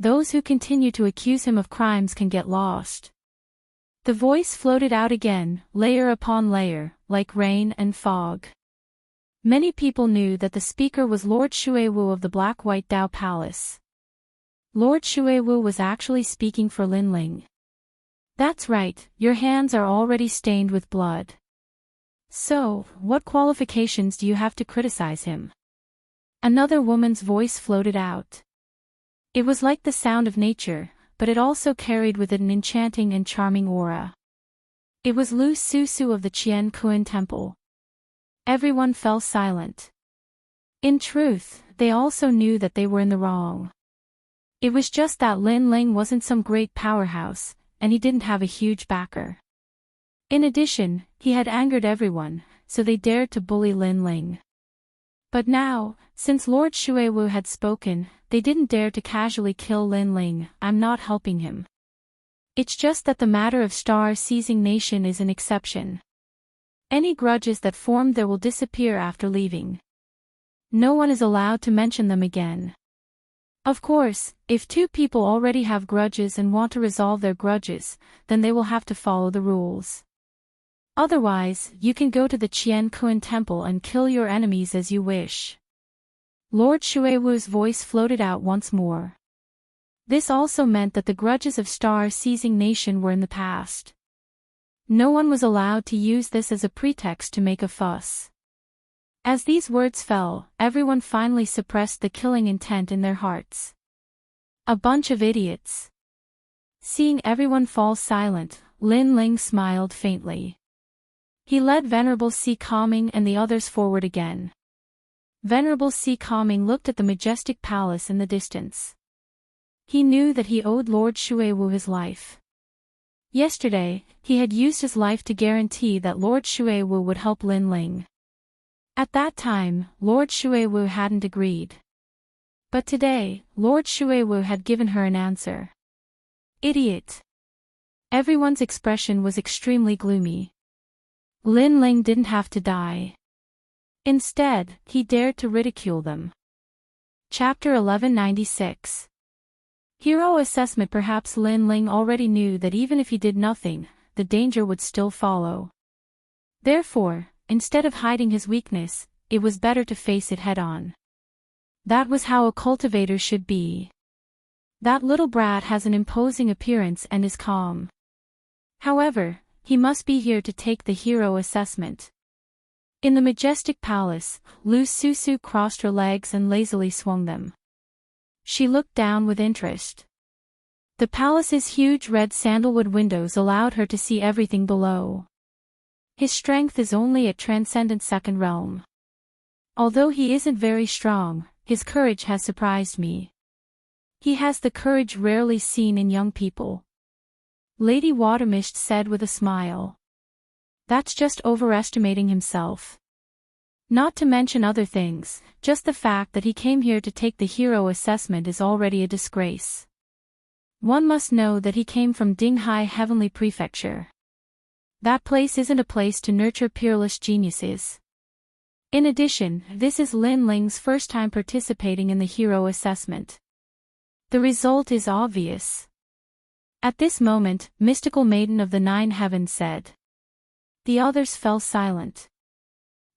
Speaker 1: Those who continue to accuse him of crimes can get lost. The voice floated out again, layer upon layer, like rain and fog. Many people knew that the speaker was Lord Xuewu of the Black-White Dao Palace. Lord Xuewu was actually speaking for Lin Ling. That's right, your hands are already stained with blood. So, what qualifications do you have to criticize him? Another woman's voice floated out. It was like the sound of nature, but it also carried with it an enchanting and charming aura. It was Lu Susu of the Qian Kuan Temple. Everyone fell silent. In truth, they also knew that they were in the wrong. It was just that Lin Ling wasn't some great powerhouse, and he didn't have a huge backer. In addition, he had angered everyone, so they dared to bully Lin Ling. But now, since Lord Xuewu had spoken, they didn't dare to casually kill Lin Ling. I'm not helping him. It's just that the matter of star-seizing nation is an exception. Any grudges that formed there will disappear after leaving. No one is allowed to mention them again. Of course, if two people already have grudges and want to resolve their grudges, then they will have to follow the rules. Otherwise, you can go to the Qian Kuan Temple and kill your enemies as you wish. Lord Xuewu's voice floated out once more. This also meant that the grudges of star-seizing nation were in the past. No one was allowed to use this as a pretext to make a fuss. As these words fell, everyone finally suppressed the killing intent in their hearts. A bunch of idiots. Seeing everyone fall silent, Lin Ling smiled faintly. He led Venerable Si Kaming and the others forward again. Venerable Si Kaming looked at the majestic palace in the distance. He knew that he owed Lord Xuewu his life. Yesterday, he had used his life to guarantee that Lord Xuewu would help Lin Ling. At that time, Lord Xuewu hadn't agreed. But today, Lord Xuewu had given her an answer. Idiot. Everyone's expression was extremely gloomy. Lin Ling didn't have to die. Instead, he dared to ridicule them. Chapter 1196. Hero assessment. Perhaps Lin Ling already knew that even if he did nothing, the danger would still follow. Therefore, instead of hiding his weakness, it was better to face it head-on. That was how a cultivator should be. That little brat has an imposing appearance and is calm. However, he must be here to take the hero assessment. In the majestic palace, Lu Susu crossed her legs and lazily swung them. She looked down with interest. The palace's huge red sandalwood windows allowed her to see everything below. His strength is only at transcendent second realm. Although he isn't very strong, his courage has surprised me. He has the courage rarely seen in young people. Lady Watermist said with a smile. That's just overestimating himself. Not to mention other things, just the fact that he came here to take the hero assessment is already a disgrace. One must know that he came from Dinghai Heavenly Prefecture. That place isn't a place to nurture peerless geniuses. In addition, this is Lin Ling's first time participating in the hero assessment. The result is obvious. At this moment, mystical maiden of the 9 heavens said. The others fell silent.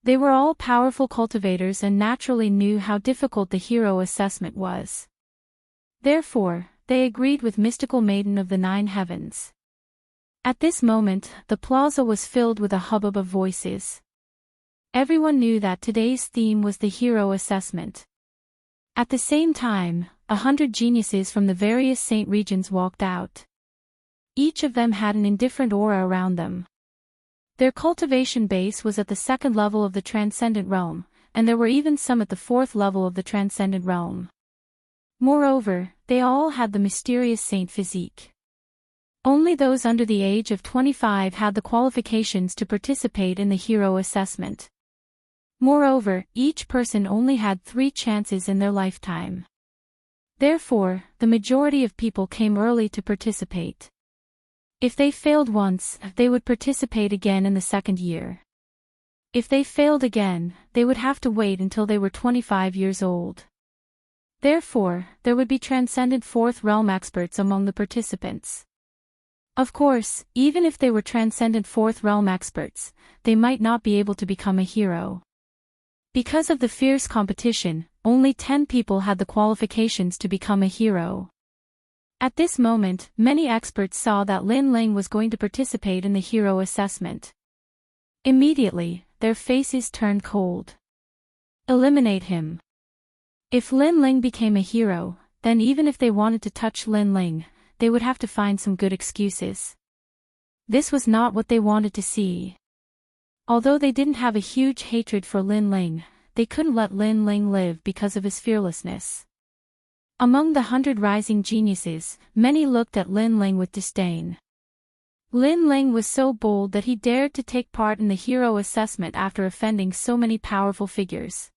Speaker 1: They were all powerful cultivators and naturally knew how difficult the hero assessment was. Therefore, they agreed with mystical maiden of the 9 heavens. At this moment, the plaza was filled with a hubbub of voices. Everyone knew that today's theme was the hero assessment. At the same time, 100 geniuses from the various saint regions walked out. Each of them had an indifferent aura around them. Their cultivation base was at the 2nd level of the transcendent realm, and there were even some at the 4th level of the transcendent realm. Moreover, they all had the mysterious saint physique. Only those under the age of 25 had the qualifications to participate in the hero assessment. Moreover, each person only had 3 chances in their lifetime. Therefore, the majority of people came early to participate. If they failed once, they would participate again in the 2nd year. If they failed again, they would have to wait until they were 25 years old. Therefore, there would be transcendent 4th realm experts among the participants. Of course, even if they were transcendent 4th realm experts, they might not be able to become a hero. Because of the fierce competition, only 10 people had the qualifications to become a hero. At this moment, many experts saw that Lin Ling was going to participate in the hero assessment. Immediately, their faces turned cold. Eliminate him. If Lin Ling became a hero, then even if they wanted to touch Lin Ling, they would have to find some good excuses. This was not what they wanted to see. Although they didn't have a huge hatred for Lin Ling, they couldn't let Lin Ling live because of his fearlessness. Among the 100 rising geniuses, many looked at Lin Ling with disdain. Lin Ling was so bold that he dared to take part in the hero assessment after offending so many powerful figures.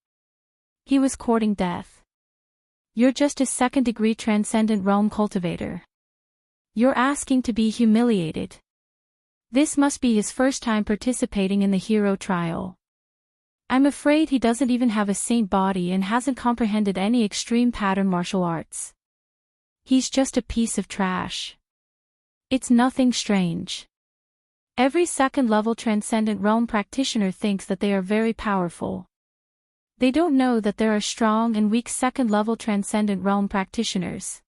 Speaker 1: He was courting death. You're just a 2nd-degree transcendent realm cultivator. You're asking to be humiliated. This must be his first time participating in the hero trial. I'm afraid he doesn't even have a saint body and hasn't comprehended any extreme pattern martial arts. He's just a piece of trash. It's nothing strange. Every 2nd-level transcendent realm practitioner thinks that they are very powerful. They don't know that there are strong and weak 2nd-level transcendent realm practitioners.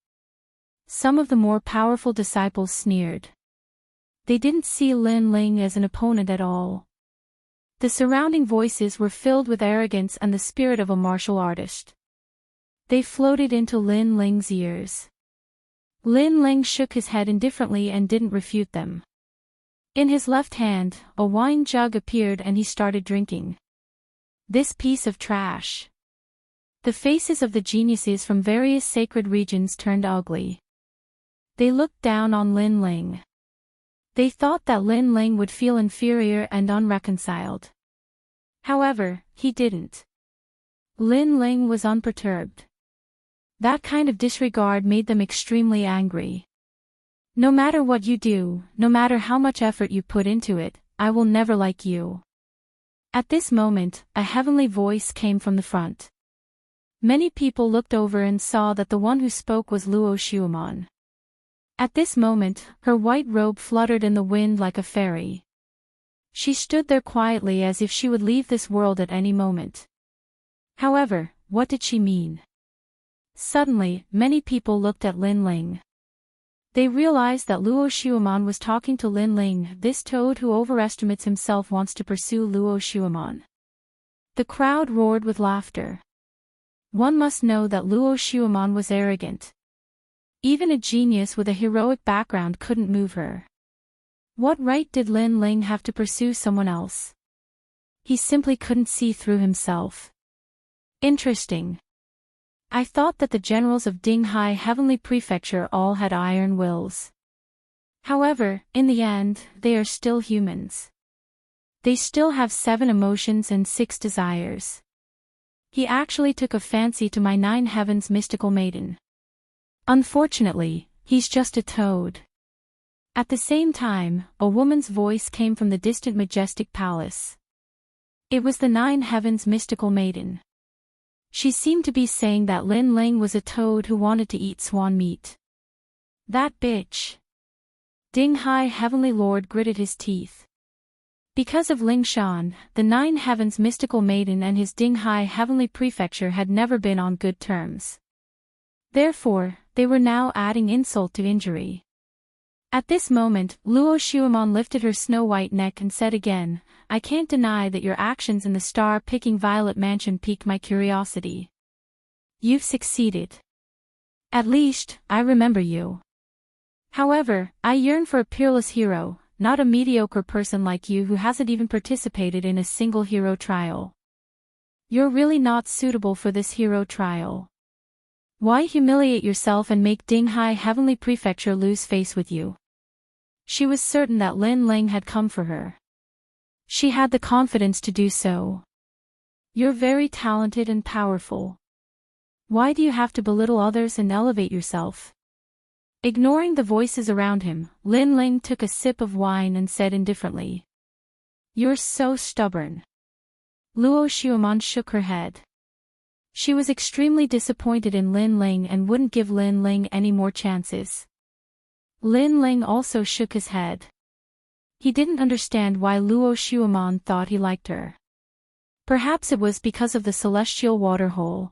Speaker 1: Some of the more powerful disciples sneered. They didn't see Lin Ling as an opponent at all. The surrounding voices were filled with arrogance and the spirit of a martial artist. They floated into Lin Ling's ears. Lin Ling shook his head indifferently and didn't refute them. In his left hand, a wine jug appeared and he started drinking. This piece of trash. The faces of the geniuses from various sacred regions turned ugly. They looked down on Lin Ling. They thought that Lin Ling would feel inferior and unreconciled. However, he didn't. Lin Ling was unperturbed. That kind of disregard made them extremely angry. No matter what you do, no matter how much effort you put into it, I will never like you. At this moment, a heavenly voice came from the front. Many people looked over and saw that the one who spoke was Luo Xuemon. At this moment, her white robe fluttered in the wind like a fairy. She stood there quietly as if she would leave this world at any moment. However, what did she mean? Suddenly, many people looked at Lin Ling. They realized that Luo Xuemon was talking to Lin Ling. This toad who overestimates himself wants to pursue Luo Xuemon. The crowd roared with laughter. One must know that Luo Xuemon was arrogant. Even a genius with a heroic background couldn't move her. What right did Lin Ling have to pursue someone else? He simply couldn't see through himself. Interesting. I thought that the generals of Dinghai Heavenly Prefecture all had iron wills. However, in the end, they are still humans. They still have 7 emotions and 6 desires. He actually took a fancy to my 9 heavens mystical maiden. Unfortunately, he's just a toad. At the same time, a woman's voice came from the distant majestic palace. It was the 9 heavens mystical maiden. She seemed to be saying that Lin Ling was a toad who wanted to eat swan meat. That bitch. Dinghai Heavenly Lord gritted his teeth. Because of Ling Shan, the 9 heavens mystical maiden and his Dinghai Heavenly Prefecture had never been on good terms. Therefore, they were now adding insult to injury. At this moment, Luo Shuamon lifted her snow-white neck and said again, I can't deny that your actions in the star-picking Violet Mansion piqued my curiosity. You've succeeded. At least, I remember you. However, I yearn for a peerless hero, not a mediocre person like you who hasn't even participated in a single hero trial. You're really not suitable for this hero trial. Why humiliate yourself and make Dinghai Heavenly Prefecture lose face with you? She was certain that Lin Ling had come for her. She had the confidence to do so. You're very talented and powerful. Why do you have to belittle others and elevate yourself? Ignoring the voices around him, Lin Ling took a sip of wine and said indifferently. You're so stubborn. Luo Shuamon shook her head. She was extremely disappointed in Lin Ling and wouldn't give Lin Ling any more chances. Lin Ling also shook his head. He didn't understand why Luo Shuamon thought he liked her. Perhaps it was because of the celestial water hole.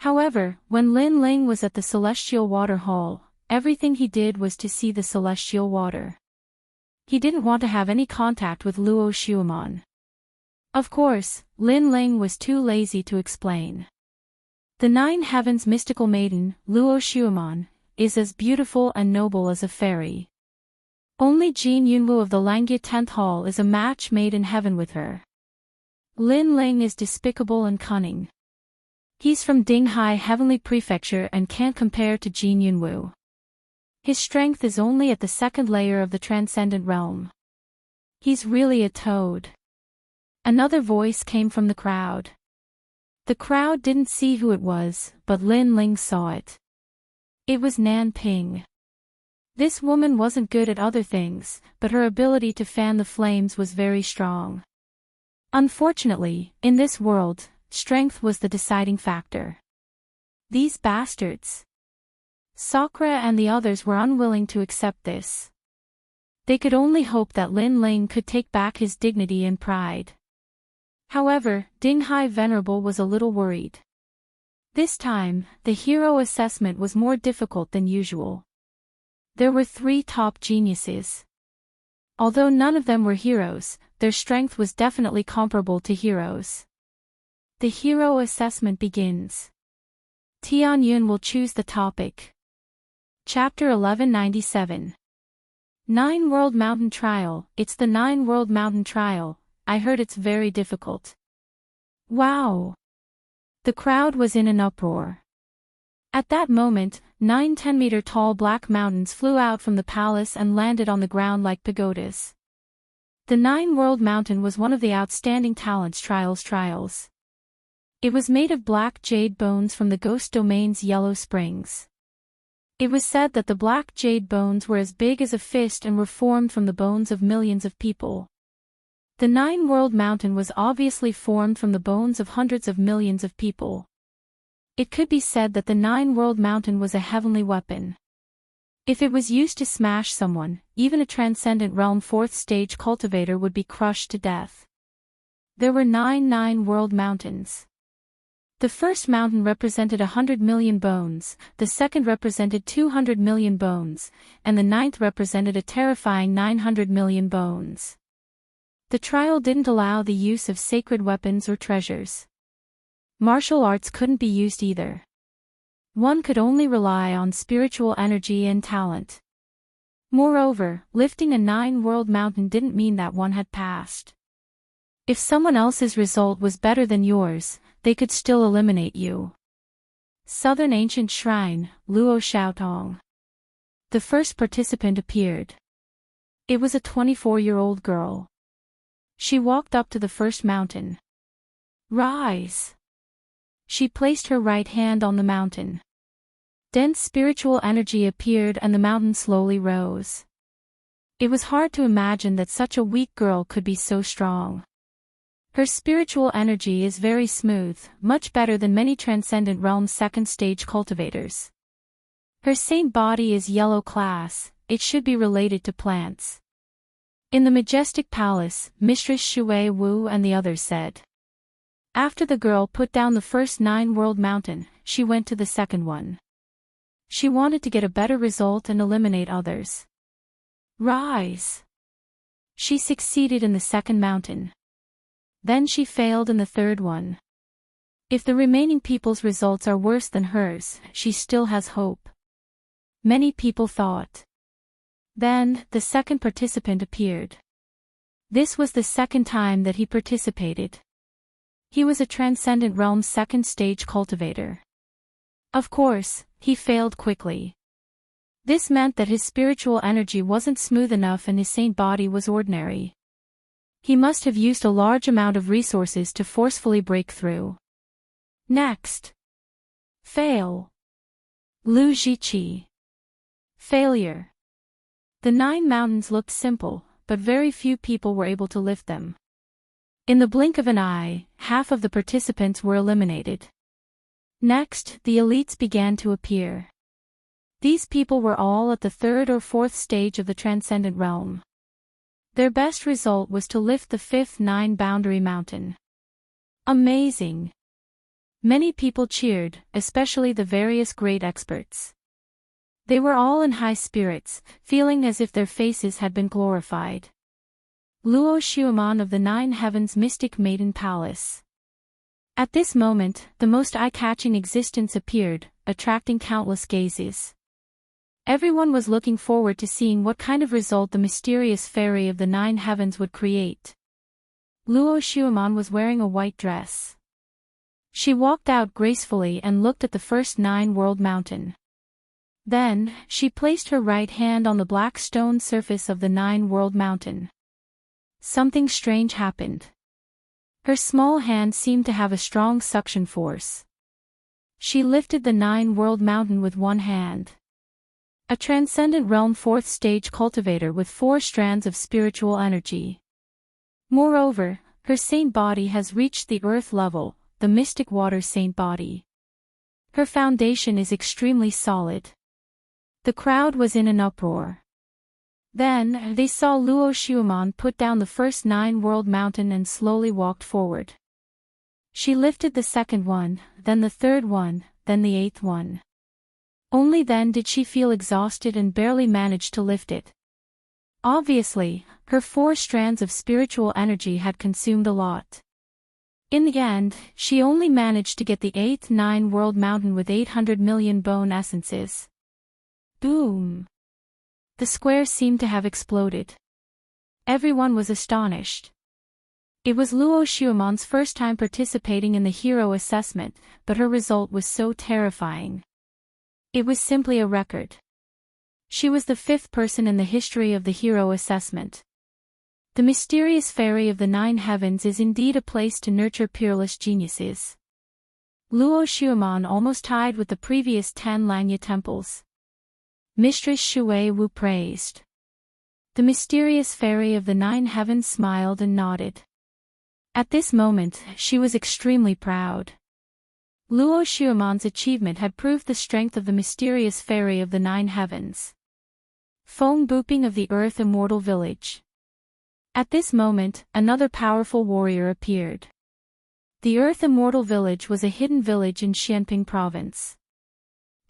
Speaker 1: However, when Lin Ling was at the celestial water hole, everything he did was to see the celestial water. He didn't want to have any contact with Luo Shuamon. Of course, Lin Ling was too lazy to explain. The 9 heavens mystical maiden, Luo Shuamon, is as beautiful and noble as a fairy. Only Jin Yunwu of the Langya 10th Hall is a match made in heaven with her. Lin Ling is despicable and cunning. He's from Dinghai Heavenly Prefecture and can't compare to Jin Yunwu. His strength is only at the 2nd layer of the transcendent realm. He's really a toad. Another voice came from the crowd. The crowd didn't see who it was, but Lin Ling saw it. It was Nan Ping. This woman wasn't good at other things, but her ability to fan the flames was very strong. Unfortunately, in this world, strength was the deciding factor. These bastards. Sakura and the others were unwilling to accept this. They could only hope that Lin Ling could take back his dignity and pride. However, Dinghai Venerable was a little worried. This time, the hero assessment was more difficult than usual. There were 3 top geniuses. Although none of them were heroes, their strength was definitely comparable to heroes. The hero assessment begins. Tian Yun will choose the topic. Chapter 1197. 9 World Mountain Trial. It's the 9 World Mountain Trial. I heard it's very difficult. Wow! The crowd was in an uproar. At that moment, 9 10-meter-tall black mountains flew out from the palace and landed on the ground like pagodas. The 9 World Mountain was one of the outstanding talents trials. It was made of black jade bones from the Ghost Domain's Yellow Springs. It was said that the black jade bones were as big as a fist and were formed from the bones of millions of people. The 9 World Mountain was obviously formed from the bones of hundreds of millions of people. It could be said that the 9 World Mountain was a heavenly weapon. If it was used to smash someone, even a transcendent realm 4th stage cultivator would be crushed to death. There were 9 World Mountains. The first mountain represented 100 million bones, the second represented 200 million bones, and the 9th represented a terrifying 900 million bones. The trial didn't allow the use of sacred weapons or treasures. Martial arts couldn't be used either. One could only rely on spiritual energy and talent. Moreover, lifting a 9-world mountain didn't mean that one had passed. If someone else's result was better than yours, they could still eliminate you. Southern Ancient Shrine, Luo Xiaotong. The first participant appeared. It was a 24-year-old girl. She walked up to the first mountain. Rise. She placed her right hand on the mountain. Dense spiritual energy appeared and the mountain slowly rose. It was hard to imagine that such a weak girl could be so strong. Her spiritual energy is very smooth, much better than many Transcendent Realms second-stage cultivators. Her saint body is yellow class, it should be related to plants. In the majestic palace, Mistress Shui Wu and the others said. After the girl put down the first 9-world mountain, she went to the second one. She wanted to get a better result and eliminate others. Rise. She succeeded in the second mountain. Then she failed in the third one. If the remaining people's results are worse than hers, she still has hope. Many people thought. Then, the second participant appeared. This was the second time that he participated. He was a Transcendent Realms second-stage cultivator. Of course, he failed quickly. This meant that his spiritual energy wasn't smooth enough and his saint body was ordinary. He must have used a large amount of resources to forcefully break through. Next. Fail. Lu Zhiqi. Failure. The 9 mountains looked simple, but very few people were able to lift them. In the blink of an eye, half of the participants were eliminated. Next, the elites began to appear. These people were all at the 3rd or 4th stage of the Transcendent Realm. Their best result was to lift the 5th 9-boundary mountain. Amazing! Many people cheered, especially the various great experts. They were all in high spirits, feeling as if their faces had been glorified. Luo Xueman of the 9 Heavens Mystic Maiden Palace. At this moment, the most eye-catching existence appeared, attracting countless gazes. Everyone was looking forward to seeing what kind of result the mysterious fairy of the 9 heavens would create. Luo Xueman was wearing a white dress. She walked out gracefully and looked at the first 9-world mountain. Then, she placed her right hand on the black stone surface of the 9-world mountain. Something strange happened. Her small hand seemed to have a strong suction force. She lifted the 9-world mountain with one hand. A Transcendent Realm 4th stage cultivator with 4 strands of spiritual energy. Moreover, her saint body has reached the earth level, the mystic water saint body. Her foundation is extremely solid. The crowd was in an uproar. Then, they saw Luo Xueman put down the first 9-world mountain and slowly walked forward. She lifted the second one, then the third one, then the 8th one. Only then did she feel exhausted and barely managed to lift it. Obviously, her 4 strands of spiritual energy had consumed a lot. In the end, she only managed to get the 8th 9-world mountain with 800 million bone essences. Boom! The square seemed to have exploded. Everyone was astonished. It was Luo Xueman's first time participating in the hero assessment, but her result was so terrifying. It was simply a record. She was the 5th person in the history of the hero assessment. The mysterious fairy of the 9 heavens is indeed a place to nurture peerless geniuses. Luo Xueman almost tied with the previous 10 Langya temples. Mistress Shui Wu praised. The mysterious fairy of the 9 heavens smiled and nodded. At this moment, she was extremely proud. Luo Xueman's achievement had proved the strength of the mysterious fairy of the 9 heavens. Feng Buping of the Earth Immortal Village. At this moment, another powerful warrior appeared. The Earth Immortal Village was a hidden village in Xianping Province.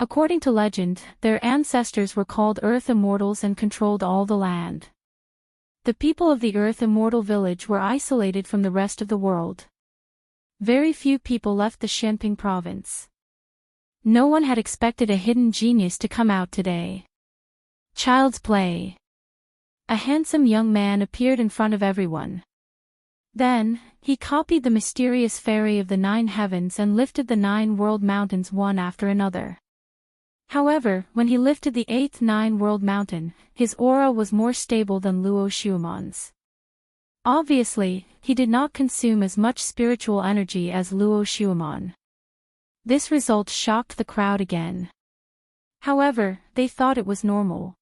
Speaker 1: According to legend, their ancestors were called Earth Immortals and controlled all the land. The people of the Earth Immortal Village were isolated from the rest of the world. Very few people left the Xianping Province. No one had expected a hidden genius to come out today. Child's play. A handsome young man appeared in front of everyone. Then, he copied the mysterious fairy of the 9 heavens and lifted the 9 world mountains one after another. However, when he lifted the 8th 9 world mountain, his aura was more stable than Luo Xuemon's. Obviously, he did not consume as much spiritual energy as Luo Xuemon. This result shocked the crowd again. However, they thought it was normal.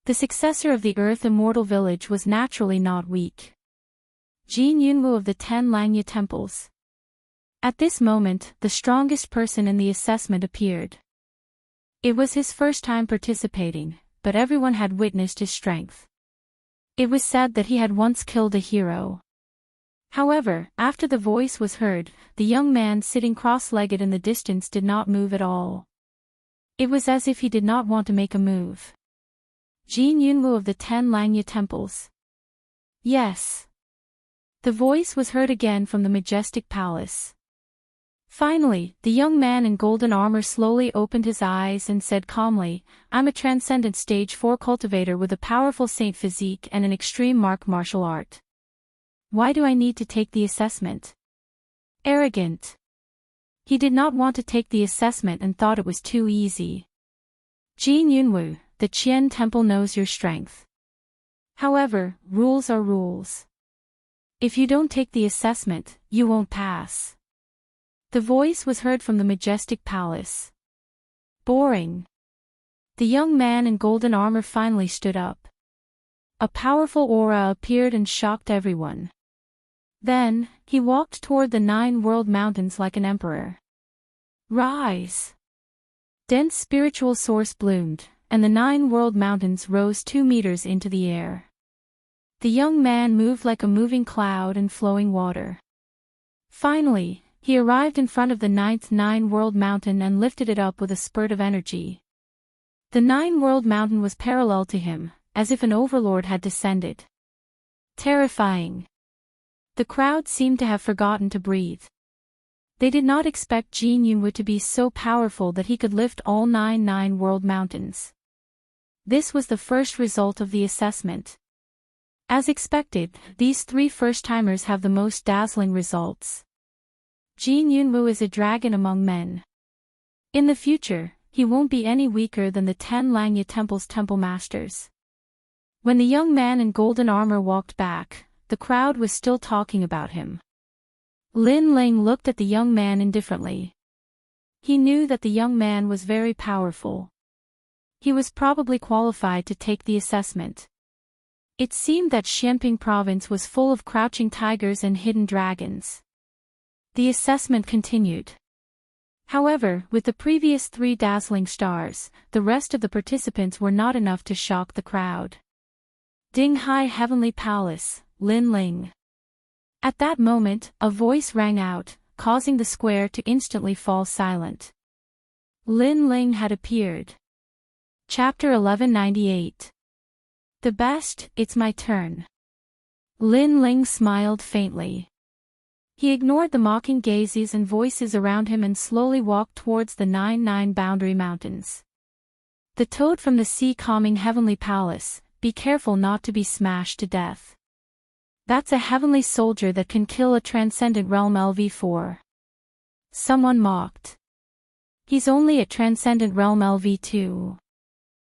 Speaker 1: The successor of the Earth Immortal Village was naturally not weak. Jin Yunwu of the 10 Langya temples. At this moment, the strongest person in the assessment appeared. It was his first time participating, but everyone had witnessed his strength. It was said that he had once killed a hero. However, after the voice was heard, the young man sitting cross-legged in the distance did not move at all. It was as if he did not want to make a move. Jin Yunwu of the 10 Langya temples. Yes. The voice was heard again from the majestic palace. Finally, the young man in golden armor slowly opened his eyes and said calmly, "I'm a transcendent stage 4 cultivator with a powerful saint physique and an extreme martial art. Why do I need to take the assessment?" Arrogant. He did not want to take the assessment and thought it was too easy. Jin Yunwu, the Qian temple knows your strength. However, rules are rules. If you don't take the assessment, you won't pass. The voice was heard from the majestic palace. Boring. The young man in golden armor finally stood up. A powerful aura appeared and shocked everyone. Then, he walked toward the 9 world mountains like an emperor. Rise! Dense spiritual source bloomed, and the 9 world mountains rose 2 meters into the air. The young man moved like a moving cloud and flowing water. Finally, he arrived in front of the 9th 9 world mountain and lifted it up with a spurt of energy. The 9 world mountain was parallel to him, as if an overlord had descended. Terrifying. The crowd seemed to have forgotten to breathe. They did not expect Jin Yunwu to be so powerful that he could lift all 9 world mountains. This was the first result of the assessment. As expected, these 3 first-timers have the most dazzling results. Jin Yunwu is a dragon among men. In the future, he won't be any weaker than the 10 Langya temple's temple masters. When the young man in golden armor walked back, the crowd was still talking about him. Lin Ling looked at the young man indifferently. He knew that the young man was very powerful. He was probably qualified to take the assessment. It seemed that Xianping province was full of crouching tigers and hidden dragons. The assessment continued. However, with the previous 3 dazzling stars, the rest of the participants were not enough to shock the crowd. Dinghai Heavenly Palace, Lin Ling. At that moment, a voice rang out, causing the square to instantly fall silent. Lin Ling had appeared. Chapter 1198. The best, it's my turn. Lin Ling smiled faintly. He ignored the mocking gazes and voices around him and slowly walked towards the 9 boundary mountains. The toad from the sea calming heavenly palace, be careful not to be smashed to death. That's a heavenly soldier that can kill a transcendent realm LV4. Someone mocked. He's only at transcendent realm LV2.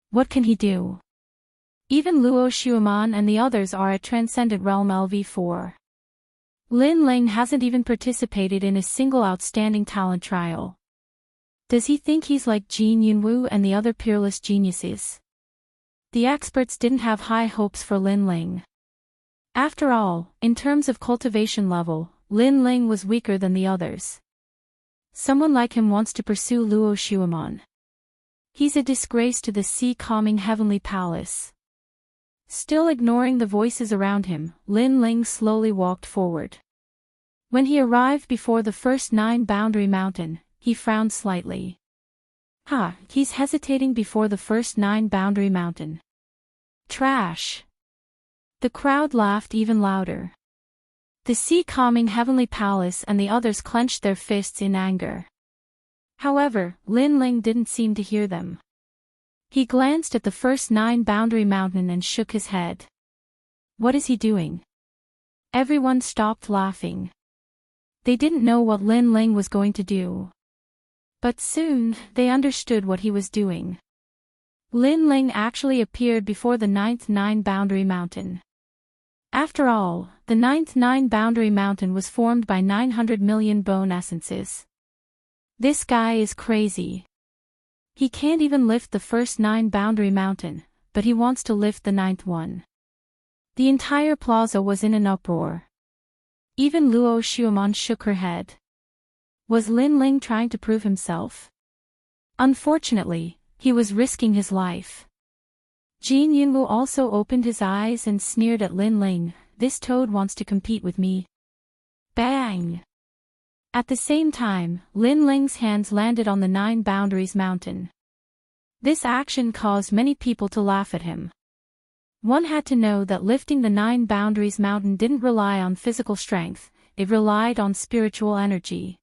Speaker 1: What can he do? Even Luo Xuemon and the others are at transcendent realm LV4. Lin Ling hasn't even participated in a single outstanding talent trial. Does he think he's like Jin Yunwu and the other peerless geniuses? The experts didn't have high hopes for Lin Ling. After all, in terms of cultivation level, Lin Ling was weaker than the others. Someone like him wants to pursue Luo Xuemon. He's a disgrace to the sea-calming heavenly palace. Still ignoring the voices around him, Lin Ling slowly walked forward. When he arrived before the first 9 boundary mountain, he frowned slightly. He's hesitating before the first 9 boundary mountain. Trash. The crowd laughed even louder. The sea-calming heavenly palace and the others clenched their fists in anger. However, Lin Ling didn't seem to hear them. He glanced at the first 9 boundary mountain and shook his head. What is he doing? Everyone stopped laughing. They didn't know what Lin Ling was going to do. But soon, they understood what he was doing. Lin Ling actually appeared before the 9th 9 boundary mountain. After all, the 9th 9 boundary mountain was formed by 900 million bone essences. This guy is crazy. He can't even lift the first 9 boundary mountain, but he wants to lift the 9th one. The entire plaza was in an uproar. Even Luo Xiaomon shook her head. Was Lin Ling trying to prove himself? Unfortunately, he was risking his life. Jin Yunwu also opened his eyes and sneered at Lin Ling. This toad wants to compete with me. Bang! At the same time, Lin Ling's hands landed on the 9 boundaries mountain. This action caused many people to laugh at him. One had to know that lifting the 9 boundaries mountain didn't rely on physical strength, it relied on spiritual energy.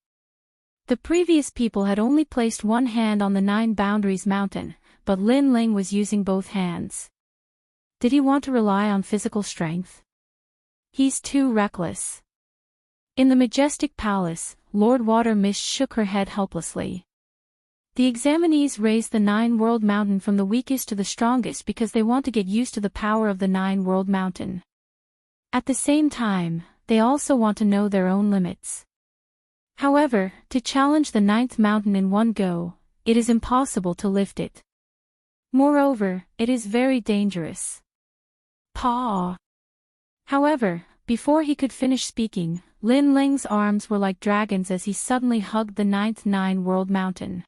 Speaker 1: The previous people had only placed one hand on the 9 boundaries mountain, but Lin Ling was using both hands. Did he want to rely on physical strength? He's too reckless. In the majestic palace, Lord Water Mist shook her head helplessly. The examinees raised the 9 world mountain from the weakest to the strongest because they want to get used to the power of the 9 world mountain. At the same time, they also want to know their own limits. However, to challenge the 9th mountain in one go, it is impossible to lift it. Moreover, it is very dangerous. Paw. However, before he could finish speaking, Lin Ling's arms were like dragons as he suddenly hugged the 9th 9 world mountain.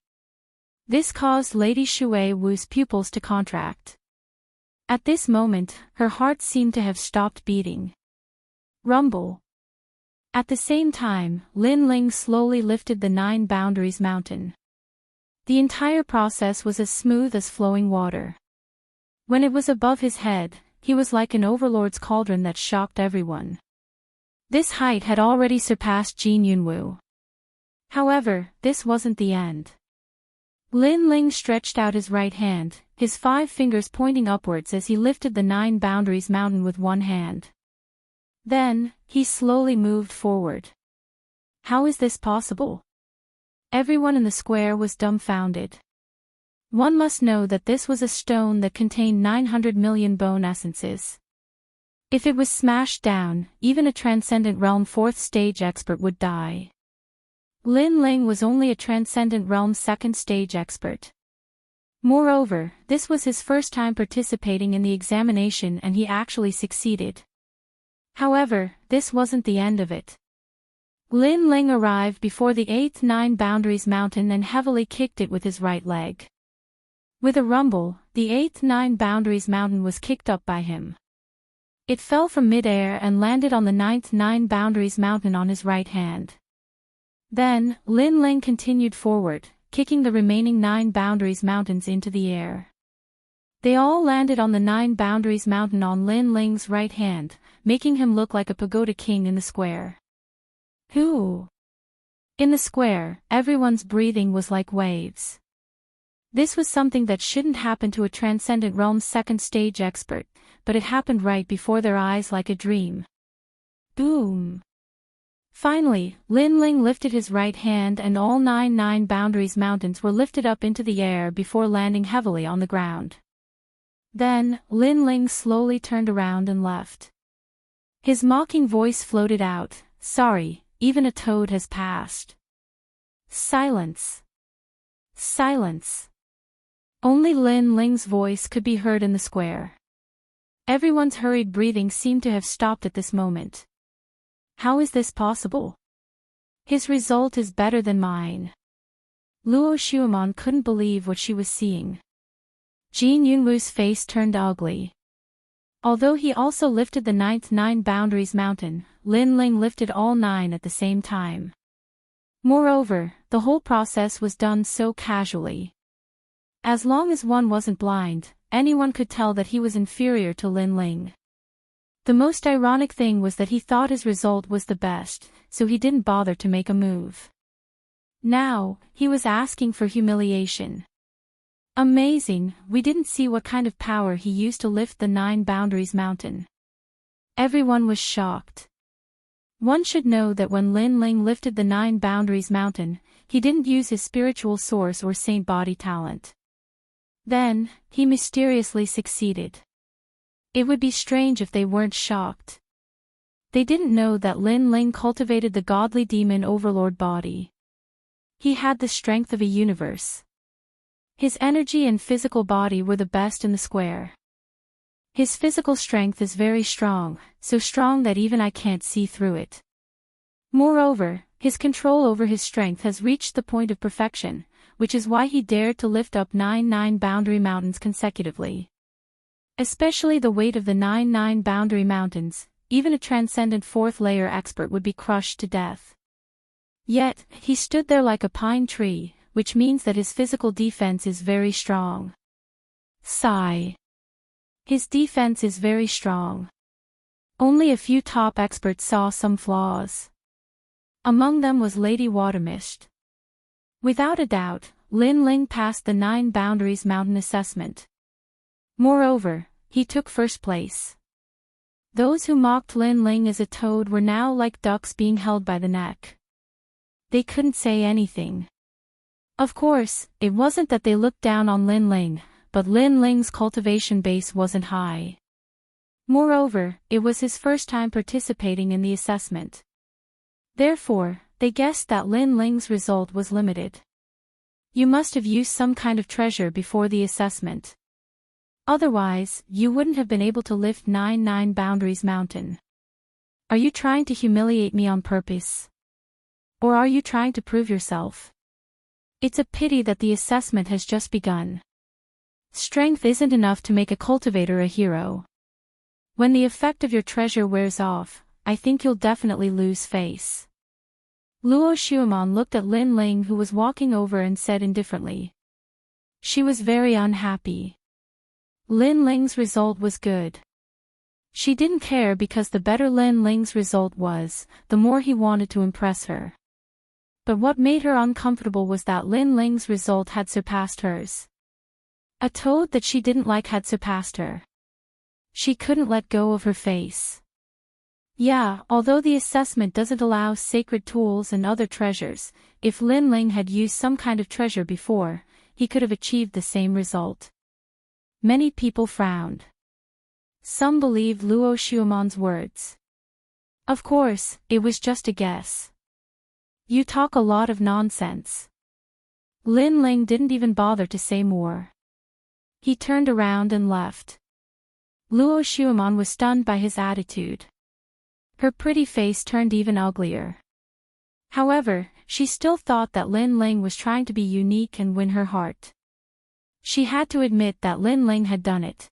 Speaker 1: This caused Lady Shui Wu's pupils to contract. At this moment, her heart seemed to have stopped beating. Rumble. At the same time, Lin Ling slowly lifted the 9 boundaries mountain. The entire process was as smooth as flowing water. When it was above his head, he was like an overlord's cauldron that shocked everyone. This height had already surpassed Jin Yunwu. However, this wasn't the end. Lin Ling stretched out his right hand, his 5 fingers pointing upwards as he lifted the 9 boundaries mountain with one hand. Then, he slowly moved forward. How is this possible? Everyone in the square was dumbfounded. One must know that this was a stone that contained 900 million bone essences. If it was smashed down, even a transcendent realm 4th stage expert would die. Lin Ling was only a transcendent realm 2nd stage expert. Moreover, this was his first time participating in the examination and he actually succeeded. However, this wasn't the end of it. Lin Ling arrived before the 8th 9 boundaries mountain and heavily kicked it with his right leg. With a rumble, the 8th 9 boundaries mountain was kicked up by him. It fell from mid-air and landed on the 9th 9 boundaries mountain on his right hand. Then, Lin Ling continued forward, kicking the remaining 9 boundaries mountains into the air. They all landed on the 9 boundaries mountain on Lin Ling's right hand, making him look like a pagoda king in the square. Who? In the square, everyone's breathing was like waves. This was something that shouldn't happen to a transcendent realm 2nd stage expert, but it happened right before their eyes like a dream. Boom! Finally, Lin Ling lifted his right hand and all 9 boundaries mountains were lifted up into the air before landing heavily on the ground. Then, Lin Ling slowly turned around and left. His mocking voice floated out, "Sorry, even a toad has passed." Silence. Silence. Only Lin Ling's voice could be heard in the square. Everyone's hurried breathing seemed to have stopped at this moment. How is this possible? His result is better than mine. Luo Xiaomon couldn't believe what she was seeing. Jin Yunwu's face turned ugly. Although he also lifted the 9th 9 boundaries mountain, Lin Ling lifted all 9 at the same time. Moreover, the whole process was done so casually. As long as one wasn't blind, anyone could tell that he was inferior to Lin Ling. The most ironic thing was that he thought his result was the best, so he didn't bother to make a move. Now, he was asking for humiliation. Amazing, we didn't see what kind of power he used to lift the 9 boundaries mountain. Everyone was shocked. One should know that when Lin Ling lifted the 9 boundaries mountain, he didn't use his spiritual source or saint body talent. Then, he mysteriously succeeded. It would be strange if they weren't shocked. They didn't know that Lin Ling cultivated the godly demon overlord body. He had the strength of a universe. His energy and physical body were the best in the square. His physical strength is very strong, so strong that even I can't see through it. Moreover, his control over his strength has reached the point of perfection, which is why he dared to lift up 9 boundary mountains consecutively. Especially the weight of the 9 boundary mountains, even a transcendent 4th layer expert would be crushed to death. Yet, he stood there like a pine tree, which means that his physical defense is very strong. Sigh. His defense is very strong. Only a few top experts saw some flaws. Among them was Lady Watermist. Without a doubt, Lin Ling passed the 9 boundaries mountain assessment. Moreover, he took first place. Those who mocked Lin Ling as a toad were now like ducks being held by the neck. They couldn't say anything. Of course, it wasn't that they looked down on Lin Ling, but Lin Ling's cultivation base wasn't high. Moreover, it was his first time participating in the assessment. Therefore, they guessed that Lin Ling's result was limited. You must have used some kind of treasure before the assessment. Otherwise, you wouldn't have been able to lift 9 boundaries mountain. Are you trying to humiliate me on purpose? Or are you trying to prove yourself? It's a pity that the assessment has just begun. Strength isn't enough to make a cultivator a hero. When the effect of your treasure wears off, I think you'll definitely lose face. Luo Xuemon looked at Lin Ling, who was walking over, and said indifferently. She was very unhappy. Lin Ling's result was good. She didn't care because the better Lin Ling's result was, the more he wanted to impress her. But what made her uncomfortable was that Lin Ling's result had surpassed hers. A toad that she didn't like had surpassed her. She couldn't let go of her face. Yeah, although the assessment doesn't allow sacred tools and other treasures, if Lin Ling had used some kind of treasure before, he could have achieved the same result. Many people frowned. Some believed Luo Xuemon's words. Of course, it was just a guess. You talk a lot of nonsense. Lin Ling didn't even bother to say more. He turned around and left. Luo Xuemon was stunned by his attitude. Her pretty face turned even uglier. However, she still thought that Lin Ling was trying to be unique and win her heart. She had to admit that Lin Ling had done it.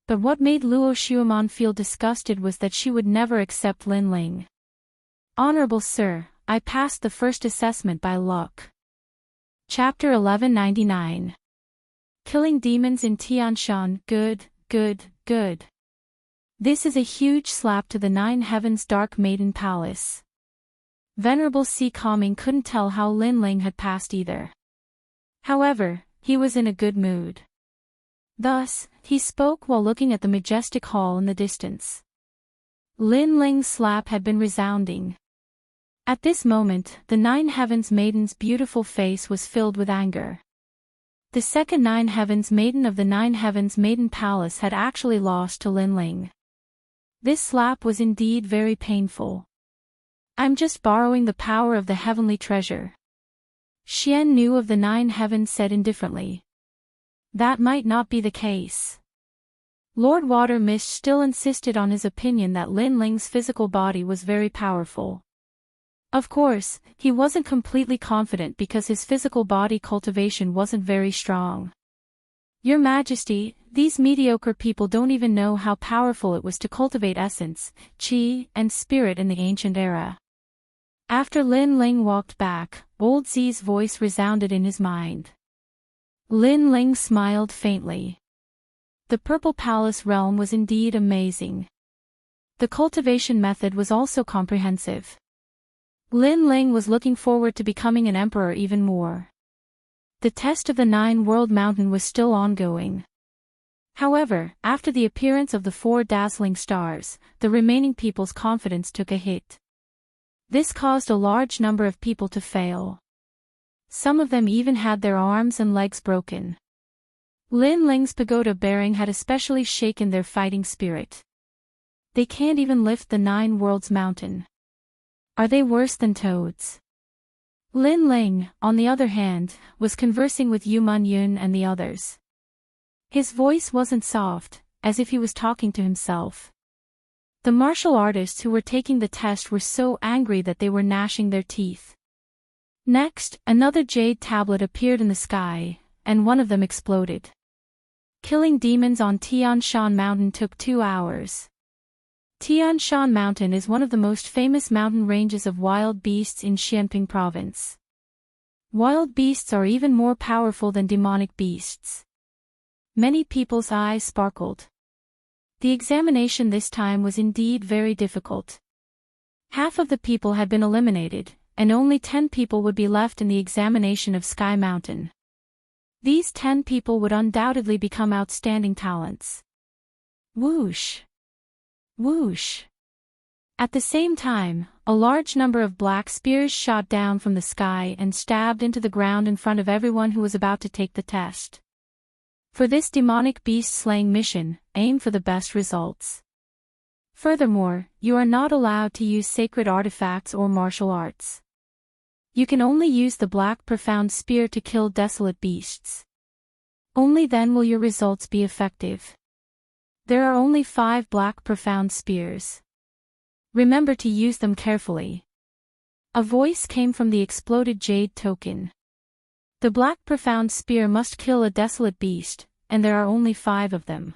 Speaker 1: But what made Luo Xuemon feel disgusted was that she would never accept Lin Ling. Honorable Sir, I passed the first assessment by luck. Chapter 1199. Killing demons in Tianshan. Good, good, good. This is a huge slap to the 9 Heavens Dark Maiden Palace. Venerable Si Calming couldn't tell how Lin Ling had passed either. However, he was in a good mood. Thus, he spoke while looking at the majestic hall in the distance. Lin Ling's slap had been resounding. At this moment, the 9 Heavens Maiden's beautiful face was filled with anger. The second 9 Heavens Maiden of the 9 Heavens Maiden Palace had actually lost to Lin Ling. This slap was indeed very painful. I'm just borrowing the power of the heavenly treasure. Xian Nu of the 9 Heavens said indifferently. That might not be the case. Lord Water Mist still insisted on his opinion that Lin Ling's physical body was very powerful. Of course, he wasn't completely confident because his physical body cultivation wasn't very strong. Your Majesty, these mediocre people don't even know how powerful it was to cultivate essence, qi, and spirit in the ancient era. After Lin Ling walked back, Old Zi's voice resounded in his mind. Lin Ling smiled faintly. The Purple Palace realm was indeed amazing. The cultivation method was also comprehensive. Lin Ling was looking forward to becoming an emperor even more. The test of the 9-world mountain was still ongoing. However, after the appearance of the 4 dazzling stars, the remaining people's confidence took a hit. This caused a large number of people to fail. Some of them even had their arms and legs broken. Lin Ling's pagoda bearing had especially shaken their fighting spirit. They can't even lift the 9 worlds mountain. Are they worse than toads? Lin Ling, on the other hand, was conversing with Yu Man Yun and the others. His voice wasn't soft, as if he was talking to himself. The martial artists who were taking the test were so angry that they were gnashing their teeth. Next, another jade tablet appeared in the sky, and one of them exploded. Killing demons on Tian Shan Mountain took 2 hours. Tian Shan Mountain is one of the most famous mountain ranges of wild beasts in Xianping province. Wild beasts are even more powerful than demonic beasts. Many people's eyes sparkled. The examination this time was indeed very difficult. Half of the people had been eliminated, and only 10 people would be left in the examination of Sky Mountain. These 10 people would undoubtedly become outstanding talents. Whoosh! Whoosh! At the same time, a large number of black spears shot down from the sky and stabbed into the ground in front of everyone who was about to take the test. For this demonic beast-slaying mission, aim for the best results. Furthermore, you are not allowed to use sacred artifacts or martial arts. You can only use the black profound spear to kill desolate beasts. Only then will your results be effective. There are only 5 black profound spears. Remember to use them carefully. A voice came from the exploded jade token. The black profound spear must kill a desolate beast, and there are only 5 of them.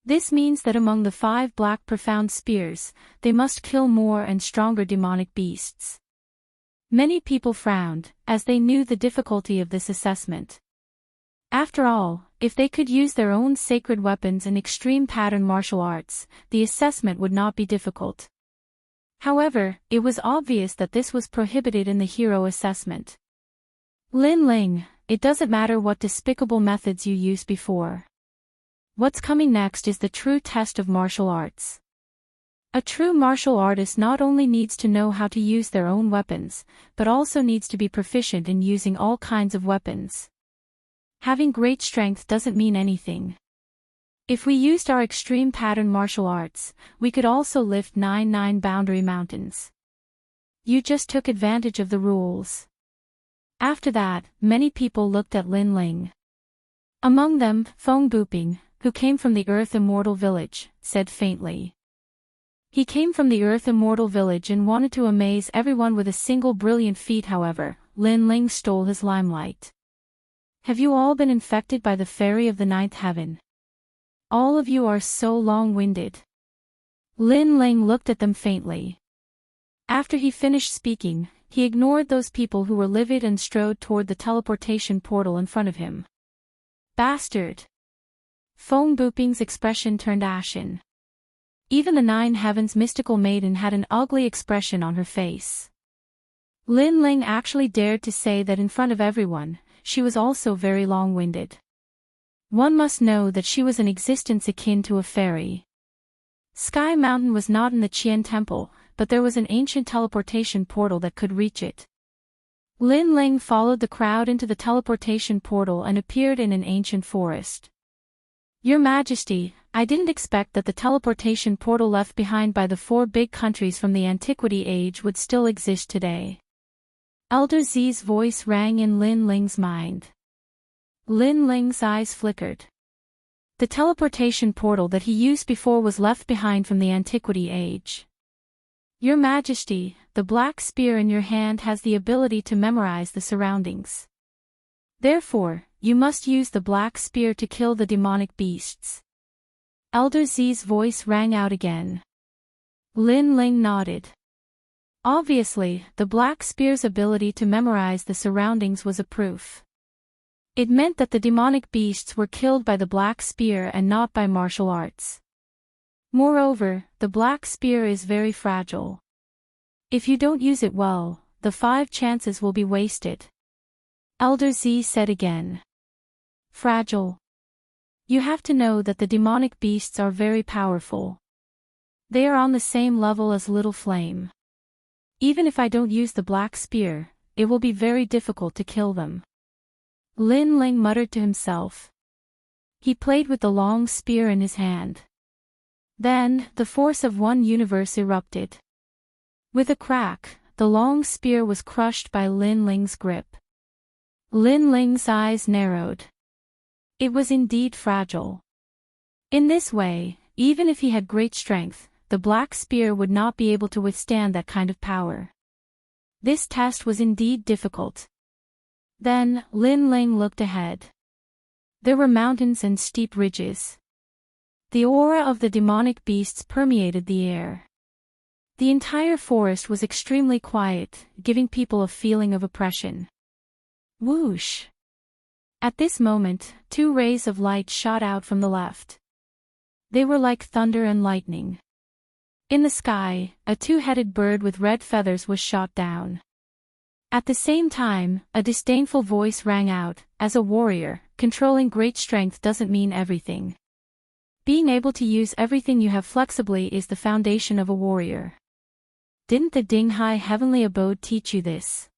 Speaker 1: This means that among the 5 black profound spears, they must kill more and stronger demonic beasts. Many people frowned, as they knew the difficulty of this assessment. After all, if they could use their own sacred weapons and extreme pattern martial arts, the assessment would not be difficult. However, it was obvious that this was prohibited in the hero assessment. Lin Ling, it doesn't matter what despicable methods you used before. What's coming next is the true test of martial arts. A true martial artist not only needs to know how to use their own weapons, but also needs to be proficient in using all kinds of weapons. Having great strength doesn't mean anything. If we used our extreme pattern martial arts, we could also lift 9 boundary mountains. You just took advantage of the rules. After that, many people looked at Lin Ling. Among them, Feng Buping, who came from the Earth Immortal Village, said faintly. He came from the Earth Immortal Village and wanted to amaze everyone with a single brilliant feat. However, Lin Ling stole his limelight. Have you all been infected by the fairy of the 9th heaven? All of you are so long-winded. Lin Ling looked at them faintly. After he finished speaking, he ignored those people who were livid and strode toward the teleportation portal in front of him. Bastard! Feng Buping's expression turned ashen. Even the 9 heavens mystical maiden had an ugly expression on her face. Lin Ling actually dared to say that in front of everyone, she was also very long-winded. One must know that she was an existence akin to a fairy. Sky Mountain was not in the Qian Temple, but there was an ancient teleportation portal that could reach it. Lin Ling followed the crowd into the teleportation portal and appeared in an ancient forest. Your Majesty, I didn't expect that the teleportation portal left behind by the 4 big countries from the Antiquity Age would still exist today. Elder Zi's voice rang in Lin Ling's mind. Lin Ling's eyes flickered. The teleportation portal that he used before was left behind from the Antiquity Age. Your Majesty, the black spear in your hand has the ability to memorize the surroundings. Therefore, you must use the black spear to kill the demonic beasts. Elder Zi's voice rang out again. Lin Ling nodded. Obviously, the black spear's ability to memorize the surroundings was a proof. It meant that the demonic beasts were killed by the black spear and not by martial arts. Moreover, the black spear is very fragile. If you don't use it well, the 5 chances will be wasted. Elder Z said again. Fragile. You have to know that the demonic beasts are very powerful. They are on the same level as Little Flame. Even if I don't use the black spear, it will be very difficult to kill them. Lin Ling muttered to himself. He played with the long spear in his hand. Then, the force of one universe erupted. With a crack, the long spear was crushed by Lin Ling's grip. Lin Ling's eyes narrowed. It was indeed fragile. In this way, even if he had great strength, the black spear would not be able to withstand that kind of power. This test was indeed difficult. Then, Lin Ling looked ahead. There were mountains and steep ridges. The aura of the demonic beasts permeated the air. The entire forest was extremely quiet, giving people a feeling of oppression. Whoosh! At this moment, 2 rays of light shot out from the left. They were like thunder and lightning. In the sky, a 2-headed bird with red feathers was shot down. At the same time, a disdainful voice rang out, as a warrior, controlling great strength doesn't mean everything. Being able to use everything you have flexibly is the foundation of a warrior. Didn't the Dinghai heavenly abode teach you this?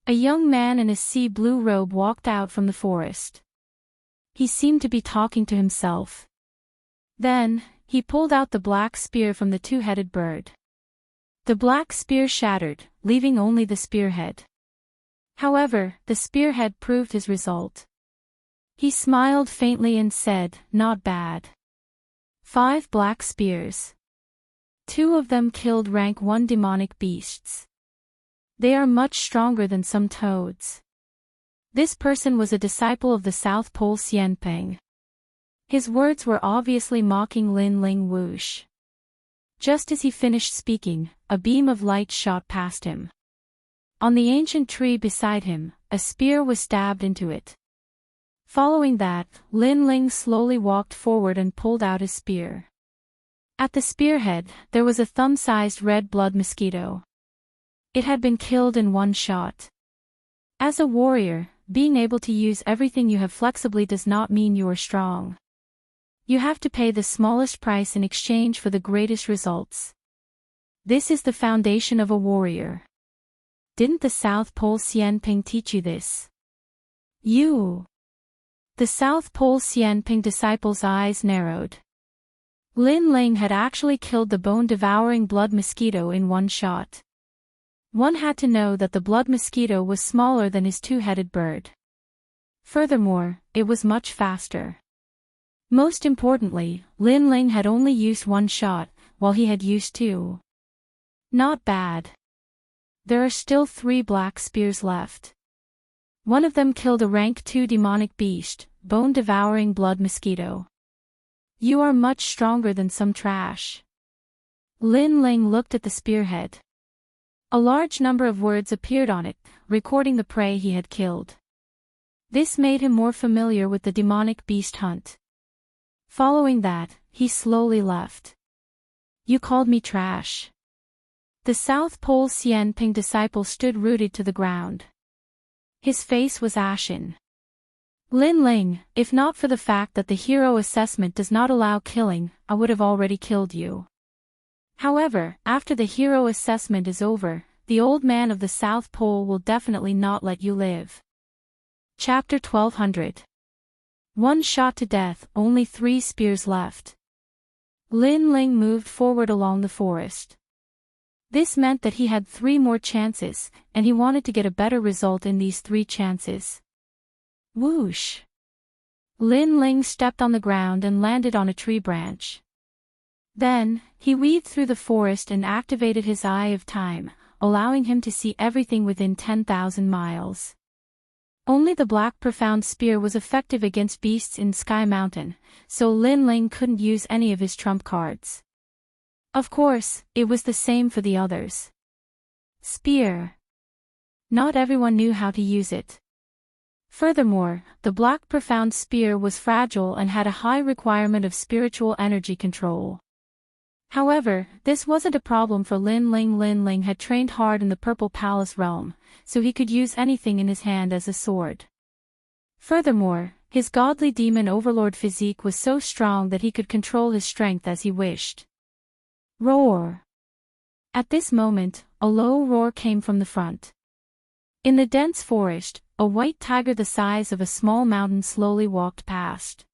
Speaker 1: A young man in a sea blue robe walked out from the forest. He seemed to be talking to himself. Then, he pulled out the black spear from the 2-headed bird. The black spear shattered, leaving only the spearhead. However, the spearhead proved his result. He smiled faintly and said, "Not bad. 5 black spears. 2 of them killed rank 1 demonic beasts. They are much stronger than some toads." This person was a disciple of the South Pole Xianpeng. His words were obviously mocking Lin Ling Whoosh. Just as he finished speaking, a beam of light shot past him. On the ancient tree beside him, a spear was stabbed into it. Following that, Lin Ling slowly walked forward and pulled out his spear. At the spearhead, there was a thumb-sized red blood mosquito. It had been killed in 1 shot. As a warrior, being able to use everything you have flexibly does not mean you are strong. You have to pay the smallest price in exchange for the greatest results. This is the foundation of a warrior. Didn't the South Pole Xianping teach you this? The South Pole Xianping disciple's eyes narrowed. Lin Ling had actually killed the bone-devouring blood mosquito in 1 shot. One had to know that the blood mosquito was smaller than his 2-headed bird. Furthermore, it was much faster. Most importantly, Lin Ling had only used 1 shot, while he had used 2. Not bad. There are still 3 black spears left. One of them killed a rank 2 demonic beast, bone-devouring blood mosquito. You are much stronger than some trash. Lin Ling looked at the spearhead. A large number of words appeared on it, recording the prey he had killed. This made him more familiar with the demonic beast hunt. Following that, he slowly left. You called me trash. The South Pole Xianping disciple stood rooted to the ground. His face was ashen. Lin Ling, if not for the fact that the hero assessment does not allow killing, I would have already killed you. However, after the hero assessment is over, the old man of the South Pole will definitely not let you live. Chapter 1200. 1 shot to death, only 3 spears left. Lin Ling moved forward along the forest. This meant that he had 3 more chances, and he wanted to get a better result in these 3 chances. Whoosh! Lin Ling stepped on the ground and landed on a tree branch. Then, he weaved through the forest and activated his Eye of Time, allowing him to see everything within 10,000 miles. Only the black profound spear was effective against beasts in Sky Mountain, so Lin Ling couldn't use any of his trump cards. Of course, it was the same for the others. Spear. Not everyone knew how to use it. Furthermore, the black profound spear was fragile and had a high requirement of spiritual energy control. However, this wasn't a problem for Lin Ling. Lin Ling had trained hard in the Purple Palace realm, so he could use anything in his hand as a sword. Furthermore, his godly demon overlord physique was so strong that he could control his strength as he wished. Roar! At this moment, a low roar came from the front. In the dense forest, a white tiger the size of a small mountain slowly walked past.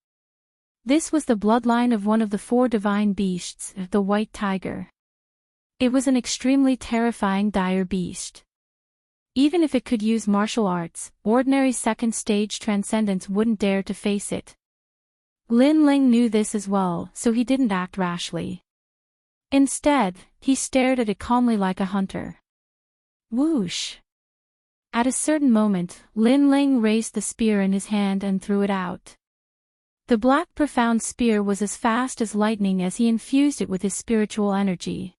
Speaker 1: This was the bloodline of one of the 4 divine beasts, the white tiger. It was an extremely terrifying dire beast. Even if it could use martial arts, ordinary second-stage transcendents wouldn't dare to face it. Lin Ling knew this as well, so he didn't act rashly. Instead, he stared at it calmly like a hunter. Whoosh! At a certain moment, Lin Ling raised the spear in his hand and threw it out. The black profound spear was as fast as lightning as he infused it with his spiritual energy.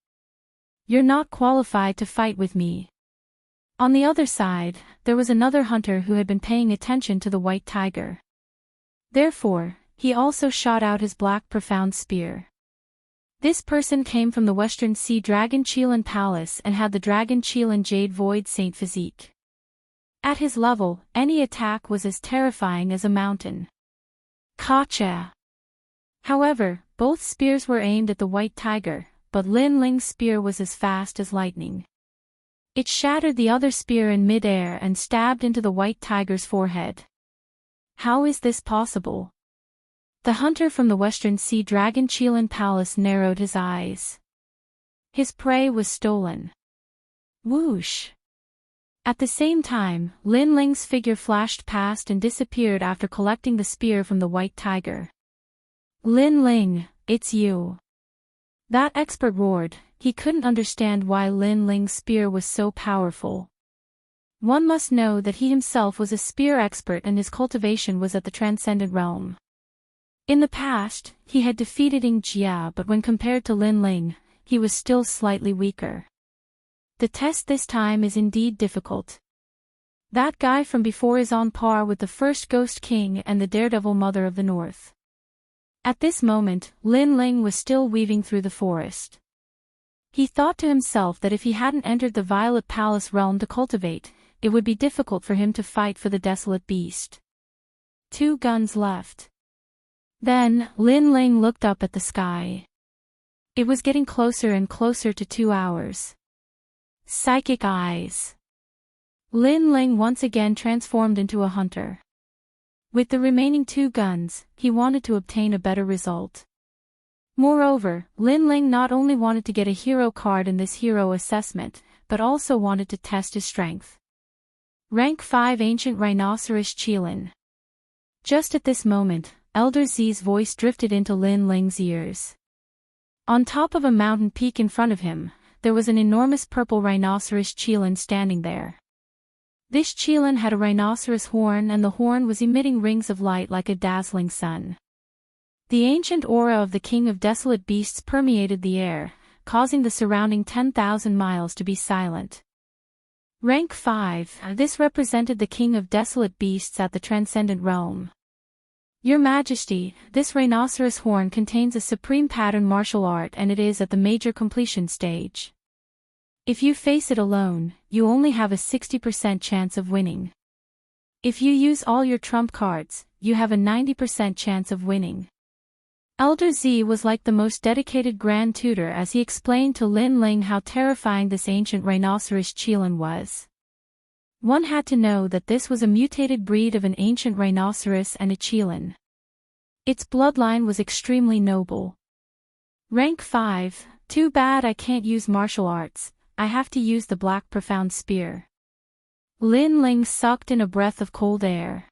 Speaker 1: You're not qualified to fight with me. On the other side, there was another hunter who had been paying attention to the white tiger. Therefore, he also shot out his black profound spear. This person came from the Western Sea Dragon Qilin Palace and had the Dragon Qilin Jade Void Saint physique. At his level, any attack was as terrifying as a mountain. Gotcha! However, both spears were aimed at the white tiger, but Lin Ling's spear was as fast as lightning. It shattered the other spear in mid-air and stabbed into the white tiger's forehead. How is this possible? The hunter from the Western Sea Dragon Qilin Palace narrowed his eyes. His prey was stolen. Whoosh! At the same time, Lin Ling's figure flashed past and disappeared after collecting the spear from the white tiger. Lin Ling, it's you. That expert roared. He couldn't understand why Lin Ling's spear was so powerful. One must know that he himself was a spear expert and his cultivation was at the transcendent realm. In the past, he had defeated Ying Jia, but when compared to Lin Ling, he was still slightly weaker. The test this time is indeed difficult. That guy from before is on par with the first Ghost King and the Daredevil Mother of the North. At this moment, Lin Ling was still weaving through the forest. He thought to himself that if he hadn't entered the Violet Palace realm to cultivate, it would be difficult for him to fight for the desolate beast. 2 guns left. Then, Lin Ling looked up at the sky. It was getting closer and closer to 2 hours. Psychic eyes. Lin Ling once again transformed into a hunter. With the remaining 2 guns, he wanted to obtain a better result. Moreover, Lin Ling not only wanted to get a hero card in this hero assessment, but also wanted to test his strength. Rank 5 Ancient Rhinoceros Qilin. Just at this moment, Elder Z's voice drifted into Lin Ling's ears. On top of a mountain peak in front of him, there was an enormous purple rhinoceros Qilin standing there. This Qilin had a rhinoceros horn and the horn was emitting rings of light like a dazzling sun. The ancient aura of the King of Desolate Beasts permeated the air, causing the surrounding 10,000 miles to be silent. Rank 5, this represented the King of Desolate Beasts at the Transcendent Realm. Your Majesty, this rhinoceros horn contains a supreme pattern martial art and it is at the major completion stage. If you face it alone, you only have a 60% chance of winning. If you use all your trump cards, you have a 90% chance of winning. Elder Z was like the most dedicated Grand Tutor as he explained to Lin Ling how terrifying this ancient rhinoceros Qilin was. One had to know that this was a mutated breed of an ancient rhinoceros and a Qilin. Its bloodline was extremely noble. Rank 5, too bad I can't use martial arts, I have to use the black profound spear. Lin Ling sucked in a breath of cold air.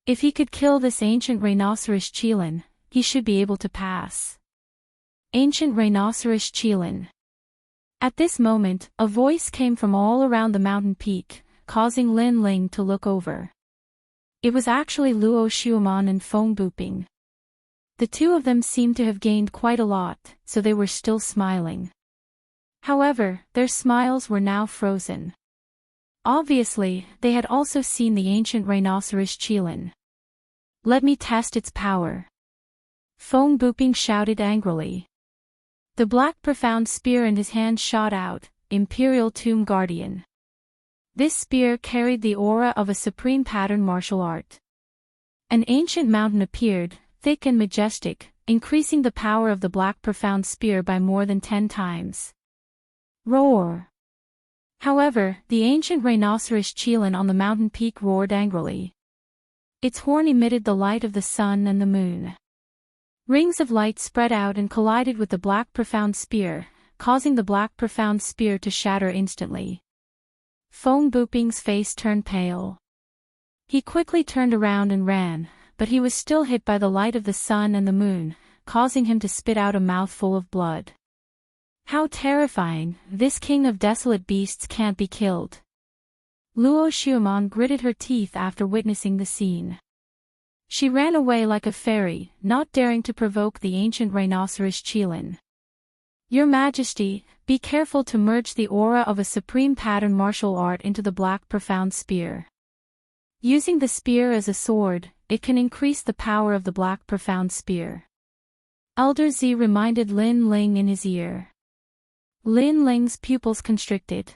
Speaker 1: If he could kill this ancient rhinoceros Qilin, he should be able to pass. Ancient rhinoceros Qilin. At this moment, a voice came from all around the mountain peak, causing Lin Ling to look over. It was actually Luo Xiuman and Feng Buping. The 2 of them seemed to have gained quite a lot, so they were still smiling. However, their smiles were now frozen. Obviously, they had also seen the ancient rhinoceros Qilin. Let me test its power. Feng Buping shouted angrily. The black profound spear in his hand shot out, Imperial Tomb Guardian. This spear carried the aura of a supreme pattern martial art. An ancient mountain appeared, thick and majestic, increasing the power of the black profound spear by more than 10 times. Roar! However, the ancient rhinoceros Qilin on the mountain peak roared angrily. Its horn emitted the light of the sun and the moon. Rings of light spread out and collided with the black profound spear, causing the black profound spear to shatter instantly. Feng Buping's face turned pale. He quickly turned around and ran, but he was still hit by the light of the sun and the moon, causing him to spit out a mouthful of blood. How terrifying, this king of desolate beasts can't be killed. Luo Xiaomon gritted her teeth after witnessing the scene. She ran away like a fairy, not daring to provoke the ancient rhinoceros Qilin. Your Majesty, be careful to merge the aura of a supreme pattern martial art into the black profound spear. Using the spear as a sword, it can increase the power of the black profound spear. Elder Z reminded Lin Ling in his ear. Lin Ling's pupils constricted.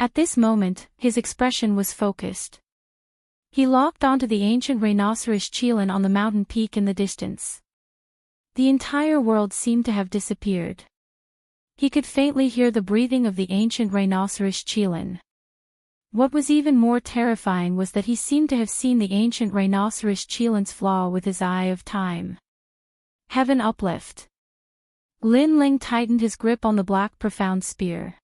Speaker 1: At this moment, his expression was focused. He locked onto the ancient rhinoceros Qilin on the mountain peak in the distance. The entire world seemed to have disappeared. He could faintly hear the breathing of the ancient rhinoceros Qilin. What was even more terrifying was that he seemed to have seen the ancient rhinoceros Qilin's flaw with his eye of time. Heaven uplift. Lin Ling tightened his grip on the black profound spear.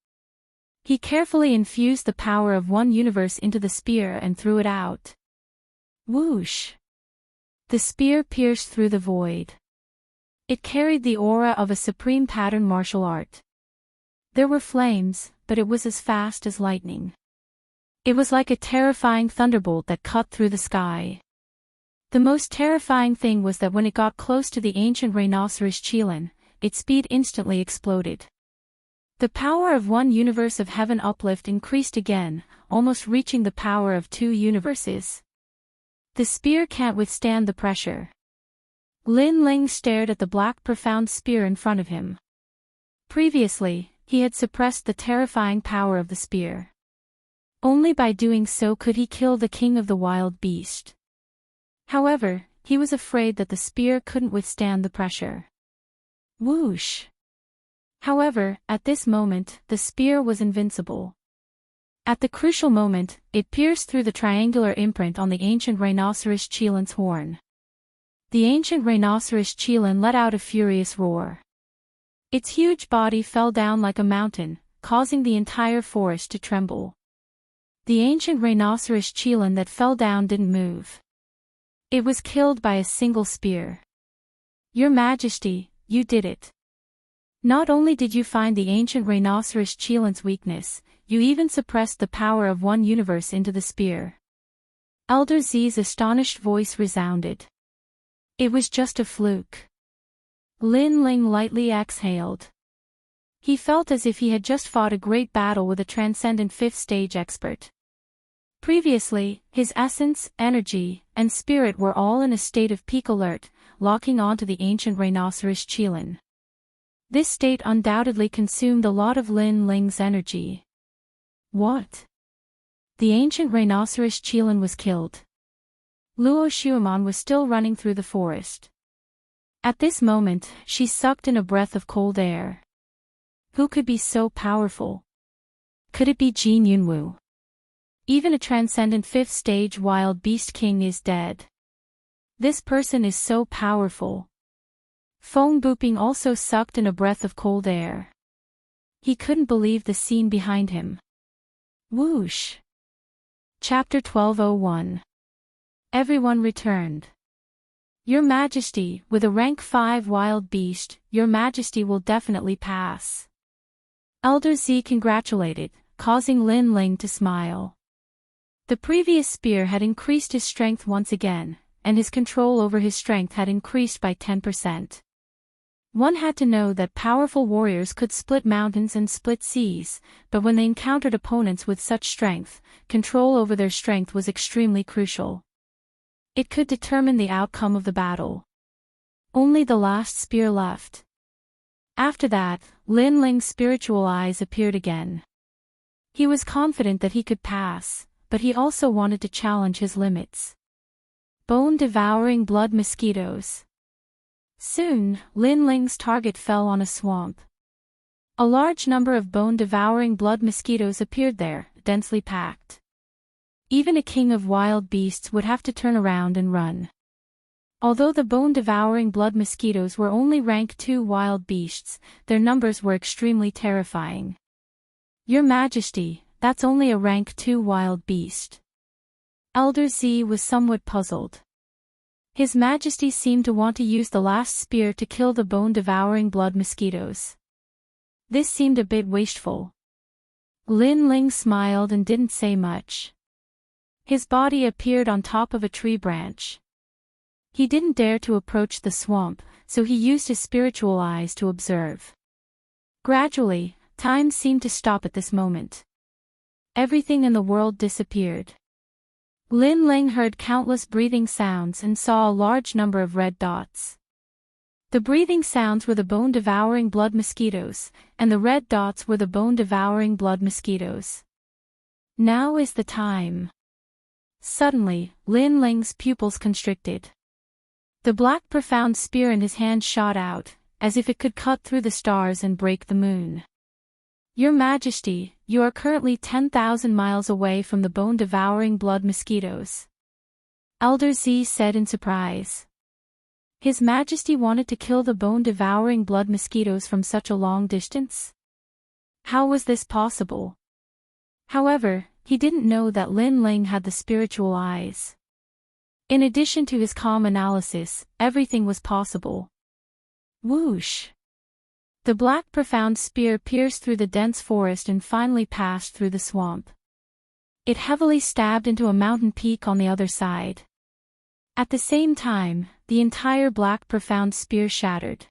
Speaker 1: He carefully infused the power of one universe into the spear and threw it out. Whoosh! The spear pierced through the void. It carried the aura of a supreme pattern martial art. There were flames, but it was as fast as lightning. It was like a terrifying thunderbolt that cut through the sky. The most terrifying thing was that when it got close to the ancient rhinoceros Qilin, its speed instantly exploded. The power of one universe of heaven uplift increased again, almost reaching the power of 2 universes. The spear can't withstand the pressure. Lin Ling stared at the black profound spear in front of him. Previously, he had suppressed the terrifying power of the spear. Only by doing so could he kill the king of the wild beast. However, he was afraid that the spear couldn't withstand the pressure. Whoosh! However, at this moment, the spear was invincible. At the crucial moment, it pierced through the triangular imprint on the ancient rhinoceros Qilin's horn. The ancient rhinoceros Qilin let out a furious roar. Its huge body fell down like a mountain, causing the entire forest to tremble. The ancient rhinoceros Qilin that fell down didn't move. It was killed by a single spear. Your Majesty, you did it. Not only did you find the ancient rhinoceros Qilin's weakness, you even suppressed the power of one universe into the spear. Elder Z's astonished voice resounded. It was just a fluke. Lin Ling lightly exhaled. He felt as if he had just fought a great battle with a transcendent 5th stage expert. Previously, his essence, energy, and spirit were all in a state of peak alert, locking onto the ancient rhinoceros Qilin. This state undoubtedly consumed a lot of Lin Ling's energy. What? The ancient rhinoceros Qilin was killed. Luo Xiaomon was still running through the forest. At this moment, she sucked in a breath of cold air. Who could be so powerful? Could it be Jin Yunwu? Even a transcendent 5th stage wild beast king is dead. This person is so powerful. Feng Buping also sucked in a breath of cold air. He couldn't believe the scene behind him. Whoosh! Chapter 1201. Everyone returned. Your Majesty, with a rank 5 wild beast, Your Majesty will definitely pass. Elder Z congratulated, causing Lin Ling to smile. The previous spear had increased his strength once again, and his control over his strength had increased by 10%. One had to know that powerful warriors could split mountains and split seas, but when they encountered opponents with such strength, control over their strength was extremely crucial. It could determine the outcome of the battle. Only the last spear left. After that, Lin Ling's spiritual eyes appeared again. He was confident that he could pass, but he also wanted to challenge his limits. Bone-devouring blood mosquitoes. Soon, Lin Ling's target fell on a swamp. A large number of bone-devouring blood mosquitoes appeared there, densely packed. Even a king of wild beasts would have to turn around and run. Although the bone-devouring blood mosquitoes were only rank 2 wild beasts, their numbers were extremely terrifying. Your Majesty, that's only a rank 2 wild beast. Elder Z was somewhat puzzled. His Majesty seemed to want to use the last spear to kill the bone-devouring blood mosquitoes. This seemed a bit wasteful. Lin Ling smiled and didn't say much. His body appeared on top of a tree branch. He didn't dare to approach the swamp, so he used his spiritual eyes to observe. Gradually, time seemed to stop at this moment. Everything in the world disappeared. Lin Ling heard countless breathing sounds and saw a large number of red dots. The breathing sounds were the bone-devouring blood mosquitoes, and the red dots were the bone-devouring blood mosquitoes. Now is the time. Suddenly, Lin Ling's pupils constricted. The black profound spear in his hand shot out, as if it could cut through the stars and break the moon. Your Majesty, you are currently 10,000 miles away from the bone-devouring blood mosquitoes. Elder Z said in surprise. His Majesty wanted to kill the bone-devouring blood mosquitoes from such a long distance? How was this possible? However, he didn't know that Lin Ling had the spiritual eyes. In addition to his calm analysis, everything was possible. Whoosh! The black profound spear pierced through the dense forest and finally passed through the swamp. It heavily stabbed into a mountain peak on the other side. At the same time, the entire black profound spear shattered.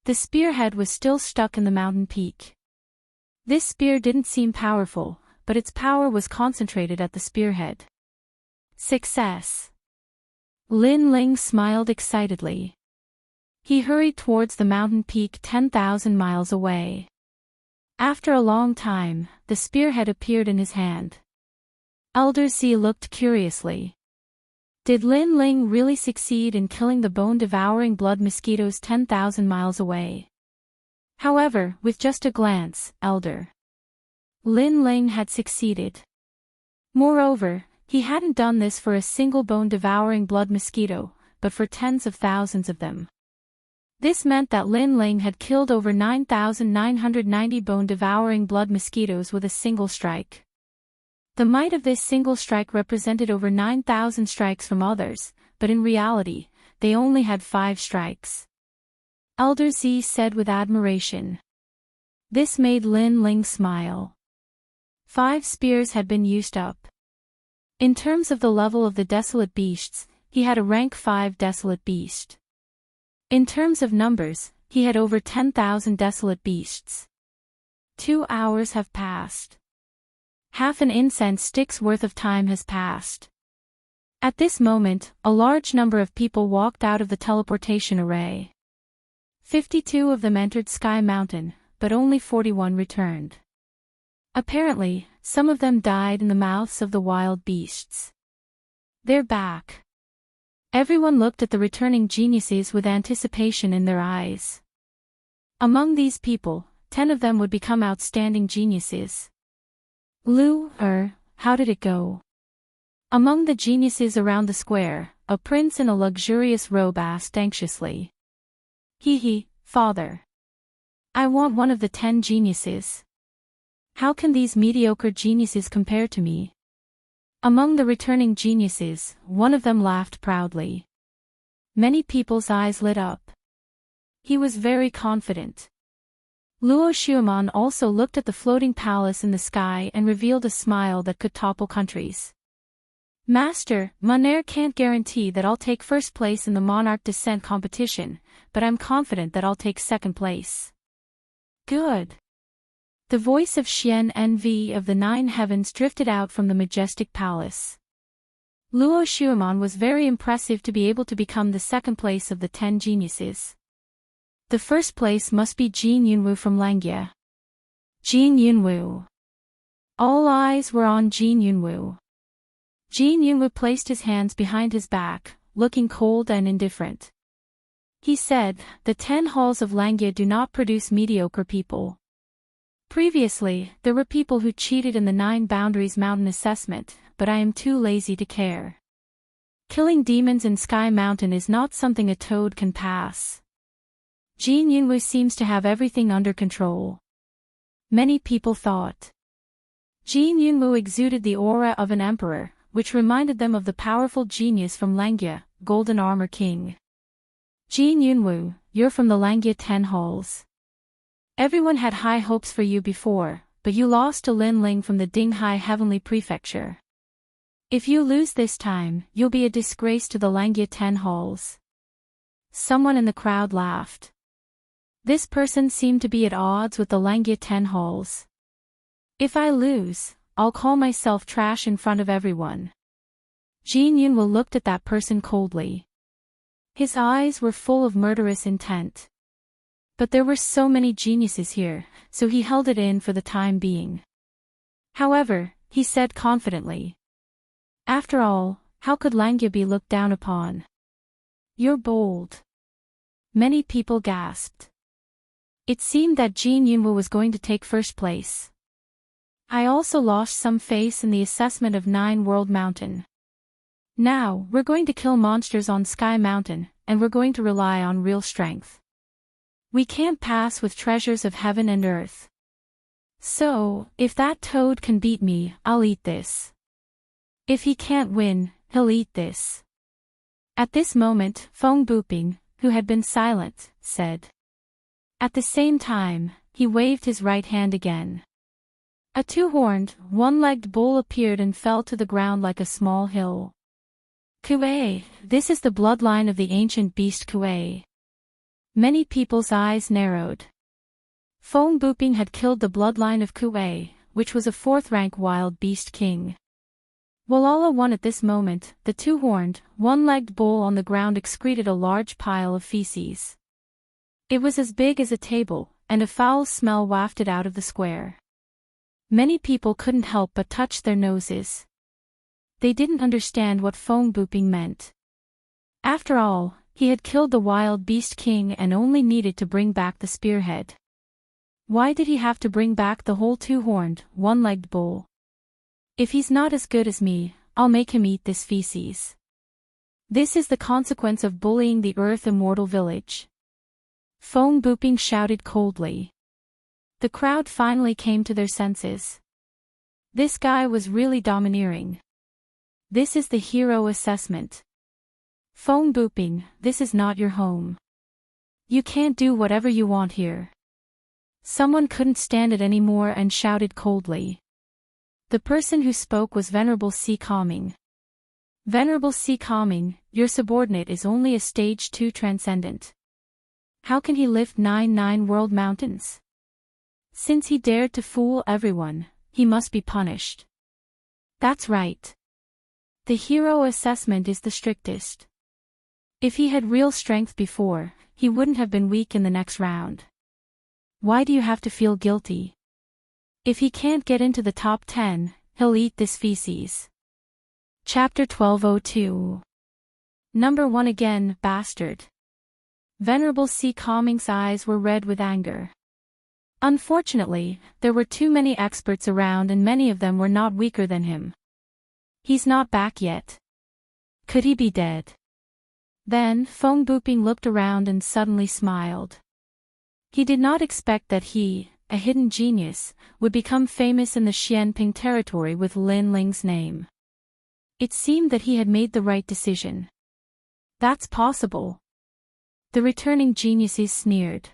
Speaker 1: The spearhead was still stuck in the mountain peak. This spear didn't seem powerful, but its power was concentrated at the spearhead. Success! Lin Ling smiled excitedly. He hurried towards the mountain peak 10,000 miles away. After a long time, the spearhead appeared in his hand. Elder Z looked curiously. Did Lin Ling really succeed in killing the bone-devouring blood mosquitoes 10,000 miles away? However, with just a glance, Elder Lin Ling had succeeded. Moreover, he hadn't done this for a single bone-devouring blood mosquito, but for tens of thousands of them. This meant that Lin Ling had killed over 9,990 bone-devouring blood mosquitoes with a single strike. The might of this single strike represented over 9,000 strikes from others, but in reality, they only had 5 strikes. Elder Z said with admiration. This made Lin Ling smile. 5 spears had been used up. In terms of the level of the desolate beasts, he had a rank 5 desolate beast. In terms of numbers, he had over 10,000 desolate beasts. 2 hours have passed. Half an incense stick's worth of time has passed. At this moment, a large number of people walked out of the teleportation array. 52 of them entered Sky Mountain, but only 41 returned. Apparently, some of them died in the mouths of the wild beasts. They're back. Everyone looked at the returning geniuses with anticipation in their eyes. Among these people, 10 of them would become outstanding geniuses. How did it go? Among the geniuses around the square, a prince in a luxurious robe asked anxiously. Father. I want one of the 10 geniuses. How can these mediocre geniuses compare to me? Among the returning geniuses, one of them laughed proudly. Many people's eyes lit up. He was very confident. Luo Xuemon also looked at the floating palace in the sky and revealed a smile that could topple countries. Master, Monair can't guarantee that I'll take first place in the Monarch Descent competition, but I'm confident that I'll take second place. Good. The voice of Xian Nv of the 9 heavens drifted out from the majestic palace. Luo Xuemon was very impressive to be able to become the second place of the 10 geniuses. The first place must be Jin Yunwu from Langya. Jin Yunwu. All eyes were on Jin Yunwu. Jin Yunwu placed his hands behind his back, looking cold and indifferent. He said, "The 10 halls of Langya do not produce mediocre people. Previously, there were people who cheated in the 9 Boundaries Mountain assessment, but I am too lazy to care. Killing demons in Sky Mountain is not something a toad can pass. Jin Yunwu seems to have everything under control." Many people thought. Jin Yunwu exuded the aura of an emperor, which reminded them of the powerful genius from Langya, Golden Armor King. "Jin Yunwu, you're from the Langya 10 halls. Everyone had high hopes for you before, but you lost to Lin Ling from the Dinghai Heavenly Prefecture. If you lose this time, you'll be a disgrace to the Langya 10 halls." Someone in the crowd laughed. This person seemed to be at odds with the Langya 10 halls. "If I lose, I'll call myself trash in front of everyone." Jin Yunwu looked at that person coldly. His eyes were full of murderous intent. But there were so many geniuses here, so he held it in for the time being. However, he said confidently, "After all, how could Langya be looked down upon? You're bold." Many people gasped. It seemed that Jin Yunwu was going to take first place. "I also lost some face in the assessment of 9 World Mountain. Now, we're going to kill monsters on Sky Mountain, and we're going to rely on real strength. We can't pass with treasures of heaven and earth. So, if that toad can beat me, I'll eat this. If he can't win, he'll eat this." At this moment, Feng Buping, who had been silent, said. At the same time, he waved his right hand again. A 2-horned, 1-legged bull appeared and fell to the ground like a small hill. "Kuei, this is the bloodline of the ancient beast Kuei." Many people's eyes narrowed. Feng Buping had killed the bloodline of Kuei, which was a 4th-rank wild beast king. While all at one at this moment, the 2-horned, 1-legged bull on the ground excreted a large pile of feces. It was as big as a table, and a foul smell wafted out of the square. Many people couldn't help but touch their noses. They didn't understand what Feng Buping meant. After all, he had killed the wild beast king and only needed to bring back the spearhead. Why did he have to bring back the whole 2-horned, 1-legged bull? If he's not as good as me, I'll make him eat this feces. This is the consequence of bullying the Earth Immortal Village. Feng Buping shouted coldly. The crowd finally came to their senses. This guy was really domineering. This is the hero assessment. Feng Buping, this is not your home. You can't do whatever you want here. Someone couldn't stand it anymore and shouted coldly. The person who spoke was Venerable Si Calming. Venerable Si Calming, your subordinate is only a stage 2 transcendent. How can he lift 9 world mountains? Since he dared to fool everyone, he must be punished. That's right. The hero assessment is the strictest. If he had real strength before, he wouldn't have been weak in the next round. Why do you have to feel guilty? If he can't get into the top 10, he'll eat this feces. Chapter 1202. Number 1 again, bastard. Venerable Si Calming's eyes were red with anger. Unfortunately, there were too many experts around and many of them were not weaker than him. He's not back yet. Could he be dead? Then, Feng Buping looked around and suddenly smiled. He did not expect that he, a hidden genius, would become famous in the Xianping territory with Lin Ling's name. It seemed that he had made the right decision. That's possible. The returning geniuses sneered.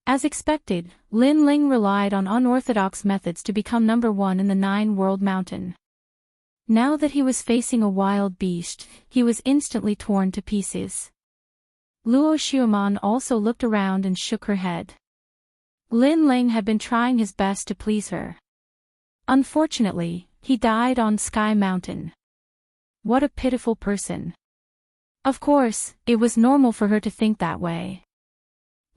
Speaker 1: As expected, Lin Ling relied on unorthodox methods to become number 1 in the 9 world mountain. Now that he was facing a wild beast, he was instantly torn to pieces. Luo Xiuman also looked around and shook her head. Lin Ling had been trying his best to please her. Unfortunately, he died on Sky Mountain. What a pitiful person. Of course, it was normal for her to think that way.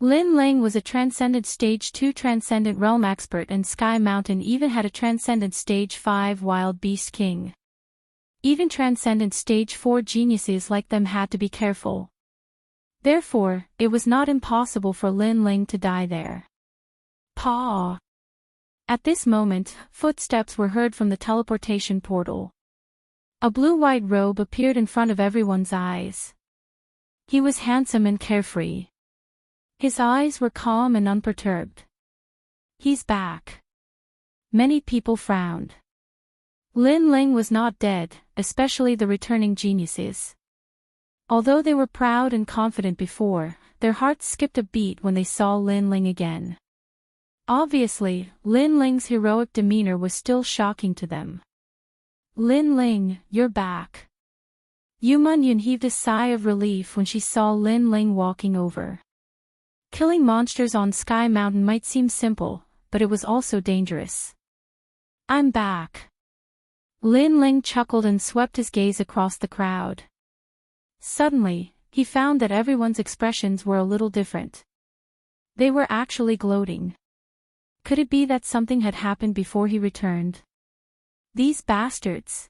Speaker 1: Lin Ling was a Transcendent Stage 2 Transcendent Realm expert, and Sky Mountain even had a Transcendent Stage 5 Wild Beast King. Even Transcendent Stage 4 geniuses like them had to be careful. Therefore, it was not impossible for Lin Ling to die there. Paw! At this moment, footsteps were heard from the teleportation portal. A blue-white robe appeared in front of everyone's eyes. He was handsome and carefree. His eyes were calm and unperturbed. He's back. Many people frowned. Lin Ling was not dead, especially the returning geniuses. Although they were proud and confident before, their hearts skipped a beat when they saw Lin Ling again. Obviously, Lin Ling's heroic demeanor was still shocking to them. Lin Ling, you're back. Yu Munyun heaved a sigh of relief when she saw Lin Ling walking over. Killing monsters on Sky Mountain might seem simple, but it was also dangerous. I'm back. Lin Ling chuckled and swept his gaze across the crowd. Suddenly, he found that everyone's expressions were a little different. They were actually gloating. Could it be that something had happened before he returned? These bastards.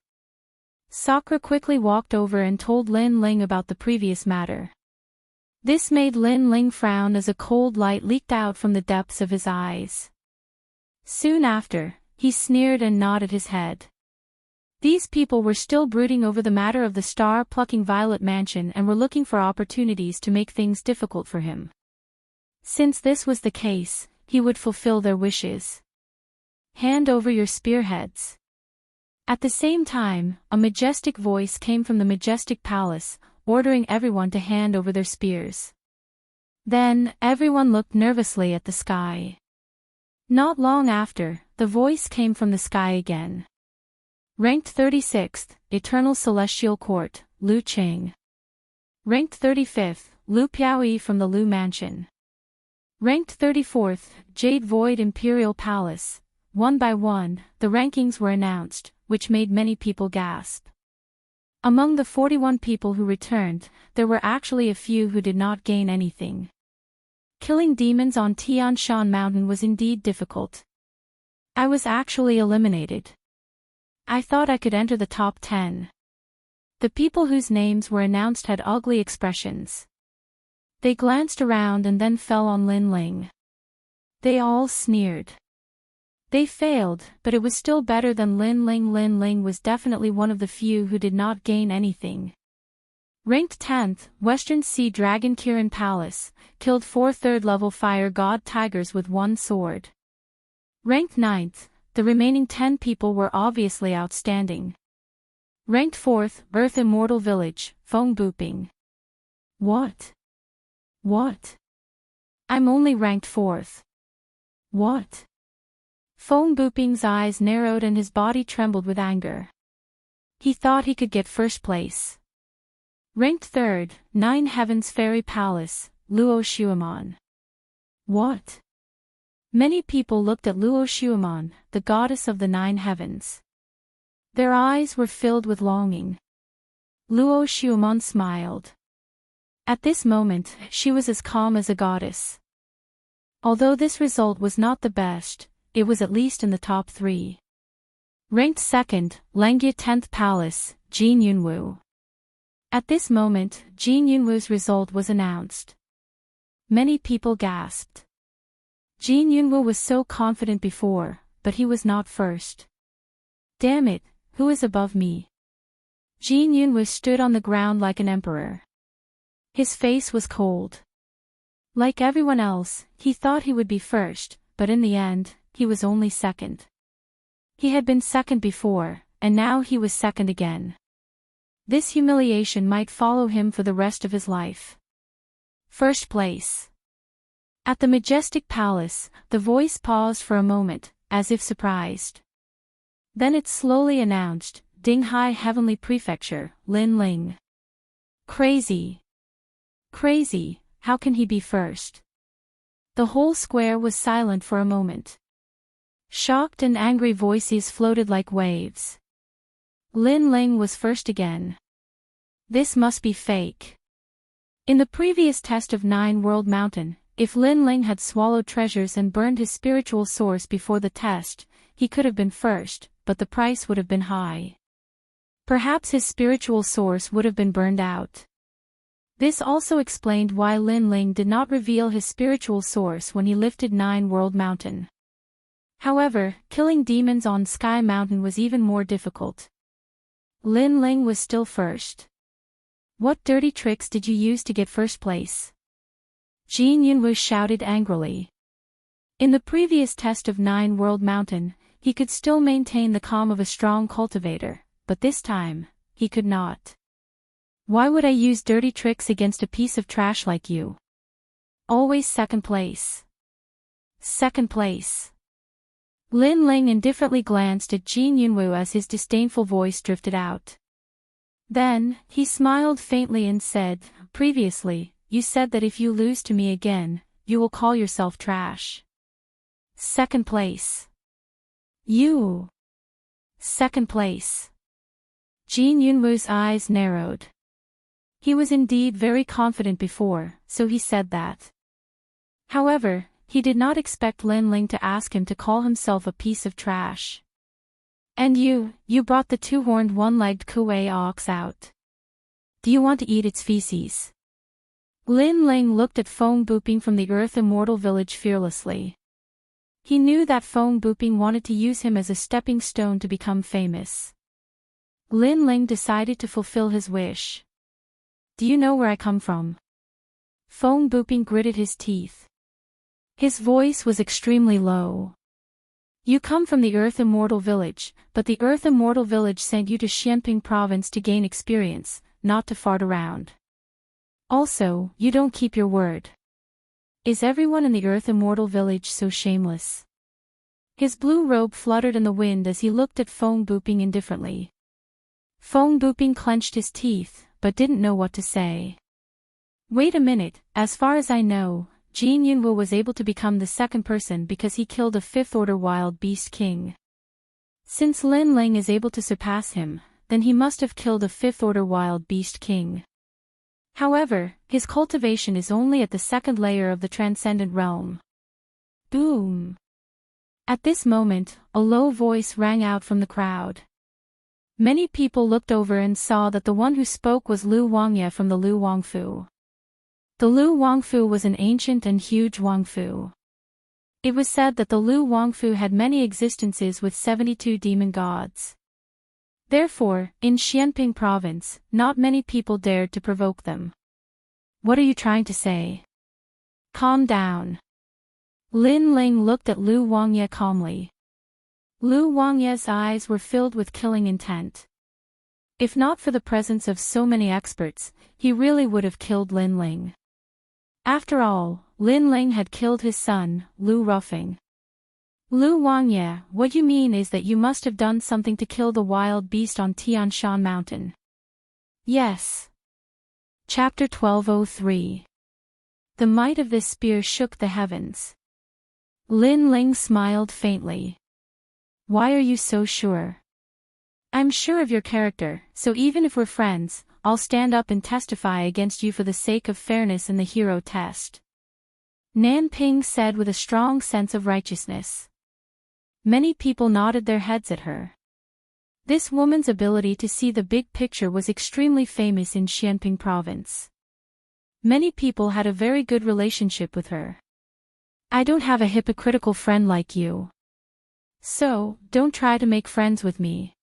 Speaker 1: Sakura quickly walked over and told Lin Ling about the previous matter. This made Lin Ling frown as a cold light leaked out from the depths of his eyes. Soon after, he sneered and nodded his head. These people were still brooding over the matter of the star-plucking Violet Mansion and were looking for opportunities to make things difficult for him. Since this was the case, he would fulfill their wishes. Hand over your spearheads. At the same time, a majestic voice came from the majestic palace, ordering everyone to hand over their spears. Then, everyone looked nervously at the sky. Not long after, the voice came from the sky again. Ranked 36th, Eternal Celestial Court, Lu Qing. Ranked 35th, Lu Piaoyi from the Lu Mansion. Ranked 34th, Jade Void Imperial Palace. One by one, the rankings were announced, which made many people gasp. Among the 41 people who returned, there were actually a few who did not gain anything. Killing demons on Tian Shan Mountain was indeed difficult. I was actually eliminated. I thought I could enter the top 10. The people whose names were announced had ugly expressions. They glanced around and then fell on Lin Ling. They all sneered. They failed, but it was still better than Lin Ling. Lin Ling was definitely one of the few who did not gain anything. Ranked 10th, Western Sea Dragon Kirin Palace, killed 4 third-level fire god tigers with 1 sword. Ranked 9th, the remaining 10 people were obviously outstanding. Ranked 4th, Earth Immortal Village, Feng Buping. What? What? I'm only ranked 4th. What? Feng Buping's eyes narrowed and his body trembled with anger. He thought he could get first place. Ranked 3rd, 9 Heavens Fairy Palace, Luo Shuamon. What? Many people looked at Luo Shuamon, the goddess of the 9 heavens. Their eyes were filled with longing. Luo Shuamon smiled. At this moment, she was as calm as a goddess. Although this result was not the best, it was at least in the top 3. Ranked 2nd, Lengjie 10th Palace, Jin Yunwu. At this moment, Jin Yunwu's result was announced. Many people gasped. Jin Yunwu was so confident before, but he was not first. Damn it, who is above me? Jin Yunwu stood on the ground like an emperor. His face was cold. Like everyone else, he thought he would be first, but in the end, he was only second. He had been second before, and now he was second again. This humiliation might follow him for the rest of his life. First place. At the majestic palace, the voice paused for a moment, as if surprised. Then it slowly announced, Dinghai Heavenly Prefecture, Lin Ling. Crazy. Crazy, how can he be first? The whole square was silent for a moment. Shocked and angry voices floated like waves. Lin Ling was first again. This must be fake. In the previous test of 9 World Mountain, if Lin Ling had swallowed treasures and burned his spiritual source before the test, he could have been first, but the price would have been high. Perhaps his spiritual source would have been burned out. This also explained why Lin Ling did not reveal his spiritual source when he lifted Nine World Mountain. However, killing demons on Sky Mountain was even more difficult. Lin Ling was still first. What dirty tricks did you use to get first place? Jin Yunwu shouted angrily. In the previous test of Nine World Mountain, he could still maintain the calm of a strong cultivator, but this time, he could not. Why would I use dirty tricks against a piece of trash like you? Always second place. Second place. Lin Ling indifferently glanced at Jin Yunwu as his disdainful voice drifted out. Then, he smiled faintly and said, "Previously, you said that if you lose to me again, you will call yourself trash." Second place. You. Second place. Jin Yunwu's eyes narrowed. He was indeed very confident before, so he said that. However, he did not expect Lin Ling to ask him to call himself a piece of trash. "And you brought the two-horned one-legged Kuei ox out. Do you want to eat its feces?" Lin Ling looked at Feng Buping from the Earth Immortal Village fearlessly. He knew that Feng Buping wanted to use him as a stepping stone to become famous. Lin Ling decided to fulfill his wish. "Do you know where I come from?" Feng Buping gritted his teeth. His voice was extremely low. "You come from the Earth Immortal Village, but the Earth Immortal Village sent you to Xianping Province to gain experience, not to fart around. Also, you don't keep your word. Is everyone in the Earth Immortal Village so shameless?" His blue robe fluttered in the wind as he looked at Feng Buping indifferently. Feng Buping clenched his teeth, but didn't know what to say. "Wait a minute, as far as I know, Jin Yunwu was able to become the second person because he killed a fifth-order wild beast king. Since Lin Ling is able to surpass him, then he must have killed a fifth-order wild beast king. However, his cultivation is only at the second layer of the transcendent realm." Boom! At this moment, a low voice rang out from the crowd. Many people looked over and saw that the one who spoke was Lu Wangye from the Lu Wangfu. The Lu Wangfu was an ancient and huge Wangfu. It was said that the Lu Wangfu had many existences with 72 demon gods. Therefore, in Xianping Province, not many people dared to provoke them. "What are you trying to say?" "Calm down." Lin Ling looked at Lu Wangye calmly. Lu Wangye's eyes were filled with killing intent. If not for the presence of so many experts, he really would have killed Lin Ling. After all, Lin Ling had killed his son, Lu Ruffing. "Lu Wangye, what you mean is that you must have done something to kill the wild beast on Tianshan Mountain." "Yes." Chapter 1203. The might of this spear shook the heavens. Lin Ling smiled faintly. "Why are you so sure?" "I'm sure of your character, so even if we're friends, I'll stand up and testify against you for the sake of fairness in the hero test," Nanping said with a strong sense of righteousness. Many people nodded their heads at her. This woman's ability to see the big picture was extremely famous in Xianping Province. Many people had a very good relationship with her. "I don't have a hypocritical friend like you. So, don't try to make friends with me.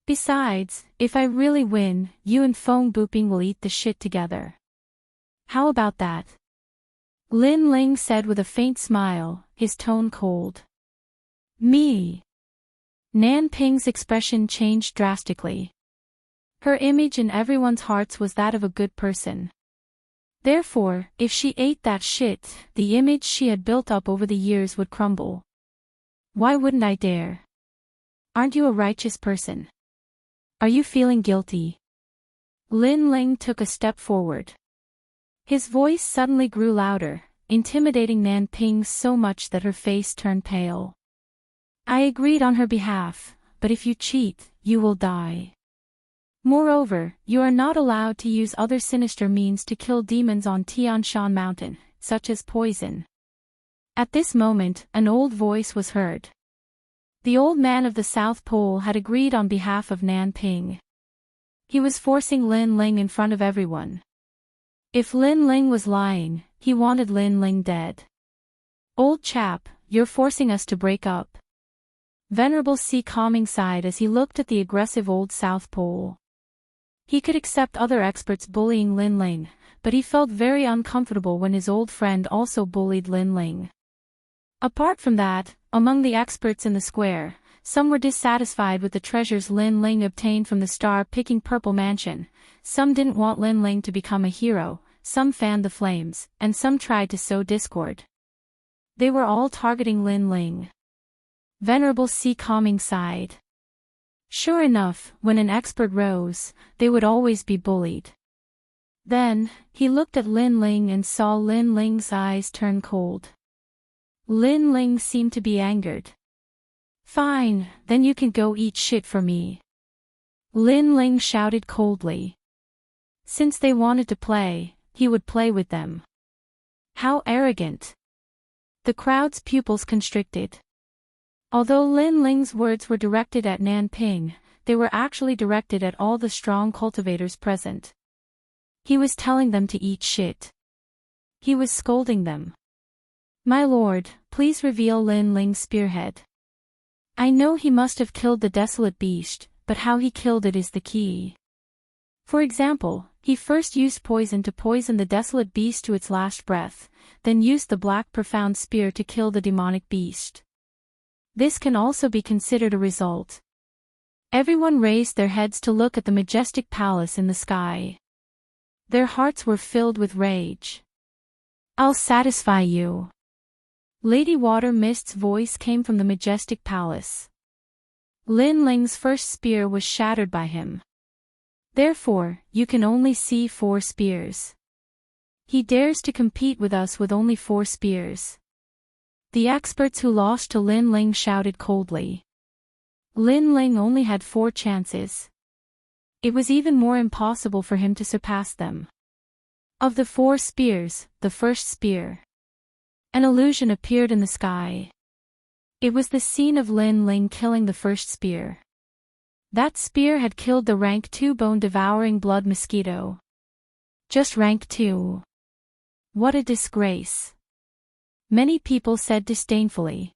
Speaker 1: Besides, if I really win, you and Feng Buping will eat the shit together. How about that?" Lin Ling said with a faint smile, his tone cold. "Me?" Nanping's expression changed drastically. Her image in everyone's hearts was that of a good person. Therefore, if she ate that shit, the image she had built up over the years would crumble. "Why wouldn't I dare? Aren't you a righteous person? Are you feeling guilty?" Lin Ling took a step forward. His voice suddenly grew louder, intimidating Nanping so much that her face turned pale. "I agreed on her behalf, but if you cheat, you will die. Moreover, you are not allowed to use other sinister means to kill demons on Tianshan Mountain, such as poison. At this moment, an old voice was heard. The old man of the South Pole had agreed on behalf of Nanping. He was forcing Lin Ling in front of everyone. If Lin Ling was lying, he wanted Lin Ling dead. "Old chap, you're forcing us to break up." Venerable C calming sighed as he looked at the aggressive old South Pole. He could accept other experts bullying Lin Ling, but he felt very uncomfortable when his old friend also bullied Lin Ling. Apart from that, among the experts in the square, some were dissatisfied with the treasures Lin Ling obtained from the star-picking Purple Mansion, some didn't want Lin Ling to become a hero, some fanned the flames, and some tried to sow discord. They were all targeting Lin Ling. Venerable C calming sighed. Sure enough, when an expert rose, they would always be bullied. Then, he looked at Lin Ling and saw Lin Ling's eyes turn cold. Lin Ling seemed to be angered. "Fine, then you can go eat shit for me," Lin Ling shouted coldly. Since they wanted to play, he would play with them. How arrogant! The crowd's pupils constricted. Although Lin Ling's words were directed at Nanping, they were actually directed at all the strong cultivators present. He was telling them to eat shit. He was scolding them. "My lord, please reveal Lin Ling's spearhead. I know he must have killed the desolate beast, but how he killed it is the key. For example, he first used poison to poison the desolate beast to its last breath, then used the black profound spear to kill the demonic beast. This can also be considered a result." Everyone raised their heads to look at the majestic palace in the sky. Their hearts were filled with rage. "I'll satisfy you." Lady Water Mist's voice came from the majestic palace. Lin Ling's first spear was shattered by him. Therefore, you can only see 4 spears. He dares to compete with us with only 4 spears. The experts who lost to Lin Ling shouted coldly. Lin Ling only had 4 chances. It was even more impossible for him to surpass them. Of the 4 spears, the first spear. An illusion appeared in the sky. It was the scene of Lin Ling killing the first spear. That spear had killed the rank 2 bone-devouring blood mosquito. Just rank 2. What a disgrace. Many people said disdainfully.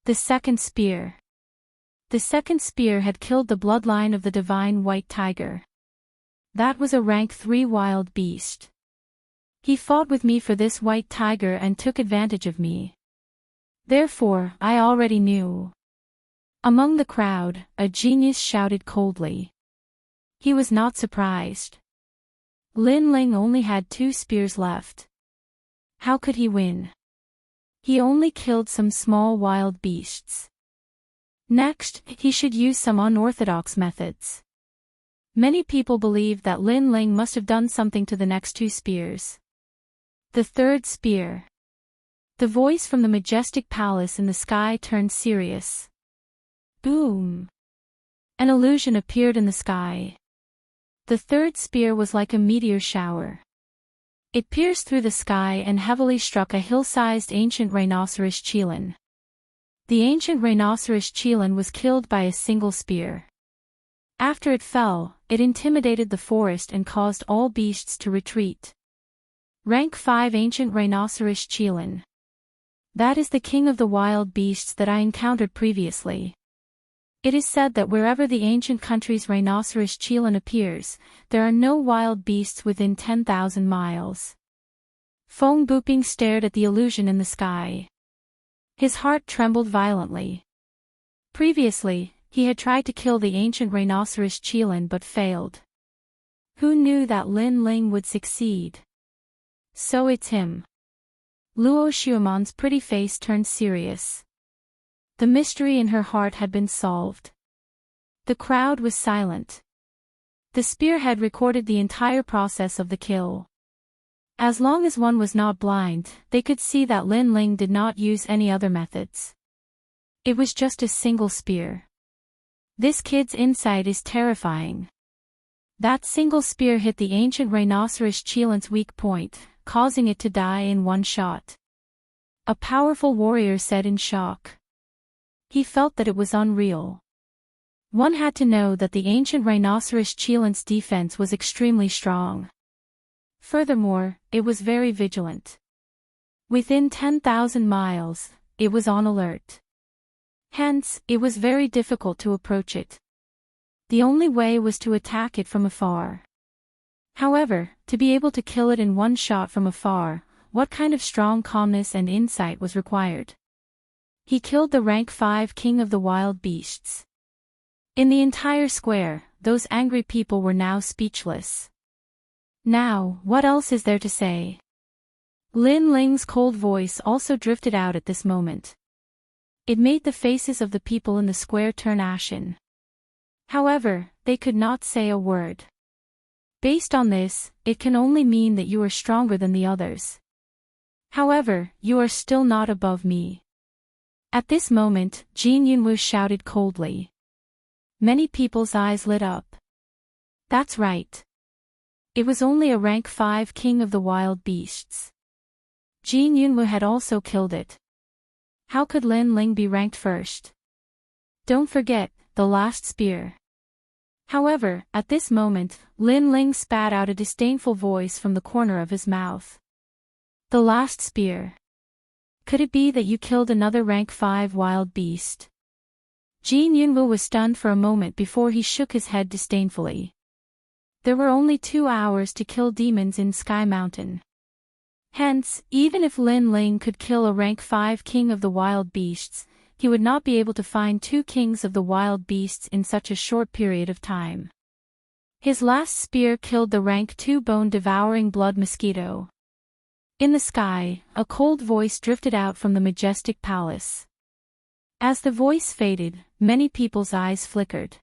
Speaker 1: The second spear. The second spear had killed the bloodline of the divine white tiger. That was a rank 3 wild beast. He fought with me for this white tiger and took advantage of me. Therefore, I already knew. Among the crowd, a genius shouted coldly. He was not surprised. Lin Ling only had 2 spears left. How could he win? He only killed some small wild beasts. Next, he should use some unorthodox methods. Many people believed that Lin Ling must have done something to the next 2 spears. The third spear. The voice from the majestic palace in the sky turned serious. Boom! An illusion appeared in the sky. The third spear was like a meteor shower. It pierced through the sky and heavily struck a hill-sized ancient rhinoceros chelan. The ancient rhinoceros chelan was killed by a single spear. After it fell, it intimidated the forest and caused all beasts to retreat. Rank 5 Ancient Rhinoceros Chelan. That is the king of the wild beasts that I encountered previously. It is said that wherever the ancient country's rhinoceros chelan appears, there are no wild beasts within 10,000 miles. Feng Buping stared at the illusion in the sky. His heart trembled violently. Previously, he had tried to kill the ancient rhinoceros chelan but failed. Who knew that Lin Ling would succeed? So it's him. Luo Xiuman's pretty face turned serious. The mystery in her heart had been solved. The crowd was silent. The spearhead recorded the entire process of the kill. As long as one was not blind, they could see that Lin Ling did not use any other methods. It was just a single spear. This kid's insight is terrifying. That single spear hit the ancient rhinoceros chelan's weak point, causing it to die in one shot. A powerful warrior said in shock. He felt that it was unreal. One had to know that the ancient rhinoceros cheilant's defense was extremely strong. Furthermore, it was very vigilant. Within 10,000 miles, it was on alert. Hence, it was very difficult to approach it. The only way was to attack it from afar. However, to be able to kill it in one shot from afar, what kind of strong calmness and insight was required? He killed the rank 5 king of the wild beasts. In the entire square, those angry people were now speechless. Now, what else is there to say? Lin Ling's cold voice also drifted out at this moment. It made the faces of the people in the square turn ashen. However, they could not say a word. Based on this, it can only mean that you are stronger than the others. However, you are still not above me. At this moment, Jin Yunwu shouted coldly. Many people's eyes lit up. That's right. It was only a rank 5 king of the wild beasts. Jin Yunwu had also killed it. How could Lin Ling be ranked first? Don't forget, the last spear. However, at this moment, Lin Ling spat out a disdainful voice from the corner of his mouth. The last spear. Could it be that you killed another rank 5 wild beast? Jin Yunwu was stunned for a moment before he shook his head disdainfully. There were only 2 hours to kill demons in Sky Mountain. Hence, even if Lin Ling could kill a rank 5 king of the wild beasts, he would not be able to find 2 kings of the wild beasts in such a short period of time. His last spear killed the rank 2 bone-devouring blood mosquito. In the sky, a cold voice drifted out from the majestic palace. As the voice faded, many people's eyes flickered.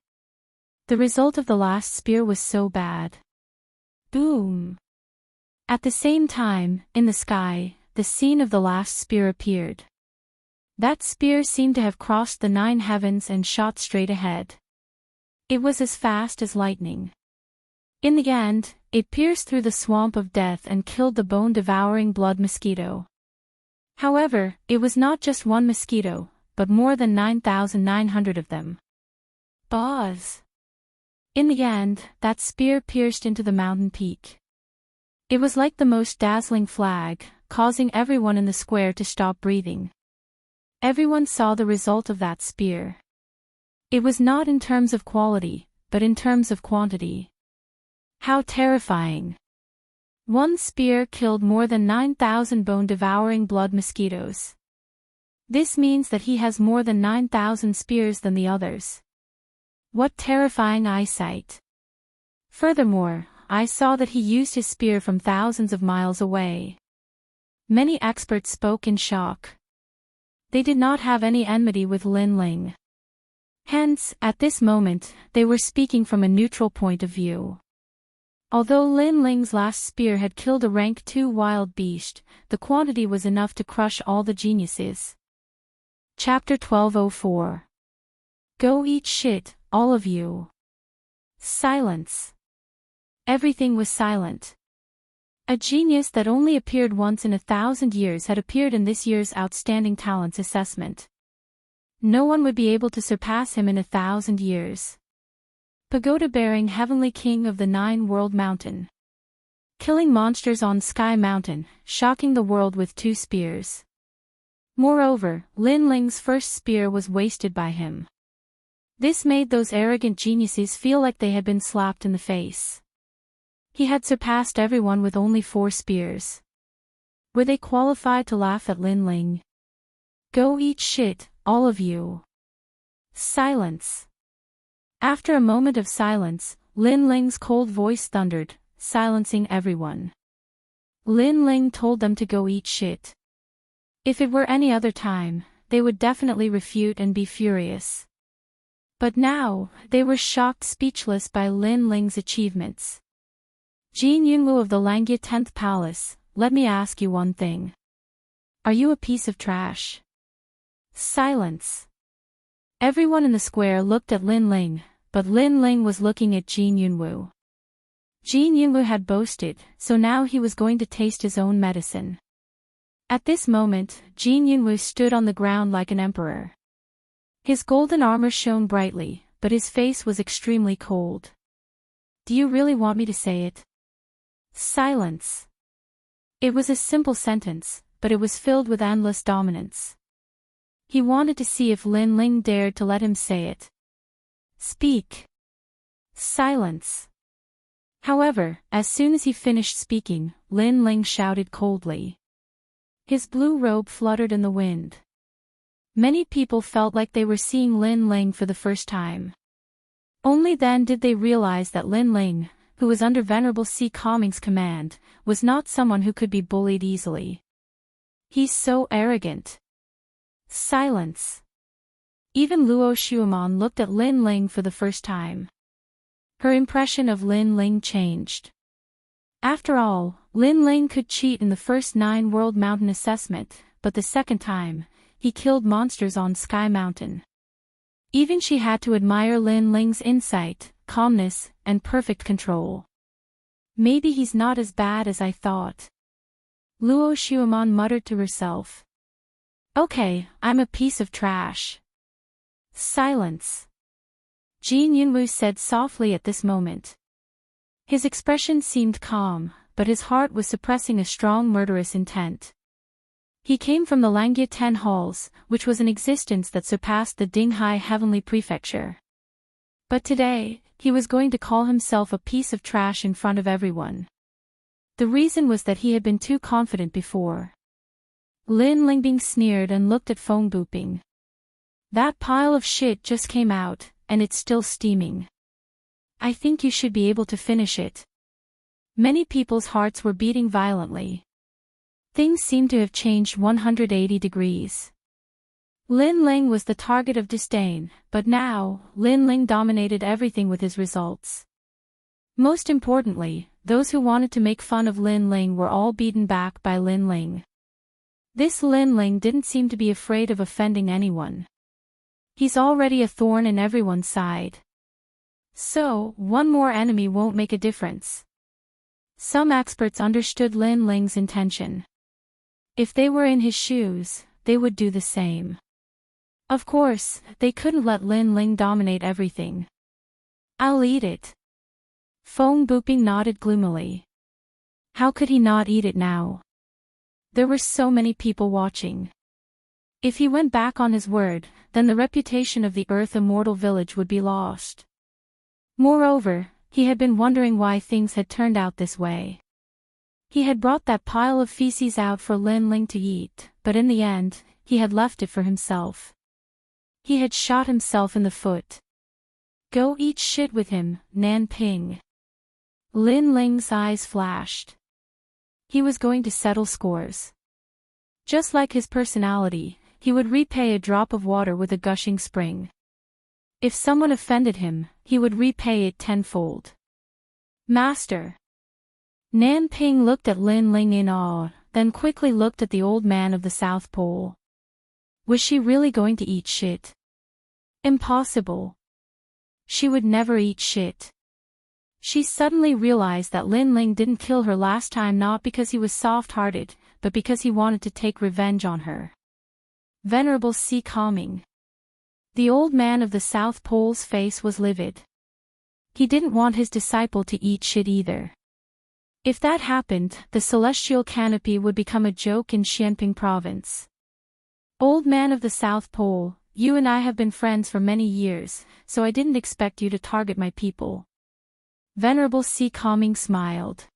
Speaker 1: The result of the last spear was so bad. Boom! At the same time, in the sky, the scene of the last spear appeared. That spear seemed to have crossed the 9 heavens and shot straight ahead. It was as fast as lightning. In the end, it pierced through the swamp of death and killed the bone-devouring blood mosquito. However, it was not just one mosquito, but more than 9,900 of them. Buzz! In the end, that spear pierced into the mountain peak. It was like the most dazzling flag, causing everyone in the square to stop breathing. Everyone saw the result of that spear. It was not in terms of quality, but in terms of quantity. How terrifying! One spear killed more than 9,000 bone-devouring blood mosquitoes. This means that he has more than 9,000 spears than the others. What terrifying eyesight! Furthermore, I saw that he used his spear from thousands of miles away. Many experts spoke in shock. They did not have any enmity with Lin Ling. Hence, at this moment, they were speaking from a neutral point of view. Although Lin Ling's last spear had killed a rank 2 wild beast, the quantity was enough to crush all the geniuses. Chapter 1204. Go eat shit, all of you. Silence. Everything was silent. A genius that only appeared once in 1,000 years had appeared in this year's Outstanding Talents assessment. No one would be able to surpass him in 1,000 years. Pagoda-bearing heavenly king of the 9-world mountain. Killing monsters on Sky Mountain, shocking the world with 2 spears. Moreover, Lin Ling's first spear was wasted by him. This made those arrogant geniuses feel like they had been slapped in the face. He had surpassed everyone with only 4 spears. Were they qualified to laugh at Lin Ling? Go eat shit, all of you. Silence. After a moment of silence, Lin Ling's cold voice thundered, silencing everyone. Lin Ling told them to go eat shit. If it were any other time, they would definitely refute and be furious. But now, they were shocked speechless by Lin Ling's achievements. Jin Yunwu of the Langya 10th Palace, let me ask you one thing. Are you a piece of trash? Silence. Everyone in the square looked at Lin Ling, but Lin Ling was looking at Jin Yunwu. Jin Yunwu had boasted, so now he was going to taste his own medicine. At this moment, Jin Yunwu stood on the ground like an emperor. His golden armor shone brightly, but his face was extremely cold. Do you really want me to say it? Silence. It was a simple sentence, but it was filled with endless dominance. He wanted to see if Lin Ling dared to let him say it. Speak. Silence. However, as soon as he finished speaking, Lin Ling shouted coldly. His blue robe fluttered in the wind. Many people felt like they were seeing Lin Ling for the first time. Only then did they realize that Lin Ling, who was under Venerable Si Kongming's command, was not someone who could be bullied easily. He's so arrogant. Silence. Even Luo Xuemon looked at Lin Ling for the first time. Her impression of Lin Ling changed. After all, Lin Ling could cheat in the first 9 World Mountain assessment, but the second time, he killed monsters on Sky Mountain. Even she had to admire Lin Ling's insight, calmness, and perfect control. Maybe he's not as bad as I thought. Luo Xuemon muttered to herself. Okay, I'm a piece of trash. Silence. Jin Yunwu said softly at this moment. His expression seemed calm, but his heart was suppressing a strong murderous intent. He came from the Langia 10 halls, which was an existence that surpassed the Dinghai Heavenly Prefecture. But today, he was going to call himself a piece of trash in front of everyone. The reason was that he had been too confident before. Lin Lingbing sneered and looked at Feng Buping. That pile of shit just came out, and it's still steaming. I think you should be able to finish it. Many people's hearts were beating violently. Things seemed to have changed 180 degrees. Lin Ling was the target of disdain, but now, Lin Ling dominated everything with his results. Most importantly, those who wanted to make fun of Lin Ling were all beaten back by Lin Ling. This Lin Ling didn't seem to be afraid of offending anyone. He's already a thorn in everyone's side. So, one more enemy won't make a difference. Some experts understood Lin Ling's intention. If they were in his shoes, they would do the same. Of course, they couldn't let Lin Ling dominate everything. I'll eat it. Feng Buping nodded gloomily. How could he not eat it now? There were so many people watching. If he went back on his word, then the reputation of the Earth Immortal Village would be lost. Moreover, he had been wondering why things had turned out this way. He had brought that pile of feces out for Lin Ling to eat, but in the end, he had left it for himself. He had shot himself in the foot. Go eat shit with him, Nan Ping. Lin Ling's eyes flashed. He was going to settle scores. Just like his personality, he would repay a drop of water with a gushing spring. If someone offended him, he would repay it tenfold. Master. Nan Ping looked at Lin Ling in awe, then quickly looked at the old man of the South Pole. Was she really going to eat shit? Impossible. She would never eat shit. She suddenly realized that Lin Ling didn't kill her last time not because he was soft-hearted, but because he wanted to take revenge on her. Venerable Si Kongming. The old man of the South Pole's face was livid. He didn't want his disciple to eat shit either. If that happened, the celestial canopy would become a joke in Xianping province. Old man of the South Pole, you and I have been friends for many years, so I didn't expect you to target my people. Venerable Si Kongming smiled.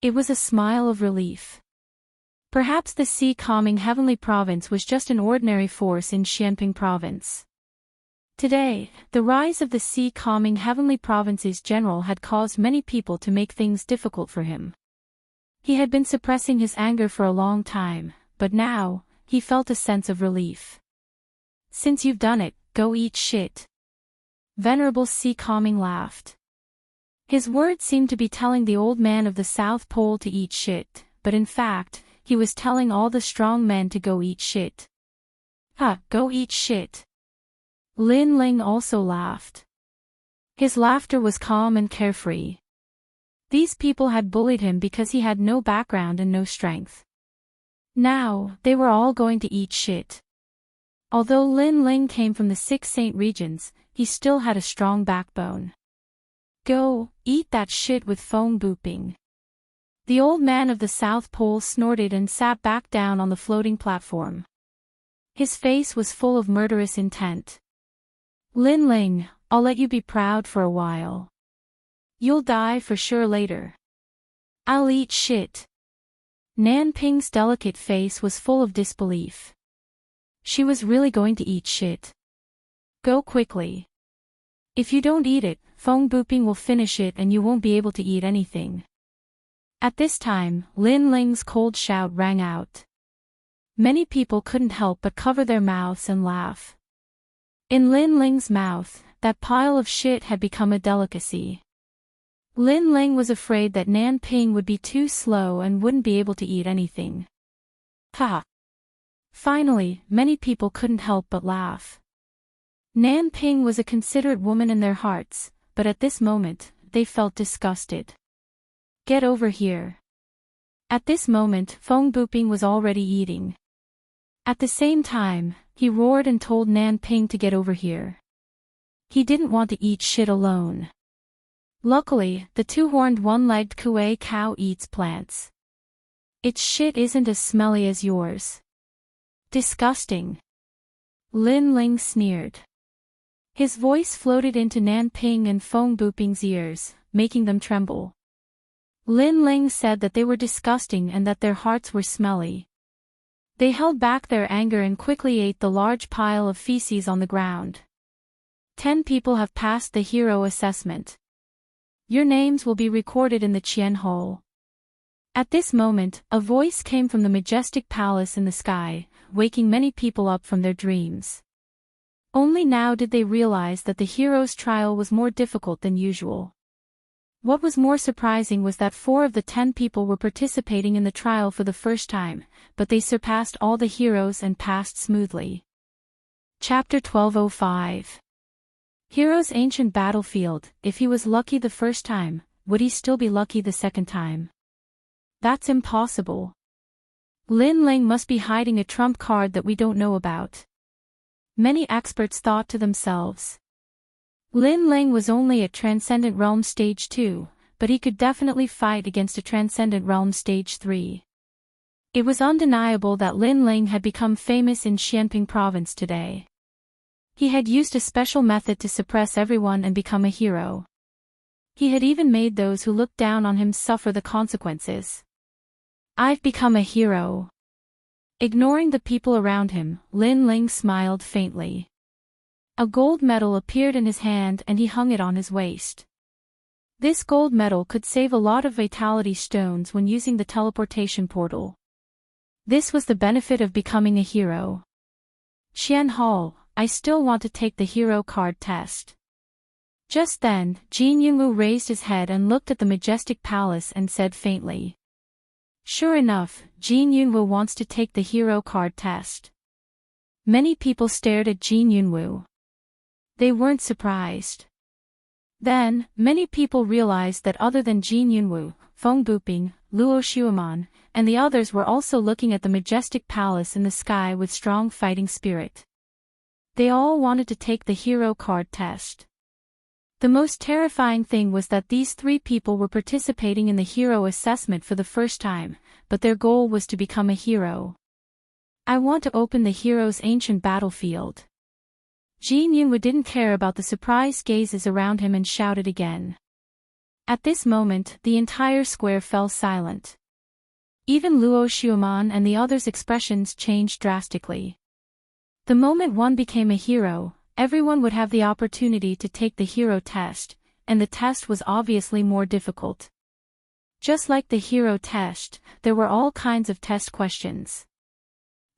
Speaker 1: It was a smile of relief. Perhaps the Si Kongming Heavenly Province was just an ordinary force in Xianping Province. Today, the rise of the Si Kongming Heavenly Province's general had caused many people to make things difficult for him. He had been suppressing his anger for a long time, but now, he felt a sense of relief. Since you've done it, go eat shit. Venerable Si Kongming laughed. His words seemed to be telling the old man of the South Pole to eat shit, but in fact, he was telling all the strong men to go eat shit. Go eat shit. Lin Ling also laughed. His laughter was calm and carefree. These people had bullied him because he had no background and no strength. Now, they were all going to eat shit. Although Lin Ling came from the 6 Saint regions, he still had a strong backbone. Go, eat that shit with phone booping. The old man of the South Pole snorted and sat back down on the floating platform. His face was full of murderous intent. Lin Ling, I'll let you be proud for a while. You'll die for sure later. I'll eat shit. Nan Ping's delicate face was full of disbelief. She was really going to eat shit. Go quickly. If you don't eat it, phone booping will finish it and you won't be able to eat anything. At this time, Lin Ling's cold shout rang out. Many people couldn't help but cover their mouths and laugh. In Lin Ling's mouth, that pile of shit had become a delicacy. Lin Ling was afraid that Nan Ping would be too slow and wouldn't be able to eat anything. Ha! Finally, many people couldn't help but laugh. Nan Ping was a considerate woman in their hearts, but at this moment, they felt disgusted. Get over here. At this moment, Feng Buping was already eating. At the same time, he roared and told Nan Ping to get over here. He didn't want to eat shit alone. Luckily, the 2-horned one-legged kuei cow eats plants. Its shit isn't as smelly as yours. Disgusting. Lin Ling sneered. His voice floated into Nan Ping and Feng Buping's ears, making them tremble. Lin Ling said that they were disgusting and that their hearts were smelly. They held back their anger and quickly ate the large pile of feces on the ground. 10 people have passed the hero assessment. Your names will be recorded in the Qian Hall. At this moment, a voice came from the majestic palace in the sky, waking many people up from their dreams. Only now did they realize that the hero's trial was more difficult than usual. What was more surprising was that 4 of the 10 people were participating in the trial for the first time, but they surpassed all the heroes and passed smoothly. Chapter 1205. Hero's ancient battlefield. If he was lucky the first time, would he still be lucky the second time? That's impossible. Lin Ling must be hiding a trump card that we don't know about. Many experts thought to themselves. Lin Ling was only at Transcendent Realm Stage 2, but he could definitely fight against a Transcendent Realm Stage 3. It was undeniable that Lin Ling had become famous in Xianping Province today. He had used a special method to suppress everyone and become a hero. He had even made those who looked down on him suffer the consequences. I've become a hero. Ignoring the people around him, Lin Ling smiled faintly. A gold medal appeared in his hand and he hung it on his waist. This gold medal could save a lot of vitality stones when using the teleportation portal. This was the benefit of becoming a hero. Qian Hall, I still want to take the hero card test. Just then, Jin Yunwu raised his head and looked at the majestic palace and said faintly. Sure enough, Jin Yunwu wants to take the hero card test. Many people stared at Jin Yunwu. They weren't surprised. Then, many people realized that other than Jin Yunwu, Feng Buping, Luo Xueman, and the others were also looking at the majestic palace in the sky with strong fighting spirit. They all wanted to take the hero card test. The most terrifying thing was that these 3 people were participating in the hero assessment for the first time, but their goal was to become a hero. I want to open the hero's ancient battlefield. Jin Yunwu didn't care about the surprised gazes around him and shouted again. At this moment, the entire square fell silent. Even Luo Xueman and the others' expressions changed drastically. The moment one became a hero, everyone would have the opportunity to take the hero test, and the test was obviously more difficult. Just like the hero test, there were all kinds of test questions.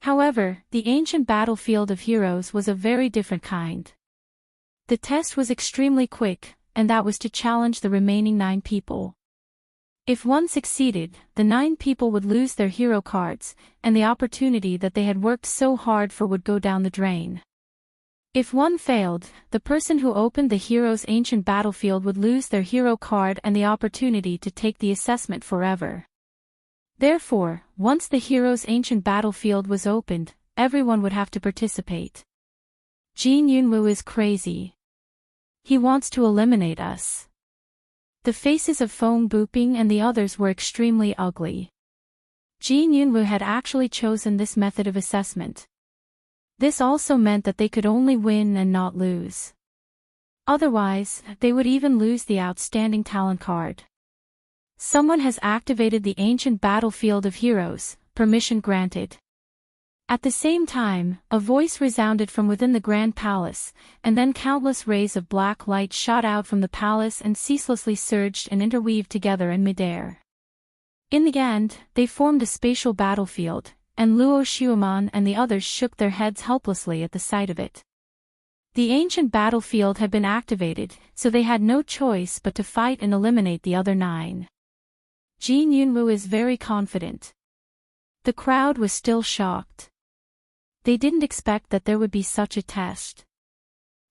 Speaker 1: However, the ancient battlefield of heroes was a very different kind. The test was extremely quick, and that was to challenge the remaining 9 people. If one succeeded, the 9 people would lose their hero cards, and the opportunity that they had worked so hard for would go down the drain. If one failed, the person who opened the hero's ancient battlefield would lose their hero card and the opportunity to take the assessment forever. Therefore, once the hero's ancient battlefield was opened, everyone would have to participate. Jin Yunwoo is crazy. He wants to eliminate us. The faces of Feng Buping and the others were extremely ugly. Jin Yunwoo had actually chosen this method of assessment. This also meant that they could only win and not lose. Otherwise, they would even lose the outstanding talent card. Someone has activated the ancient battlefield of heroes, permission granted. At the same time, a voice resounded from within the grand palace, and then countless rays of black light shot out from the palace and ceaselessly surged and interweaved together in midair. In the end, they formed a spatial battlefield, and Luo Xiuman and the others shook their heads helplessly at the sight of it. The ancient battlefield had been activated, so they had no choice but to fight and eliminate the other 9. Jin Yunwoo is very confident. The crowd was still shocked. They didn't expect that there would be such a test.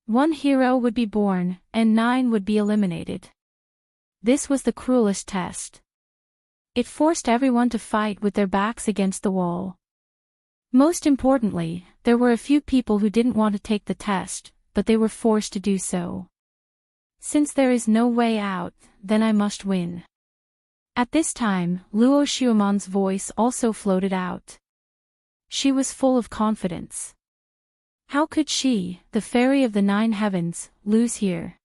Speaker 1: 1 hero would be born, and 9 would be eliminated. This was the cruelest test. It forced everyone to fight with their backs against the wall. Most importantly, there were a few people who didn't want to take the test, but they were forced to do so. Since there is no way out, then I must win. At this time, Luo Xiuman's voice also floated out. She was full of confidence. How could she, the fairy of the 9 heavens, lose here?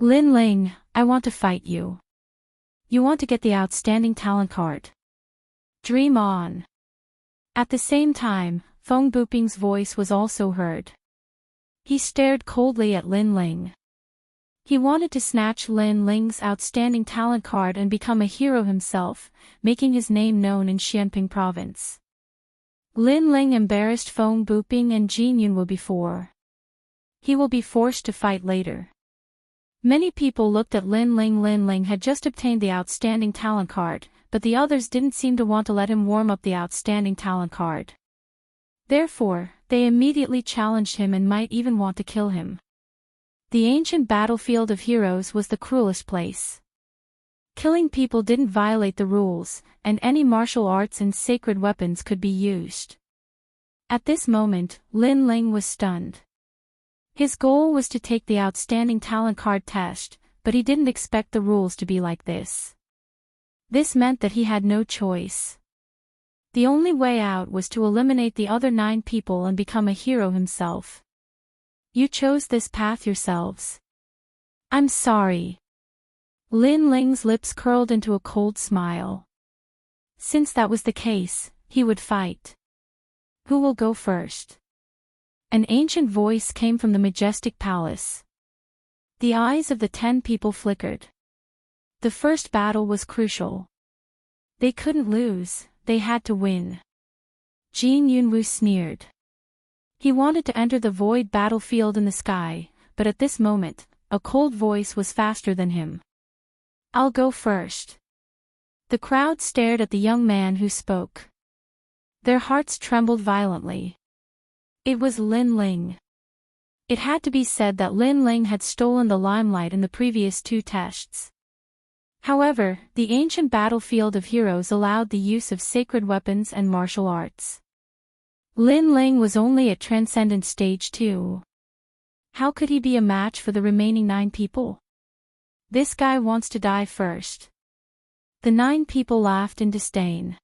Speaker 1: Lin Ling, I want to fight you. You want to get the outstanding talent card. Dream on. At the same time, Feng Buping's voice was also heard. He stared coldly at Lin Ling. He wanted to snatch Lin Ling's outstanding talent card and become a hero himself, making his name known in Xianping province. Lin Ling embarrassed Feng Buping and Jin Yunwoo before. He will be forced to fight later. Many people looked at Lin Ling. Lin Ling had just obtained the outstanding talent card, but the others didn't seem to want to let him warm up the outstanding talent card. Therefore, they immediately challenged him and might even want to kill him. The ancient battlefield of heroes was the cruelest place. Killing people didn't violate the rules, and any martial arts and sacred weapons could be used. At this moment, Lin Ling was stunned. His goal was to take the outstanding talent card test, but he didn't expect the rules to be like this. This meant that he had no choice. The only way out was to eliminate the other 9 people and become a hero himself. You chose this path yourselves. I'm sorry. Lin Ling's lips curled into a cold smile. Since that was the case, he would fight. Who will go first? An ancient voice came from the majestic palace. The eyes of the 10 people flickered. The first battle was crucial. They couldn't lose, they had to win. Jin Yunwoo sneered. He wanted to enter the void battlefield in the sky, but at this moment, a cold voice was faster than him. I'll go first. The crowd stared at the young man who spoke. Their hearts trembled violently. It was Lin Ling. It had to be said that Lin Ling had stolen the limelight in the previous 2 tests. However, the ancient battlefield of heroes allowed the use of sacred weapons and martial arts. Lin Ling was only at Transcendent Stage 2. How could he be a match for the remaining 9 people? This guy wants to die first. The 9 people laughed in disdain.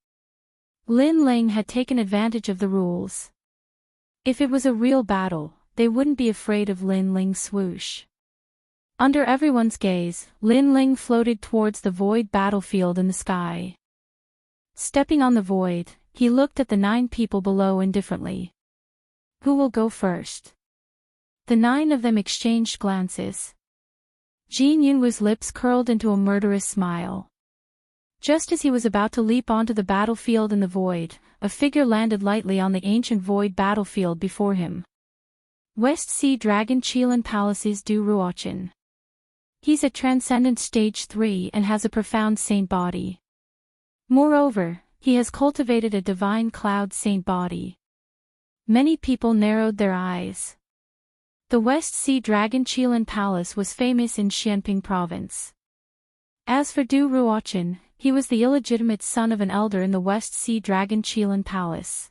Speaker 1: Lin Ling had taken advantage of the rules. If it was a real battle, they wouldn't be afraid of Lin Ling's swoosh. Under everyone's gaze, Lin Ling floated towards the void battlefield in the sky. Stepping on the void, he looked at the 9 people below indifferently. Who will go first? The 9 of them exchanged glances. Jin Yunwoo's lips curled into a murderous smile. Just as he was about to leap onto the battlefield in the void, a figure landed lightly on the ancient void battlefield before him. West Sea Dragon Qilin Palace's Du Ruochen. He's at Transcendent Stage 3 and has a profound saint body. Moreover, he has cultivated a divine cloud saint body. Many people narrowed their eyes. The West Sea Dragon Qilan Palace was famous in Xianping province. As for Du Ruochen, he was the illegitimate son of an elder in the West Sea Dragon Qilan Palace.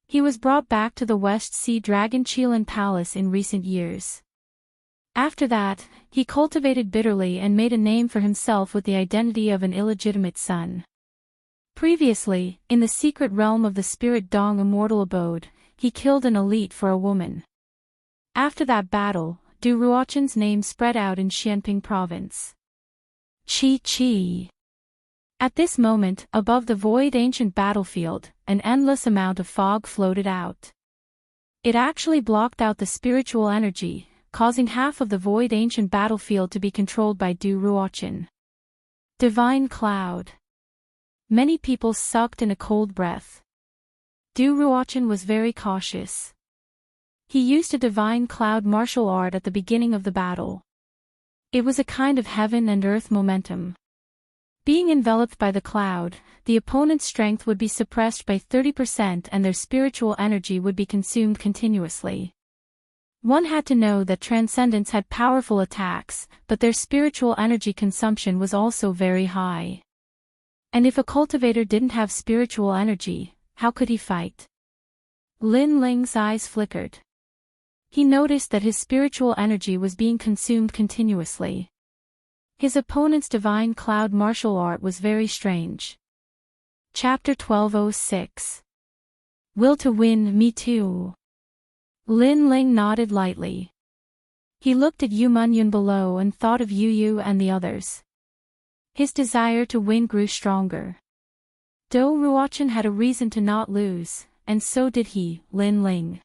Speaker 1: He was brought back to the West Sea Dragon Qilan Palace in recent years. After that, he cultivated bitterly and made a name for himself with the identity of an illegitimate son. Previously, in the secret realm of the Spirit Dong Immortal Abode, he killed an elite for a woman. After that battle, Du Ruochen's name spread out in Xianping province. Chi. At this moment, above the void ancient battlefield, an endless amount of fog floated out. It actually blocked out the spiritual energy, causing half of the void ancient battlefield to be controlled by Du Ruochen. Divine cloud. Many people sucked in a cold breath. Du Ruochen was very cautious. He used a divine cloud martial art at the beginning of the battle. It was a kind of heaven and earth momentum. Being enveloped by the cloud, the opponent's strength would be suppressed by 30% and their spiritual energy would be consumed continuously. One had to know that transcendents had powerful attacks, but their spiritual energy consumption was also very high. And if a cultivator didn't have spiritual energy, how could he fight? Lin Ling's eyes flickered. He noticed that his spiritual energy was being consumed continuously. His opponent's divine cloud martial art was very strange. Chapter 1206. Will to win, me too. Lin Ling nodded lightly. He looked at Yu Munyun below and thought of Yu and the others. His desire to win grew stronger. Du Ruochen had a reason to not lose, and so did he, Lin Ling.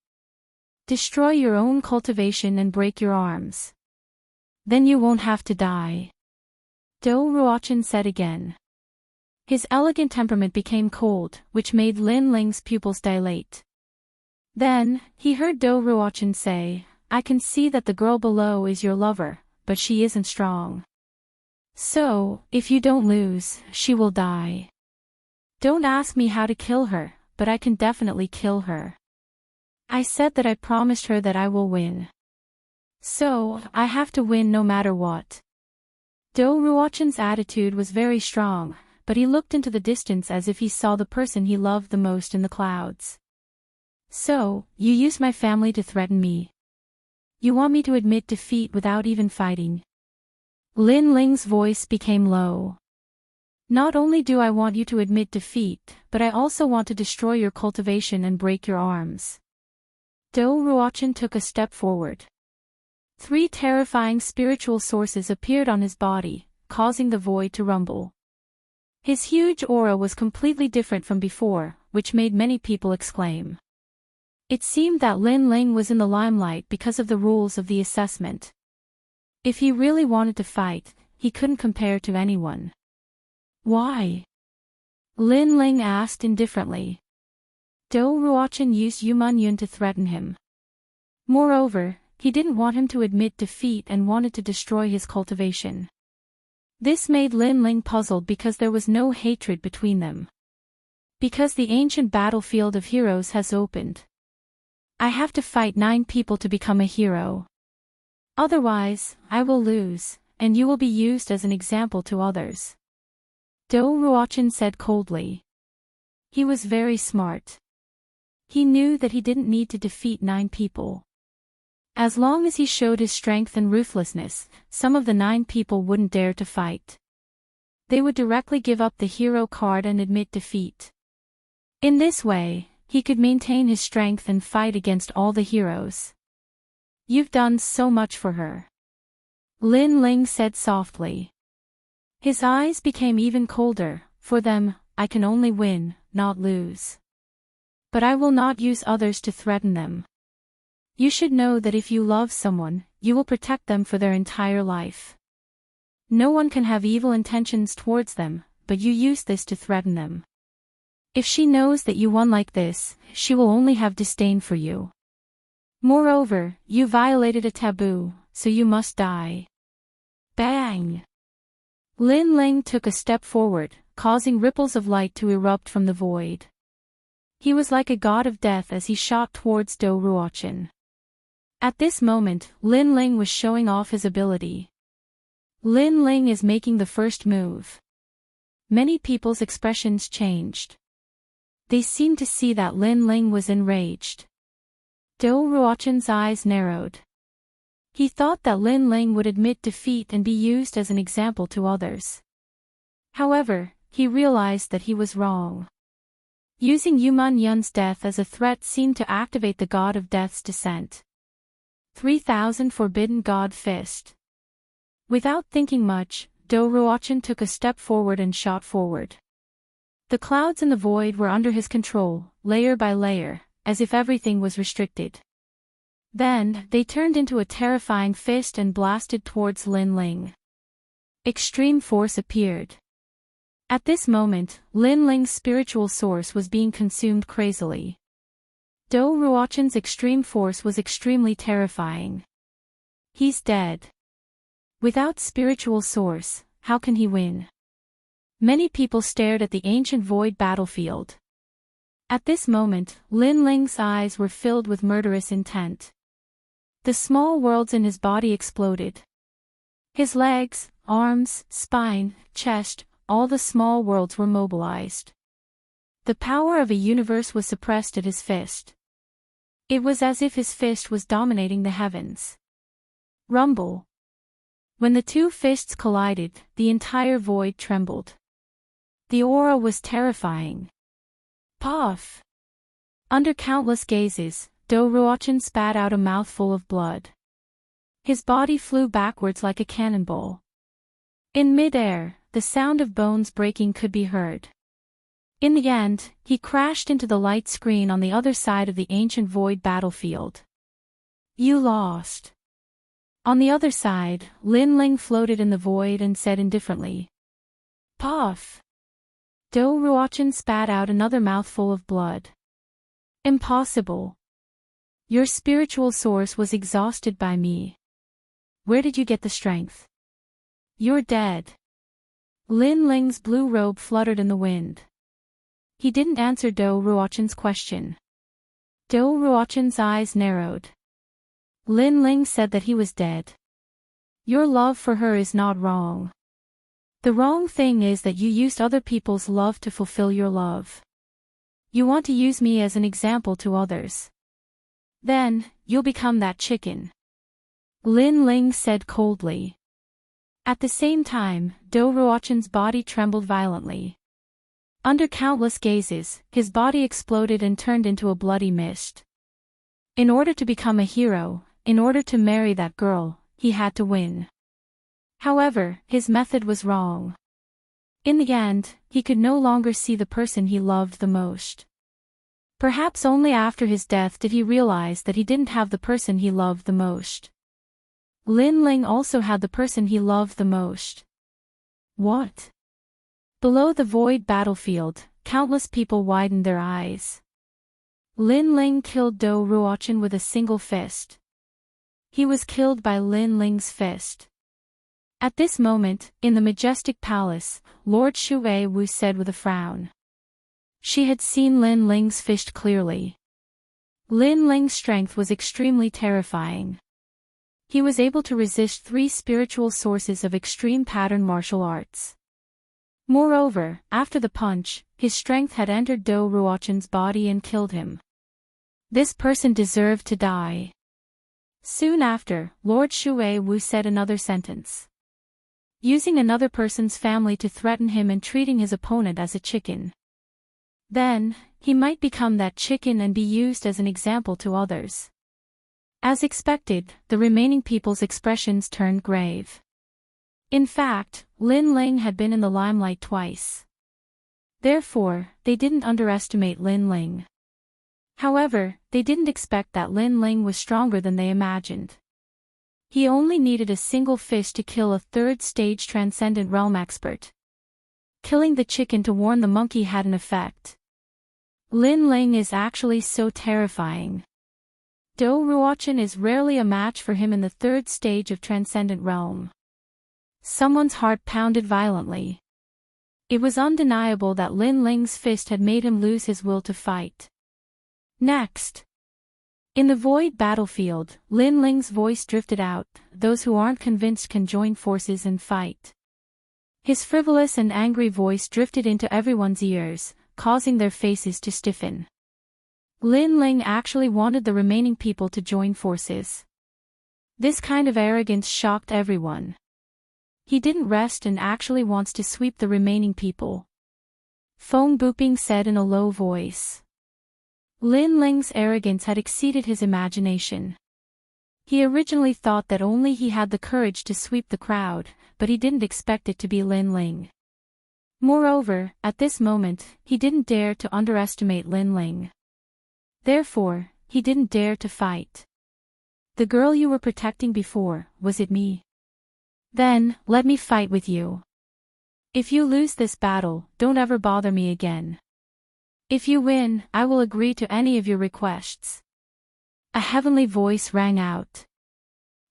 Speaker 1: Destroy your own cultivation and break your arms. Then you won't have to die. Du Ruochen said again. His elegant temperament became cold, which made Lin Ling's pupils dilate. Then, he heard Du Ruochen say, I can see that the girl below is your lover, but she isn't strong. So, if you don't lose, she will die. Don't ask me how to kill her, but I can definitely kill her. I said that I promised her that I will win. So, I have to win no matter what. Du Ruochen's attitude was very strong, but he looked into the distance as if he saw the person he loved the most in the clouds. So, you use my family to threaten me. You want me to admit defeat without even fighting. Lin Ling's voice became low. Not only do I want you to admit defeat, but I also want to destroy your cultivation and break your arms. Du Ruochen took a step forward. 3 terrifying spiritual sources appeared on his body, causing the void to rumble. His huge aura was completely different from before, which made many people exclaim. It seemed that Lin Ling was in the limelight because of the rules of the assessment. If he really wanted to fight, he couldn't compare to anyone. Why? Lin Ling asked indifferently. Du Ruochen used Yu Munyun to threaten him. Moreover, he didn't want him to admit defeat and wanted to destroy his cultivation. This made Lin Ling puzzled because there was no hatred between them. Because the ancient battlefield of heroes has opened. I have to fight 9 people to become a hero. Otherwise, I will lose, and you will be used as an example to others. Du Ruochen said coldly. He was very smart. He knew that he didn't need to defeat 9 people. As long as he showed his strength and ruthlessness, some of the 9 people wouldn't dare to fight. They would directly give up the hero card and admit defeat. In this way, he could maintain his strength and fight against all the heroes. You've done so much for her. Lin Ling said softly. His eyes became even colder. For them, I can only win, not lose. But I will not use others to threaten them. You should know that if you love someone, you will protect them for their entire life. No one can have evil intentions towards them, but you use this to threaten them. If she knows that you won like this, she will only have disdain for you. Moreover, you violated a taboo, so you must die. Bang! Lin Ling took a step forward, causing ripples of light to erupt from the void. He was like a god of death as he shot towards Du Ruochen. At this moment, Lin Ling was showing off his ability. Lin Ling is making the first move. Many people's expressions changed. They seemed to see that Lin Ling was enraged. Do Ruochen's eyes narrowed. He thought that Lin Ling would admit defeat and be used as an example to others. However, he realized that he was wrong. Using Yuman Yun's death as a threat seemed to activate the god of death's descent. 3000 Forbidden God Fist. Without thinking much, Do Ruochen took a step forward and shot forward. The clouds in the void were under his control, layer by layer, as if everything was restricted. Then, they turned into a terrifying fist and blasted towards Lin Ling. Extreme force appeared. At this moment, Lin Ling's spiritual source was being consumed crazily. Do Ruochen's extreme force was extremely terrifying. He's dead. Without spiritual source, how can he win? Many people stared at the ancient void battlefield. At this moment, Lin Ling's eyes were filled with murderous intent. The small worlds in his body exploded. His legs, arms, spine, chest, all the small worlds were mobilized. The power of a universe was suppressed at his fist. It was as if his fist was dominating the heavens. Rumble. When the two fists collided, the entire void trembled. The aura was terrifying. Puff! Under countless gazes, Do Ruochen spat out a mouthful of blood. His body flew backwards like a cannonball. In mid-air, the sound of bones breaking could be heard. In the end, he crashed into the light screen on the other side of the ancient void battlefield. You lost. On the other side, Lin Ling floated in the void and said indifferently. Puff! Do Ruochen spat out another mouthful of blood. Impossible. Your spiritual source was exhausted by me. Where did you get the strength? You're dead. Lin Ling's blue robe fluttered in the wind. He didn't answer Do Ruochen's question. Do Ruochen's eyes narrowed. Lin Ling said that he was dead. Your love for her is not wrong. The wrong thing is that you used other people's love to fulfill your love. You want to use me as an example to others. Then, you'll become that chicken. Lin Ling said coldly. At the same time, Do Ruochen's body trembled violently. Under countless gazes, his body exploded and turned into a bloody mist. In order to become a hero, in order to marry that girl, he had to win. However, his method was wrong. In the end, he could no longer see the person he loved the most. Perhaps only after his death did he realize that he didn't have the person he loved the most. Lin Ling also had the person he loved the most. What? Below the void battlefield, countless people widened their eyes. Lin Ling killed Do Ruochen with a single fist. He was killed by Lin Ling's fist. At this moment, in the majestic palace, Lord Shui Wu said with a frown. She had seen Lin Ling's fist clearly. Lin Ling's strength was extremely terrifying. He was able to resist 3 spiritual sources of extreme pattern martial arts. Moreover, after the punch, his strength had entered Do Ruochen's body and killed him. This person deserved to die. Soon after, Lord Shui Wu said another sentence. Using another person's family to threaten him and treating his opponent as a chicken. Then, he might become that chicken and be used as an example to others. As expected, the remaining people's expressions turned grave. In fact, Lin Ling had been in the limelight twice. Therefore, they didn't underestimate Lin Ling. However, they didn't expect that Lin Ling was stronger than they imagined. He only needed a single fist to kill a 3rd-stage transcendent realm expert. Killing the chicken to warn the monkey had an effect. Lin Ling is actually so terrifying. Do Ruochen is rarely a match for him in the 3rd stage of transcendent realm. Someone's heart pounded violently. It was undeniable that Lin Ling's fist had made him lose his will to fight. Next. In the void battlefield, Lin Ling's voice drifted out, "Those who aren't convinced can join forces and fight." His frivolous and angry voice drifted into everyone's ears, causing their faces to stiffen. Lin Ling actually wanted the remaining people to join forces. This kind of arrogance shocked everyone. He didn't rest and actually wants to sweep the remaining people. Feng Buping said in a low voice. Lin Ling's arrogance had exceeded his imagination. He originally thought that only he had the courage to sweep the crowd, but he didn't expect it to be Lin Ling. Moreover, at this moment, he didn't dare to underestimate Lin Ling. Therefore, he didn't dare to fight. "The girl you were protecting before, was it me? Then, let me fight with you. If you lose this battle, don't ever bother me again. If you win, I will agree to any of your requests." A heavenly voice rang out.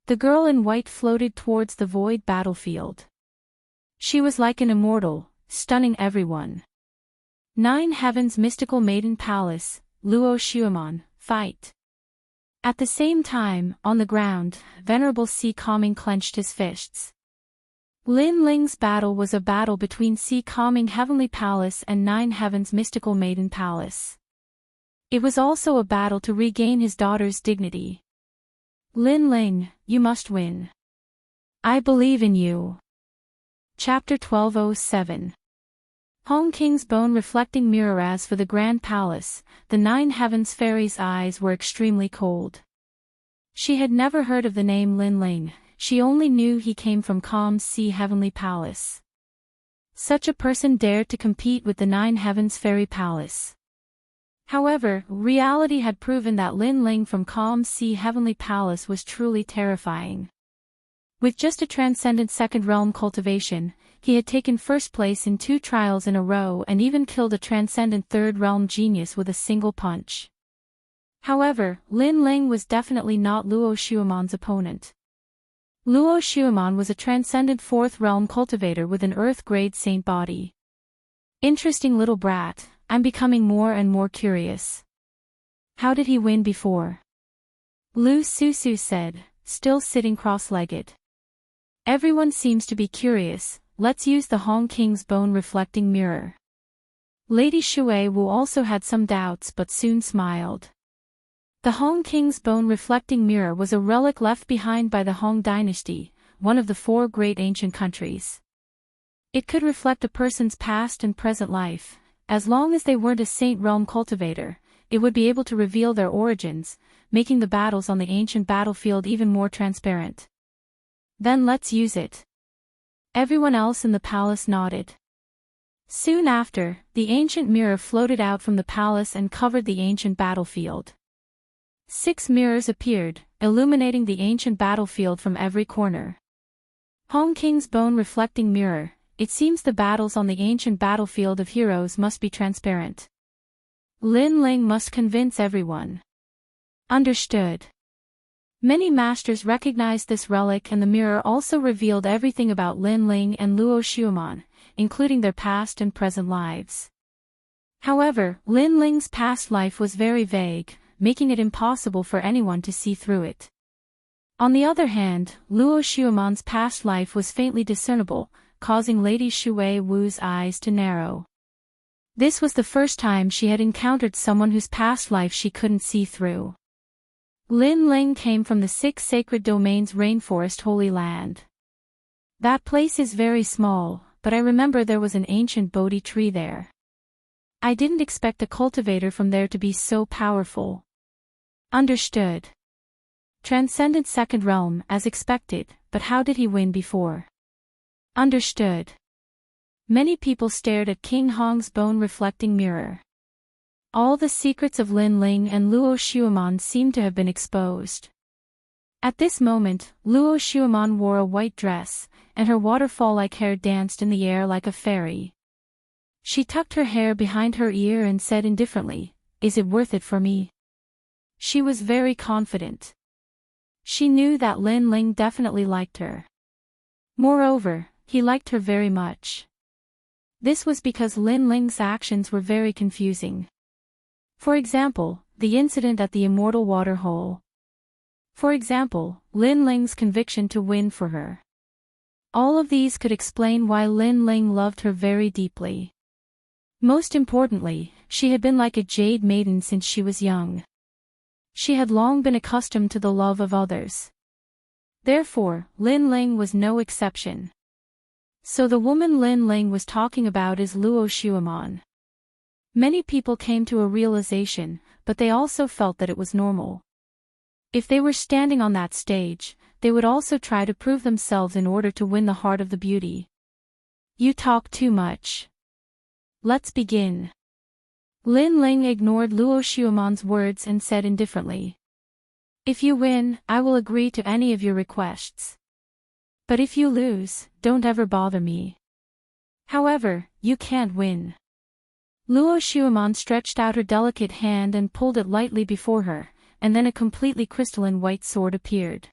Speaker 1: The girl in white floated towards the void battlefield. She was like an immortal, stunning everyone. "Nine Heavens Mystical Maiden Palace, Luo Xuemon, fight." At the same time, on the ground, Venerable Si Calming clenched his fists. Lin Ling's battle was a battle between Si Calming Heavenly Palace and Nine Heavens Mystical Maiden Palace. It was also a battle to regain his daughter's dignity. "Lin Ling, you must win. I believe in you." Chapter 1207. Hong King's Bone Reflecting Mirror. As for the Grand Palace, the Nine Heavens Fairy's eyes were extremely cold. She had never heard of the name Lin Ling, she only knew he came from Calm Sea Heavenly Palace. Such a person dared to compete with the Nine Heavens Fairy Palace. However, reality had proven that Lin Ling from Calm Sea Heavenly Palace was truly terrifying. With just a transcendent second realm cultivation, he had taken first place in 2 trials in a row and even killed a transcendent third realm genius with a single punch. However, Lin Ling was definitely not Luo Xuemon's opponent. Luo Xuemon was a transcendent fourth realm cultivator with an earth-grade saint body. Interesting little brat, I'm becoming more and more curious. How did he win before? Lu Susu said, still sitting cross-legged. Everyone seems to be curious, let's use the Hong King's Bone Reflecting Mirror. Lady Shui Wu also had some doubts but soon smiled. The Hong King's Bone Reflecting Mirror was a relic left behind by the Hong dynasty, one of the 4 great ancient countries. It could reflect a person's past and present life. As long as they weren't a saint realm cultivator, it would be able to reveal their origins, making the battles on the ancient battlefield even more transparent. Then let's use it. Everyone else in the palace nodded. Soon after, the ancient mirror floated out from the palace and covered the ancient battlefield. 6 mirrors appeared, illuminating the ancient battlefield from every corner. Hong King's Bone Reflecting Mirror, it seems the battles on the ancient battlefield of heroes must be transparent. Lin Ling must convince everyone. Understood. Many masters recognized this relic, and the mirror also revealed everything about Lin Ling and Luo Xuemon, including their past and present lives. However, Lin Ling's past life was very vague, making it impossible for anyone to see through it. On the other hand, Luo Xuemon's past life was faintly discernible, causing Lady Shui Wu's eyes to narrow. This was the first time she had encountered someone whose past life she couldn't see through. Lin Ling came from the 6 Sacred Domains Rainforest Holy Land. That place is very small, but I remember there was an ancient Bodhi tree there. I didn't expect a cultivator from there to be so powerful. Understood. Transcendent second realm, as expected, but how did he win before? Understood. Many people stared at King Hong's Bone Reflecting Mirror. All the secrets of Lin Ling and Luo Xuemon seemed to have been exposed. At this moment, Luo Xuemon wore a white dress, and her waterfall-like hair danced in the air like a fairy. She tucked her hair behind her ear and said indifferently, "Is it worth it for me?" She was very confident. She knew that Lin Ling definitely liked her. Moreover, he liked her very much. This was because Lin Ling's actions were very confusing. For example, the incident at the immortal water hole. For example, Lin Ling's conviction to win for her. All of these could explain why Lin Ling loved her very deeply. Most importantly, she had been like a jade maiden since she was young. She had long been accustomed to the love of others. Therefore, Lin Ling was no exception. So the woman Lin Ling was talking about is Luo Xuemon. Many people came to a realization, but they also felt that it was normal. If they were standing on that stage, they would also try to prove themselves in order to win the heart of the beauty. You talk too much. Let's begin. Lin Ling ignored Luo Xuemon's words and said indifferently. If you win, I will agree to any of your requests. But if you lose, don't ever bother me. However, you can't win. Luo Xuemon stretched out her delicate hand and pulled it lightly before her, and then a completely crystalline white sword appeared.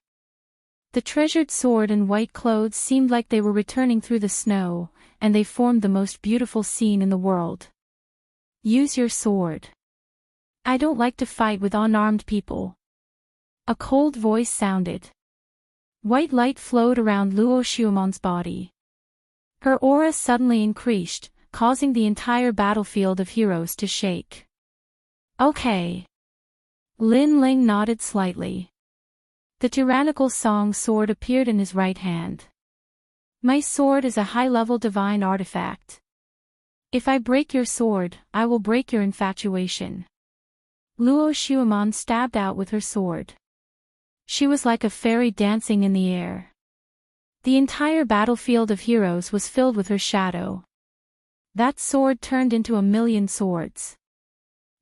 Speaker 1: The treasured sword and white clothes seemed like they were returning through the snow, and they formed the most beautiful scene in the world. Use your sword. I don't like to fight with unarmed people. A cold voice sounded. White light flowed around Luo Xuemon's body. Her aura suddenly increased, causing the entire battlefield of heroes to shake. Okay. Lin Ling nodded slightly. The tyrannical song sword appeared in his right hand. My sword is a high-level divine artifact. If I break your sword, I will break your infatuation. Luo Xuemon stabbed out with her sword. She was like a fairy dancing in the air. The entire battlefield of heroes was filled with her shadow. That sword turned into 1,000,000 swords.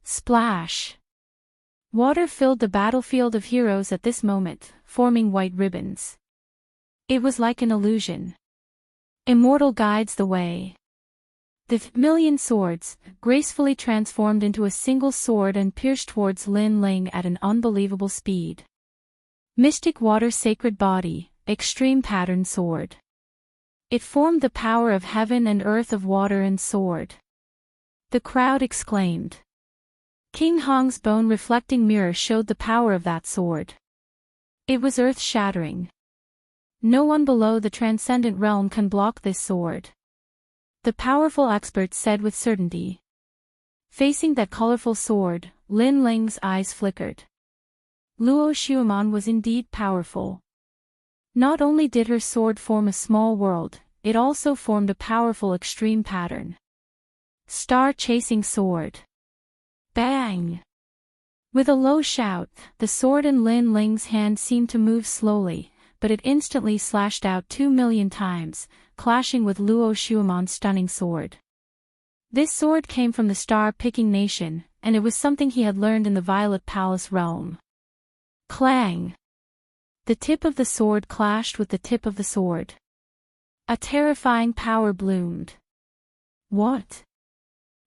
Speaker 1: Splash! Water filled the battlefield of heroes at this moment, forming white ribbons. It was like an illusion. Immortal guides the way. The 1,000,000 swords, gracefully transformed into a single sword and pierced towards Lin Ling at an unbelievable speed. Mystic water sacred body, extreme pattern sword. It formed the power of heaven and earth of water and sword. The crowd exclaimed. King Hong's bone reflecting mirror showed the power of that sword. It was earth-shattering. No one below the transcendent realm can block this sword. The powerful expert said with certainty. Facing that colorful sword, Lin Ling's eyes flickered. Luo Xuemon was indeed powerful. Not only did her sword form a small world, it also formed a powerful extreme pattern. Star-chasing sword. Bang! With a low shout, the sword in Lin Ling's hand seemed to move slowly, but it instantly slashed out 2,000,000 times, clashing with Luo Xuemon's stunning sword. This sword came from the star-picking nation, and it was something he had learned in the Violet Palace realm. Clang! The tip of the sword clashed with the tip of the sword. A terrifying power bloomed. What?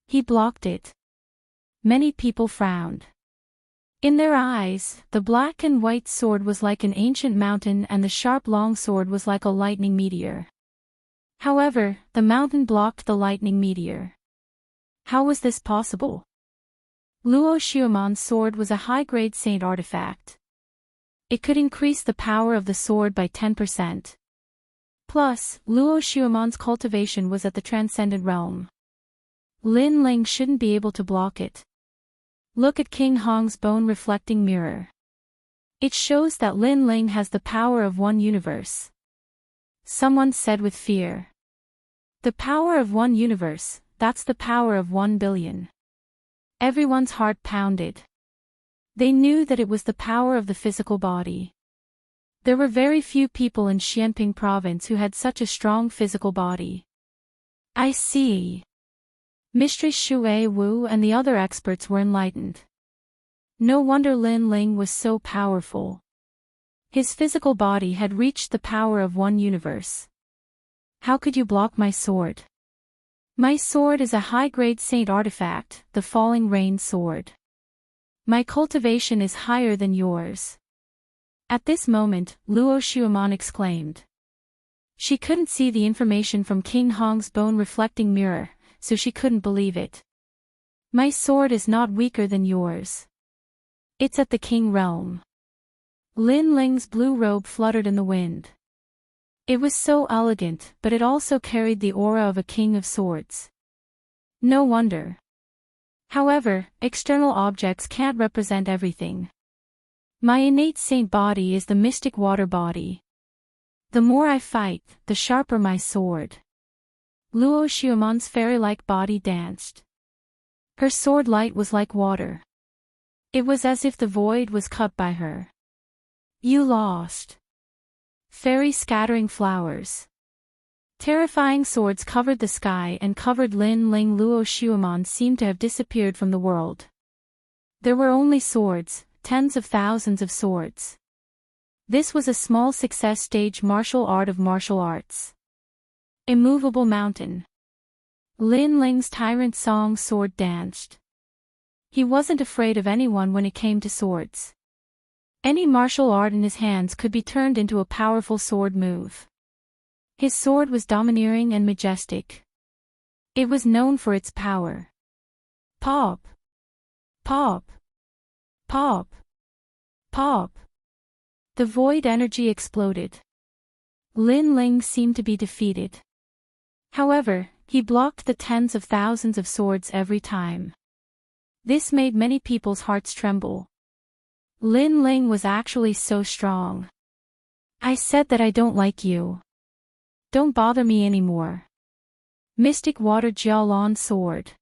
Speaker 1: He blocked it. Many people frowned. In their eyes, the black and white sword was like an ancient mountain and the sharp long sword was like a lightning meteor. However, the mountain blocked the lightning meteor. How was this possible? Luo Xuemon's sword was a high-grade saint artifact. It could increase the power of the sword by 10%. Plus, Luo Xuemon's cultivation was at the transcendent realm. Lin Ling shouldn't be able to block it. Look at King Hong's bone-reflecting mirror. It shows that Lin Ling has the power of one universe. Someone said with fear. The power of one universe, that's the power of 1,000,000,000. Everyone's heart pounded. They knew that it was the power of the physical body. There were very few people in Xianping province who had such a strong physical body. I see. Mistress Shui Wu and the other experts were enlightened. No wonder Lin Ling was so powerful. His physical body had reached the power of one universe. How could you block my sword? My sword is a high-grade saint artifact, the falling rain sword. My cultivation is higher than yours. At this moment, Luo Xuemon exclaimed. She couldn't see the information from King Hong's bone-reflecting mirror, so she couldn't believe it. My sword is not weaker than yours. It's at the King realm. Lin Ling's blue robe fluttered in the wind. It was so elegant, but it also carried the aura of a king of swords. No wonder. However, external objects can't represent everything. My innate saint body is the mystic water body. The more I fight, the sharper my sword. Luo Xiumon's fairy-like body danced. Her sword light was like water. It was as if the void was cut by her. You lost. Fairy scattering flowers. Terrifying swords covered the sky and covered Lin Ling. Luo Xiumon seemed to have disappeared from the world. There were only swords, tens of thousands of swords. This was a small success stage martial art of martial arts. Immovable mountain. Lin Ling's tyrant song sword danced. He wasn't afraid of anyone when it came to swords. Any martial art in his hands could be turned into a powerful sword move. His sword was domineering and majestic. It was known for its power. Pop! Pop! Pop! Pop! The void energy exploded. Lin Ling seemed to be defeated. However, he blocked the tens of thousands of swords every time. This made many people's hearts tremble. Lin Ling was actually so strong. I said that I don't like you. Don't bother me anymore. Mystic Water Jiaolon Sword.